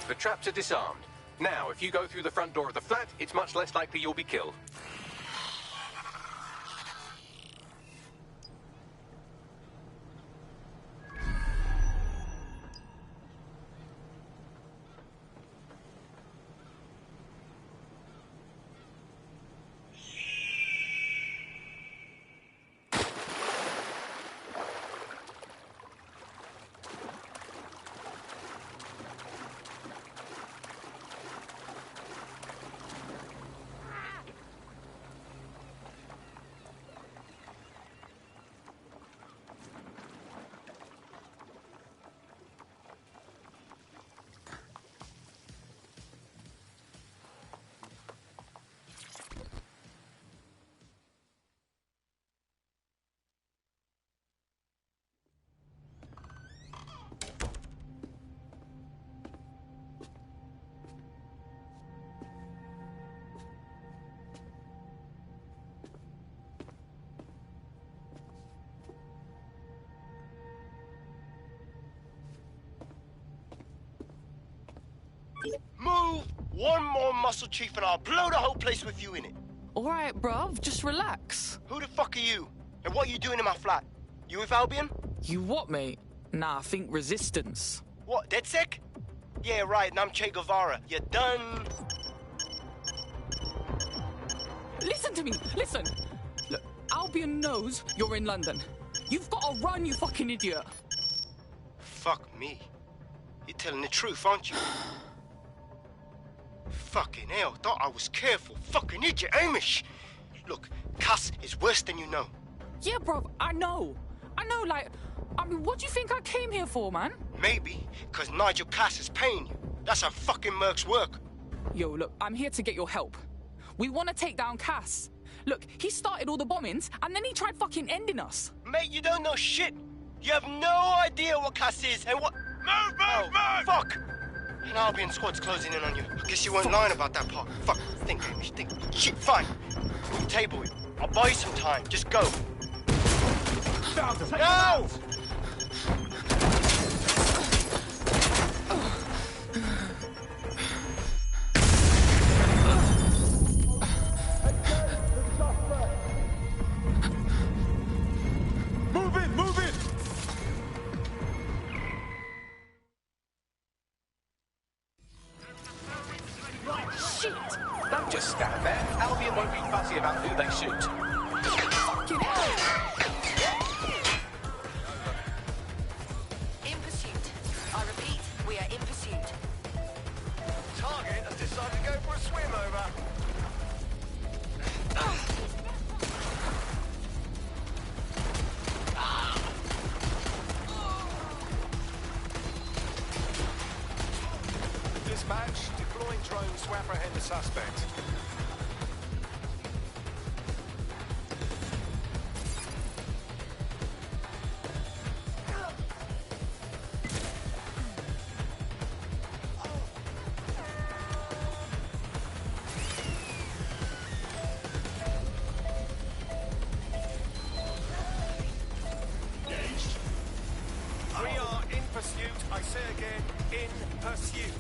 Speaker 5: The traps are disarmed. Now, if you go through the front door of the flat, it's much less likely you'll be killed.
Speaker 4: Move one more muscle, Chief, and I'll blow the whole place with you in it.
Speaker 10: All right, bruv, just relax.
Speaker 4: Who the fuck are you? And what are you doing in my flat? You with Albion?
Speaker 10: You what, mate? Nah, I think resistance.
Speaker 4: What, DedSec? Yeah, right, and I'm Che Guevara. You done?
Speaker 10: Listen to me, listen. Look, Albion knows you're in London. You've got to run, you fucking idiot.
Speaker 4: Fuck me. You're telling the truth, aren't you? Fucking hell, thought I was careful. Fucking idiot, Amish. Look, Cass is worse than you know.
Speaker 10: Yeah, bruv, I know, like, I mean, what do you think I came here for, man?
Speaker 4: Maybe, because Nigel Cass is paying you. That's how fucking mercs work.
Speaker 10: Yo, look, I'm here to get your help. We want to take down Cass. Look, he started all the bombings, and then he tried fucking ending us.
Speaker 4: Mate, you don't know shit. You have no idea what Cass is and what...
Speaker 8: Move!
Speaker 4: Fuck! An Albion squad's closing in on you. I guess you weren't lying about that part. Fuck. Think, Hamish, think. Shit, fine. We'll table it. I'll buy you some time. Just go. No!
Speaker 8: Move in!
Speaker 10: Shit!
Speaker 5: Don't just stand there. Albion won't be fussy about who they shoot.
Speaker 10: Fucking hell!
Speaker 22: In pursuit. I repeat, we are in pursuit.
Speaker 8: Target has decided to go for a swim over. Dispatch, deploying drones to apprehend the suspect. We are in pursuit. I say again, in pursuit.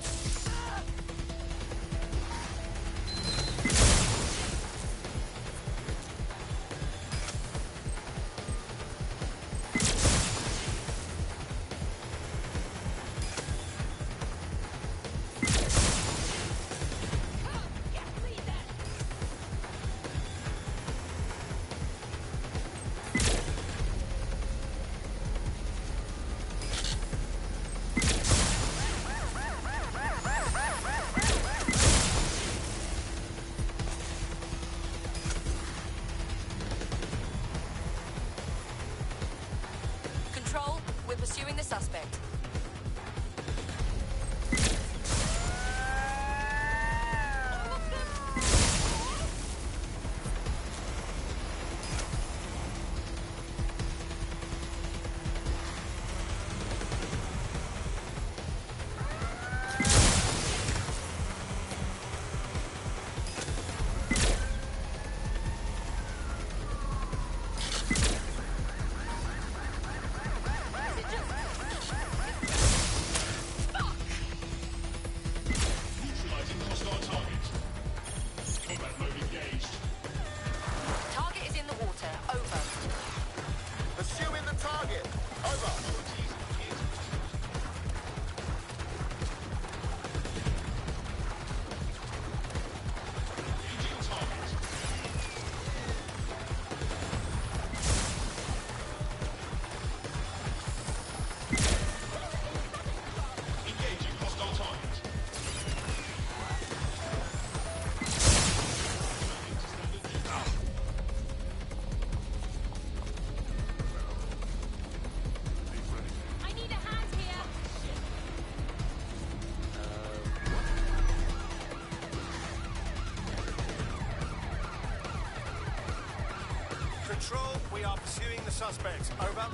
Speaker 8: Control, we are pursuing the suspect. Over.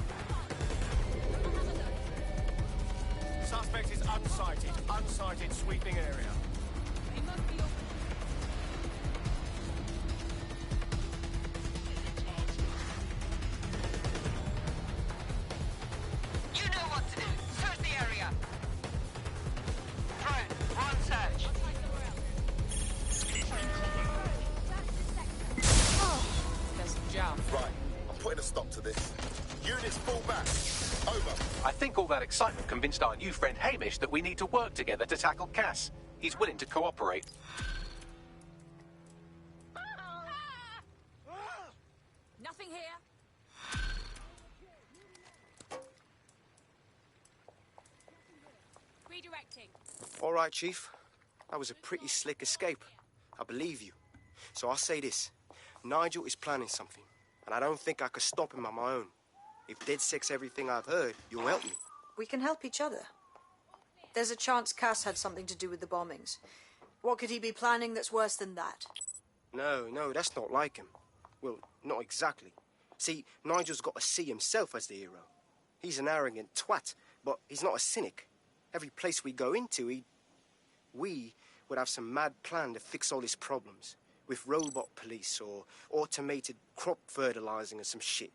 Speaker 8: Suspect is unsighted. Unsighted sweeping area.
Speaker 22: You know what to do. Search the area. Drone, we're on search.
Speaker 10: There's a jam.
Speaker 1: Right, I'm putting a stop to this. Units fall back. Over.
Speaker 5: I think all that excitement convinced our new friend Hamish that we need to work together to tackle Cass. He's willing to cooperate.
Speaker 18: Nothing here. Redirecting.
Speaker 4: All right, Chief. That was a pretty slick escape. I believe you. So I'll say this. Nigel is planning something, and I don't think I could stop him on my own. If DedSec's everything I've heard, you'll help me.
Speaker 9: We can help each other. There's a chance Cass had something to do with the bombings. What could he be planning that's worse than that?
Speaker 4: No, that's not like him. Well, not exactly. See, Nigel's got to see himself as the hero. He's an arrogant twat, but he's not a cynic. Every place we go into, we would have some mad plan to fix all his problems. With robot police or automated crop fertilizing or some shit.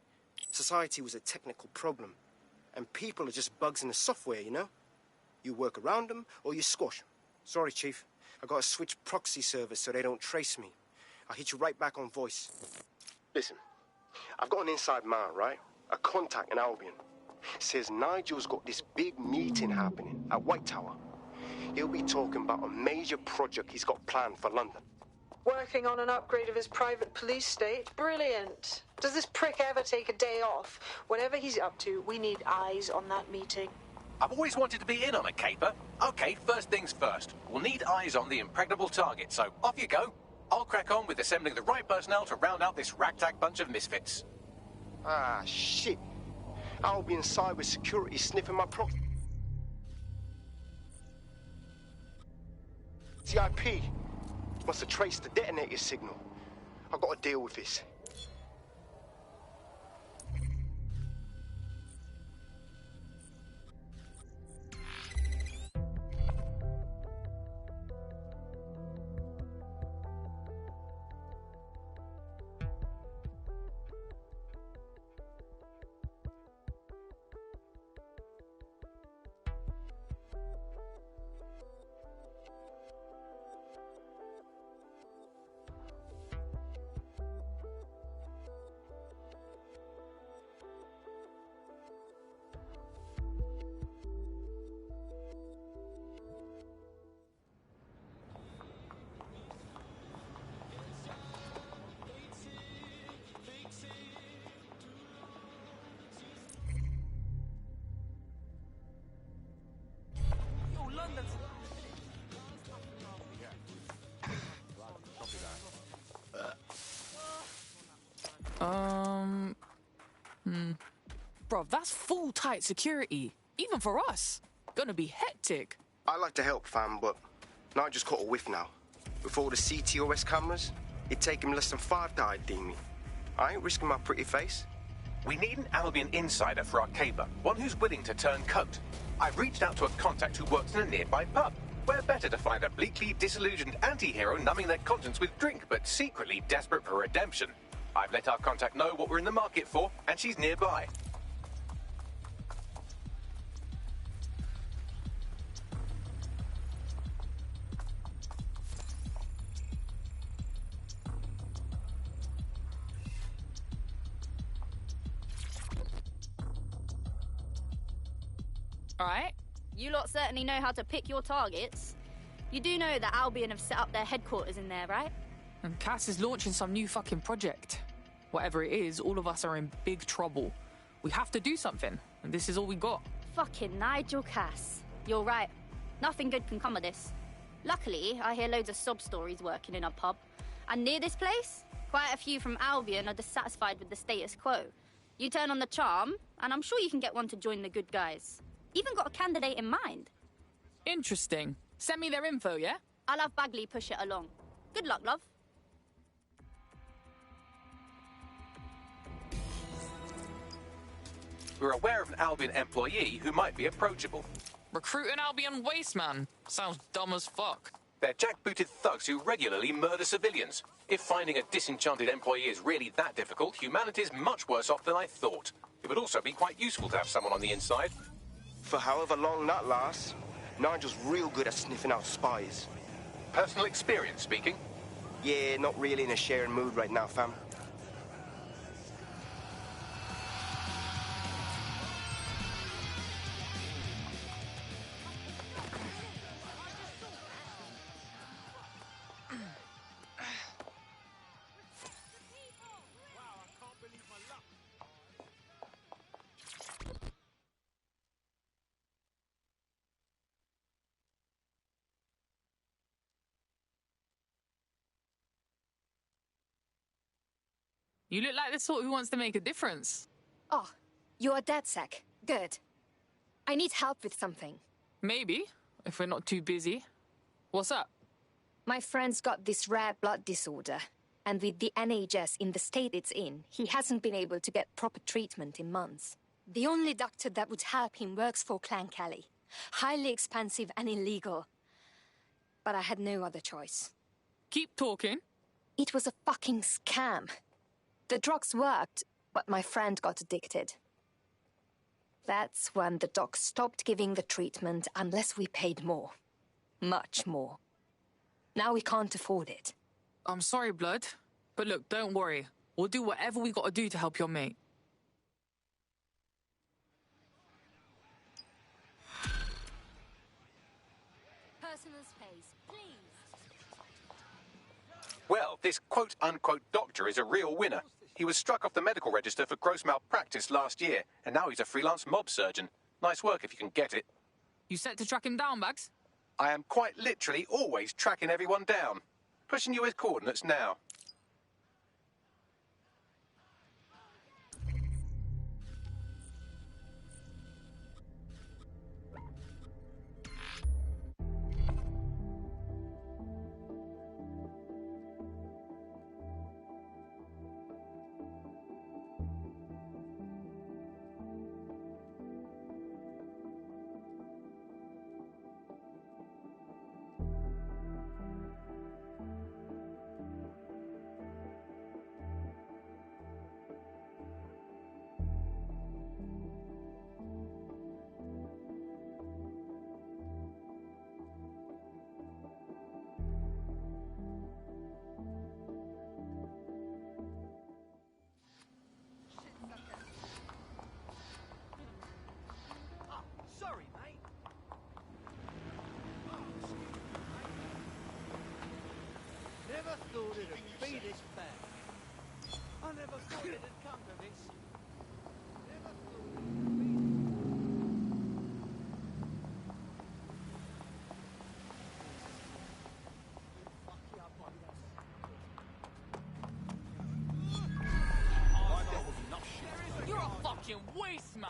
Speaker 4: Society was a technical problem. And people are just bugs in the software, you know? You work around them or you squash them. Sorry, Chief. I gotta switch proxy servers so they don't trace me. I'll hit you right back on voice. Listen, I've got an inside man, right? A contact in Albion. Says Nigel's got this big meeting happening at White Tower. He'll be talking about a major project he's got planned for London.
Speaker 9: Working on an upgrade of his private police state? Brilliant. Does this prick ever take a day off? Whatever he's up to, we need eyes on that meeting.
Speaker 5: I've always wanted to be in on a caper. Okay, first things first. We'll need eyes on the impregnable target, so off you go. I'll crack on with assembling the right personnel to round out this ragtag bunch of misfits.
Speaker 4: Ah, shit. I'll be inside with security sniffing my property. CIP must have traced the detonator signal. I've got to deal with this.
Speaker 10: Bro, that's full tight security. Even for us. Gonna be hectic.
Speaker 4: I like to help, fam, but Nigel's caught a whiff now. With all the CTOS cameras, it'd take him less than 5 to ID me. I ain't risking my pretty face.
Speaker 5: We need an Albion insider for our caper, one who's willing to turn coat. I've reached out to a contact who works in a nearby pub. Where better to find a bleakly disillusioned anti-hero numbing their conscience with drink, but secretly desperate for redemption. I've let our contact know what we're in the market for, and she's nearby.
Speaker 10: Alright.
Speaker 20: You lot certainly know how to pick your targets. You do know that Albion have set up their headquarters in there, right?
Speaker 10: And Cass is launching some new fucking project. Whatever it is, all of us are in big trouble. We have to do something, and this is all we got.
Speaker 20: Fucking Nigel Cass. You're right. Nothing good can come of this. Luckily, I hear loads of sob stories working in a pub. And near this place, quite a few from Albion are dissatisfied with the status quo. You turn on the charm, and I'm sure you can get one to join the good guys. Even got a candidate in mind.
Speaker 10: Interesting. Send me their info, yeah?
Speaker 20: I'll have Bagley push it along. Good luck, love.
Speaker 5: We're aware of an Albion employee who might be approachable.
Speaker 10: Recruit an Albion wasteman? Sounds dumb as fuck.
Speaker 5: They're jackbooted thugs who regularly murder civilians. If finding a disenchanted employee is really that difficult, humanity's much worse off than I thought. It would also be quite useful to have someone on the inside.
Speaker 4: For however long that lasts, Nigel's real good at sniffing out spies.
Speaker 5: Personal experience speaking?
Speaker 4: Yeah, not really in a sharing mood right now, fam.
Speaker 10: You look like the sort who wants to make a difference.
Speaker 7: Oh, you're DedSec. Good. I need help with something.
Speaker 10: Maybe, if we're not too busy. What's up?
Speaker 7: My friend's got this rare blood disorder, and with the NHS in the state it's in, he hasn't been able to get proper treatment in months. The only doctor that would help him works for Clan Kelly. Highly expensive and illegal. But I had no other choice.
Speaker 10: Keep talking.
Speaker 7: It was a fucking scam. The drugs worked, but my friend got addicted. That's when the doc stopped giving the treatment unless we paid more. Much more. Now we can't afford it.
Speaker 10: I'm sorry, Blood. But look, don't worry. We'll do whatever we gotta do to help your mate.
Speaker 7: Personal space, please.
Speaker 5: Well, this quote-unquote doctor is a real winner. He was struck off the medical register for gross malpractice last year, and now he's a freelance mob surgeon. Nice work if you can get it.
Speaker 10: You set to track him down, Bags?
Speaker 5: I am quite literally always tracking everyone down. Pushing you his coordinates now.
Speaker 21: Thought it'd be this bad. I never thought it'd come to this. Never thought it'd be
Speaker 10: You're a fucking waste, man!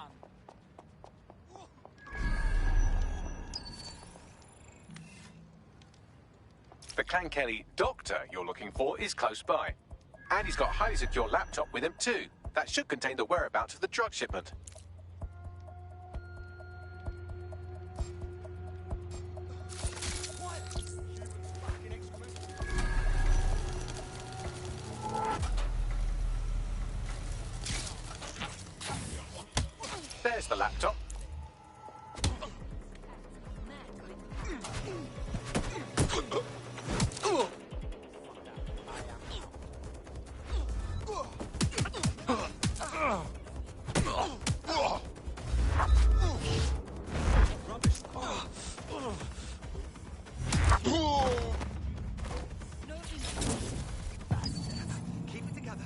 Speaker 5: The Clan Kelly doctor you're looking for is close by. And he's got a highly secure laptop with him too. That should contain the whereabouts of the drug shipment. There's the laptop.
Speaker 21: keep it together.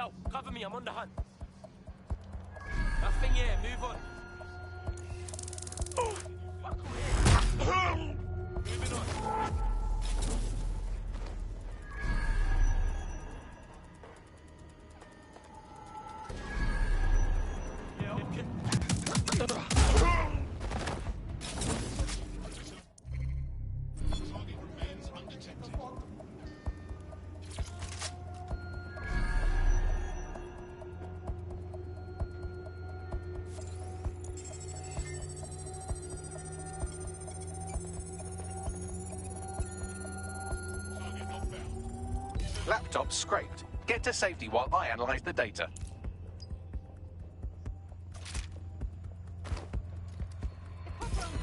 Speaker 21: Yo, cover me, I'm on the hunt. Nothing here, move on. Oh, fuck away. Moving on. Yeah, okay.
Speaker 5: Laptop scraped. Get to safety while I analyze the data.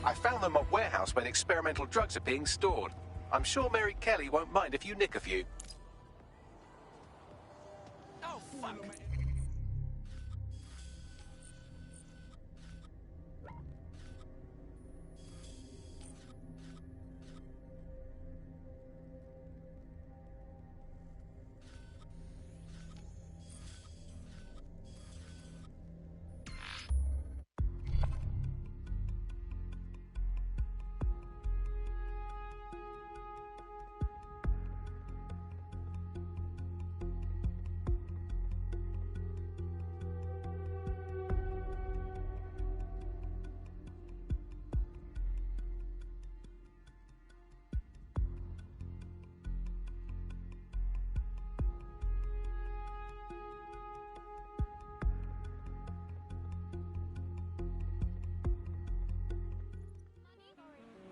Speaker 5: I found the mob warehouse where the experimental drugs are being stored. I'm sure Mary Kelly won't mind if you nick a few.
Speaker 21: Oh, fuck.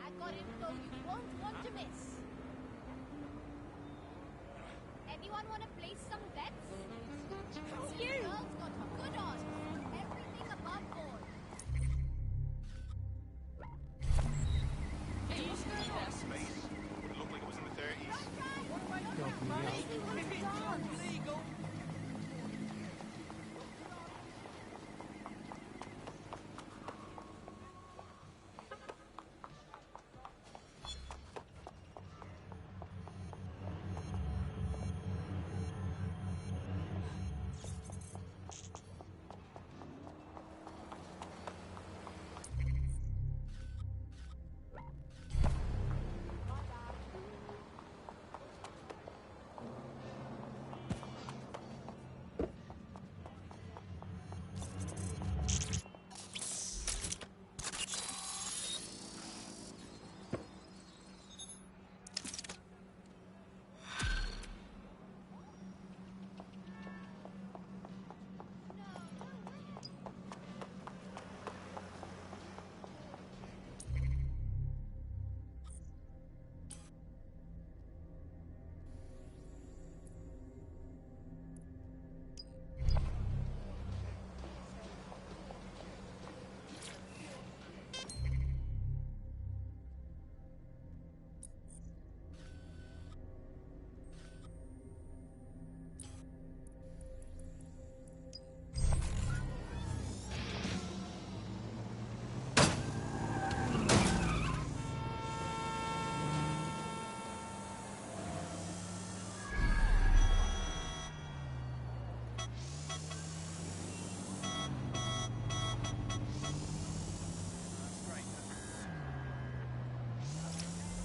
Speaker 12: I got info you won't want to miss. Anyone want to place some bets? It's you! Girls got good odds. Everything above board.
Speaker 8: That's me. It looked like it was in the 30s.
Speaker 21: Illegal.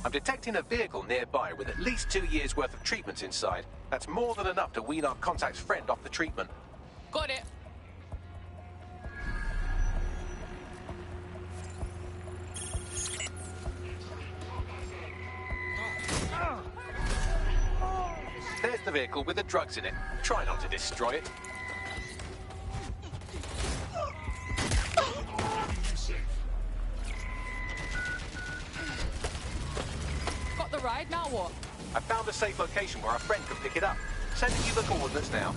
Speaker 5: I'm detecting a vehicle nearby with at least 2 years' worth of treatments inside. That's more than enough to wean our contact's friend off the treatment.
Speaker 10: Got it.
Speaker 5: There's the vehicle with the drugs in it. Try not to destroy it.
Speaker 10: Got the ride, now what?
Speaker 5: I found a safe location where our friend can pick it up. Sending you the coordinates now.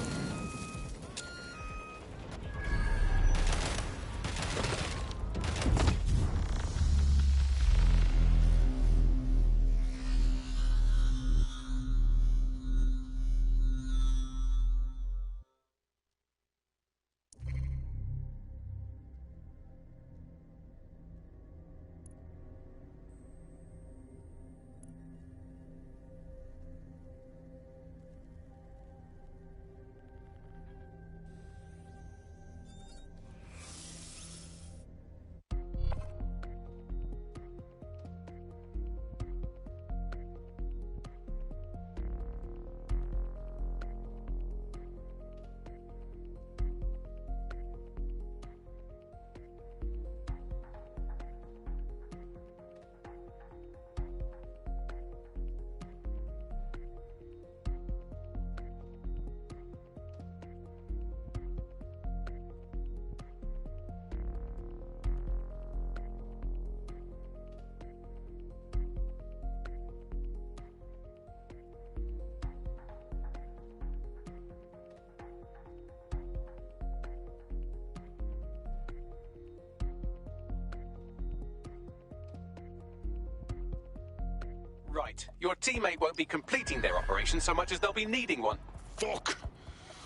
Speaker 5: right. Your teammate won't be completing their operation so much as they'll be needing one.
Speaker 6: Fuck!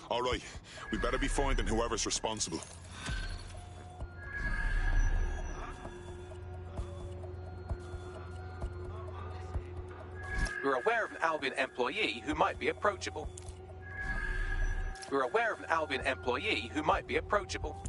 Speaker 6: Alright, we better be finding whoever's responsible.
Speaker 5: We're aware of an Albion employee who might be approachable. We're aware of an Albion employee who might be approachable.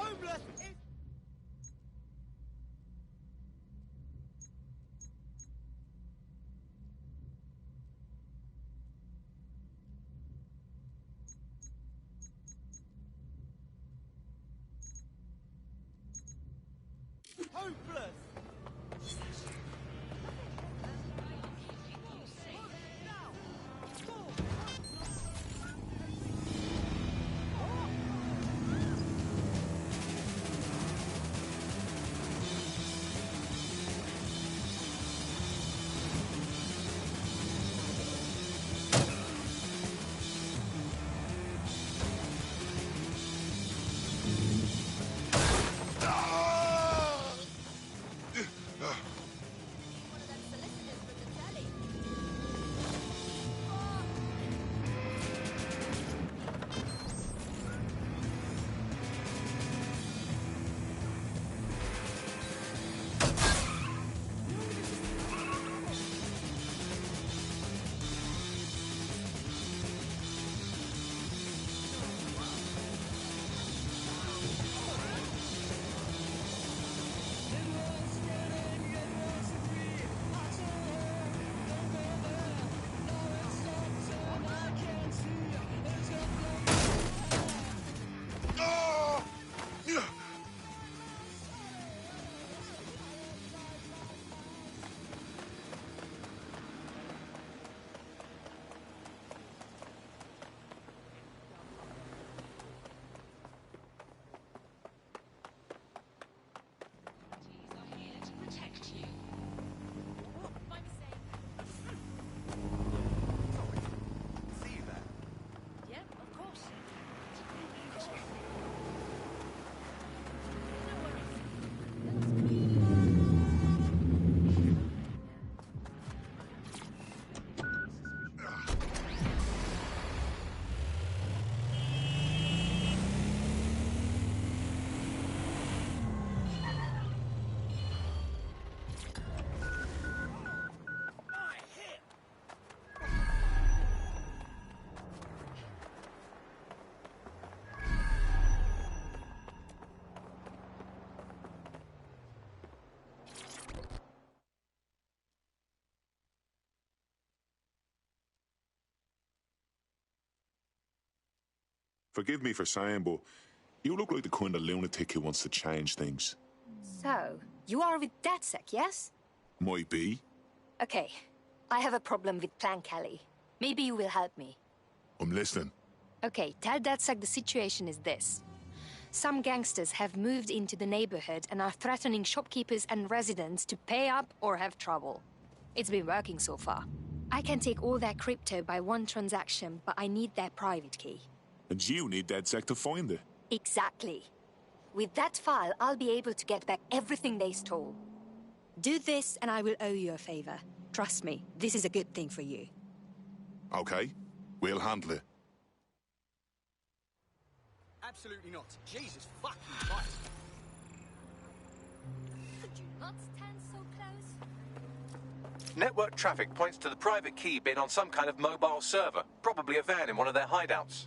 Speaker 21: Homeless! Hopeless!
Speaker 6: Forgive me for saying, but you look like the kind of lunatic who wants to change things.
Speaker 7: So, you are with DedSec, yes?
Speaker 6: Might be.
Speaker 7: Okay, I have a problem with Plan Kelly. Maybe you will help me.
Speaker 6: I'm listening.
Speaker 7: Okay, tell DedSec the situation is this. Some gangsters have moved into the neighborhood and are threatening shopkeepers and residents to pay up or have trouble. It's been working so far. I can take all their crypto by one transaction, but I need their private key.
Speaker 6: And you need DedSec to find it.
Speaker 7: Exactly. With that file, I'll be able to get back everything they stole. Do this, and I will owe you a favor. Trust me, this is a good thing for you.
Speaker 6: Okay, we'll handle it.
Speaker 21: Absolutely not. Jesus fucking Christ.
Speaker 11: Could you not stand so close?
Speaker 5: Network traffic points to the private key bin on some kind of mobile server, probably a van in one of their hideouts.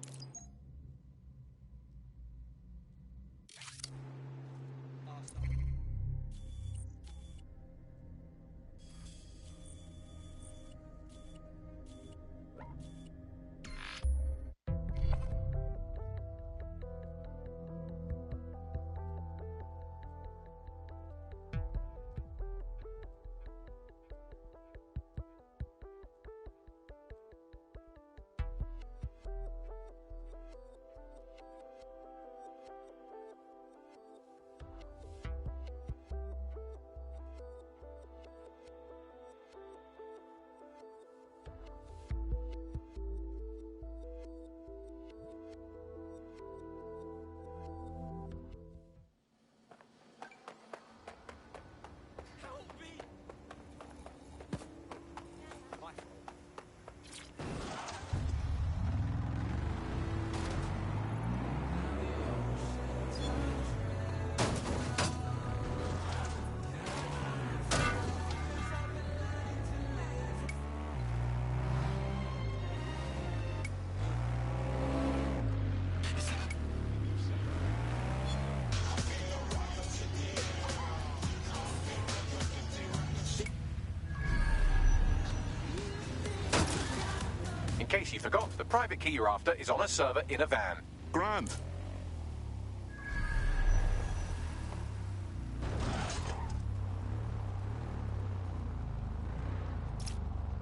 Speaker 5: In case you forgot, the private key you're after is on a server in a van.
Speaker 6: Grand.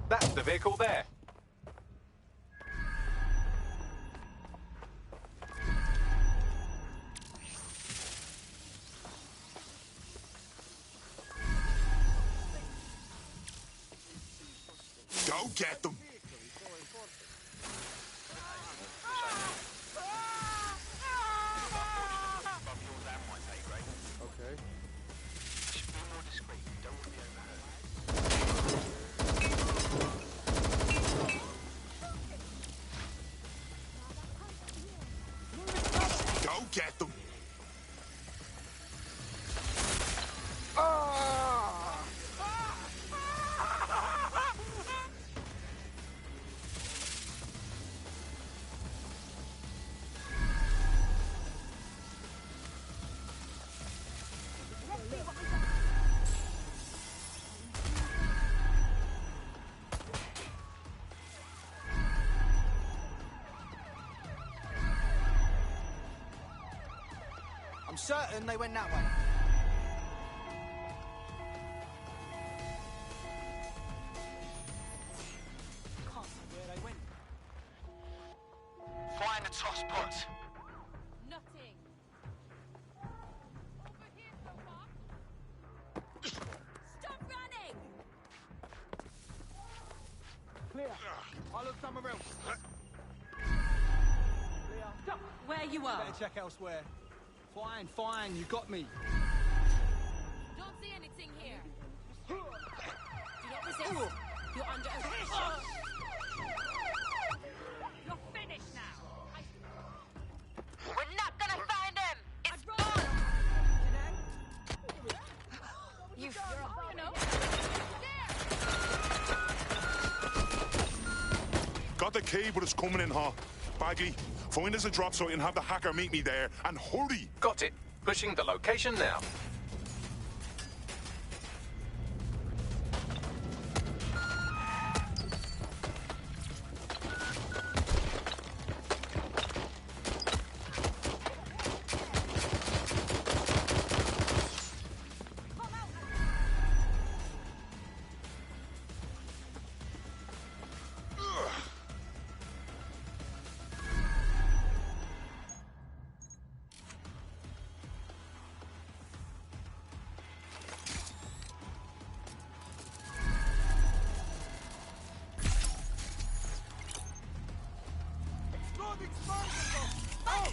Speaker 5: That's the vehicle there.
Speaker 6: Go get them.
Speaker 21: Okay.
Speaker 2: Should be more discreet. Don't want to be overheard.
Speaker 6: Go get them.
Speaker 21: I'm certain they went that way. Can't see where they went.
Speaker 2: Find the top spot.
Speaker 11: Nothing. Over here, Papa. Stop running!
Speaker 21: Clear. I'll look somewhere else. Clear.
Speaker 11: Stop where you are.
Speaker 21: Better check elsewhere. Fine, fine, you got me.
Speaker 11: Don't see anything here. Do not resist. You're under arrest. You're finished now.
Speaker 22: We're not gonna find him! It's gone!
Speaker 11: You're a you know.
Speaker 6: Got the key, but it's coming in hot. Bagley, find us a drop site and have the hacker meet me there, and hurry!
Speaker 5: Got it. Pushing the location now.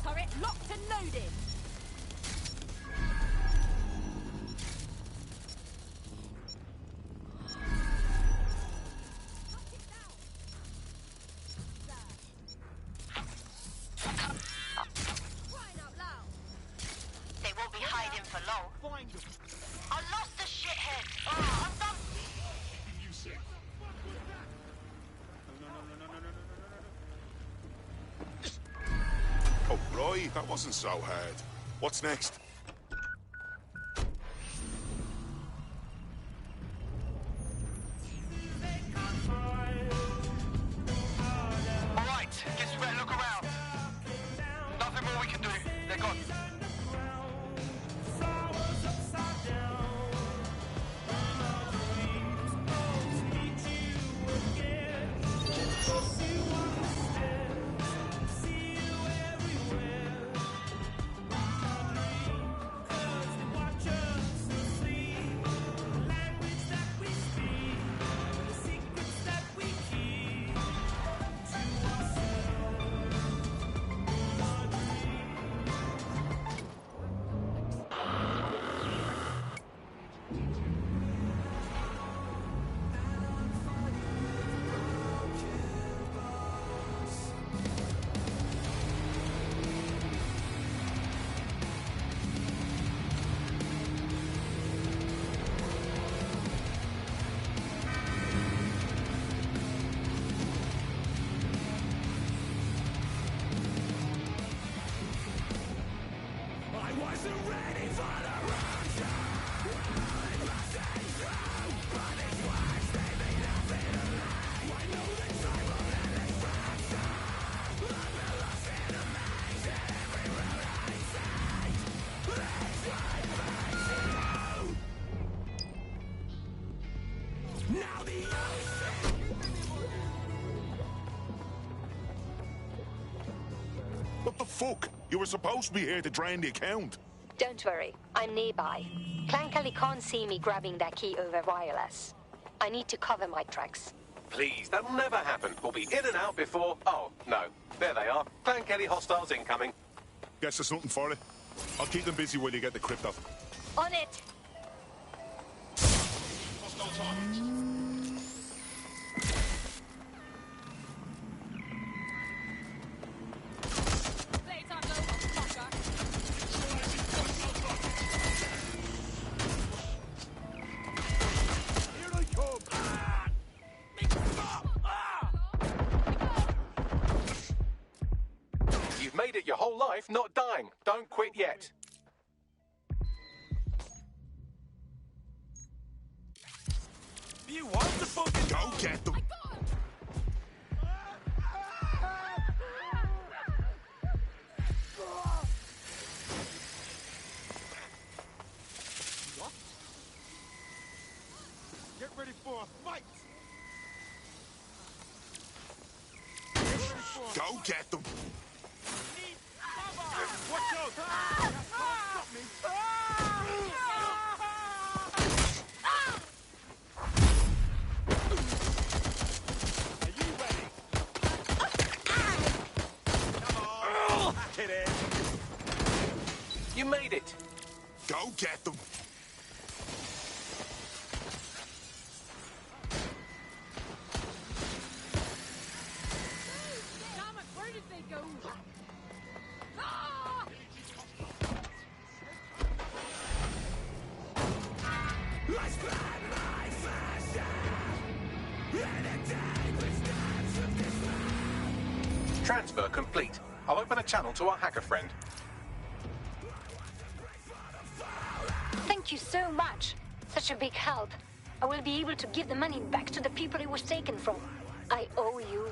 Speaker 18: turret locked and loaded.
Speaker 22: They won't be hiding for long. I lost the shithead. Oh, I'm done.
Speaker 6: Oh, right, that wasn't so hard. What's next?
Speaker 8: Alright, guess we better look around. Nothing more we can do. They're gone.
Speaker 6: What the fuck? You were supposed to be here to drain the account.
Speaker 7: Don't worry, I'm nearby. Clan Kelly can't see me grabbing that key over wireless. I need to cover my tracks.
Speaker 5: Please, that'll never happen. We'll be in and out before... Oh, no. There they are. Clan Kelly hostiles incoming.
Speaker 6: Guess there's nothing for it. I'll keep them busy while you get the crypto.
Speaker 7: On it!
Speaker 5: You've made it your whole life not dying. Don't quit yet.
Speaker 8: You want the fucking...
Speaker 6: Go get them.
Speaker 8: What? Get ready for a fight!
Speaker 6: Go get them.
Speaker 8: Watch out! That can't stop me! Are you ready? Come on! Hack it in!
Speaker 5: You made it.
Speaker 6: Go get them.
Speaker 18: Damn it, where did they go?
Speaker 5: Transfer complete. I'll open a channel to our hacker friend.
Speaker 7: Thank you so much. Such a big help. I will be able to give the money back to the people it was taken from. I owe you.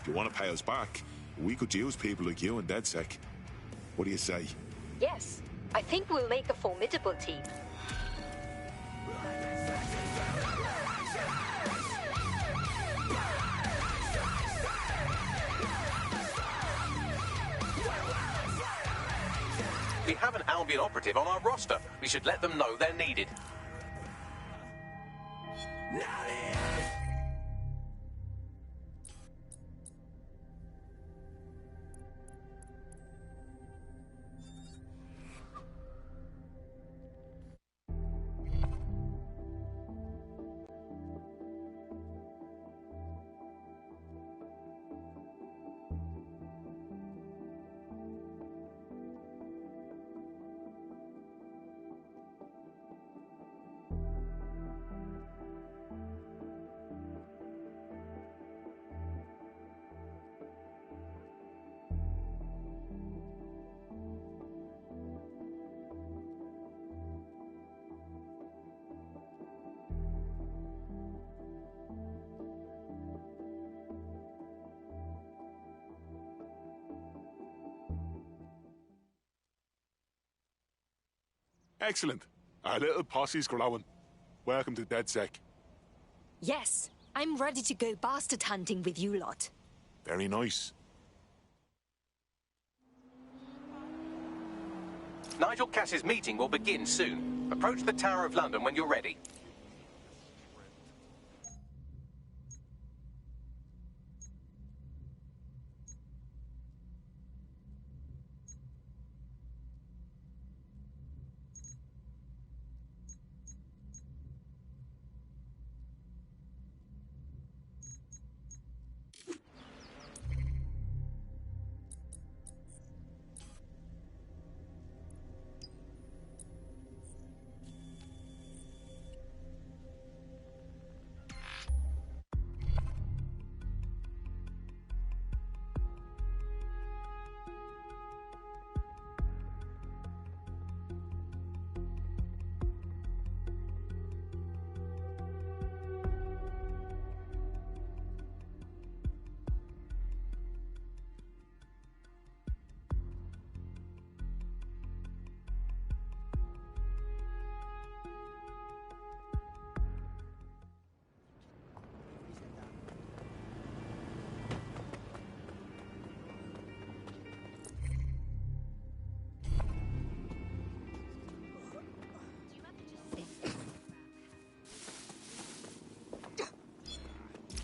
Speaker 6: If you want to pay us back, we could use people like you in DedSec. What do you say?
Speaker 7: Yes, I think we'll make a formidable team.
Speaker 5: We have an Albion operative on our roster. We should let them know they're needed.
Speaker 6: Excellent. Our little posse's growing. Welcome to DedSec.
Speaker 7: Yes, I'm ready to go bastard hunting with you lot.
Speaker 6: Very nice.
Speaker 5: Nigel Cass's meeting will begin soon. Approach the Tower of London when you're ready.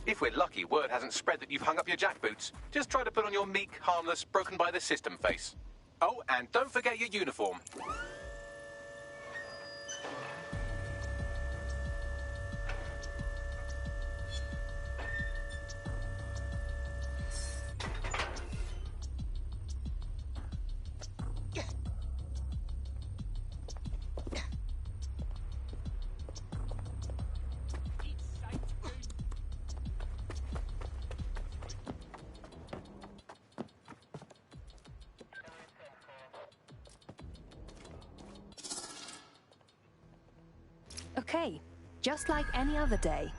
Speaker 5: If we're lucky, word hasn't spread that you've hung up your jackboots. Just try to put on your meek, harmless, broken-by-the-system face. Oh, and don't forget your uniform.
Speaker 7: Okay, just like any other day.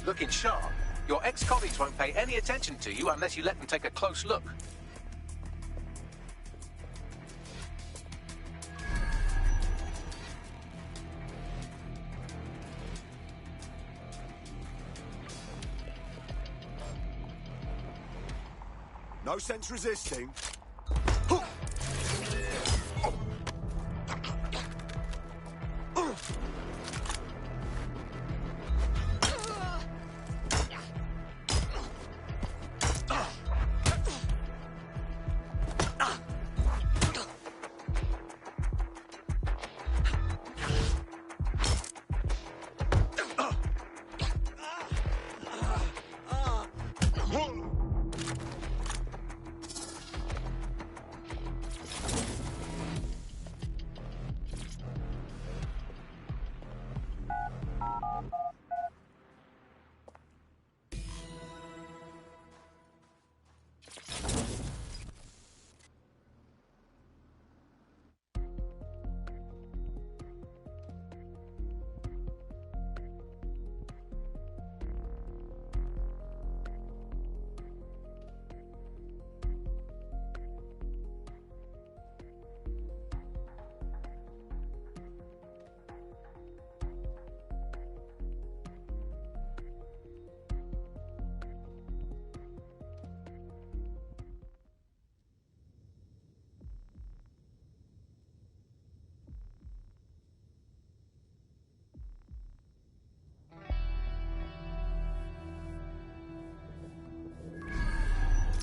Speaker 5: Looking sharp. Your ex-colleagues won't pay any attention to you unless you let them take a close look.
Speaker 13: No sense resisting.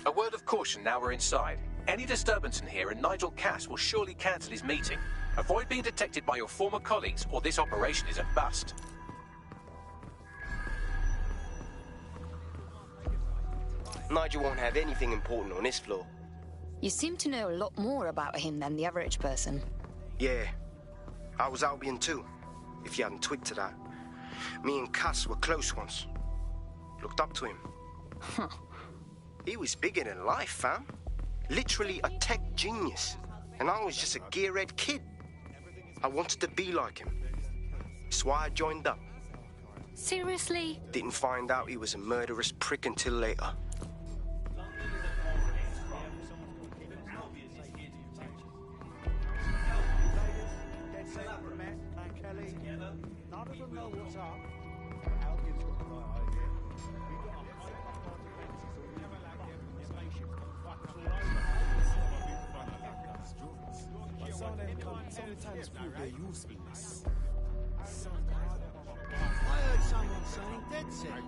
Speaker 5: A word of caution now we're inside. Any disturbance in here and Nigel Cass will surely cancel his meeting. Avoid being detected by your former colleagues or this operation is a bust.
Speaker 4: Nigel won't have anything important on this floor.
Speaker 7: You seem to know a lot more about him than the average person.
Speaker 4: Yeah. I was Albion too, if you hadn't twigged to that. Me and Cass were close once. Looked up to him.
Speaker 7: Huh.
Speaker 4: He was bigger than life, fam. Literally a tech genius. And I was just a gearhead kid. I wanted to be like him. That's why I joined up.
Speaker 7: Seriously?
Speaker 4: Didn't find out he was a murderous prick until later.
Speaker 13: None of them know what's up. Albion's got the right idea. We've got 100 spaceships on spaceships. Sometimes prove their usefulness.
Speaker 21: I heard someone saying DedSec.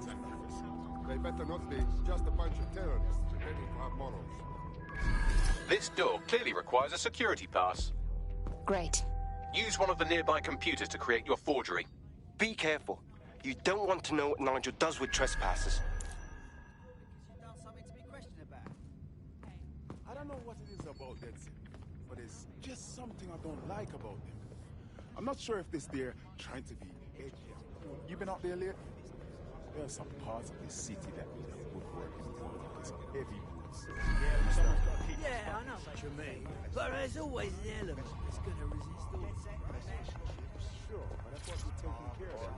Speaker 15: They better not be just a bunch of terrorists pretending to have morals.
Speaker 5: This door clearly requires a security pass.
Speaker 7: Great.
Speaker 5: Use one of the nearby computers to create your forgery.
Speaker 4: Be careful. You don't want to know what Nigel does with trespassers.
Speaker 6: I don't know what it is about DedSec, but it's just something I don't like about them. I'm not sure if this they're trying to be edgy. You been out there lately? There are some parts of this city that would work with some heavy boots.
Speaker 21: Yeah, I know what you mean. But there's always an element that's going to resist all.
Speaker 6: Sure, but that's what we're taking care of.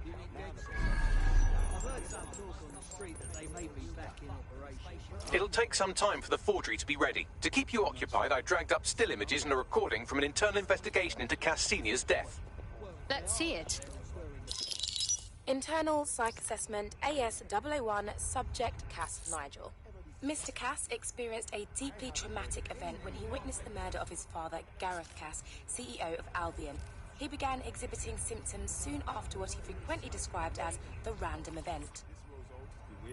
Speaker 21: You mean DedSec? I've heard some talk on the street that they may be back in operation.
Speaker 5: It'll take some time for the forgery to be ready. To keep you occupied, I dragged up still images and a recording from an internal investigation into Cass Senior's death.
Speaker 7: Let's see it.
Speaker 17: Internal Psych Assessment AS001 Subject Cass Nigel. Mr. Cass experienced a deeply traumatic event when he witnessed the murder of his father, Gareth Cass, CEO of Albion. He began exhibiting symptoms soon after what he frequently described as the random event.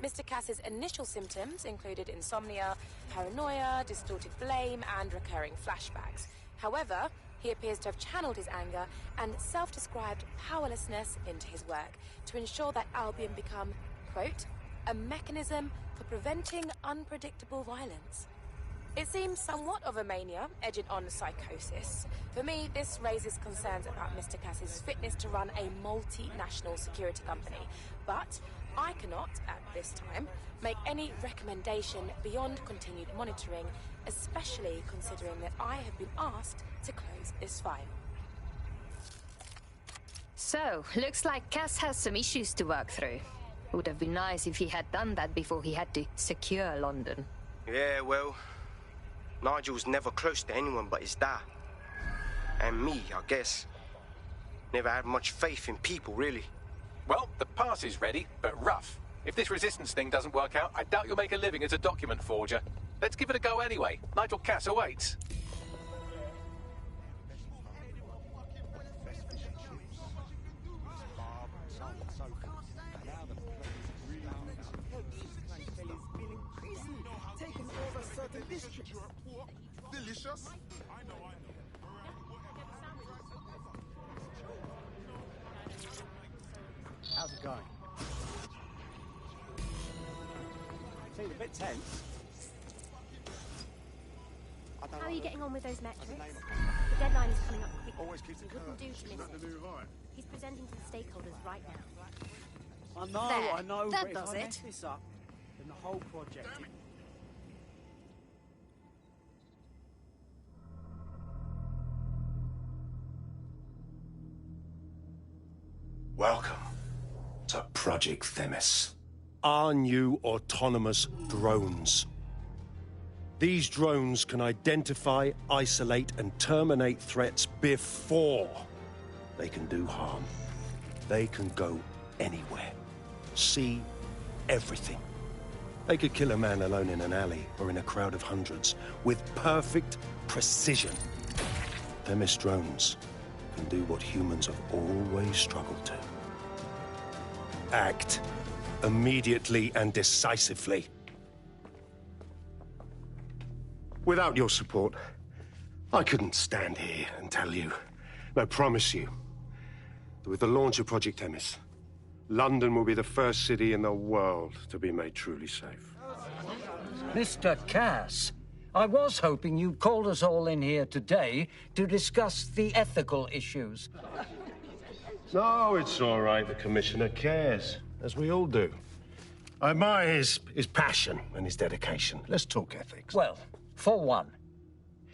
Speaker 17: Mr. Cass's initial symptoms included insomnia, paranoia, distorted blame, and recurring flashbacks. However, he appears to have channeled his anger and self-described powerlessness into his work to ensure that Albion become, quote, a mechanism for preventing unpredictable violence. It seems somewhat of a mania, edging on psychosis. For me, this raises concerns about Mr. Cass's fitness to run a multinational security company. But I cannot, at this time, make any recommendation beyond continued monitoring, especially considering that I have been asked to close this file.
Speaker 7: So, looks like Cass has some issues to work through. Would have been nice if he had done that before he had to secure London.
Speaker 4: Yeah, well, Nigel's never close to anyone but his dad. And me, I guess. Never had much faith in people, really.
Speaker 5: Well, the pass is ready, but rough. If this resistance thing doesn't work out, I doubt you'll make a living as a document forger. Let's give it a go anyway. Nigel Cass awaits.
Speaker 6: Delicious.
Speaker 13: How's it going? Seemed a bit tense.
Speaker 12: How are you getting on with those metrics? The deadline is coming up quickly.
Speaker 15: Always keeps it
Speaker 12: Wouldn't do to miss
Speaker 15: Not the
Speaker 12: it.
Speaker 15: new hire.
Speaker 12: He's presenting to the stakeholders right now.
Speaker 21: I know,
Speaker 7: There,
Speaker 21: I know,
Speaker 7: that
Speaker 21: but if
Speaker 7: does
Speaker 21: I
Speaker 7: it.
Speaker 21: mess this up, then the whole project...
Speaker 23: Welcome to Project Themis. Our new autonomous drones. These drones can identify, isolate, and terminate threats before they can do harm. They can go anywhere, see everything. They could kill a man alone in an alley or in a crowd of hundreds with perfect precision. Themis drones can do what humans have always struggled to. Act immediately and decisively. Without your support, I couldn't stand here and tell you. I promise you that with the launch of Project Themis, London will be the first city in the world to be made truly safe.
Speaker 3: Mr. Cass, I was hoping you'd called us all in here today to discuss the ethical issues.
Speaker 23: No, it's all right. The Commissioner cares, as we all do. I admire his passion and his dedication. Let's talk ethics.
Speaker 3: Well, for one,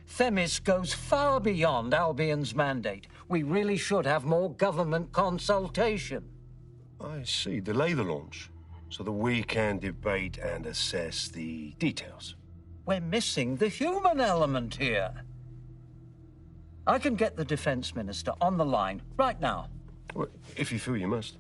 Speaker 3: Themis goes far beyond Albion's mandate. We really should have more government consultation.
Speaker 23: I see. Delay the launch so that we can debate and assess the details.
Speaker 3: We're missing the human element here. I can get the Defense Minister on the line right now.
Speaker 23: Well, if you feel you must.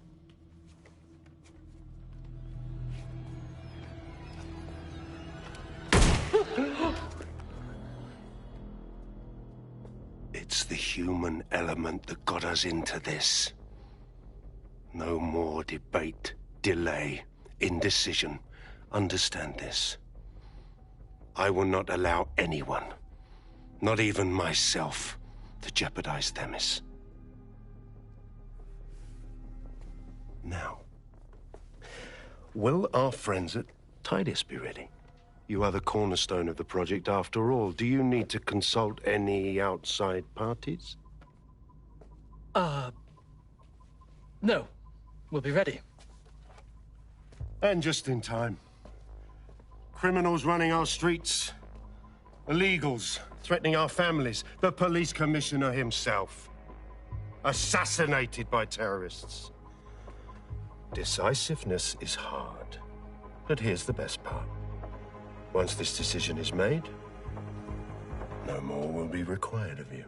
Speaker 23: It's the human element that got us into this. No more debate, delay, indecision. Understand this. I will not allow anyone, not even myself, to jeopardize Themis. Now, will our friends at Tidus be ready? You are the cornerstone of the project after all. Do you need to consult any outside parties?
Speaker 14: No. We'll be ready.
Speaker 23: And just in time. Criminals running our streets. Illegals threatening our families. The police commissioner himself. Assassinated by terrorists. Decisiveness is hard. But here's the best part. Once this decision is made, no more will be required of you.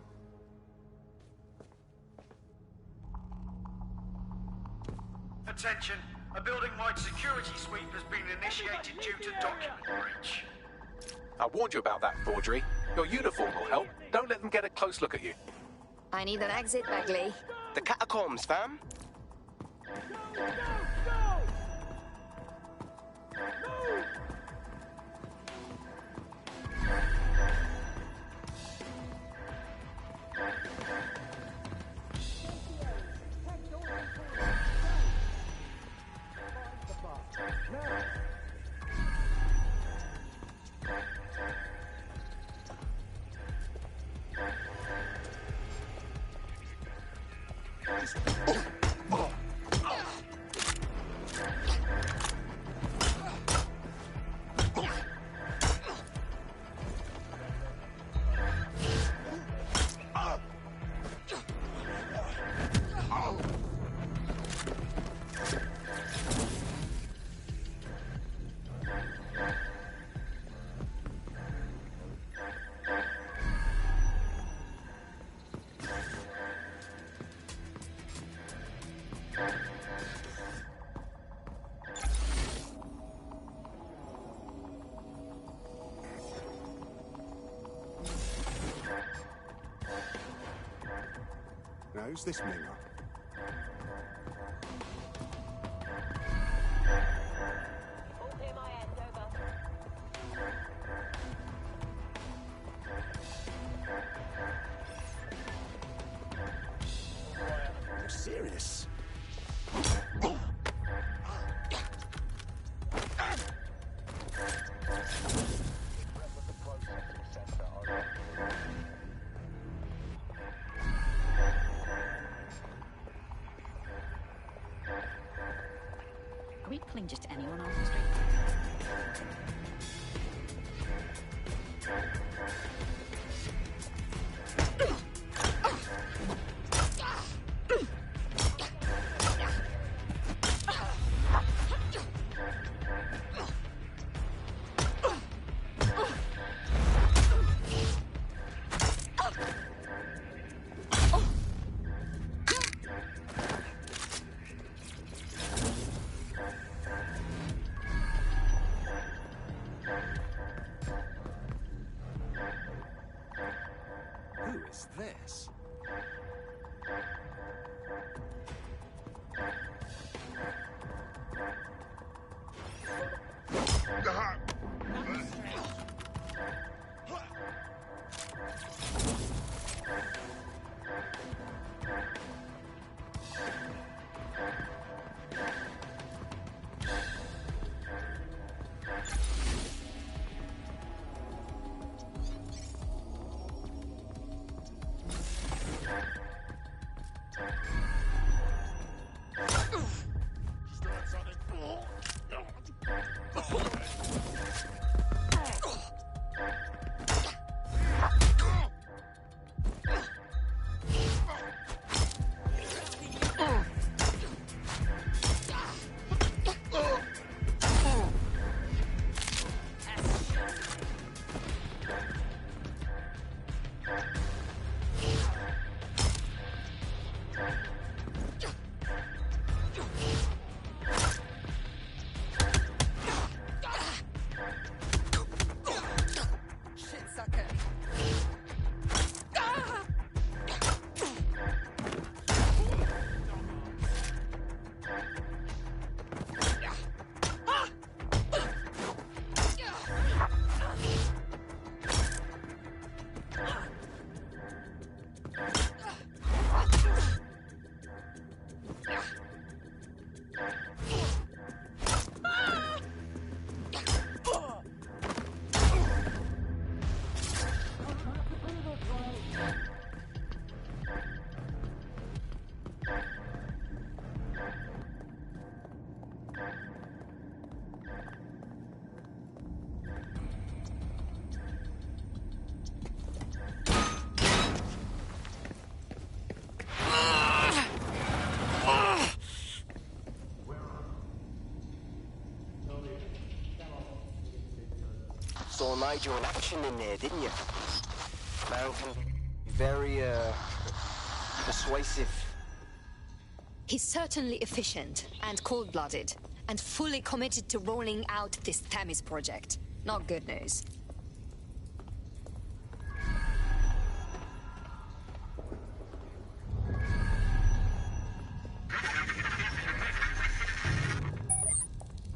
Speaker 16: Attention, a building-wide security sweep has been initiated due to document breach.
Speaker 5: I warned you about that forgery. Your uniform will help. Don't let them get a close look at you.
Speaker 7: I need an exit, Bagley.
Speaker 4: The catacombs, fam.
Speaker 6: Now, who's this Mingo? You're serious?
Speaker 18: Are we pulling just anyone off the street?
Speaker 6: Who is this?
Speaker 4: saw Nigel in action in there, didn't you? Man can be very, persuasive.
Speaker 7: He's certainly efficient and cold-blooded, and fully committed to rolling out this Themis project. Not good news.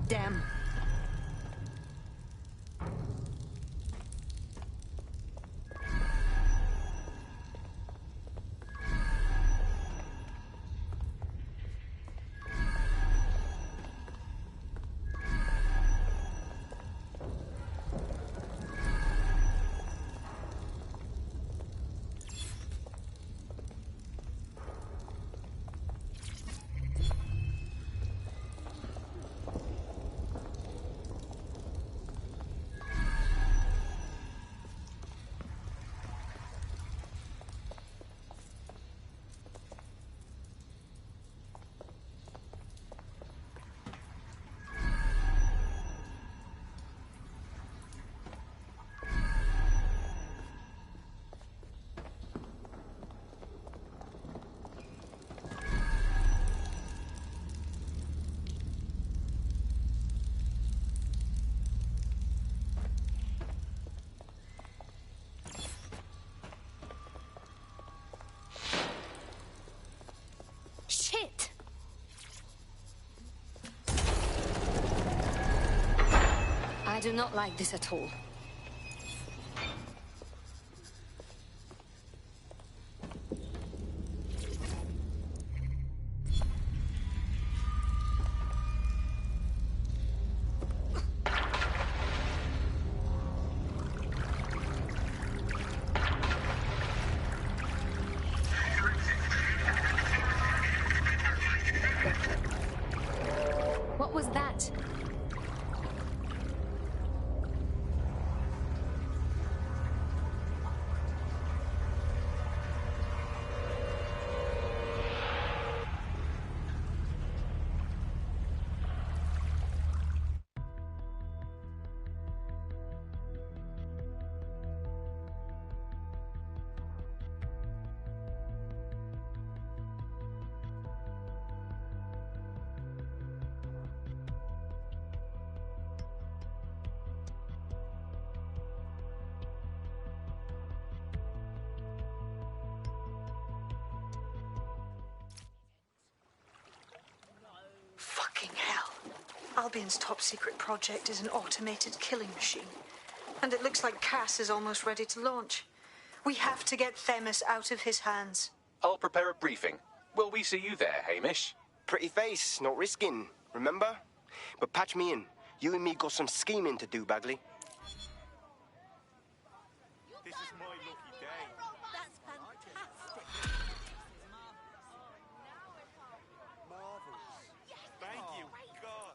Speaker 7: Damn. Shit! I do not like this at all. What was that?
Speaker 1: Fucking hell. Albion's top secret project is an automated killing machine. And it looks like Cass is almost ready to launch. We have to get Themis out of his hands.
Speaker 5: I'll prepare a briefing. Will we see you there, Hamish?
Speaker 4: Pretty face, not risking, remember? But patch me in. You and me got some scheming to do, Bagley.
Speaker 8: This is my lucky day.
Speaker 12: That's fantastic.
Speaker 8: Marvelous. Thank you, God.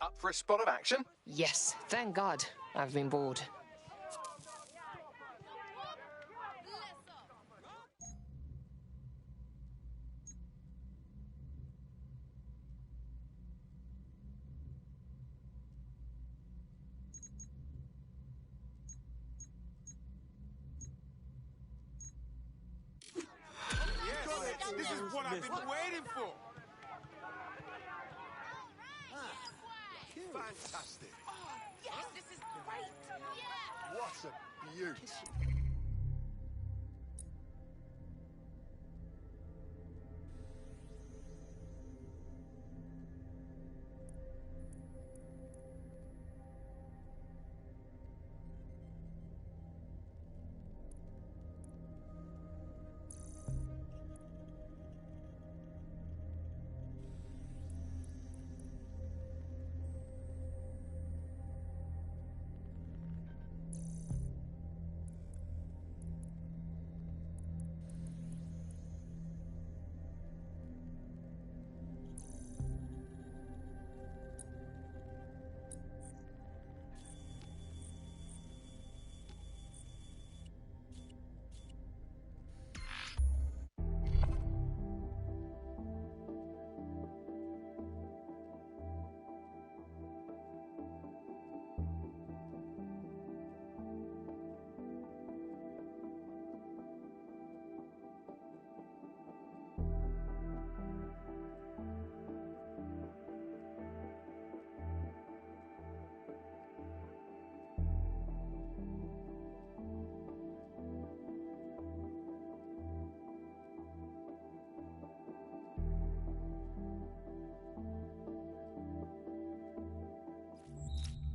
Speaker 5: Up for a spot of action?
Speaker 9: Yes, thank God. I've been bored.
Speaker 15: This is what I've been waiting for. Fantastic.
Speaker 12: Oh, yes, this is great. Yeah.
Speaker 15: What a beauty.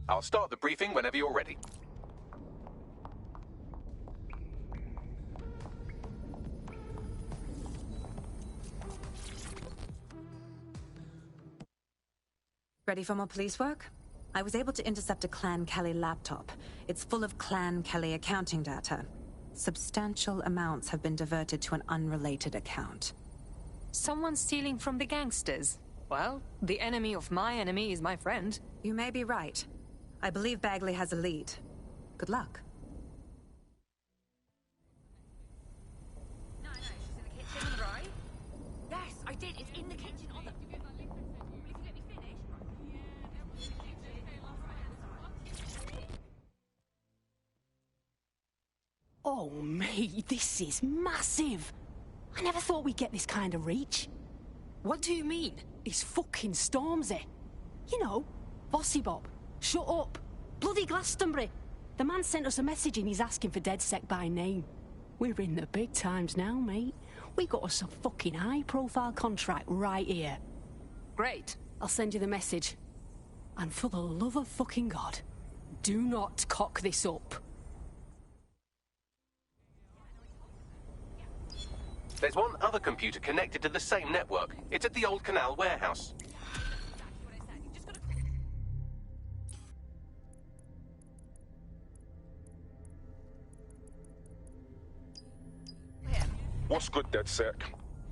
Speaker 5: I'll start the briefing whenever you're ready.
Speaker 19: Ready for more police work? I was able to intercept a Clan Kelly laptop. It's full of Clan Kelly accounting data. Substantial amounts have been diverted to an unrelated account.
Speaker 7: Someone stealing from the gangsters? Well, the enemy of my enemy is my friend.
Speaker 19: You may be right. I believe Bagley has a lead. Good luck.
Speaker 18: No, she's in the kitchen on the right. Yes, I did. It's in the kitchen on the... Will you let me finish?
Speaker 20: Oh, mate, this is massive. I never thought we'd get this kind of reach.
Speaker 7: What do you mean?
Speaker 20: It's fucking Stormzy. You know, Bossy Bob. Shut up. Bloody Glastonbury. The man sent us a message and he's asking for DedSec by name. We're in the big times now, mate. We got us a fucking high-profile contract right here.
Speaker 7: Great.
Speaker 20: I'll send you the message. And for the love of fucking God, do not cock this up.
Speaker 5: There's one other computer connected to the same network. It's at the old canal warehouse.
Speaker 24: What's good, DedSec?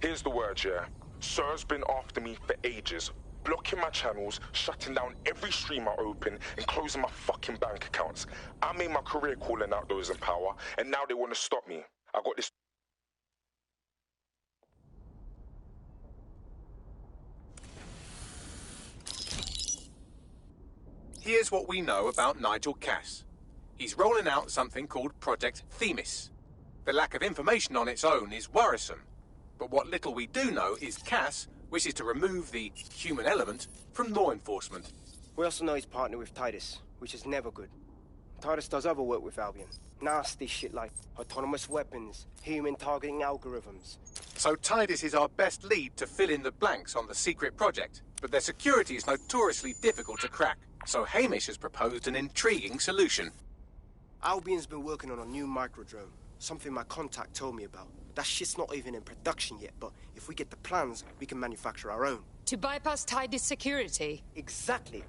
Speaker 24: Here's the word, yeah. Sir's been after me for ages, blocking my channels, shutting down every stream I open, and closing my fucking bank accounts. I made my career calling out those in power, and now they want to stop me. I got this...
Speaker 5: Here's what we know about Nigel Cass. He's rolling out something called Project Themis. The lack of information on its own is worrisome, but what little we do know is Cass wishes to remove the human element from law enforcement.
Speaker 4: We also know he's partnered with Titus, which is never good. Titus does other work with Albion. Nasty shit like autonomous weapons, human targeting algorithms.
Speaker 5: So Titus is our best lead to fill in the blanks on the secret project, but their security is notoriously difficult to crack. So Hamish has proposed an intriguing solution.
Speaker 4: Albion's been working on a new microdrone, something my contact told me about. That shit's not even in production yet, but if we get the plans, we can manufacture our own.
Speaker 7: To bypass Titus security?
Speaker 4: Exactly.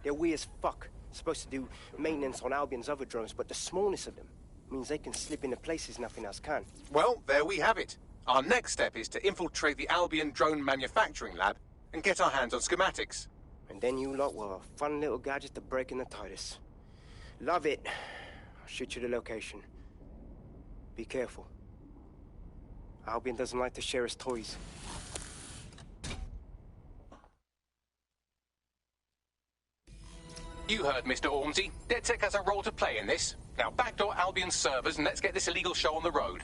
Speaker 4: They're weird as fuck. Supposed to do maintenance on Albion's other drones, but the smallness of them means they can slip into places nothing else can.
Speaker 5: Well, there we have it. Our next step is to infiltrate the Albion drone manufacturing lab and get our hands on schematics.
Speaker 4: And then you lot will have a fun little gadget to break in the TARDIS. Love it. I'll shoot you the location. Be careful. Albion doesn't like to share his toys.
Speaker 5: You heard, Mr. Ormsey. DedSec has a role to play in this. Now backdoor Albion's servers and let's get this illegal show on the road.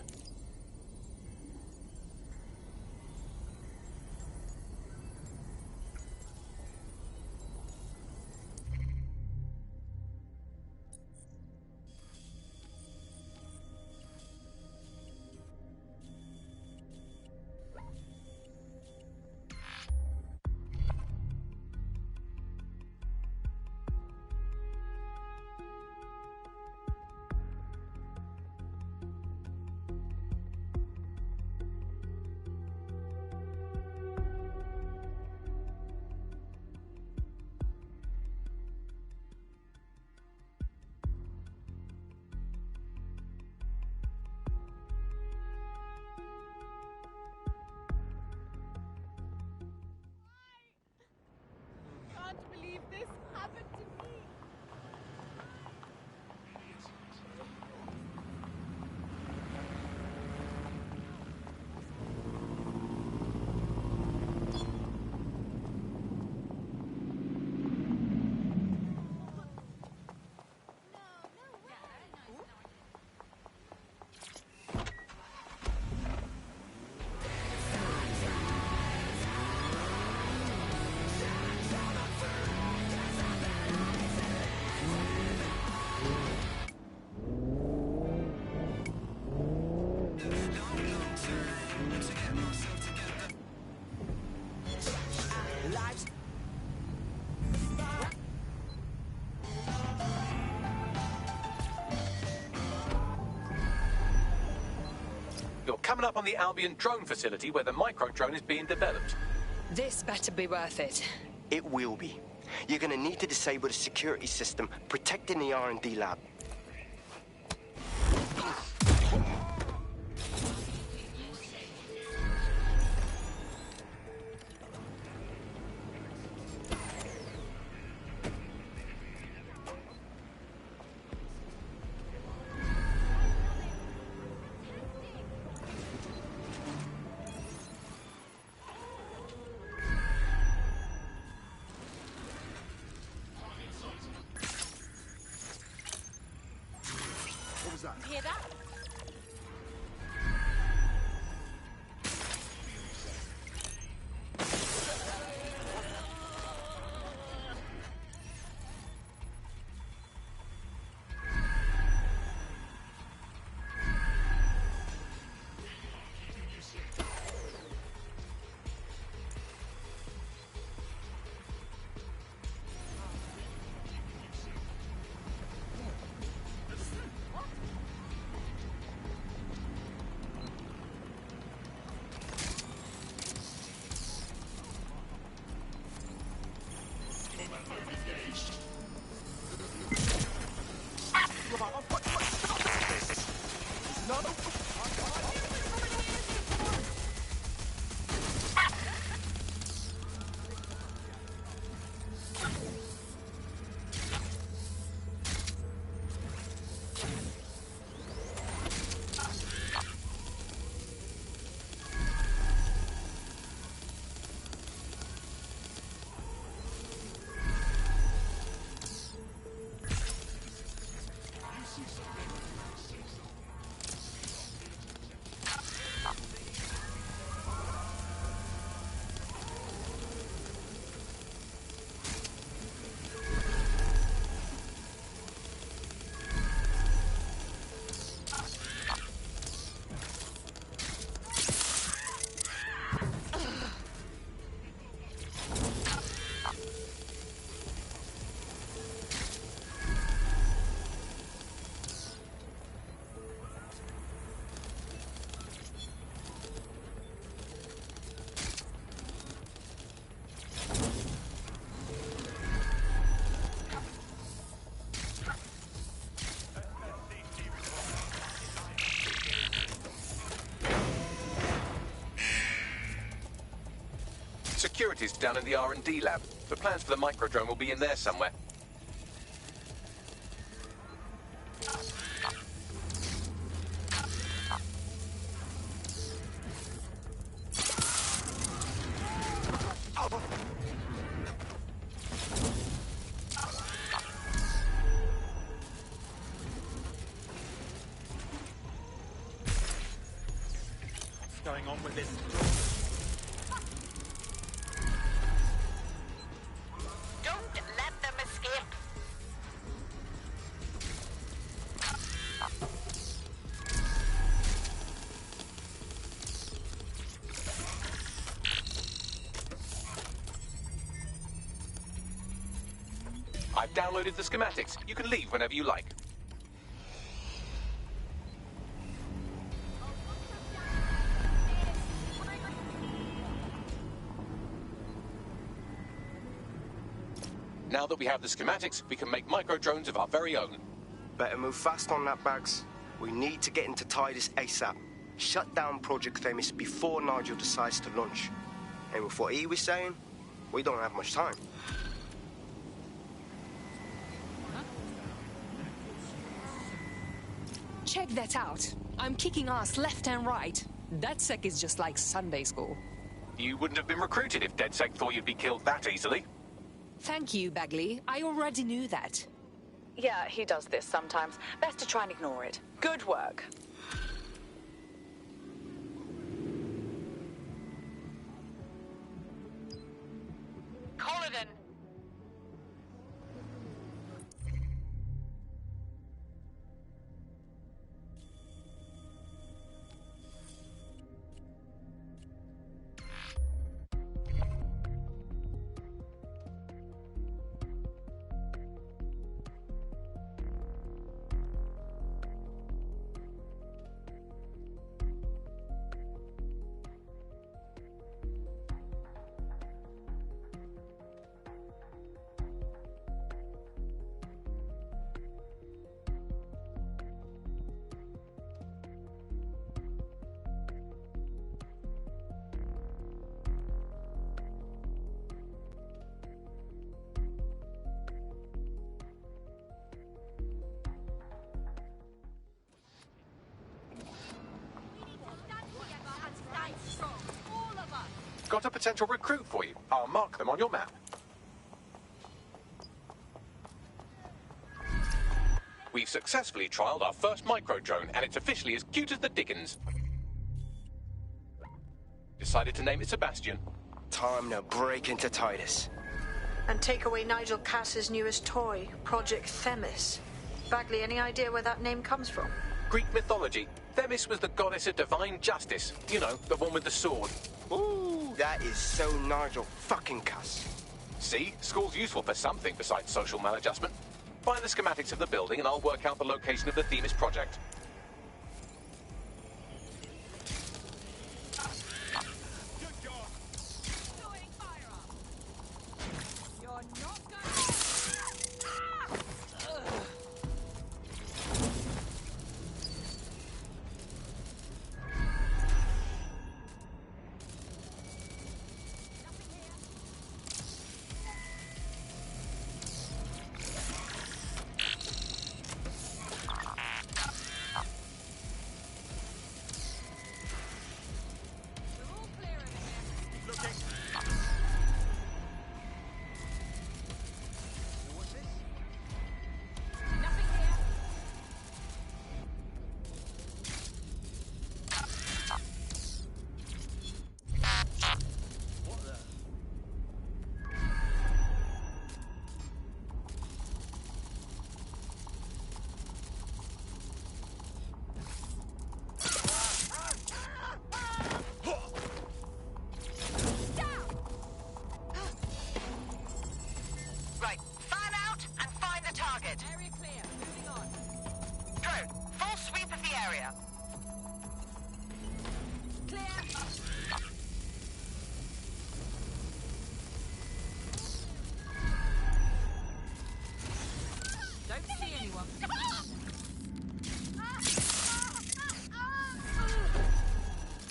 Speaker 12: Can't believe this happened to me.
Speaker 5: You're coming up on the Albion drone facility where the micro-drone is being developed.
Speaker 9: This better be worth it.
Speaker 4: It will be. You're gonna need to disable the security system protecting the R&D lab.
Speaker 5: facilities down in the R&D lab. The plans for the microdrone will be in there somewhere.
Speaker 21: What's going on with this?
Speaker 18: Don't let them escape.
Speaker 5: I've downloaded the schematics. You can leave whenever you like. Now that we have the schematics, we can make microdrones of our very own.
Speaker 4: Better move fast on that, Bags. We need to get into Titus ASAP. Shut down Project Themis before Nigel decides to launch. And with what he was saying, we don't have much time.
Speaker 9: Check that out. I'm kicking ass left and right. DedSec is just like Sunday school.
Speaker 5: You wouldn't have been recruited if DedSec thought you'd be killed that easily.
Speaker 9: Thank you, Bagley. I already knew that.
Speaker 2: Yeah, he does this sometimes. Best to try and ignore it. Good work.
Speaker 18: Call it in.
Speaker 5: Got a potential recruit for you. I'll mark them on your map. We've successfully trialed our first microdrone, and it's officially as cute as the dickens. Decided to name it Sebastian.
Speaker 4: Time to break into Titus.
Speaker 1: And take away Nigel Cass's newest toy, Project Themis. Bagley, any idea where that name comes from?
Speaker 5: Greek mythology. Themis was the goddess of divine justice. You know, the one with the sword.
Speaker 4: Ooh, that is so Nigel fucking Cass.
Speaker 5: See? School's useful for something besides social maladjustment. Find the schematics of the building and I'll work out the location of the Themis project.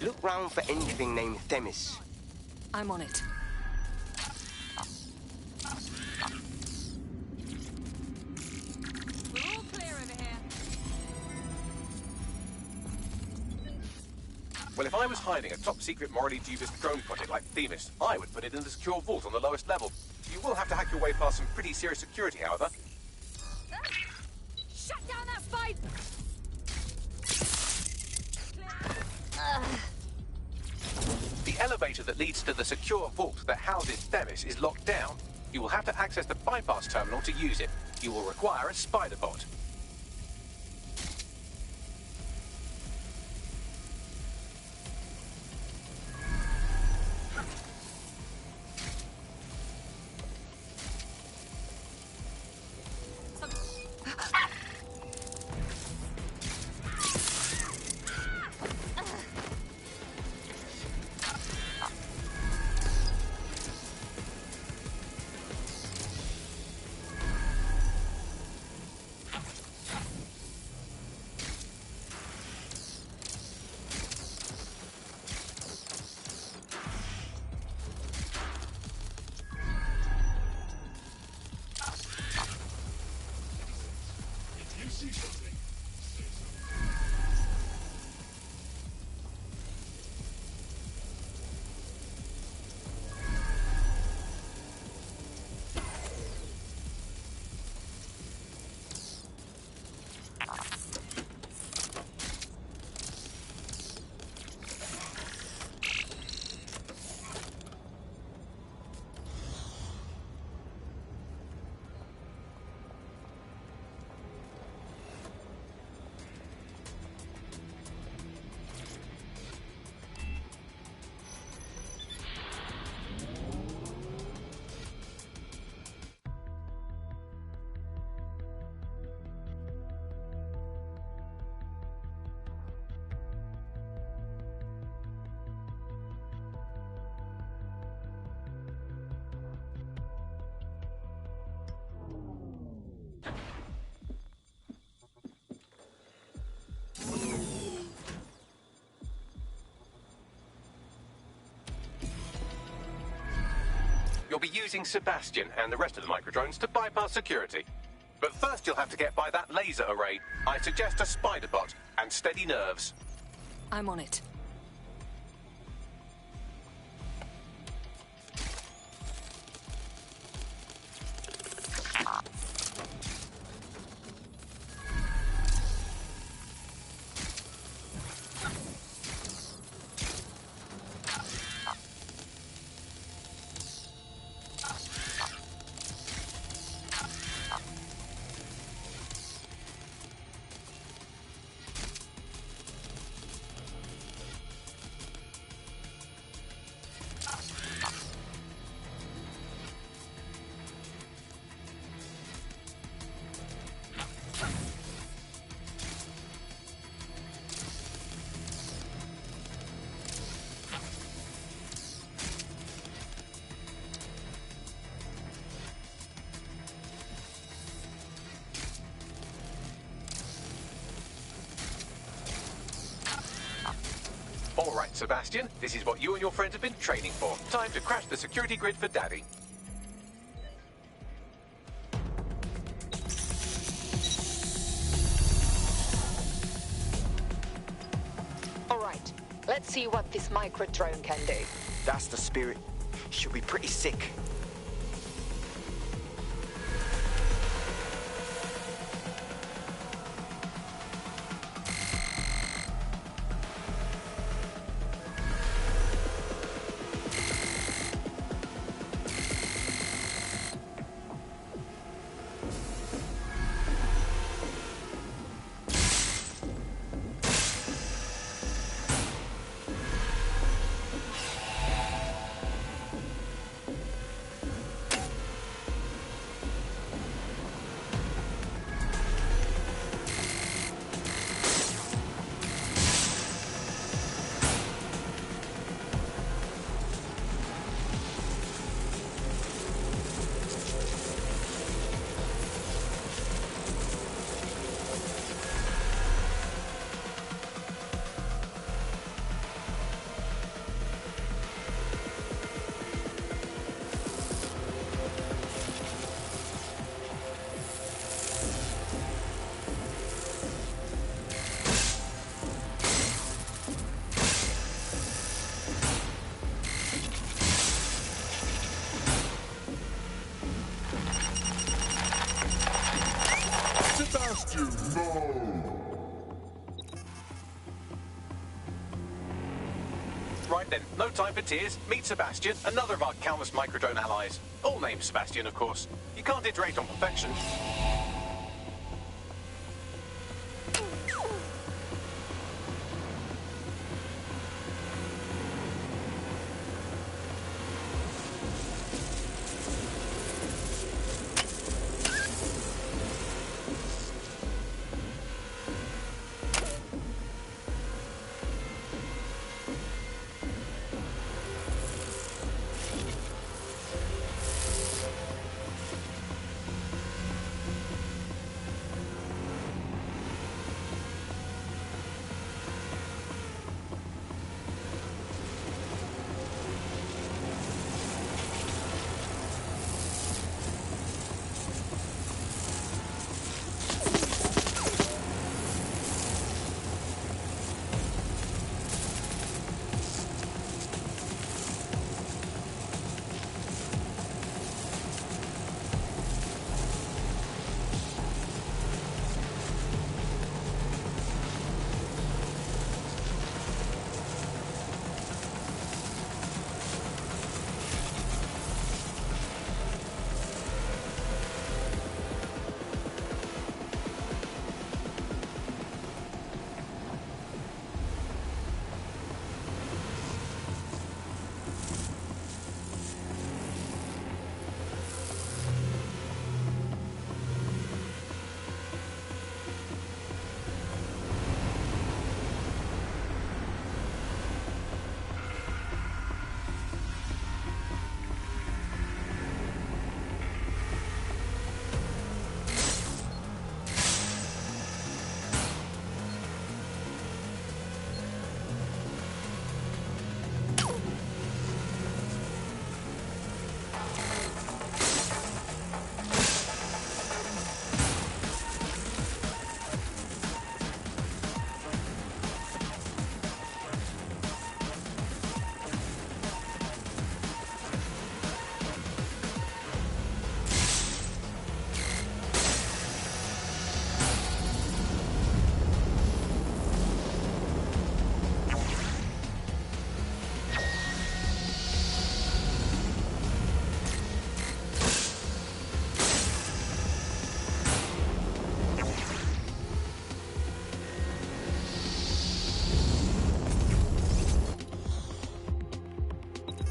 Speaker 4: Look round for anything named Themis.
Speaker 9: I'm on it.
Speaker 5: Well, if I was hiding a top-secret, morally dubious drone project like Themis, I would put it in the secure vault on the lowest level. You will have to hack your way past some pretty serious security, however.
Speaker 18: Shut down that spy!
Speaker 5: The elevator that leads to the secure vault that houses Themis is locked down. You will have to access the bypass terminal to use it. You will require a spider bot. You'll be using Sebastian and the rest of the microdrones to bypass security. But first you'll have to get by that laser array. I suggest a spider bot and steady nerves.
Speaker 7: I'm on it.
Speaker 5: All right, Sebastian, this is what you and your friends have been training for. Time to crash the security grid for Daddy.
Speaker 2: All right, let's see what this micro-drone can do.
Speaker 4: That's the spirit. She'll be pretty sick.
Speaker 5: Right then, no time for tears. Meet Sebastian, another of our countless microdrone allies. All named Sebastian, of course. You can't iterate on perfection.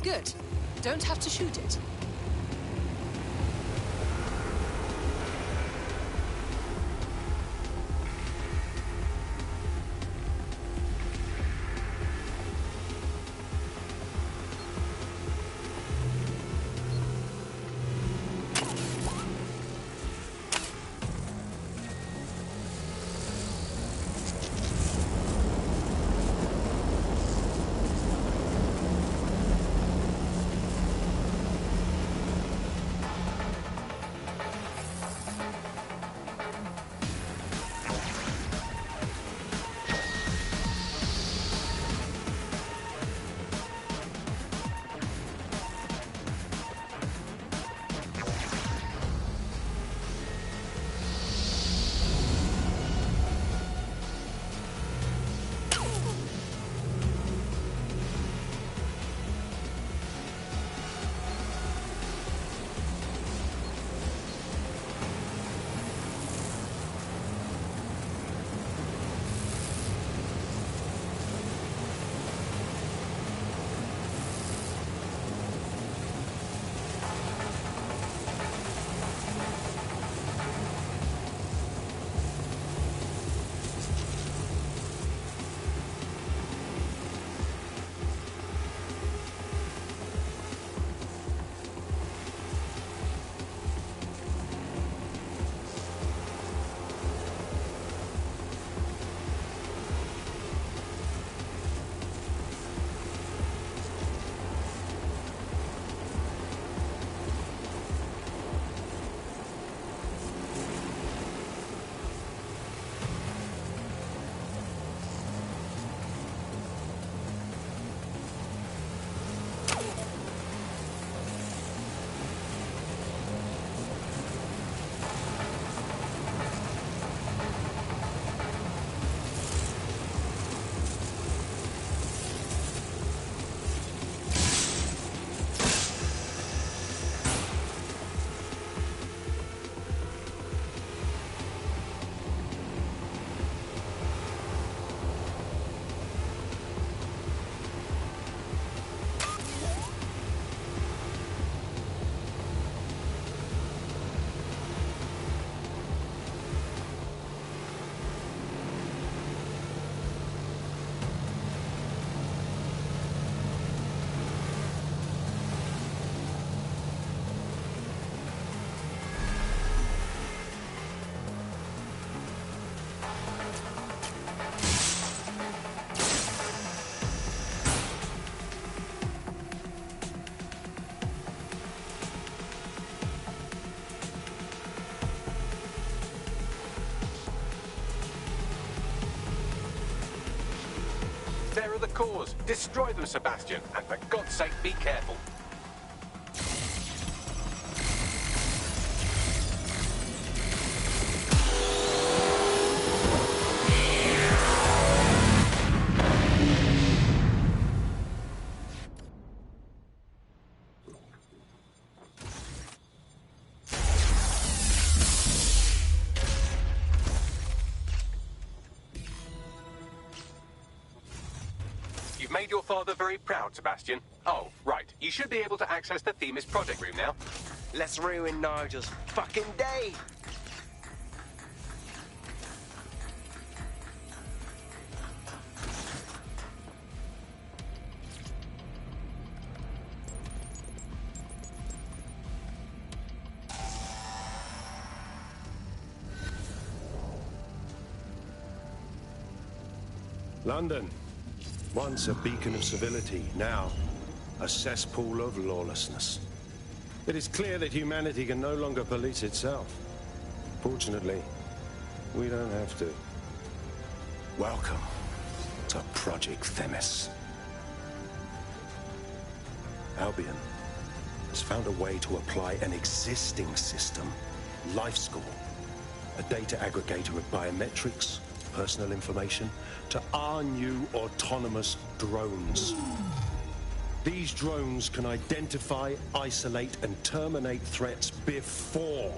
Speaker 9: Good. Don't have to shoot it.
Speaker 5: cause. Destroy them, Sebastian, and for God's sake, be careful. You've made your father very proud, Sebastian. Oh, right. You should be able to access the Themis project room now.
Speaker 4: Let's ruin Nigel's fucking day.
Speaker 23: London, once a beacon of civility, now a cesspool of lawlessness. It is clear that humanity can no longer police itself. Fortunately, we don't have to. Welcome to Project Themis. Albion has found a way to apply an existing system, Life Score, a data aggregator of biometrics, personal information, to our new autonomous drones. These drones can identify, isolate, and terminate threats before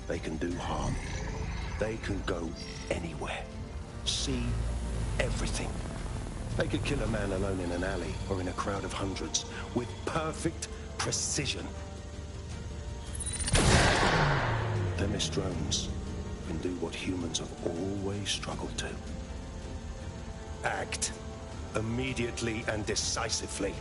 Speaker 23: they can do harm. They can go anywhere, see everything. They could kill a man alone in an alley or in a crowd of hundreds with perfect precision. Themis drones can do what humans have always struggled to. Act immediately and decisively.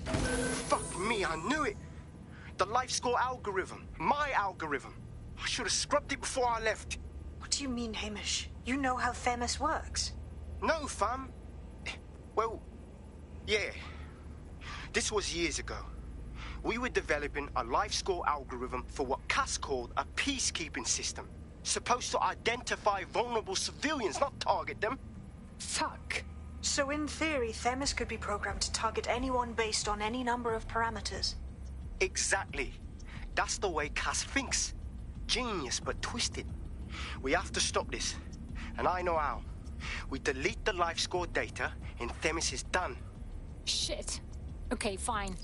Speaker 4: Fuck me, I knew it. The Life Score algorithm. My algorithm. I should have scrubbed it before I left.
Speaker 1: What do you mean, Hamish? You know how Themis works.
Speaker 4: No, fam. Well, yeah. This was years ago. We were developing a Life Score algorithm for what Cass called a peacekeeping system. Supposed to identify vulnerable civilians, not target them.
Speaker 1: Fuck. So in theory, Themis could be programmed to target anyone based on any number of parameters.
Speaker 4: Exactly. That's the way Cass thinks. Genius, but twisted. We have to stop this. And I know how. We delete the Life Score data, and Themis is done.
Speaker 10: Shit. Okay, fine.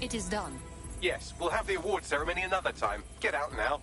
Speaker 10: It is done.
Speaker 5: Yes, we'll have the award ceremony another time. Get out now.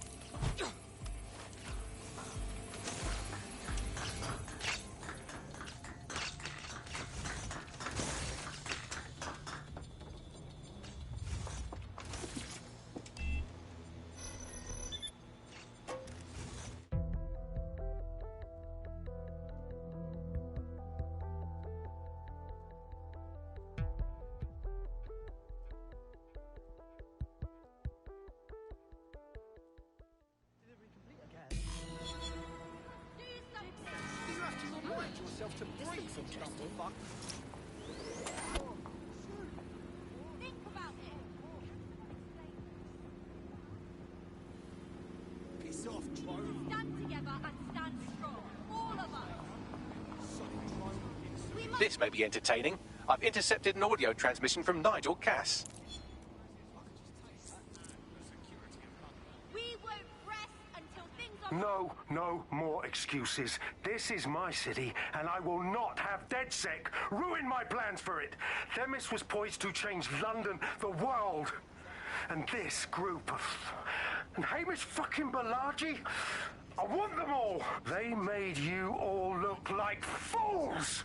Speaker 5: This may be entertaining. I've intercepted an audio transmission from Nigel Cass.
Speaker 12: We won't rest until things are...
Speaker 23: No more excuses. This is my city, and I will not have DedSec ruin my plans for it. Themis was poised to change London, the world. And this group of... And Hamish fucking Balaji? I want them all. They made you all look like fools.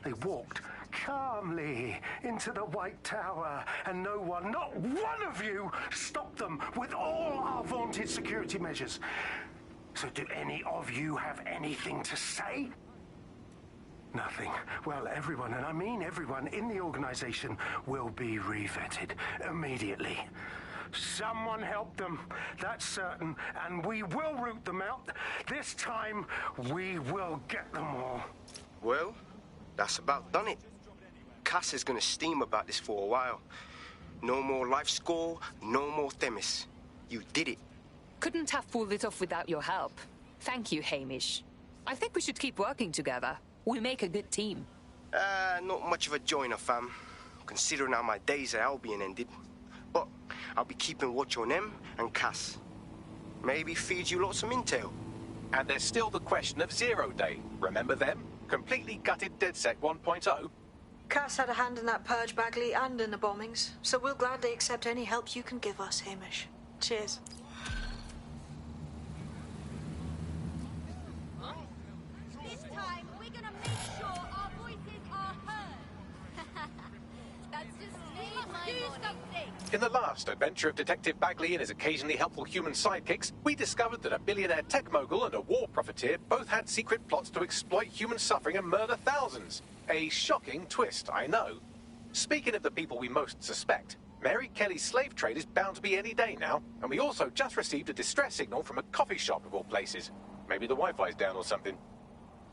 Speaker 23: They walked calmly into the White Tower, and no one, not one of you, stopped them with all our vaunted security measures. So do any of you have anything to say? Nothing. Well, everyone, and I mean everyone, in the organization will be revetted immediately. Someone help them, that's certain, and we will root them out. This time, we will get them all.
Speaker 4: Well, that's about done it. Cass is gonna steam about this for a while. No more life score, no more Themis. You did it.
Speaker 9: Couldn't have pulled it off without your help. Thank you, Hamish. I think we should keep working together. We make a good team.
Speaker 4: Not much of a joiner, fam. Considering how my days at Albion ended. But I'll be keeping watch on them and Cass. Maybe feed you lots of intel.
Speaker 5: And there's still the question of Zero Day. Remember them? Completely gutted DedSec 1.0.
Speaker 1: Cass had a hand in that purge, Bagley, and in the bombings. So we'll gladly accept any help you can give us, Hamish. Cheers.
Speaker 12: This time, we're gonna make sure our voices are heard. That's just do something.
Speaker 5: In the last adventure of Detective Bagley and his occasionally helpful human sidekicks, we discovered that a billionaire tech mogul and a war profiteer both had secret plots to exploit human suffering and murder thousands. A shocking twist, I know. Speaking of the people we most suspect, Mary Kelly's slave trade is bound to be any day now, and we also just received a distress signal from a coffee shop of all places. Maybe the Wi-Fi's down or something.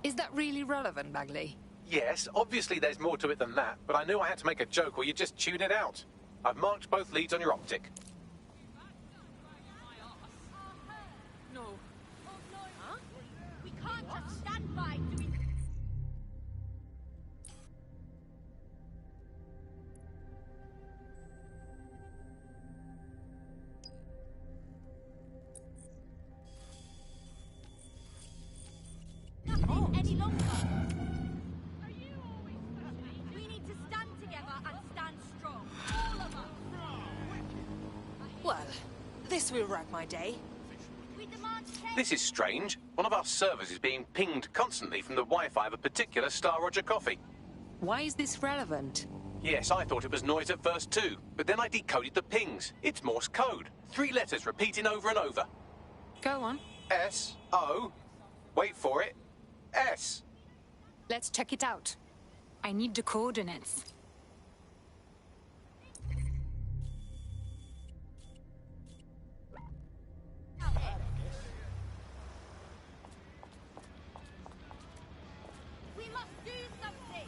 Speaker 9: Is that really relevant, Bagley?
Speaker 5: Yes, obviously there's more to it than that, but I knew I had to make a joke or you'd just tune it out. I've marked both leads on your optic.
Speaker 12: No. Huh? We can't just stand by doing... Nothing any longer. We need to stand together and stand strong. All of us.
Speaker 11: Well, this will wrap my day.
Speaker 12: We demand change.
Speaker 5: This is strange. One of our servers is being pinged constantly from the Wi-Fi of a particular Star Roger coffee.
Speaker 9: Why is this relevant?
Speaker 5: Yes, I thought it was noise at first too, but then I decoded the pings. It's Morse code. 3 letters repeating over and over.
Speaker 9: Go on.
Speaker 5: S-O. Wait for it. S.
Speaker 10: Let's check it out. I need the coordinates.
Speaker 12: We must do something.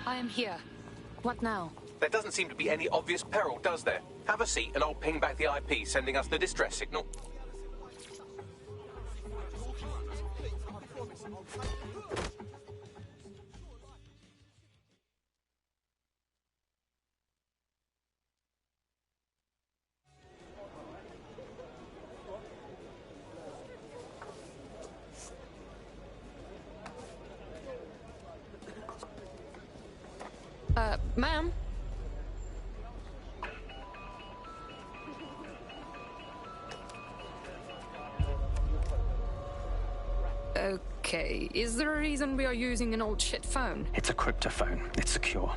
Speaker 10: I am here. What now?
Speaker 5: There doesn't seem to be any obvious peril, does there? Have a seat and I'll ping back the IP sending us the distress signal.
Speaker 9: Ma'am? Okay, is there a reason we are using an old shit phone?
Speaker 13: It's a cryptophone. It's secure.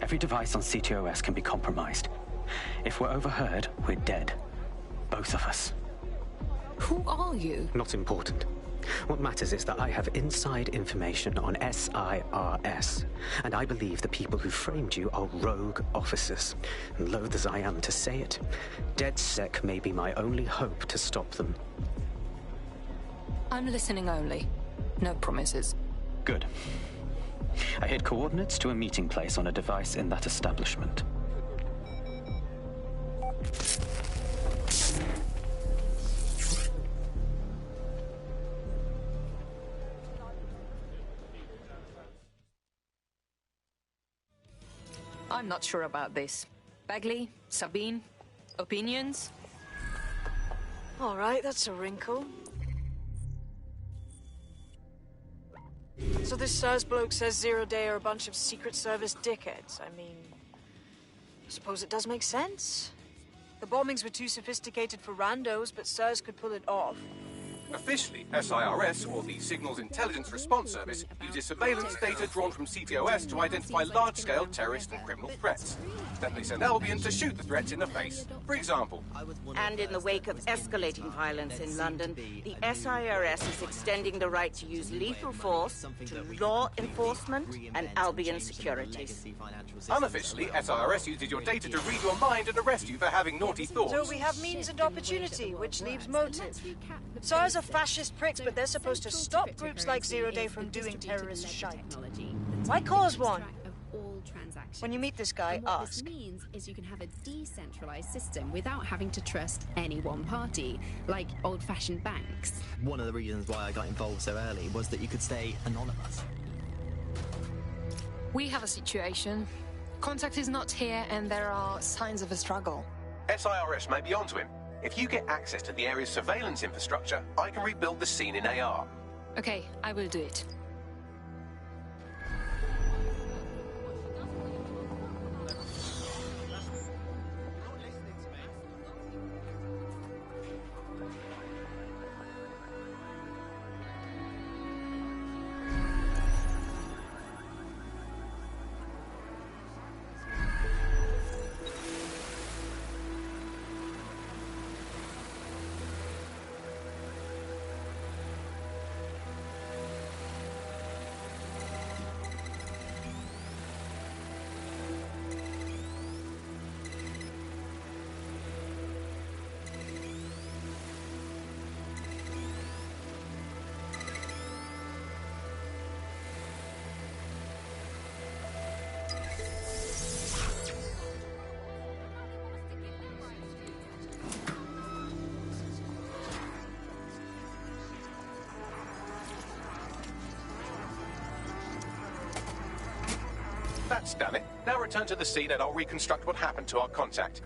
Speaker 13: Every device on CTOS can be compromised.
Speaker 3: If we're overheard, we're dead. Both of us.
Speaker 9: Who are you?
Speaker 3: Not important. What matters is that I have inside information on SIRS, and I believe the people who framed you are rogue officers. And loath as I am to say it, DedSec may be my only hope to stop them.
Speaker 9: I'm listening only. No promises.
Speaker 3: Good. I hid coordinates to a meeting place on a device in that establishment.
Speaker 9: I'm not sure about this. Bagley? Sabine? Opinions?
Speaker 1: All right, that's a wrinkle. So this SIRS bloke says Zero Day are a bunch of Secret Service dickheads. I mean, I suppose it does make sense. The bombings were too sophisticated for randos, but SIRS could pull it off.
Speaker 5: Officially, SIRS, or the Signals Intelligence Response Service, uses surveillance data drawn from CTOS to identify large-scale terrorist and criminal threats. Then they send Albion to shoot the threats in the face. For example.
Speaker 13: And in the wake of escalating violence in London, the SIRS is extending the right to use lethal force to law enforcement and Albion securities.
Speaker 5: Unofficially, SIRS uses your data to read your mind and arrest you for having naughty thoughts.
Speaker 1: So we have means and opportunity, which leaves motive. SARS are fascist pricks, but they're supposed to stop groups like Zero Day from doing terrorist shite. Why cause one? When you meet this guy,
Speaker 17: what
Speaker 1: ask.
Speaker 17: this means is you can have a decentralized system without having to trust any one party, like old-fashioned banks.
Speaker 22: One of the reasons why I got involved so early was that you could stay anonymous.
Speaker 9: We have a situation. Contact is not here, and there are signs of a struggle.
Speaker 5: SIRS may be onto him. If you get access to the area's surveillance infrastructure, I can rebuild the scene in AR.
Speaker 9: Okay, I will do it.
Speaker 5: That's done it. Now return to the scene and I'll reconstruct what happened to our contact.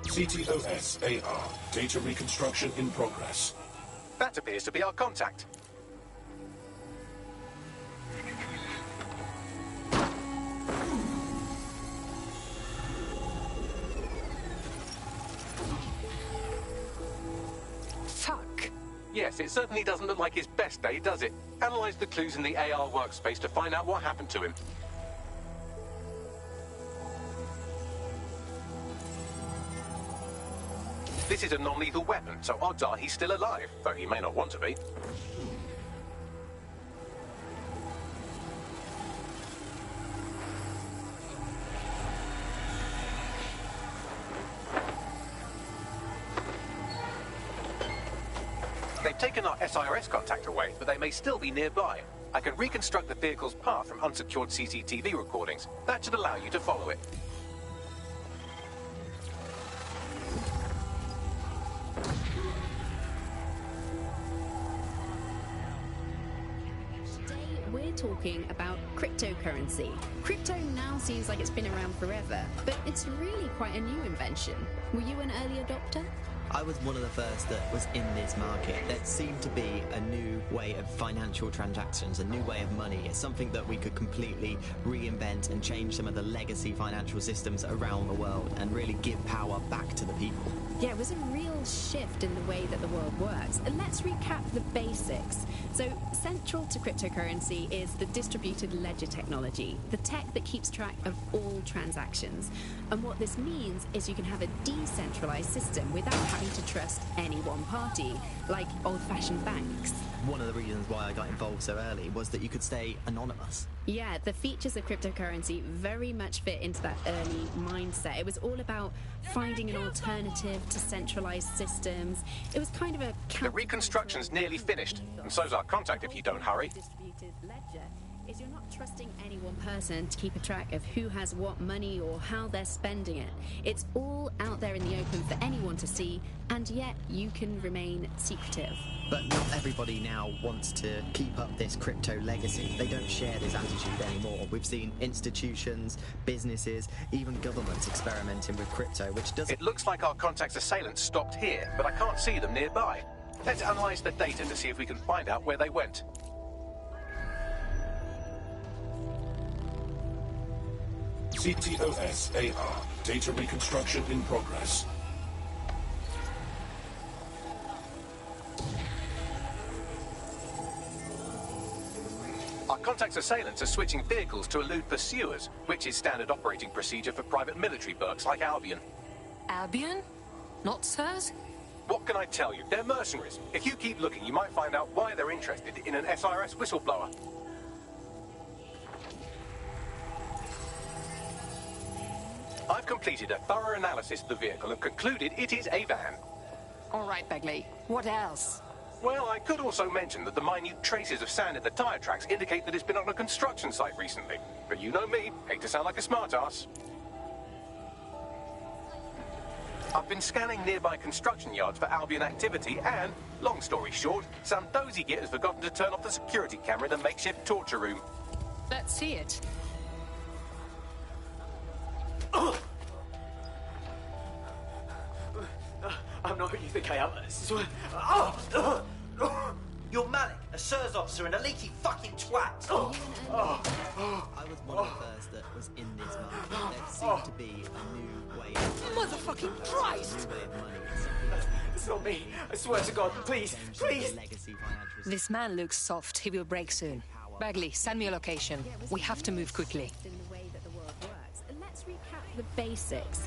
Speaker 25: CTOS AR. Data reconstruction in progress.
Speaker 5: That appears to be our contact. Yes, it certainly doesn't look like his best day, does it? Analyze the clues in the AR workspace to find out what happened to him. This is a non-lethal weapon, so odds are he's still alive, though he may not want to be. They've taken our SIRS contact away, but they may still be nearby. I can reconstruct the vehicle's path from unsecured CCTV recordings. That should allow you to follow it.
Speaker 17: Today we're talking about cryptocurrency. Crypto now seems like it's been around forever, but it's really quite a new invention. Were you an early adopter?
Speaker 22: I was one of the first that was in this market. There seemed to be a new way of financial transactions, a new way of money. It's something that we could completely reinvent and change some of the legacy financial systems around the world and really give power back to the people.
Speaker 17: Yeah, it was a real shift in the way that the world works. And let's recap the basics. So, central to cryptocurrency is the distributed ledger technology, the tech that keeps track of all transactions. And what this means is you can have a decentralized system without having to trust any one party, like old-fashioned banks.
Speaker 22: One of the reasons why I got involved so early was that you could stay anonymous.
Speaker 17: Yeah, the features of cryptocurrency very much fit into that early mindset. It was all about finding an alternative to centralized systems. It was kind of a...
Speaker 5: The reconstruction's nearly finished, and so's our contact if you don't hurry.
Speaker 17: Distributed ledger is you're not trusting any one person to keep a track of who has what money or how they're spending it. It's all out there in the open for anyone to see, and yet you can remain secretive.
Speaker 22: But not everybody now wants to keep up this crypto legacy. They don't share this attitude anymore. We've seen institutions, businesses, even governments experimenting with crypto, which doesn't...
Speaker 5: It looks like our contact's assailants stopped here, but I can't see them nearby. Let's analyze the data to see if we can find out where they went.
Speaker 25: CTOS-AR. Data reconstruction in progress.
Speaker 5: Our contact's assailants are switching vehicles to elude pursuers, which is standard operating procedure for private military bugs like Albion.
Speaker 9: Albion? Not SIRS?
Speaker 5: What can I tell you? They're mercenaries. If you keep looking, you might find out why they're interested in an SRS whistleblower. I've completed a thorough analysis of the vehicle and concluded it is a van.
Speaker 9: All right, Begley. What else?
Speaker 5: Well, I could also mention that the minute traces of sand in the tire tracks indicate that it's been on a construction site recently. But you know me, hate to sound like a smartass. I've been scanning nearby construction yards for Albion activity and, long story short, some dozy git has forgotten to turn off the security camera in the makeshift torture room.
Speaker 9: Let's see it.
Speaker 6: I'm not who you think I am. You're Malik, a SIRS officer and a leaky fucking twat.
Speaker 22: I was one of the first that was in this market. There seemed to be a new way of...
Speaker 6: Motherfucking Christ!
Speaker 22: A new way of money. It's something that...
Speaker 6: It's not me. I swear to God, please, please.
Speaker 9: This man looks soft. He will break soon. Bagley, send me a location. We have to move quickly.
Speaker 17: In the way that the world works. And let's recap the basics.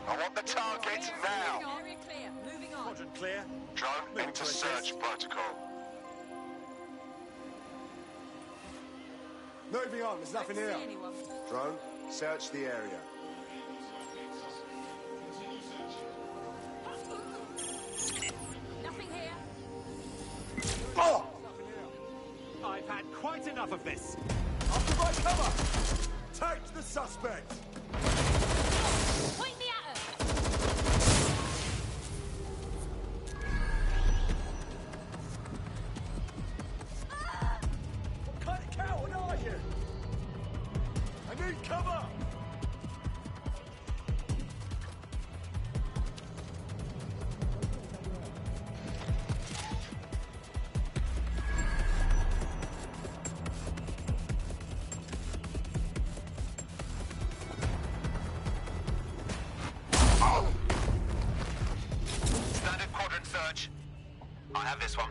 Speaker 8: I want the target now.
Speaker 18: Area clear. Moving on.
Speaker 21: Quadrant clear.
Speaker 8: Drone into search protocol.
Speaker 14: Moving on, there's nothing here. Drone, search the area.
Speaker 18: Nothing here.
Speaker 21: Oh! I've had quite enough of this. After my cover! Take the suspect!
Speaker 18: Point me at her.
Speaker 21: What kind of coward are you? I need cover!
Speaker 8: Standard quadrant search. I have this one.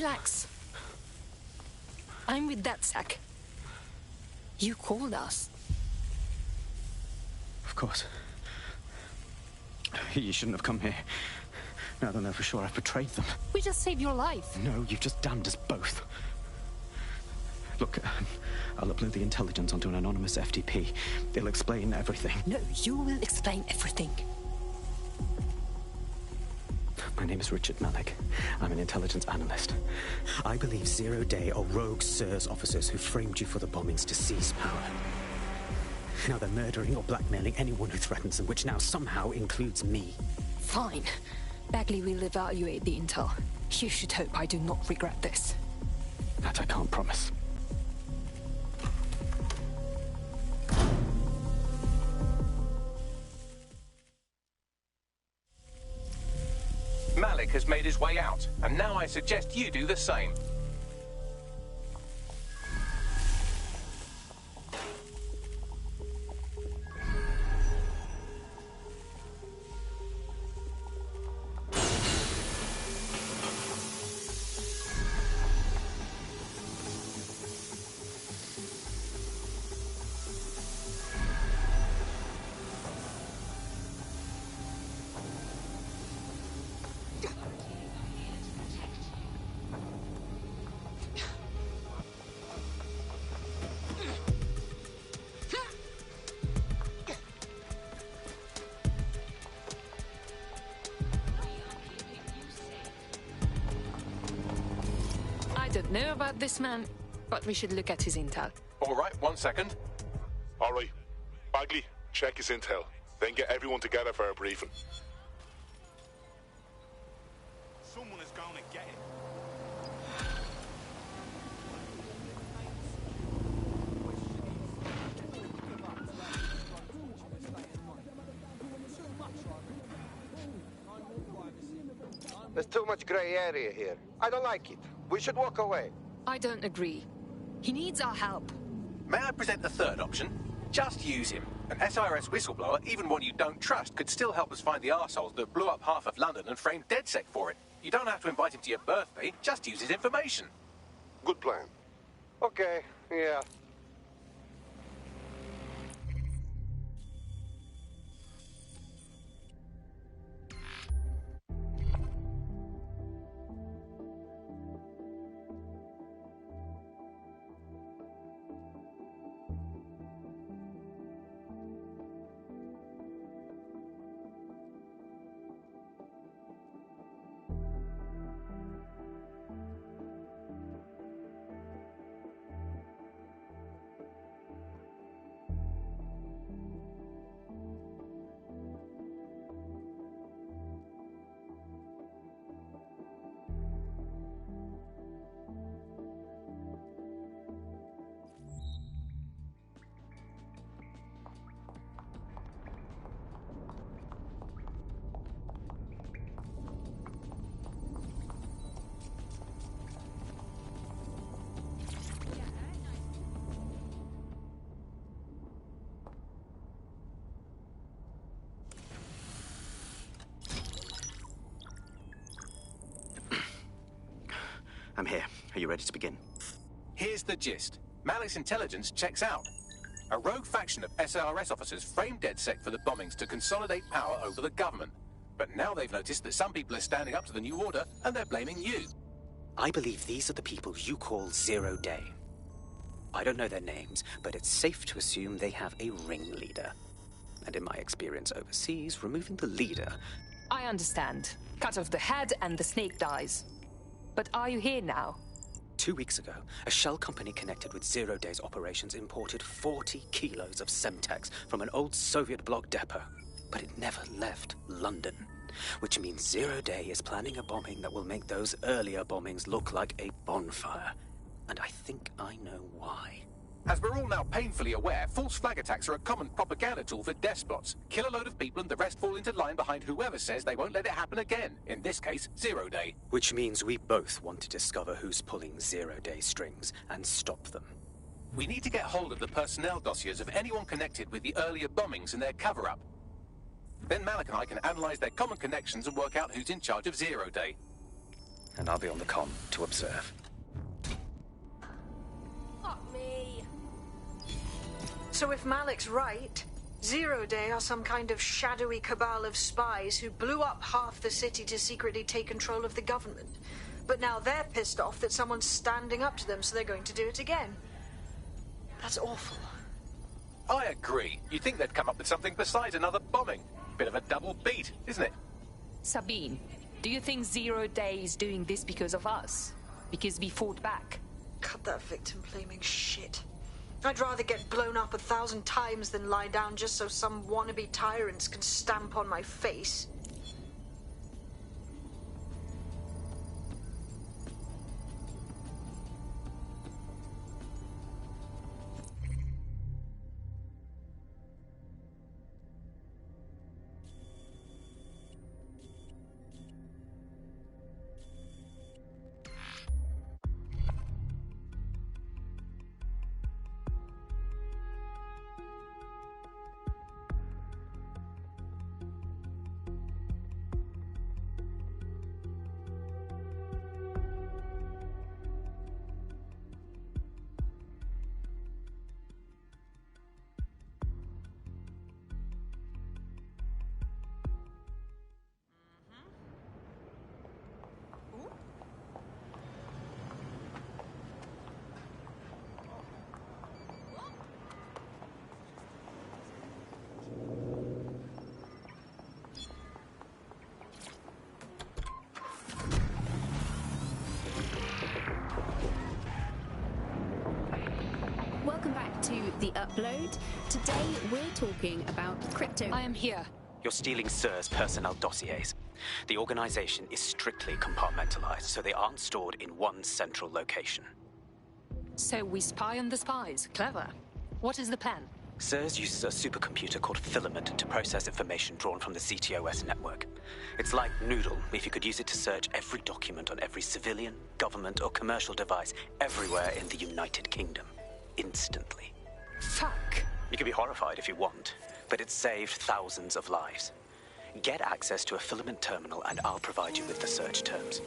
Speaker 10: Relax. I'm with DedSec. You called us.
Speaker 3: Of course. You shouldn't have come here. Now they'll know for sure I've betrayed them.
Speaker 10: We just saved your life.
Speaker 3: No, you've just damned us both. Look, I'll upload the intelligence onto an anonymous FTP. It'll explain everything.
Speaker 10: No, you will explain everything.
Speaker 3: My name is Richard Malik. I'm an intelligence analyst. I believe Zero Day are rogue SIRS officers who framed you for the bombings to seize power. Now they're murdering or blackmailing anyone who threatens them, which now somehow includes me.
Speaker 10: Fine. Bagley will evaluate the intel. You should hope I do not regret this.
Speaker 3: That I can't promise.
Speaker 5: Malik has made his way out, and now I suggest you do the same.
Speaker 10: I don't know about this man, but we should look at his intel.
Speaker 5: All right, 1 second.
Speaker 15: All right. Bagley, check his intel. Then get everyone together for a briefing.
Speaker 21: Someone is going to get him.
Speaker 16: There's too much gray area here. I don't like it. We should walk away.
Speaker 10: I don't agree. He needs our help.
Speaker 5: May I present a third option? Just use him. An SIRS whistleblower, even one you don't trust, could still help us find the arseholes that blew up half of London and framed DedSec for it. You don't have to invite him to your birthday, just use his information.
Speaker 16: Good plan. Okay, yeah.
Speaker 3: I'm here. Are you ready to begin?
Speaker 5: Here's the gist. Malik's intelligence checks out. A rogue faction of SIRS officers framed DedSec for the bombings to consolidate power over the government. But now they've noticed that some people are standing up to the new order, and they're blaming you.
Speaker 3: I believe these are the people you call Zero Day. I don't know their names, but it's safe to assume they have a ringleader. And in my experience overseas, removing the leader...
Speaker 10: I understand. Cut off the head and the snake dies. But are you here now?
Speaker 3: 2 weeks ago, a shell company connected with Zero Day's operations imported 40 kilos of Semtex from an old Soviet bloc depot. But it never left London, which means Zero Day is planning a bombing that will make those earlier bombings look like a bonfire. And I think I know why.
Speaker 5: As we're all now painfully aware, false flag attacks are a common propaganda tool for despots. Kill a load of people and the rest fall into line behind whoever says they won't let it happen again. In this case, Zero Day.
Speaker 3: Which means we both want to discover who's pulling Zero Day strings and stop them.
Speaker 5: We need to get hold of the personnel dossiers of anyone connected with the earlier bombings and their cover-up. Then Malik and I can analyze their common connections and work out who's in charge of Zero Day.
Speaker 3: and I'll be on the comm to observe.
Speaker 12: Fuck me.
Speaker 1: So if Malik's right, Zero Day are some kind of shadowy cabal of spies who blew up half the city to secretly take control of the government. But now they're pissed off that someone's standing up to them, so they're going to do it again. That's awful.
Speaker 5: I agree. You'd think they'd come up with something besides another bombing. Bit of a double beat, isn't it?
Speaker 9: Sabine, do you think Zero Day is doing this because of us? Because we fought back?
Speaker 1: Cut that victim-blaming shit. I'd rather get blown up 1,000 times than lie down just so some wannabe tyrants can stamp on my face.
Speaker 17: Welcome back to The Upload. Today we're talking about crypto.
Speaker 9: I am here.
Speaker 3: You're stealing SIR's personnel dossiers. The organization is strictly compartmentalized, so they aren't stored in one central location.
Speaker 9: So we spy on the spies. Clever. What is the plan?
Speaker 3: SIRS uses a supercomputer called Filament to process information drawn from the CTOS network. It's like Noodle if you could use it to search every document on every civilian, government, or commercial device everywhere in the United Kingdom. Instantly.
Speaker 9: Fuck.
Speaker 3: You can be horrified if you want, but it's saved thousands of lives. Get access to a Filament terminal and I'll provide you with the search terms.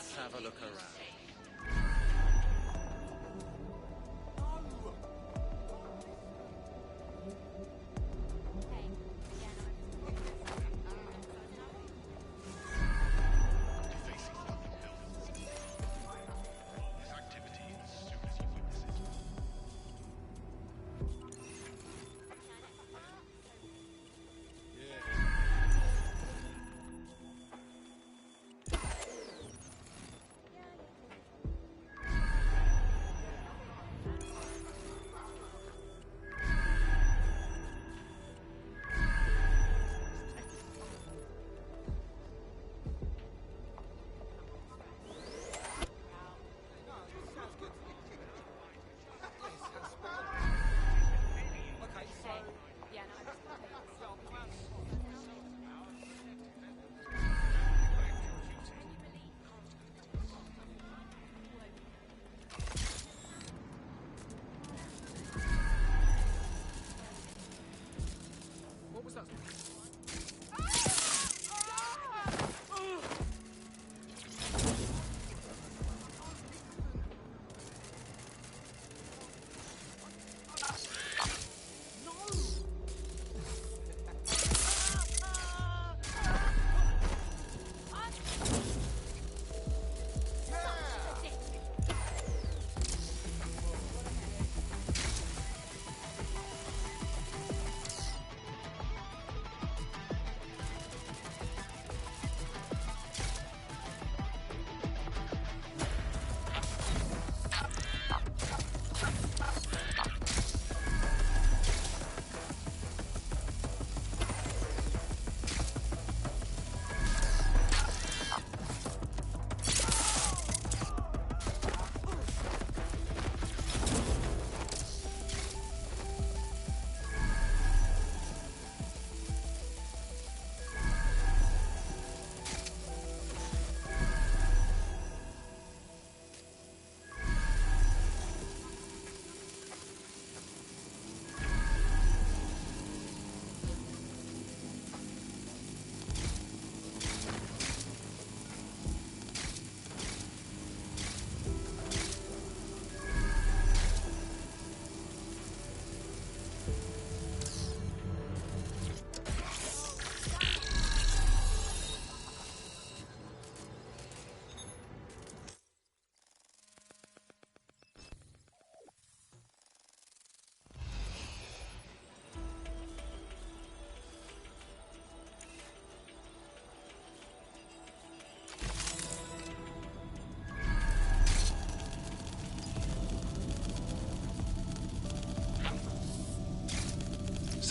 Speaker 2: Let's have a look around.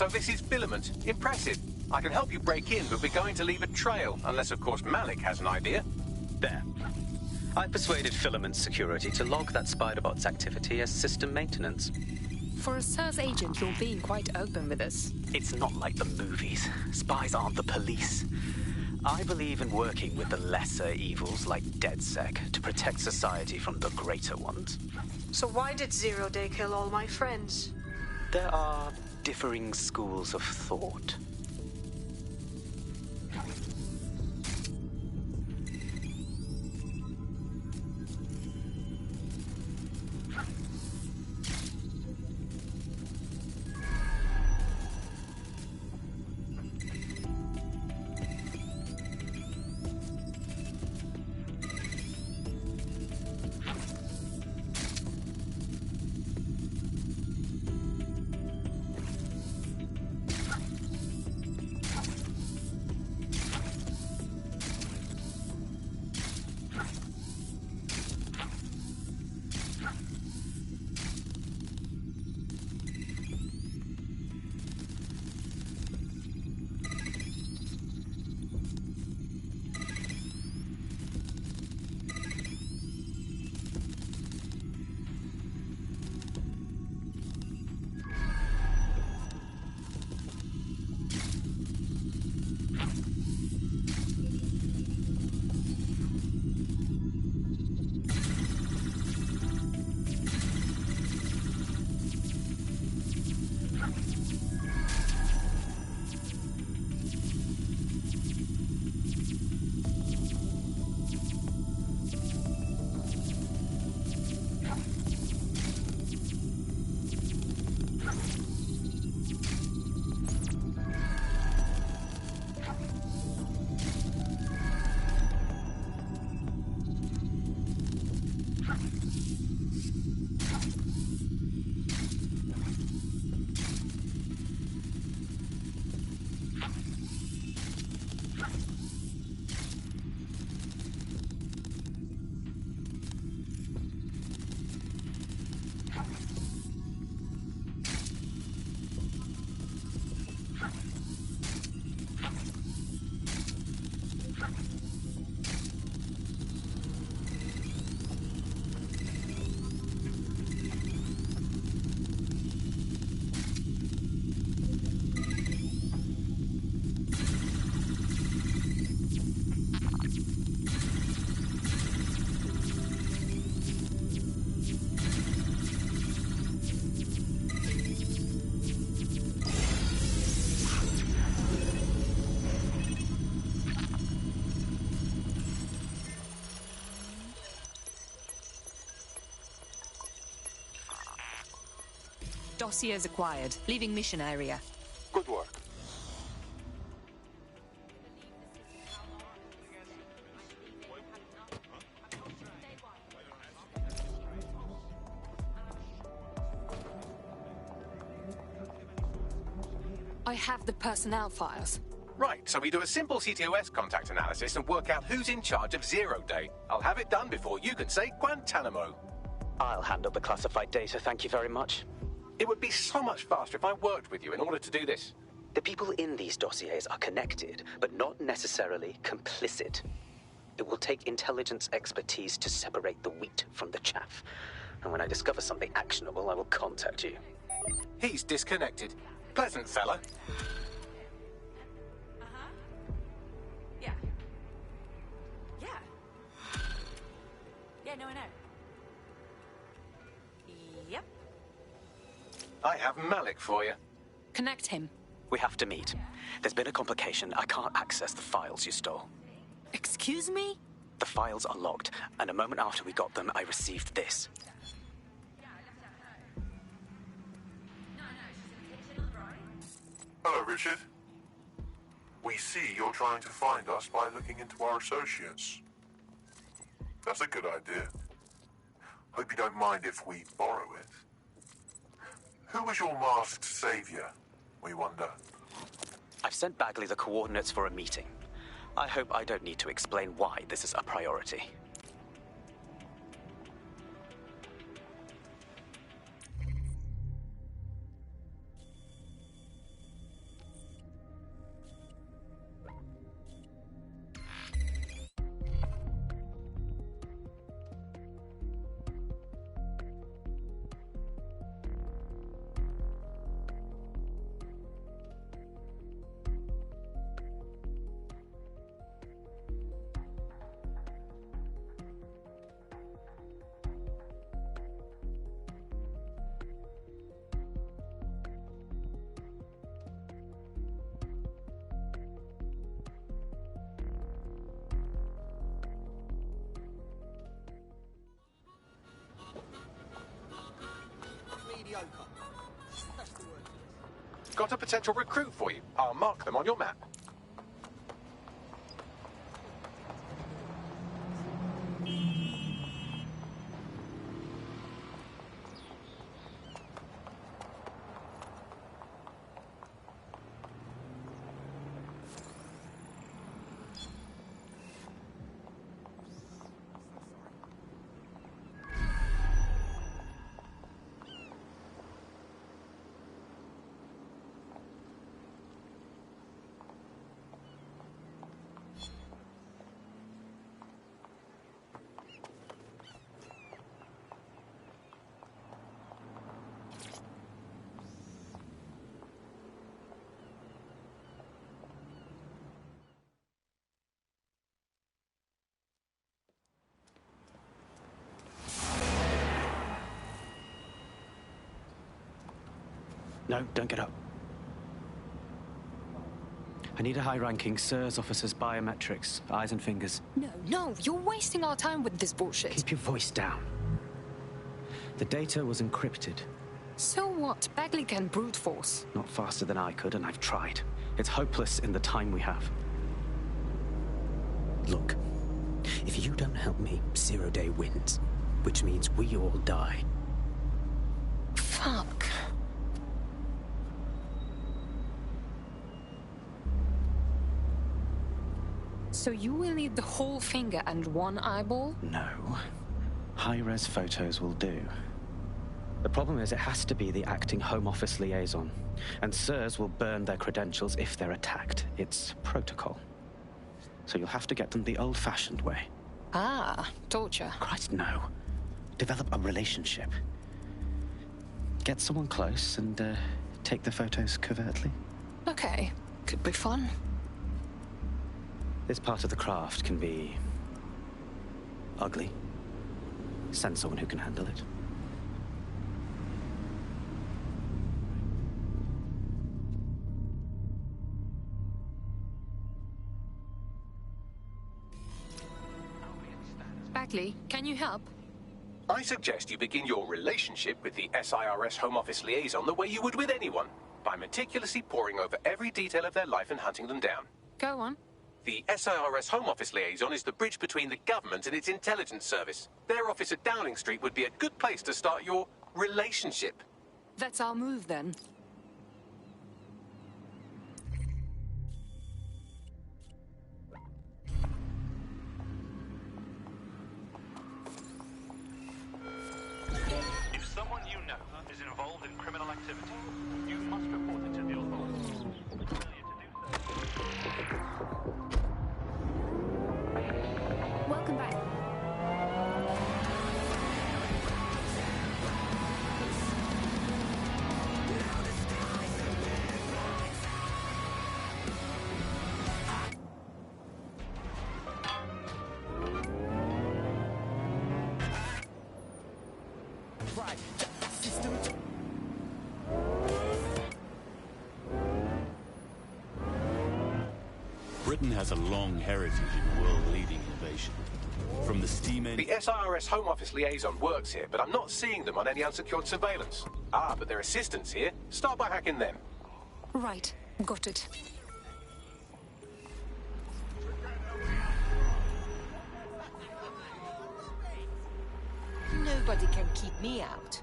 Speaker 5: So this is Filament. Impressive. I can help you break in, but we're going to leave a trail, unless, of course, Malik has an idea.
Speaker 3: There. I persuaded Filament Security to log that Spiderbot's activity as system maintenance.
Speaker 10: For a SIRS agent, you're being quite open with us.
Speaker 3: It's not like the movies. Spies aren't the police. I believe in working with the lesser evils like DedSec to protect society from the greater ones.
Speaker 1: So why did Zero Day kill all my friends?
Speaker 3: There are differing schools of thought.
Speaker 9: Dossiers acquired. Leaving mission area.
Speaker 15: Good work.
Speaker 10: I have the personnel files.
Speaker 5: Right, so we do a simple CTOS contact analysis and work out who's in charge of 0 Day. I'll have it done before you can say Guantanamo.
Speaker 3: I'll handle the classified data, thank you very much.
Speaker 5: It would be so much faster if I worked with you in order to do this.
Speaker 3: The people in these dossiers are connected, but not necessarily complicit. It will take intelligence expertise to separate the wheat from the chaff. And when I discover something actionable, I will contact you.
Speaker 5: He's disconnected. Pleasant fella.
Speaker 18: Yeah. Yeah. Yeah, no, I know. Yep.
Speaker 5: I have Malik for you.
Speaker 10: Connect him.
Speaker 3: We have to meet. There's been a complication. I can't access the files you stole.
Speaker 10: Excuse me?
Speaker 3: The files are locked, and a moment after we got them, I received this.
Speaker 15: Hello, Richard. We see you're trying to find us by looking into our associates. That's a good idea. Hope you don't mind if we borrow it. Who was your masked savior, we wonder?
Speaker 3: I've sent Bagley the coordinates for a meeting. I hope I don't need to explain why this is a priority.
Speaker 5: Got a potential recruit for you. I'll mark them on your map.
Speaker 3: No, don't get up. I need a high-ranking SIRS officer's biometrics, eyes and fingers.
Speaker 10: No, you're wasting our time with this bullshit.
Speaker 3: Keep your voice down. The data was encrypted.
Speaker 10: So what? Bagley can brute force.
Speaker 3: Not faster than I could, and I've tried. It's hopeless in the time we have. Look, if you don't help me, 0 Day wins, which means we all die.
Speaker 10: Fuck. So you will need the whole finger and one eyeball?
Speaker 3: No. High-res photos will do. The problem is it has to be the acting Home Office liaison, and SIRS will burn their credentials if they're attacked. It's protocol. So you'll have to get them the old-fashioned way.
Speaker 10: Ah, torture.
Speaker 3: Christ, no. Develop a relationship. Get someone close and take the photos covertly.
Speaker 10: Okay, could be fun.
Speaker 3: This part of the craft can be ugly. Send someone who can handle it.
Speaker 10: Bagley, can you help?
Speaker 5: I suggest you begin your relationship with the SIRS Home Office liaison the way you would with anyone, by meticulously poring over every detail of their life and hunting them down.
Speaker 10: Go on.
Speaker 5: The SIRS Home Office liaison is the bridge between the government and its intelligence service. Their office at Downing Street would be a good place to start your relationship.
Speaker 10: That's our move, then.
Speaker 8: If someone you know is involved in criminal activity, you must report it to the authorities.
Speaker 17: Welcome back.
Speaker 2: Right, system.
Speaker 7: Britain has a long heritage in world-leading innovation. From the steam engine...
Speaker 5: The SIRS Home Office liaison works here, but I'm not seeing them on any unsecured surveillance. Ah, but their assistants here. Start by hacking them.
Speaker 10: Right. Got it.
Speaker 11: Nobody can keep me out.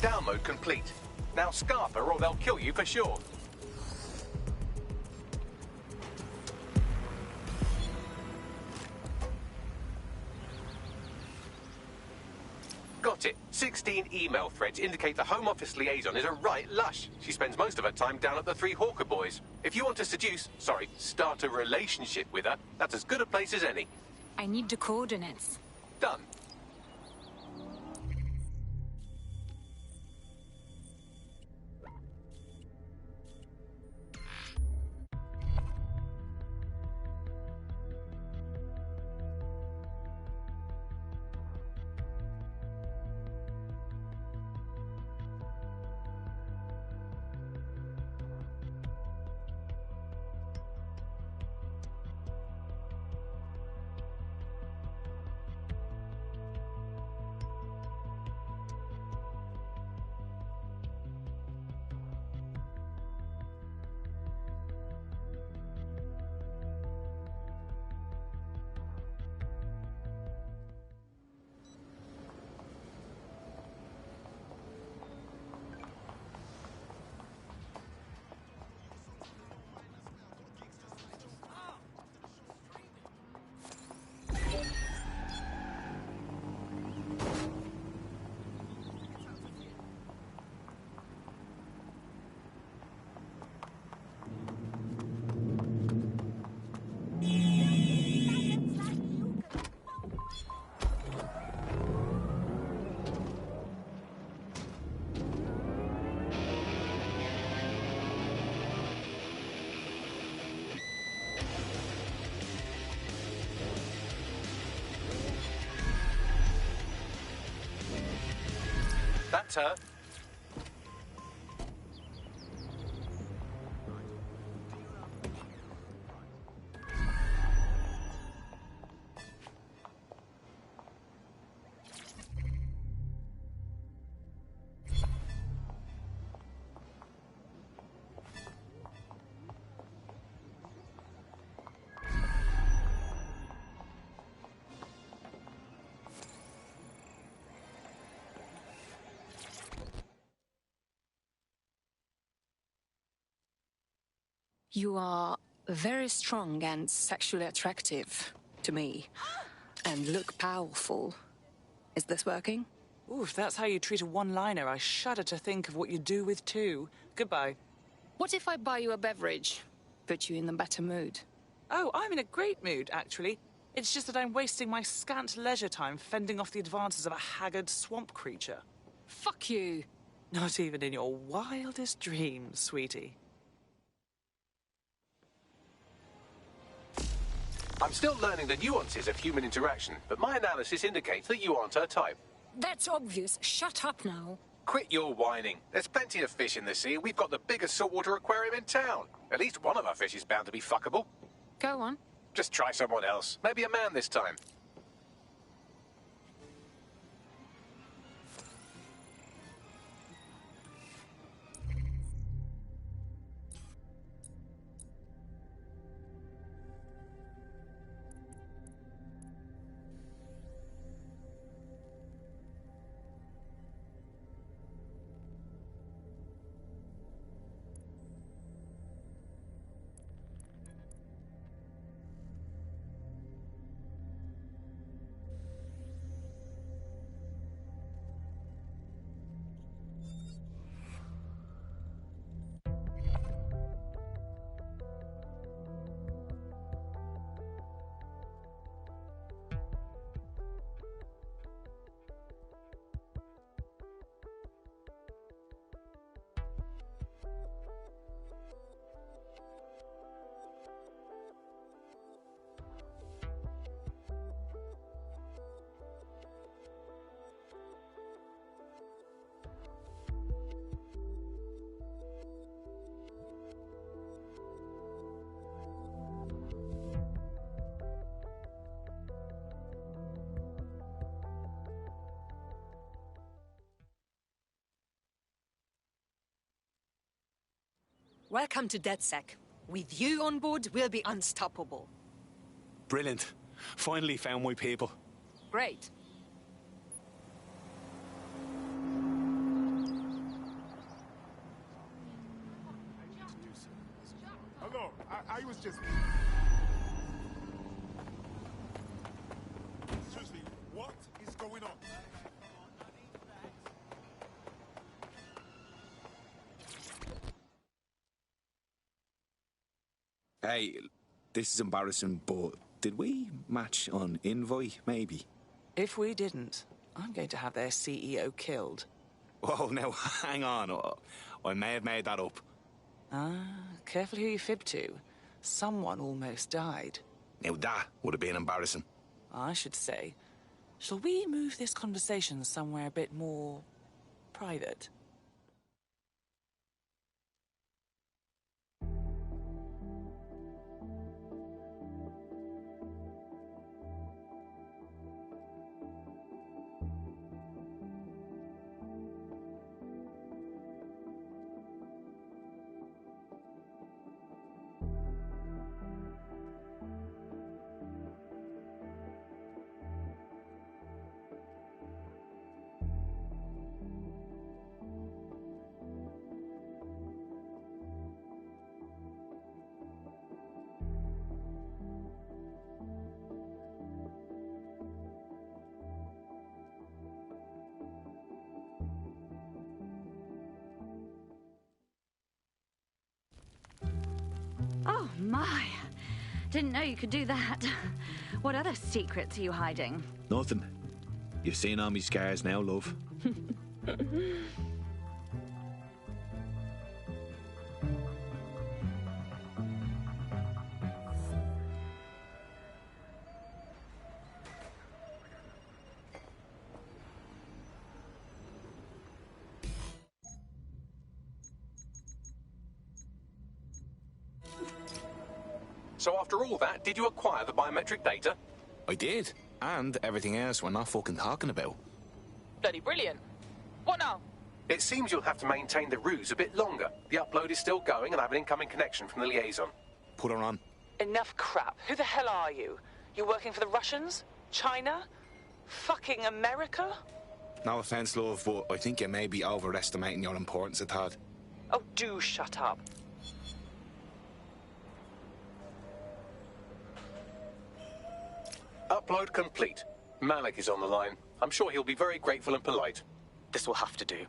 Speaker 5: Download complete. Now scarf her or they'll kill you for sure. Got it. 16 email threads indicate the Home Office liaison is a right lush. She spends most of her time down at the Three Hawker Boys. If you want to start a relationship with her, that's as good a place as any.
Speaker 10: I need the coordinates.
Speaker 5: Done. That's her.
Speaker 10: You are very strong and sexually attractive to me. And look powerful. Is this working?
Speaker 4: Ooh, if that's how you treat a one-liner, I shudder to think of what you do with two. Goodbye.
Speaker 10: What if I buy you a beverage? Put you in a better mood?
Speaker 4: Oh, I'm in a great mood, actually. It's just that I'm wasting my scant leisure time fending off the advances of a haggard swamp creature.
Speaker 10: Fuck you!
Speaker 4: Not even in your wildest dreams, sweetie.
Speaker 5: I'm still learning the nuances of human interaction, but my analysis indicates that you aren't her type.
Speaker 10: That's obvious. Shut up now.
Speaker 5: Quit your whining. There's plenty of fish in the sea. We've got the biggest saltwater aquarium in town. At least one of our fish is bound to be fuckable.
Speaker 10: Go on.
Speaker 5: Just try someone else. Maybe a man this time.
Speaker 9: Welcome to DedSec. With you on board, we'll be unstoppable.
Speaker 19: Brilliant. Finally found my people.
Speaker 9: Great.
Speaker 15: Hello, I was just... Seriously, what is going on?
Speaker 19: Hey, this is embarrassing, but did we match on Invite, maybe?
Speaker 4: If we didn't, I'm going to have their CEO killed.
Speaker 19: Oh, now, hang on. I may have made that up.
Speaker 4: Ah, careful who you fib to. Someone almost died.
Speaker 19: Now, that would have been embarrassing.
Speaker 4: I should say. Shall we move this conversation somewhere a bit more private?
Speaker 12: Oh, my. Didn't know you could do that. What other secrets are you hiding?
Speaker 19: Nothing. You've seen all my scars now, love.
Speaker 5: So after all that, did you acquire the biometric data?
Speaker 19: I did. And everything else we're not fucking talking about.
Speaker 4: Bloody brilliant. What now?
Speaker 5: It seems you'll have to maintain the ruse a bit longer. The upload is still going and I have an incoming connection from the liaison.
Speaker 19: Put her on.
Speaker 4: Enough crap. Who the hell are you? You working for the Russians? China? Fucking America?
Speaker 19: No offence, love, but I think you may be overestimating your importance a tad.
Speaker 4: Oh, do shut up.
Speaker 5: Upload complete. Malik is on the line. I'm sure he'll be very grateful and polite.
Speaker 3: This will have to do.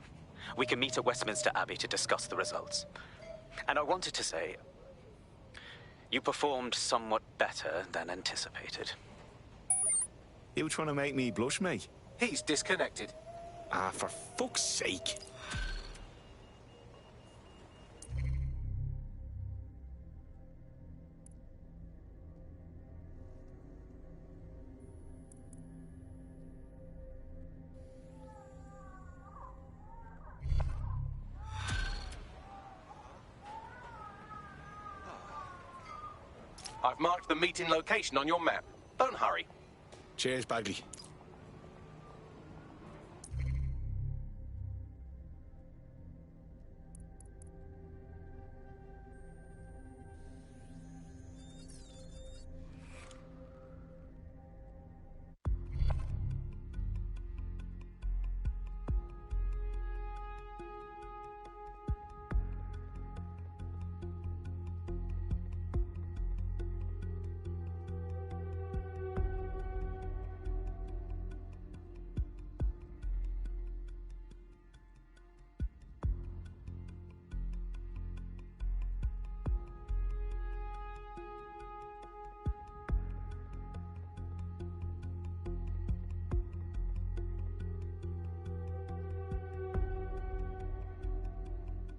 Speaker 3: We can meet at Westminster Abbey to discuss the results. And I wanted to say, you performed somewhat better than anticipated.
Speaker 19: You trying to make me blush, mate?
Speaker 5: He's disconnected.
Speaker 19: Ah, for fuck's sake.
Speaker 5: I've marked the meeting location on your map. Don't hurry.
Speaker 19: Cheers, Bagley.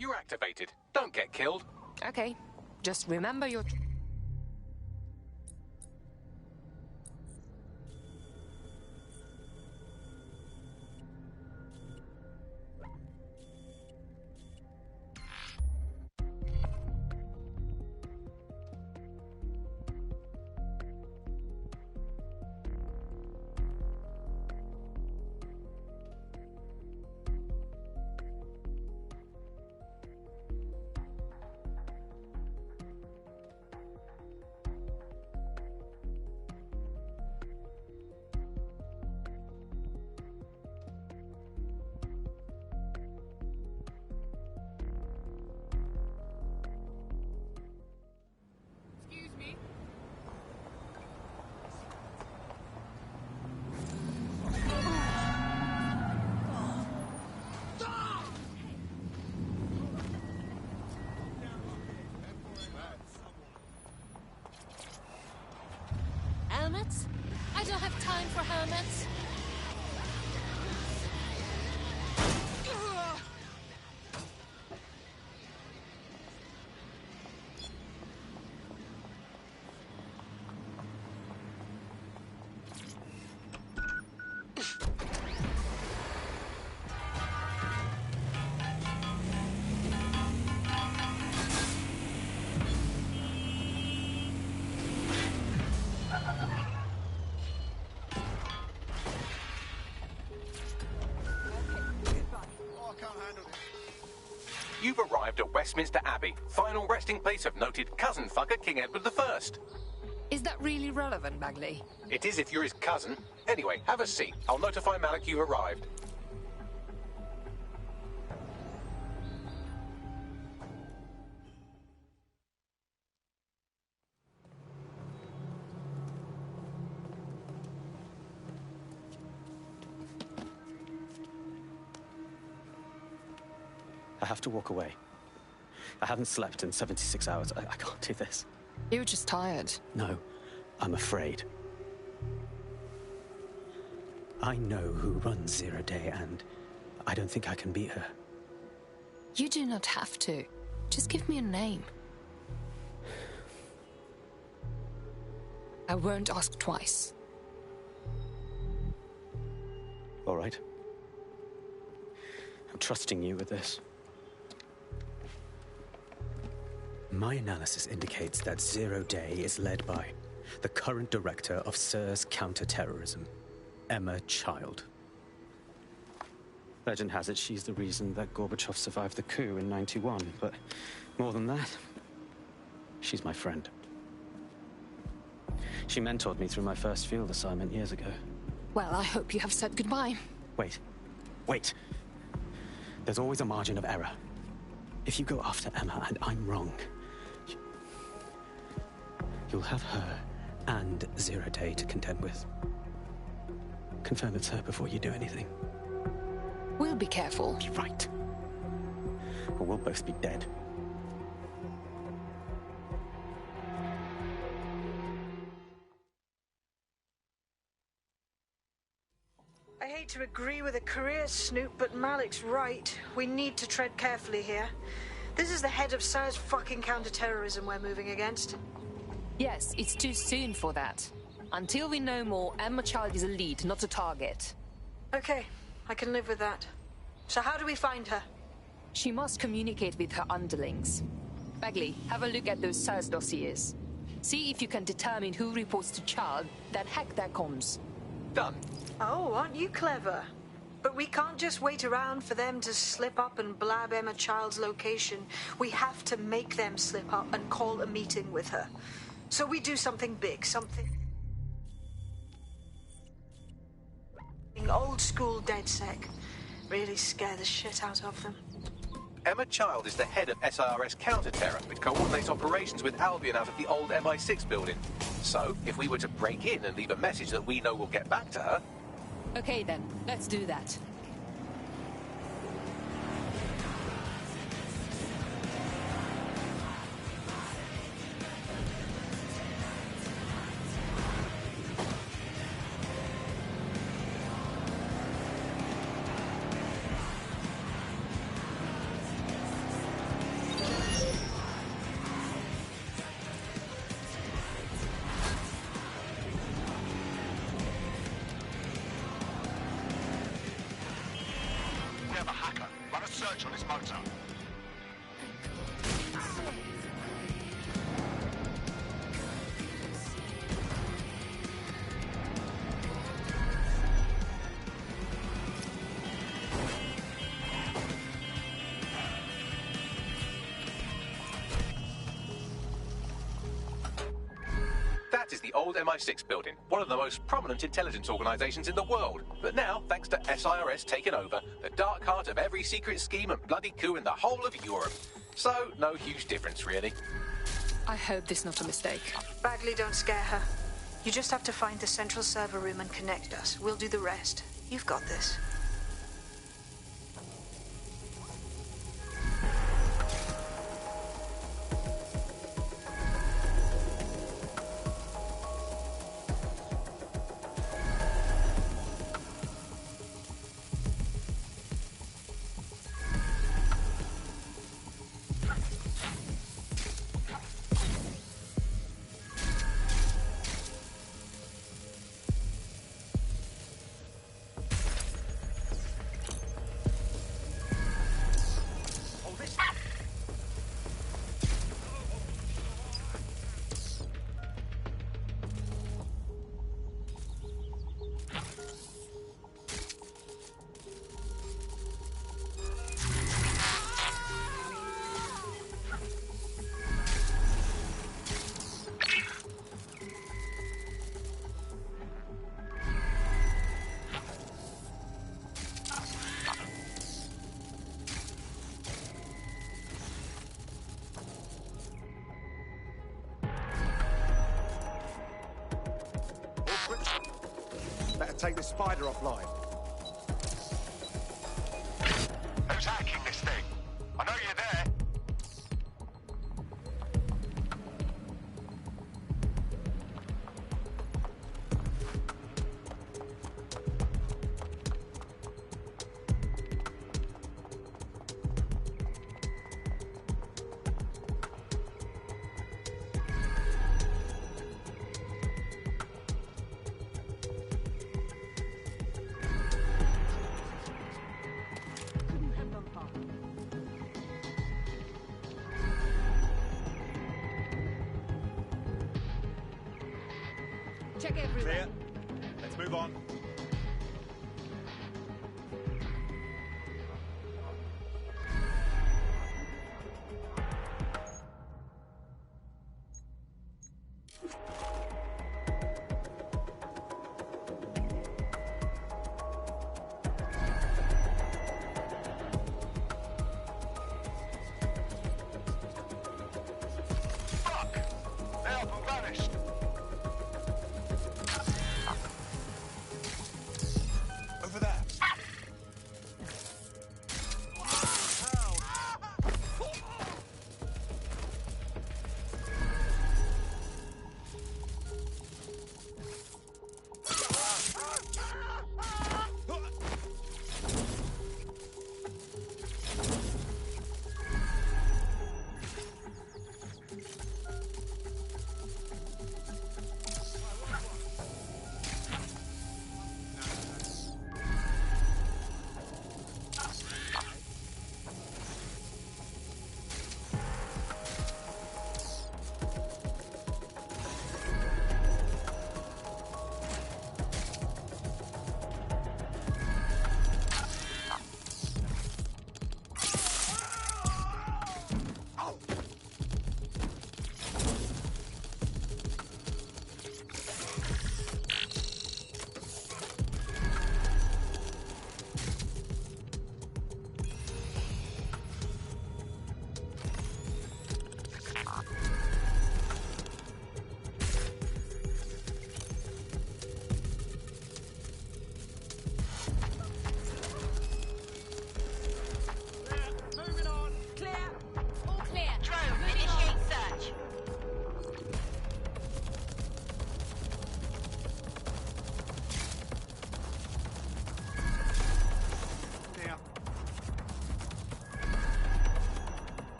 Speaker 5: You're activated. Don't get killed.
Speaker 9: Okay, just remember your...
Speaker 11: Helmets? I don't have time for helmets.
Speaker 5: You've arrived at Westminster Abbey, final resting place of noted cousin fucker King Edward I.
Speaker 9: Is that really relevant, Bagley?
Speaker 5: It is if you're his cousin. Anyway, have a seat. I'll notify Malik you've arrived.
Speaker 3: I have to walk away. I haven't slept in 76 hours. I can't do this.
Speaker 9: You were just tired.
Speaker 3: No, I'm afraid. I know who runs Zero Day, and I don't think I can beat her.
Speaker 9: You do not have to. Just give me a name. I won't ask twice.
Speaker 3: All right. I'm trusting you with this. My analysis indicates that Zero Day is led by the current director of SIR's counter-terrorism, Emma Child. Legend has it she's the reason that Gorbachev survived the coup in '91, but more than that, she's my friend. She mentored me through my first field assignment years ago.
Speaker 9: Well, I hope you have said goodbye.
Speaker 3: Wait. There's always a margin of error. If you go after Emma and I'm wrong, you'll have her and Zero Day to contend with. Confirm it's her before you do anything.
Speaker 10: We'll be careful.
Speaker 3: You're right. Or we'll both be dead.
Speaker 1: I hate to agree with a career snoop, but Malik's right. We need to tread carefully here. This is the head of SIR's fucking counterterrorism we're moving against.
Speaker 9: Yes, it's too soon for that. Until we know more, Emma Child is a lead, not a target.
Speaker 1: Okay, I can live with that. So how do we find her?
Speaker 9: She must communicate with her underlings. Bagley, have a look at those SIR's dossiers. See if you can determine who reports to Child, then hack their comms.
Speaker 5: Done.
Speaker 1: Oh, aren't you clever? But we can't just wait around for them to slip up and blab Emma Child's location. We have to make them slip up and call a meeting with her. So we do something big, something old school DedSec. Really scare the shit out of them.
Speaker 5: Emma Child is the head of SIRS counter-terror, which coordinates operations with Albion out of the old MI6 building. So, if we were to break in and leave a message that we know will get back to her...
Speaker 9: Okay then, let's do that.
Speaker 5: That is the old MI6 building, one of the most prominent intelligence organizations in the world. But now, thanks to SIRS taking over, the dark heart of every secret scheme and bloody coup in the whole of Europe. So, no huge difference, really.
Speaker 10: I hope this is not a mistake.
Speaker 1: Bagley, don't scare her. You just have to find the central server room and connect us. We'll do the rest. You've got this.
Speaker 14: Better take the spider offline.
Speaker 15: Who's hacking this thing? I know you're there.
Speaker 11: Check everywhere.
Speaker 14: Clear. Let's move on.
Speaker 15: Fuck! They up and vanished.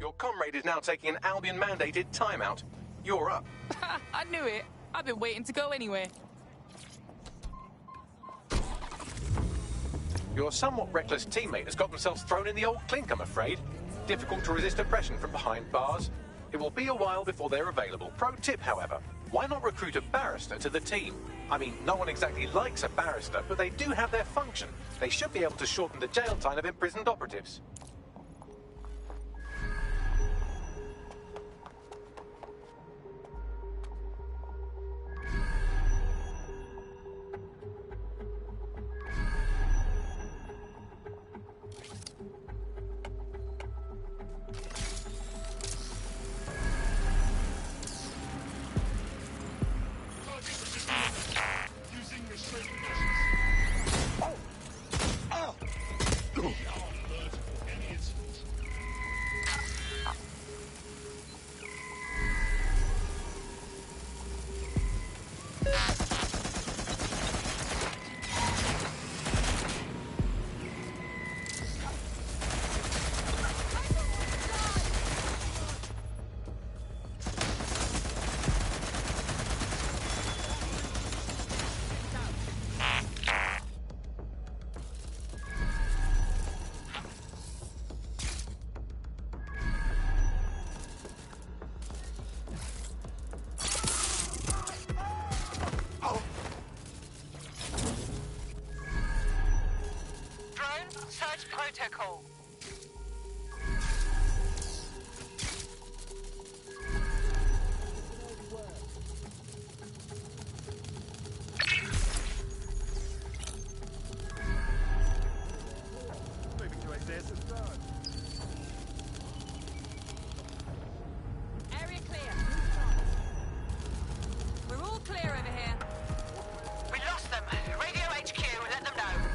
Speaker 5: Your comrade is now taking an Albion-mandated timeout. You're up.
Speaker 9: I knew it. I've been waiting to go anyway.
Speaker 5: Your somewhat reckless teammate has got themselves thrown in the old clink, I'm afraid. Difficult to resist oppression from behind bars. It will be a while before they're available. Pro tip, however, why not recruit a barrister to the team? I mean, no one exactly likes a barrister, but they do have their function. They should be able to shorten the jail time of imprisoned operatives.
Speaker 4: Protocol.
Speaker 21: Moving to access and start.
Speaker 18: Area clear. We're all clear over here.
Speaker 4: We lost them. Radio HQ, let them know.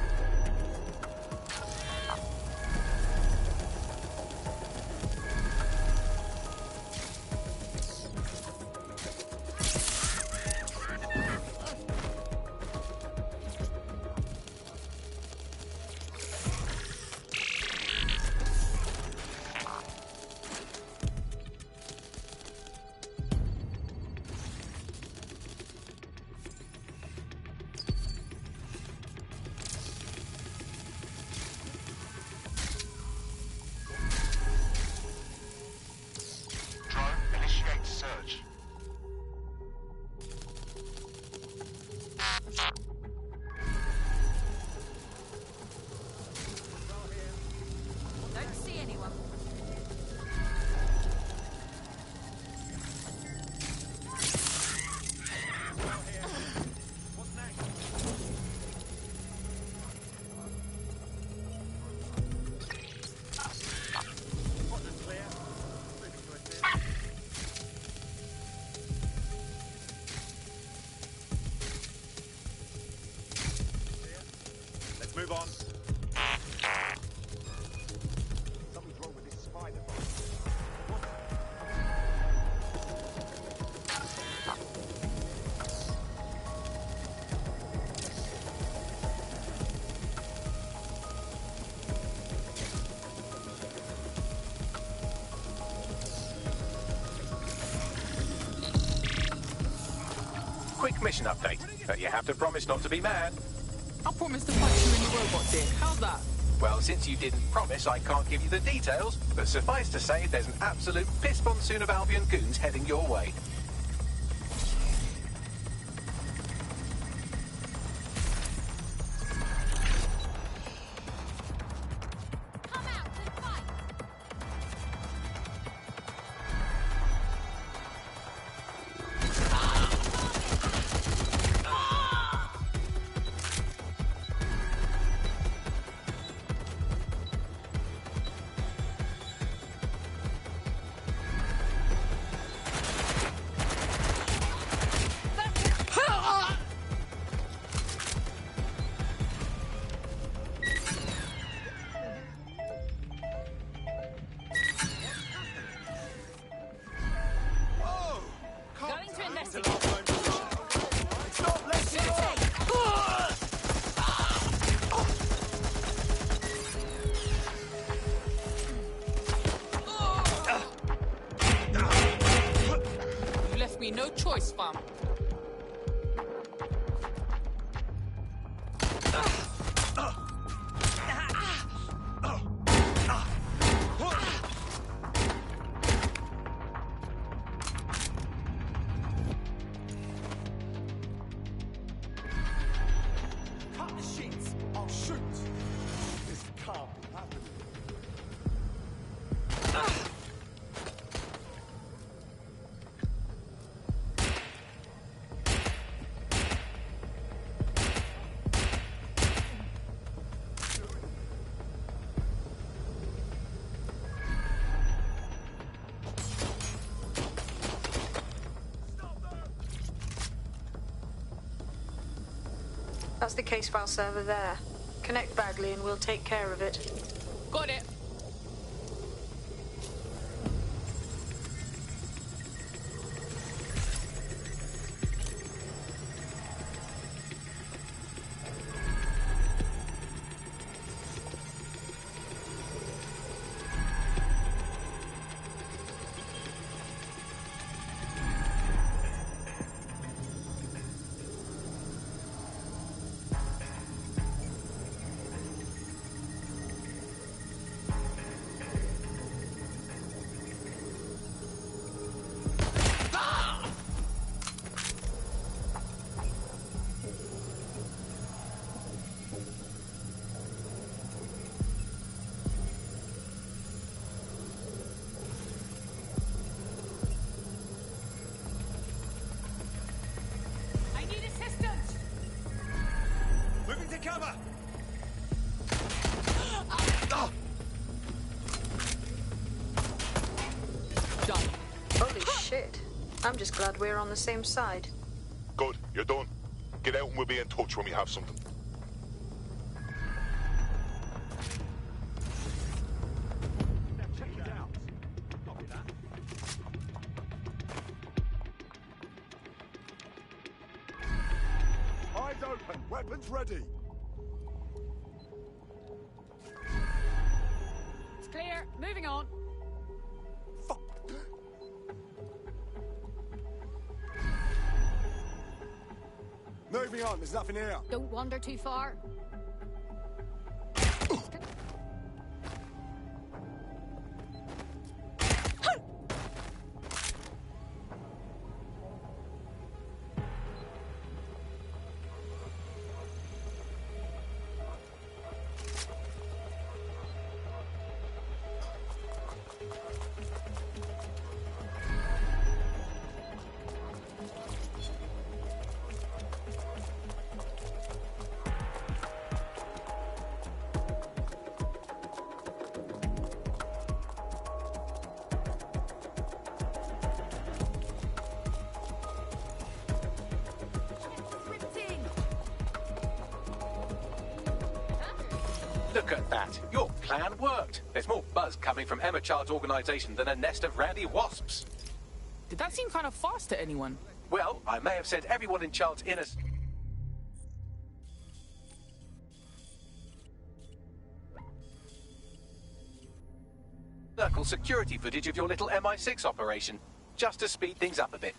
Speaker 18: Don't see anyone.
Speaker 21: Let's move on. Something's wrong with this spider.
Speaker 5: Quick mission update, but you have to promise not to be mad.
Speaker 9: I promised to punch you in your robot dick. How's that?
Speaker 5: Well, since you didn't promise, I can't give you the details, but suffice to say, there's an absolute piss monsoon of Albion goons heading your way.
Speaker 9: choice, fam.
Speaker 2: Cut the sheets. I'll shoot. This can't be happening.
Speaker 1: That's the case file server there. Connect Bagley and we'll take care of it.
Speaker 9: Got it.
Speaker 18: I need assistance!
Speaker 2: Moving to cover.
Speaker 9: Done.
Speaker 1: Holy shit. I'm just glad we're on the same side.
Speaker 15: Good, you're done. Get out and we'll be in touch when we have something.
Speaker 2: Now check it out. Copy that. Eyes open. Weapons ready.
Speaker 18: It's clear. Moving on.
Speaker 2: Moving on. There's nothing here.
Speaker 18: Don't wander too far.
Speaker 5: Look at that. Your plan worked. There's more buzz coming from Emma Child's organisation than a nest of randy wasps.
Speaker 4: Did that seem kind of fast to anyone?
Speaker 5: Well, I may have sent everyone in Child's inner... circle security footage of your little MI6 operation, just to speed things up a bit.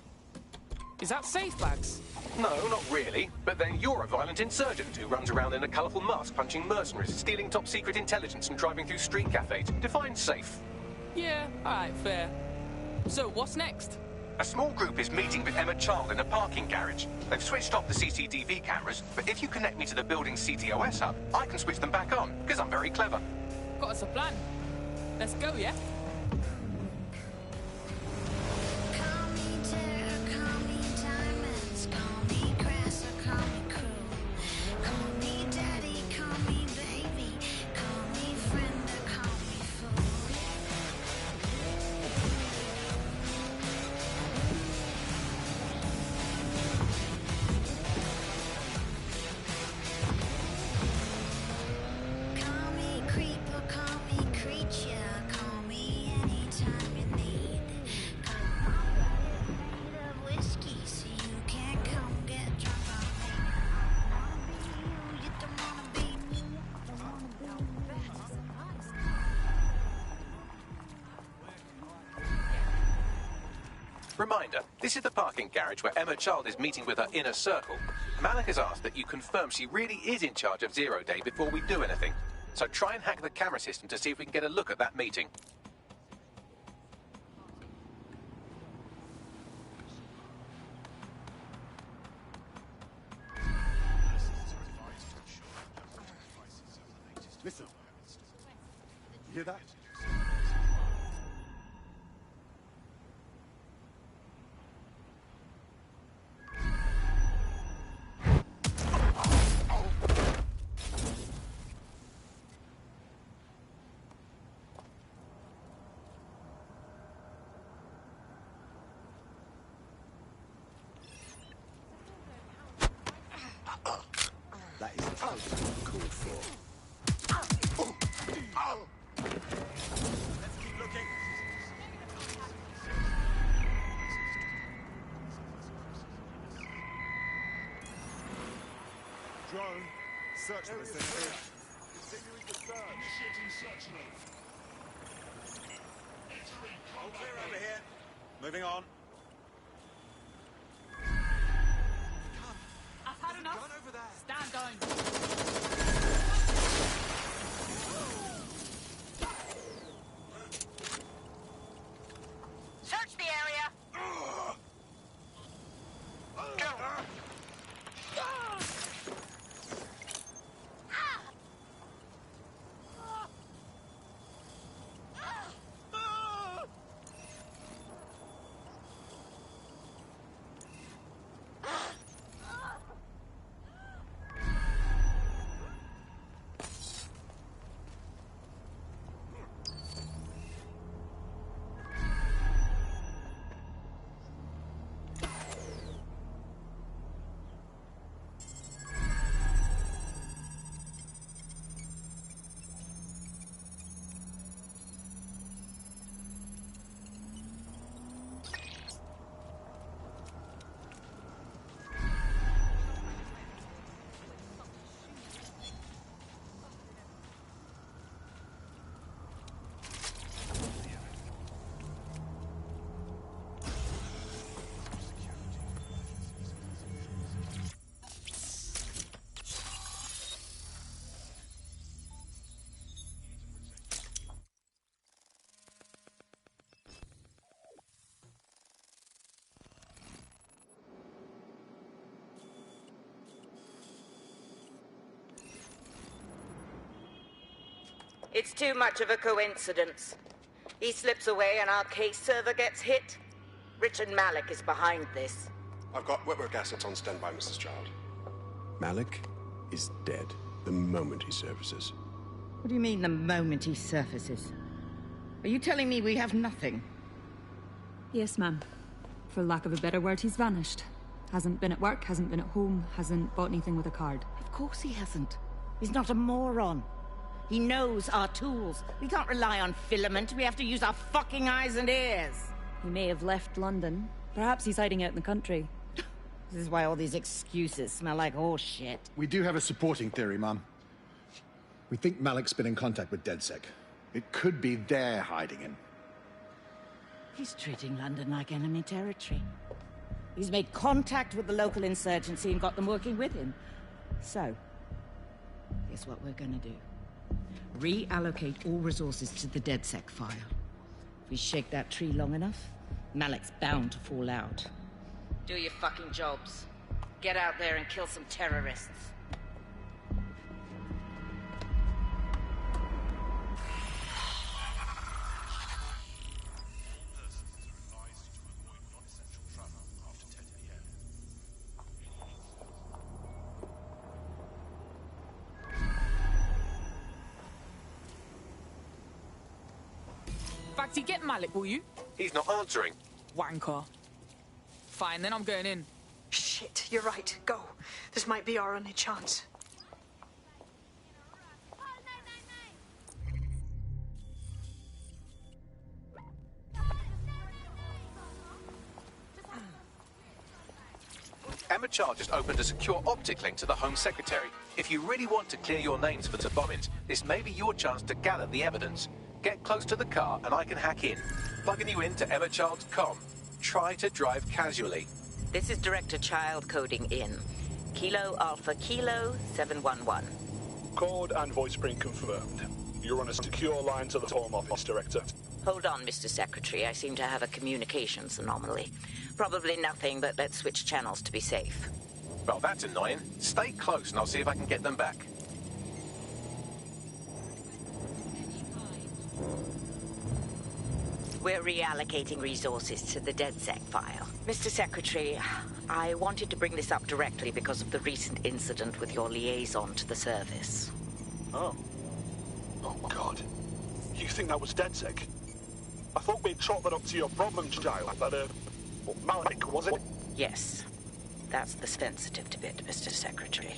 Speaker 4: Is that safe bags?
Speaker 5: No, not really. But then you're a violent insurgent who runs around in a colourful mask punching mercenaries, stealing top-secret intelligence and driving through street cafes. Define safe.
Speaker 4: Yeah, alright, fair. So, what's next?
Speaker 5: A small group is meeting with Emma Child in a parking garage. They've switched off the CCTV cameras, but if you connect me to the building's CTOS hub, I can switch them back on, because I'm very clever.
Speaker 4: Got us a plan. Let's go, yeah?
Speaker 12: Call me creeper, call me creature, call me
Speaker 5: Reminder, this is the parking garage where Emma Child is meeting with her inner circle. Malik has asked that you confirm she really is in charge of Zero Day before we do anything. So try and hack the camera system to see if we can get a look at that meeting.
Speaker 14: Listen. You hear that? That is totally uncalled for.
Speaker 2: Let's keep looking.
Speaker 14: Drone, search for this area. Continuing the search.
Speaker 2: Initiating search mode. All clear over here. Moving on.
Speaker 4: I've had enough.
Speaker 2: Gun over there.
Speaker 4: Stand down.
Speaker 18: Search the area. Go.
Speaker 13: It's too much of a coincidence. He slips away and our case server gets hit. Richard Malik is behind this.
Speaker 14: I've got wetwork assets on standby, Mrs. Child.
Speaker 20: Malik is dead the moment he surfaces.
Speaker 23: What do you mean, the moment he surfaces? Are you telling me we have nothing?
Speaker 24: Yes, ma'am. For lack of a better word, he's vanished. Hasn't been at work, hasn't been at home, hasn't bought anything with a card.
Speaker 23: Of course he hasn't. He's not a moron. He knows our tools. We can't rely on filament. We have to use our fucking eyes and ears.
Speaker 24: He may have left London. Perhaps he's hiding out in the country.
Speaker 23: This is why all these excuses smell like horse shit.
Speaker 25: We do have a supporting theory, Mum. We think Malik's been in contact with DedSec. It could be they're hiding him.
Speaker 23: He's treating London like enemy territory. He's made contact with the local insurgency and got them working with him. So, here's what we're gonna do. Reallocate all resources to the DedSec file. If we shake that tree long enough, Malik's bound to fall out. Do your fucking jobs. Get out there and kill some terrorists.
Speaker 4: Bagsy, get Malik, will you?
Speaker 5: He's not answering.
Speaker 4: Wanker. Fine, then I'm going in.
Speaker 1: Shit, you're right. Go. This might be our only chance.
Speaker 5: Emma Child just opened a secure optic link to the Home Secretary. If you really want to clear your names for the bombings, this may be your chance to gather the evidence. Get close to the car and I can hack in, plugging you into Emma Child's comm. try to drive casually.
Speaker 13: This is Director Child coding in. Kilo Alpha Kilo 711.
Speaker 6: Code and voice print confirmed. You're on a secure line to the Home Office, Director.
Speaker 13: Hold on, Mr. Secretary. I seem to have a communications anomaly. Probably nothing, but let's switch channels to be safe.
Speaker 5: Well, that's annoying. Stay close and I'll see if I can get them back.
Speaker 13: We're reallocating resources to the DedSec file. Mr. Secretary, I wanted to bring this up directly because of the recent incident with your liaison to the service.
Speaker 6: Oh. Oh, God. You think that was DedSec? I thought we'd chalk that up to your problem child, that, Malik, was it?
Speaker 13: Yes. That's the sensitive bit, Mr. Secretary.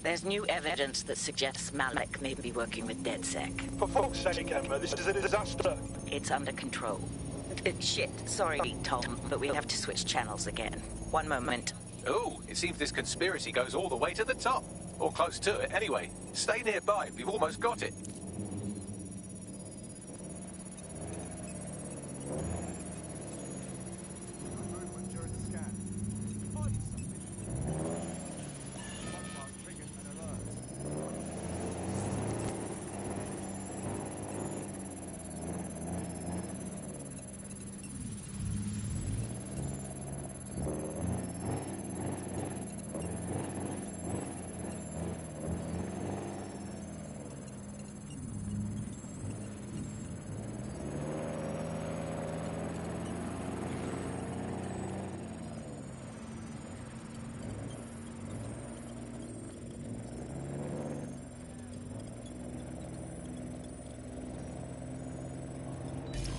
Speaker 13: There's new evidence that suggests Malik may be working with DedSec.
Speaker 6: For fuck's sake, Emma, this is a disaster.
Speaker 13: It's under control. Shit, sorry, Tom, but we have to switch channels again. One moment.
Speaker 5: Ooh, it seems this conspiracy goes all the way to the top. Or close to it, anyway. Stay nearby, we've almost got it.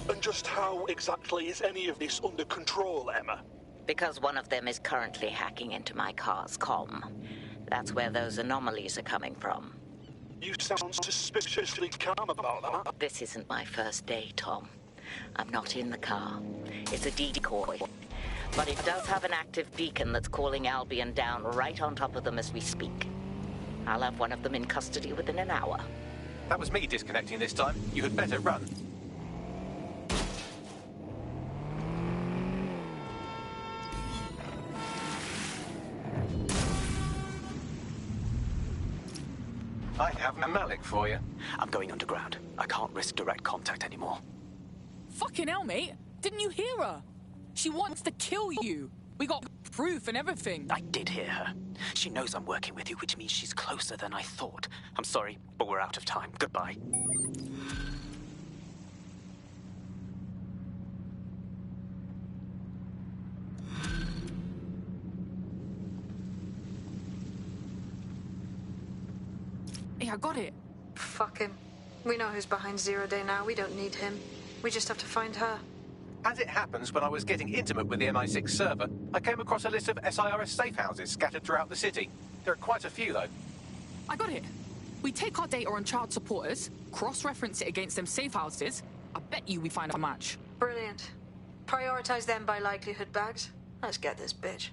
Speaker 6: And just how exactly is any of this under control, Emma?
Speaker 13: Because one of them is currently hacking into my car's comm. That's where those anomalies are coming from.
Speaker 6: You sound suspiciously calm about that.
Speaker 13: This isn't my first day, Tom. I'm not in the car. It's a decoy. But it does have an active beacon that's calling Albion down right on top of them as we speak. I'll have one of them in custody within an hour.
Speaker 5: That was me disconnecting this time. You had better run. I have a Malik for you.
Speaker 3: I'm going underground. I can't risk direct contact anymore.
Speaker 8: Fucking hell, mate. Didn't you hear her? She wants to kill you. We got proof and everything.
Speaker 3: I did hear her. She knows I'm working with you, which means she's closer than I thought. I'm sorry, but we're out of time. Goodbye.
Speaker 8: Hey, I got it.
Speaker 1: Fuck him. We know who's behind Zero Day now. We don't need him. We just have to find her.
Speaker 5: As it happens, when I was getting intimate with the MI6 server, I came across a list of SIRS safe houses scattered throughout the city. There are quite a few, though.
Speaker 8: I got it. We take our data on child supporters, cross-reference it against them safe houses. I bet you we find a match.
Speaker 1: Brilliant. Prioritize them by likelihood, Bags. Let's get this bitch.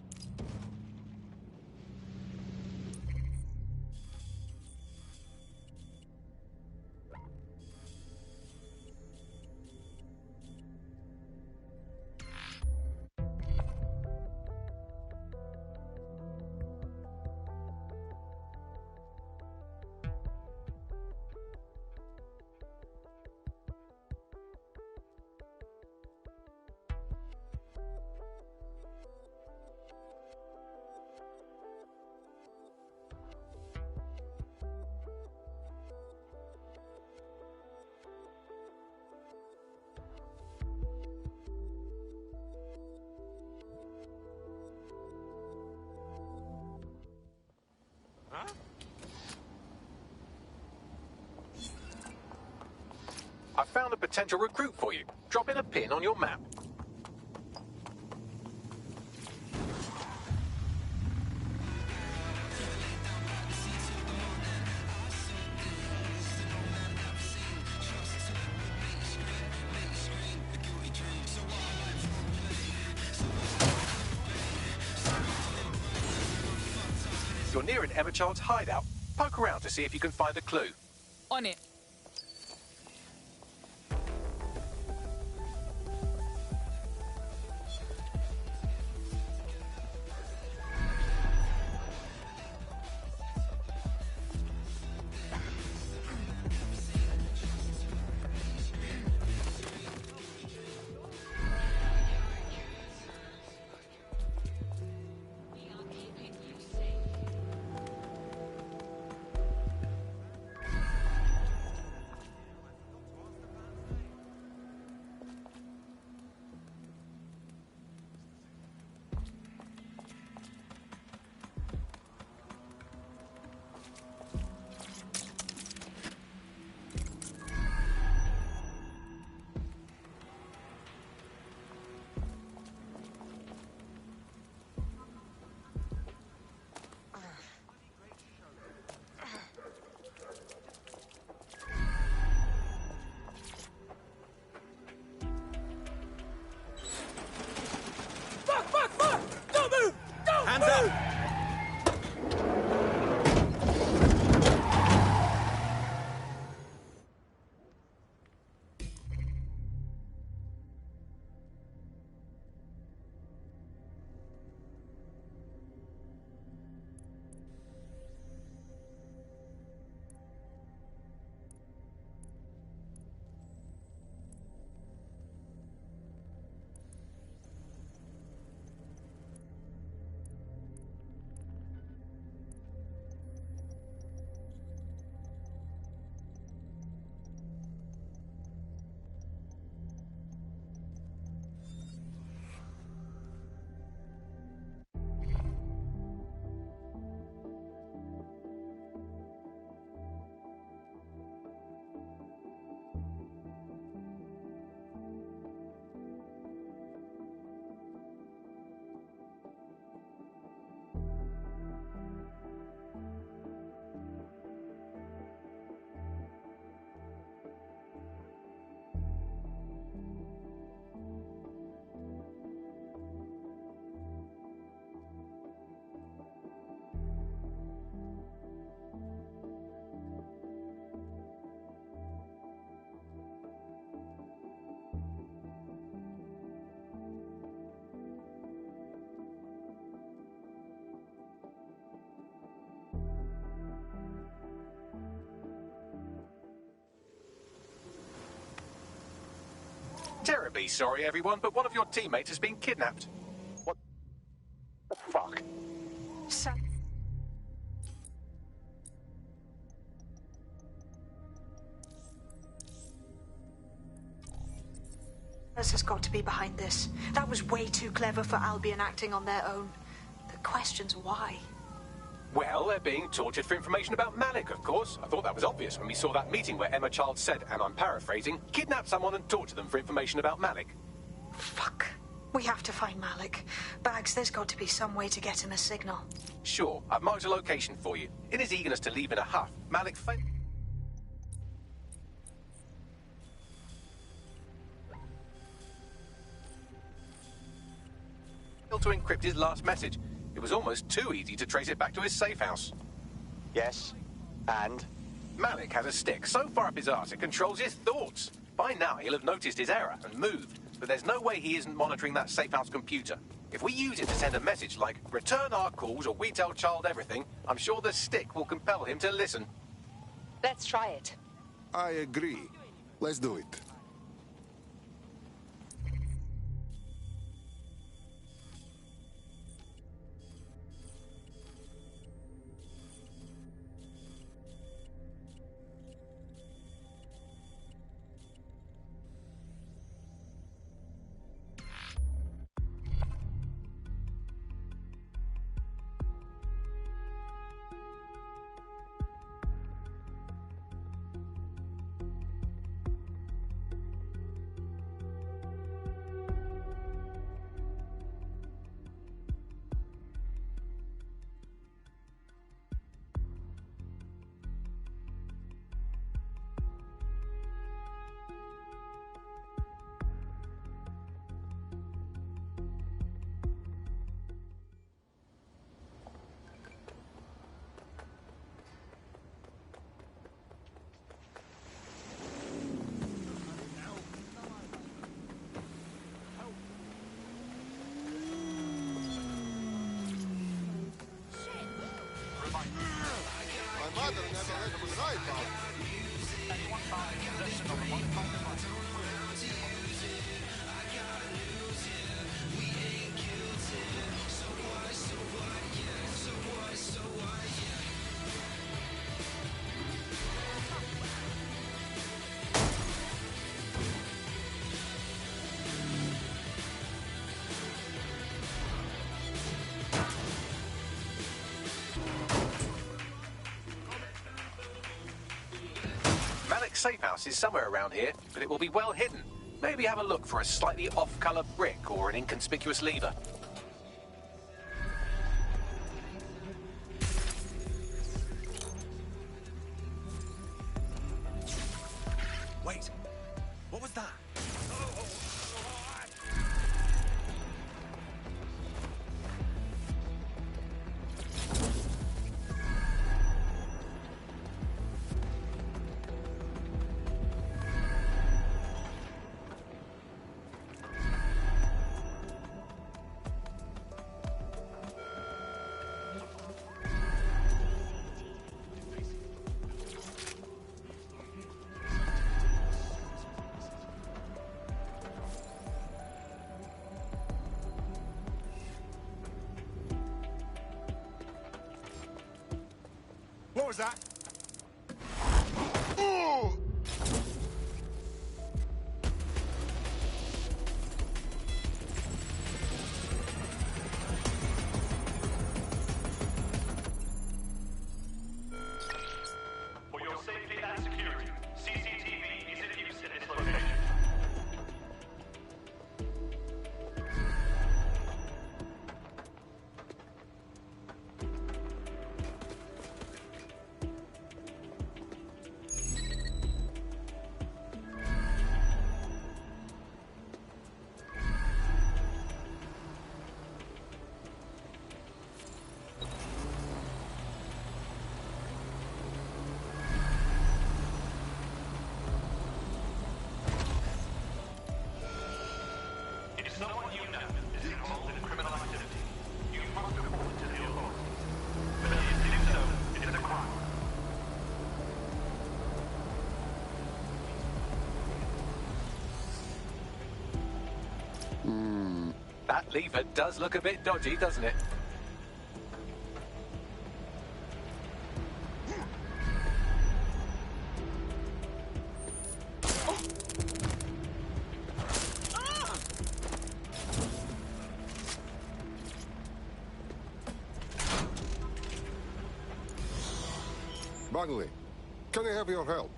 Speaker 5: I found a potential recruit for you. Drop in a pin on your map. You're near an Emma Child's hideout. Poke around to see if you can find a clue.
Speaker 8: On it.
Speaker 5: Terribly sorry, everyone, but one of your teammates has been kidnapped.
Speaker 6: What the fuck?
Speaker 1: Has got to be behind this. That was way too clever for Albion acting on their own. The question's why.
Speaker 5: Well, they're being tortured for information about Malik, of course. I thought that was obvious when we saw that meeting where Emma Child said, and I'm paraphrasing, kidnap someone and torture them for information about Malik.
Speaker 1: Fuck. We have to find Malik. Bags, there's got to be some way to get him a signal.
Speaker 5: Sure, I've marked a location for you. In his eagerness to leave in a huff, Malik failed to encrypt his last message. It was almost too easy to trace it back to his safe house.
Speaker 6: Yes, and?
Speaker 5: Malik has a stick so far up his arse it controls his thoughts. By now he'll have noticed his error and moved, but there's no way he isn't monitoring that safe house computer. If we use it to send a message like, return our calls or we tell Child everything, I'm sure the stick will compel him to listen.
Speaker 9: Let's try it.
Speaker 14: I agree. Let's do it.
Speaker 5: Malik's safe house is somewhere around here, but it will be well hidden. Maybe have a look for a slightly off-color brick or an inconspicuous lever.
Speaker 2: Wait, what was that? What was that? Ooh!
Speaker 6: For your safety and security, CCTV is in use in this location.
Speaker 5: That lever does look a bit dodgy, doesn't it?
Speaker 14: Bagley, can I have your help?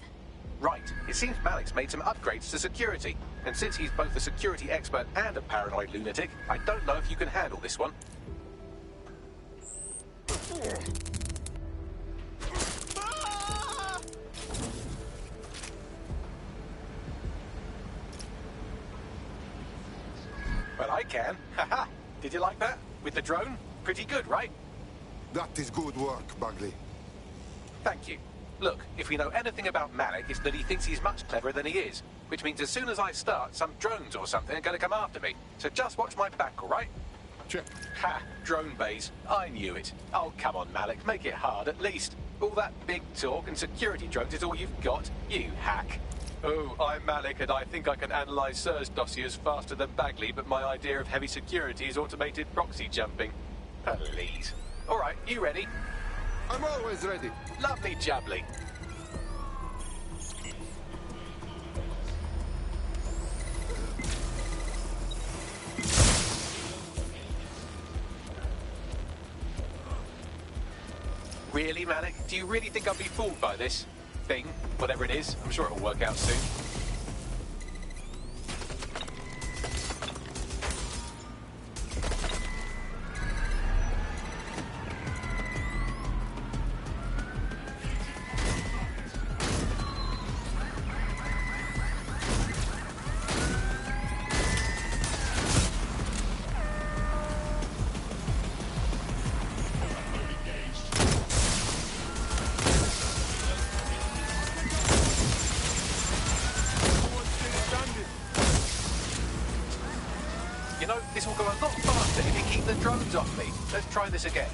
Speaker 5: Right. It seems Malik's made some upgrades to security. And since he's both a security expert and a paranoid lunatic, I don't know if you can handle this one. Well, I can. Haha. Did you like that? With the drone? Pretty good, right?
Speaker 14: That is good work, Bagley.
Speaker 5: Thank you. Look, if we know anything about Malik, it's that he thinks he's much cleverer than he is. Which means as soon as I start, some drones or something are going to come after me. So just watch my back, all right?
Speaker 14: Check.
Speaker 5: Ha! Drone bays. I knew it. Oh, come on, Malik. Make it hard, at least. All that big talk and security drones is all you've got. You hack. Oh, I'm Malik, and I think I can analyze SIRS dossiers faster than Bagley, but my idea of heavy security is automated proxy jumping. Please. All right, you ready?
Speaker 14: I'm always ready.
Speaker 5: Lovely jubbly. Really, Malik? Do you really think I'll be fooled by this thing? Whatever it is, I'm sure it'll work out soon. You know, this will go a lot faster if you keep the drones off me. Let's try this again.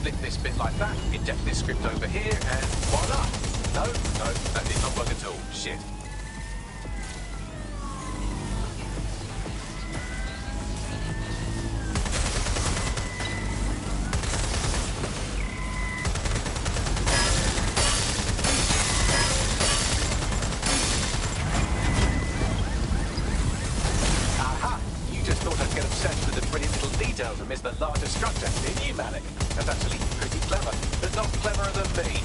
Speaker 5: Flick this bit like that, inject this script over here, and voila! No, that did not work at all. Shit. Aha! You just thought I'd get obsessed with the brilliant little details and miss the larger structure, didn't you, Malik? That's actually pretty clever, but not cleverer than me.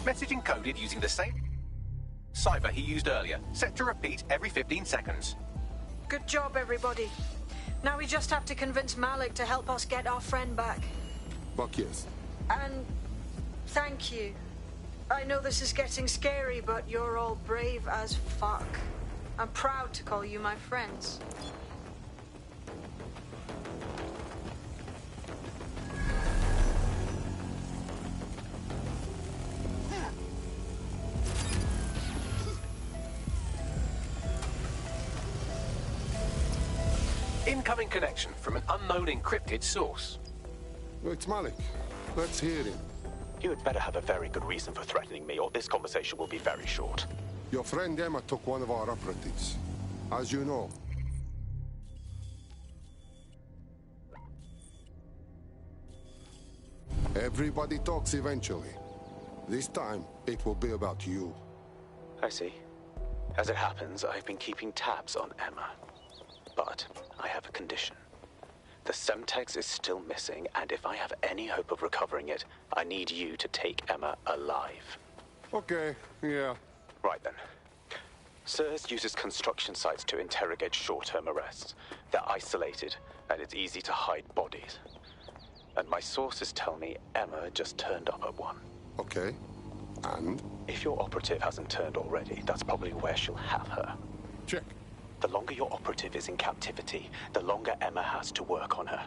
Speaker 5: Message encoded using the same cipher he used earlier, set to repeat every 15 seconds.
Speaker 1: Good job, everybody. Now we just have to convince Malik to help us get our friend back.
Speaker 14: Fuck yes.
Speaker 1: And thank you. I know this is getting scary, but you're all brave as fuck. I'm proud to call you my friends.
Speaker 5: Incoming connection from an unknown encrypted source.
Speaker 14: It's Malik. Let's hear him.
Speaker 3: You had better have a very good reason for threatening me, or this conversation will be very short.
Speaker 14: Your friend Emma took one of our operatives. As you know. Everybody talks eventually. This time, it will be about you.
Speaker 3: I see. As it happens, I've been keeping tabs on Emma. But I have a condition. The Semtex is still missing, and if I have any hope of recovering it, I need you to take Emma alive.
Speaker 14: Okay, yeah.
Speaker 3: Right then. SIRS uses construction sites to interrogate short-term arrests. They're isolated, and it's easy to hide bodies. And my sources tell me Emma just turned up at one.
Speaker 14: Okay. And?
Speaker 3: If your operative hasn't turned already, that's probably where she'll have her.
Speaker 14: Check.
Speaker 3: The longer your operative is in captivity, the longer Emma has to work on her.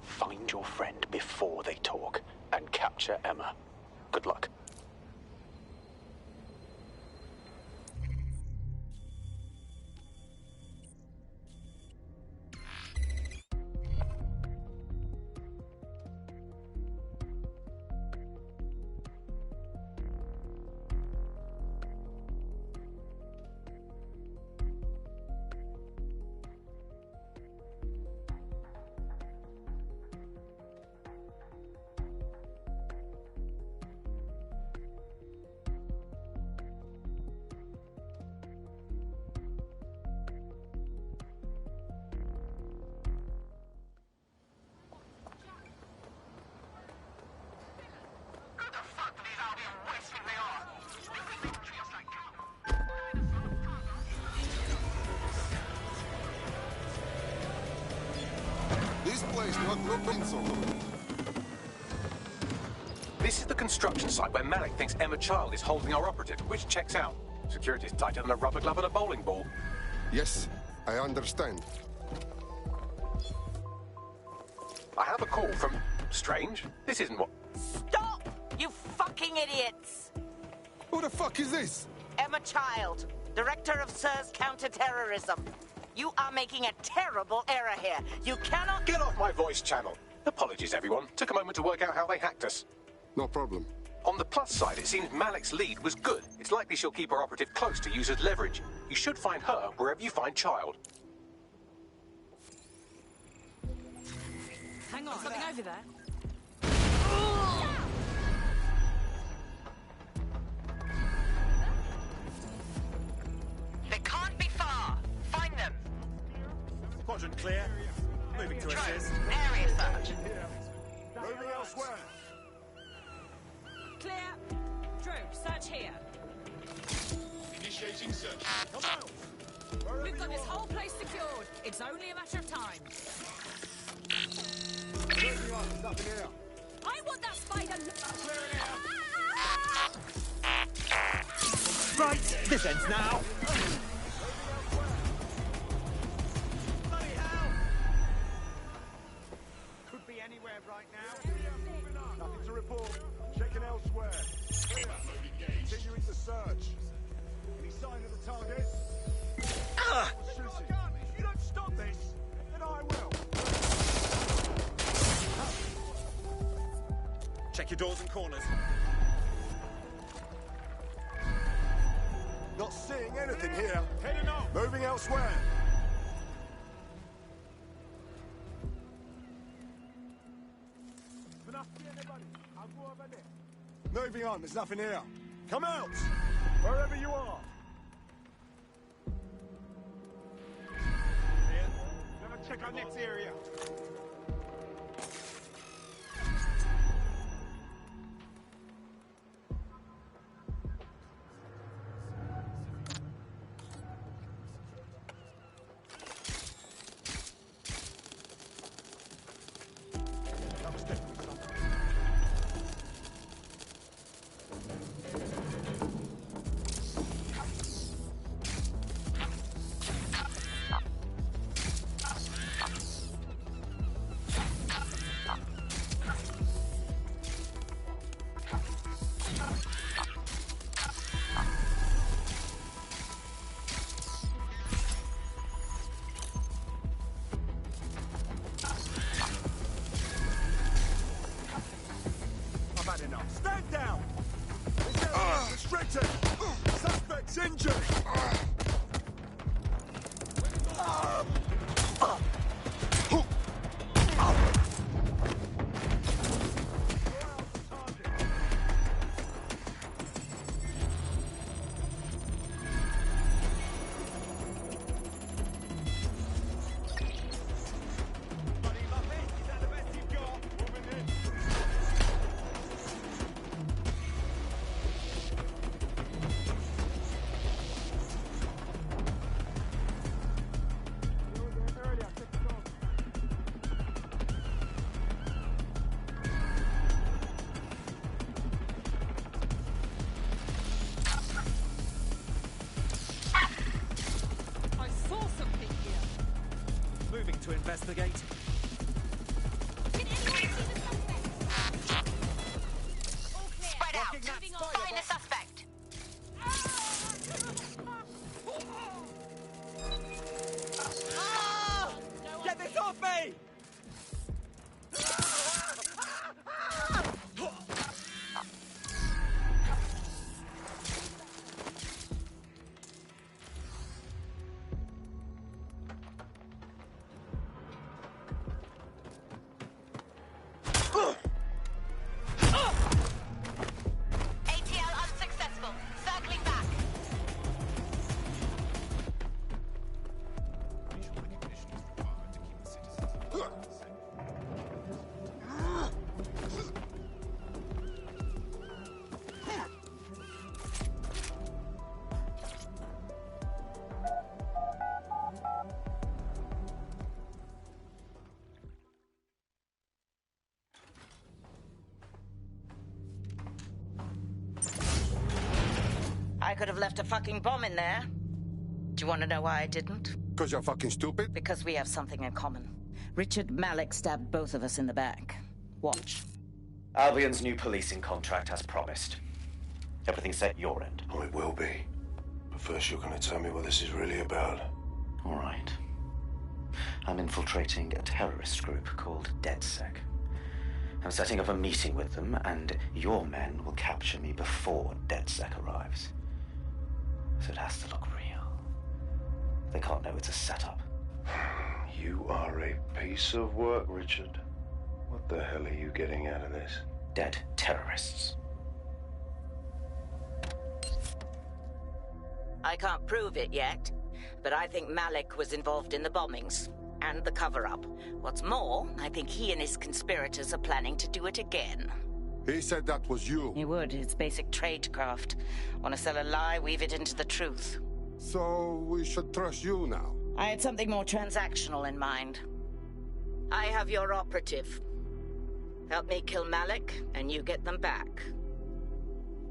Speaker 3: Find your friend before they talk, and capture Emma. Good luck.
Speaker 14: This place not looking so good.
Speaker 5: This is the construction site where Malik thinks Emma Child is holding our operative, which checks out. Security's tighter than a rubber glove and a bowling ball.
Speaker 14: Yes, I understand.
Speaker 5: I have a call from... Strange. This isn't what...
Speaker 13: Stop! You fucking idiots!
Speaker 14: Who the fuck is this?
Speaker 13: Emma Child, Director of SIRS Counterterrorism. You are making a terrible error here. You cannot...
Speaker 5: Get off my voice channel. Apologies, everyone. Took a moment to work out how they hacked us.
Speaker 14: No problem.
Speaker 5: On the plus side, it seems Malik's lead was good. It's likely she'll keep her operative close to use as leverage. You should find her wherever you find Child.
Speaker 11: Hang on. Something over there.
Speaker 13: They can't be far. Find them.
Speaker 2: Quadrant clear. Moving to assist.
Speaker 13: Area search.
Speaker 2: Moving elsewhere.
Speaker 11: Clear. Drew, search here.
Speaker 2: Initiating search. Come out.
Speaker 11: We've got this whole place secured. It's only a matter of time.
Speaker 2: Moving on. Nothing here.
Speaker 11: I want that spider.
Speaker 2: Right. This ends now.
Speaker 21: Bloody hell! Could be anywhere right now.
Speaker 2: Nothing to report. Checking elsewhere. Continuing the search. Any sign of the target? Shooting. If you don't stop this, then I will. Check your doors and corners. Not seeing anything here. Heading on. Moving elsewhere. Moving on, there's nothing here. Come out! Wherever you are. Yeah. Gonna check our next area. Stand down! Restricted! Suspect's injured!
Speaker 7: To investigate.
Speaker 13: Spread out. Find the suspect.
Speaker 7: Get this off me!
Speaker 13: I could have left a fucking bomb in there. Do you want to know why I didn't?
Speaker 14: Because you're fucking stupid?
Speaker 13: Because we have something in common. Richard Malik stabbed both of us in the back. Watch.
Speaker 3: Albion's new policing contract as promised. Everything's set your end.
Speaker 15: Oh, it will be. But first you're going to tell me what this is really about.
Speaker 3: All right. I'm infiltrating a terrorist group called DedSec. I'm setting up a meeting with them, and your men will capture me before DedSec arrives. So it has to look real. They can't know it's a setup.
Speaker 15: You are a piece of work, Richard. What the hell are you getting out of this?
Speaker 3: Dead terrorists.
Speaker 13: I can't prove it yet, but I think Malik was involved in the bombings and the cover-up. What's more, I think he and his conspirators are planning to do it again.
Speaker 14: He said that was you.
Speaker 13: He would. It's basic tradecraft. Want to sell a lie, weave it into the truth.
Speaker 14: So we should trust you now?
Speaker 13: I had something more transactional in mind. I have your operative. Help me kill Malik, and you get them back.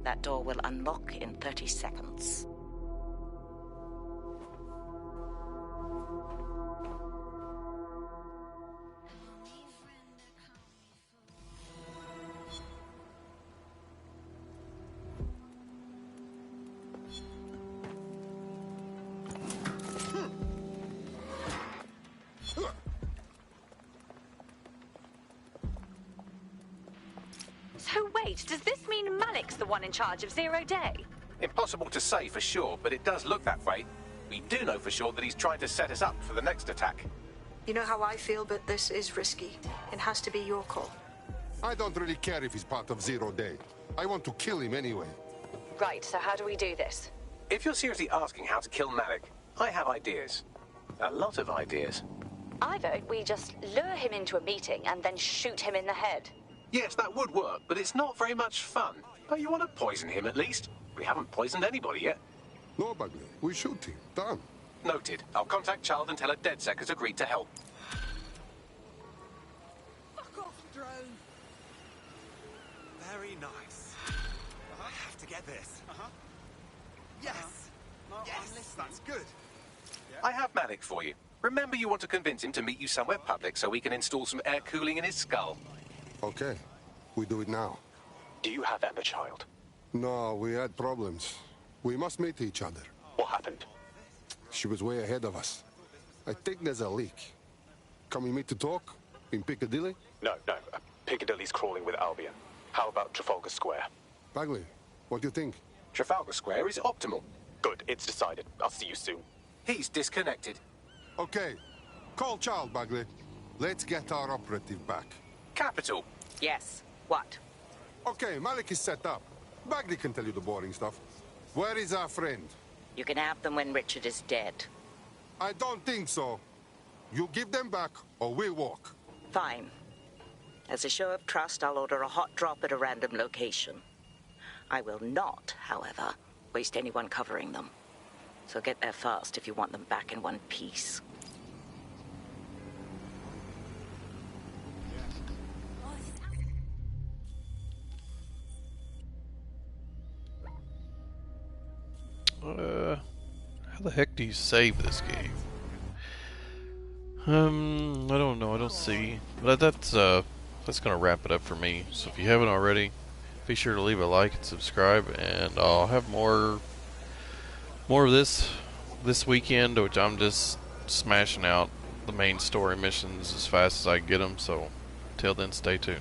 Speaker 13: That door will unlock in 30 seconds.
Speaker 12: So wait, does this mean Malik's the one in charge of Zero Day?
Speaker 5: Impossible to say for sure, but it does look that way. We do know for sure that he's trying to set us up for the next attack.
Speaker 1: You know how I feel, but this is risky. It has to be your call.
Speaker 14: I don't really care if he's part of Zero Day. I want to kill him anyway.
Speaker 10: Right, so how do we do this?
Speaker 5: If you're seriously asking how to kill Malik, I have ideas. A lot of ideas.
Speaker 10: I vote we just lure him into a meeting and then shoot him in the head.
Speaker 5: Yes, that would work, but it's not very much fun. Don't you want to poison him at least? We haven't poisoned anybody yet.
Speaker 14: No, Bagley. We shoot him. Done.
Speaker 5: Noted. I'll contact Child and tell her DedSec has agreed to help.
Speaker 7: Fuck off, drone. Very nice. I have to get this. Yes. Yes, that's good.
Speaker 5: I have Malik for you. Remember, you want to convince him to meet you somewhere public so we can install some air cooling in his skull.
Speaker 14: Okay. We do it now.
Speaker 6: Do you have Emma, Child?
Speaker 14: No, we had problems. We must meet each other.
Speaker 6: What happened?
Speaker 14: She was way ahead of us. I think there's a leak. Can we meet to talk? In Piccadilly?
Speaker 6: No. Piccadilly's crawling with Albion. How about Trafalgar Square?
Speaker 14: Bagley, what do you think?
Speaker 5: Trafalgar Square is optimal.
Speaker 6: Good, it's decided. I'll see you soon.
Speaker 5: He's disconnected.
Speaker 14: Okay. Call Child, Bagley. Let's get our operative back.
Speaker 5: Capital.
Speaker 13: Yes. What?
Speaker 14: Okay, Malik is set up. Bagley can tell you the boring stuff. Where is our friend?
Speaker 13: You can have them when Richard is dead.
Speaker 14: I don't think so. You give them back, or we'll walk.
Speaker 13: Fine. As a show of trust, I'll order a hot drop at a random location. I will not, however, waste anyone covering them. So get there fast if you want them back in one piece.
Speaker 16: How the heck do you save this game? I don't know. I don't see. But that's gonna wrap it up for me. So if you haven't already, be sure to leave a like and subscribe, and I'll have more of this weekend, which I'm just smashing out the main story missions as fast as I can get them. So, till then, stay tuned.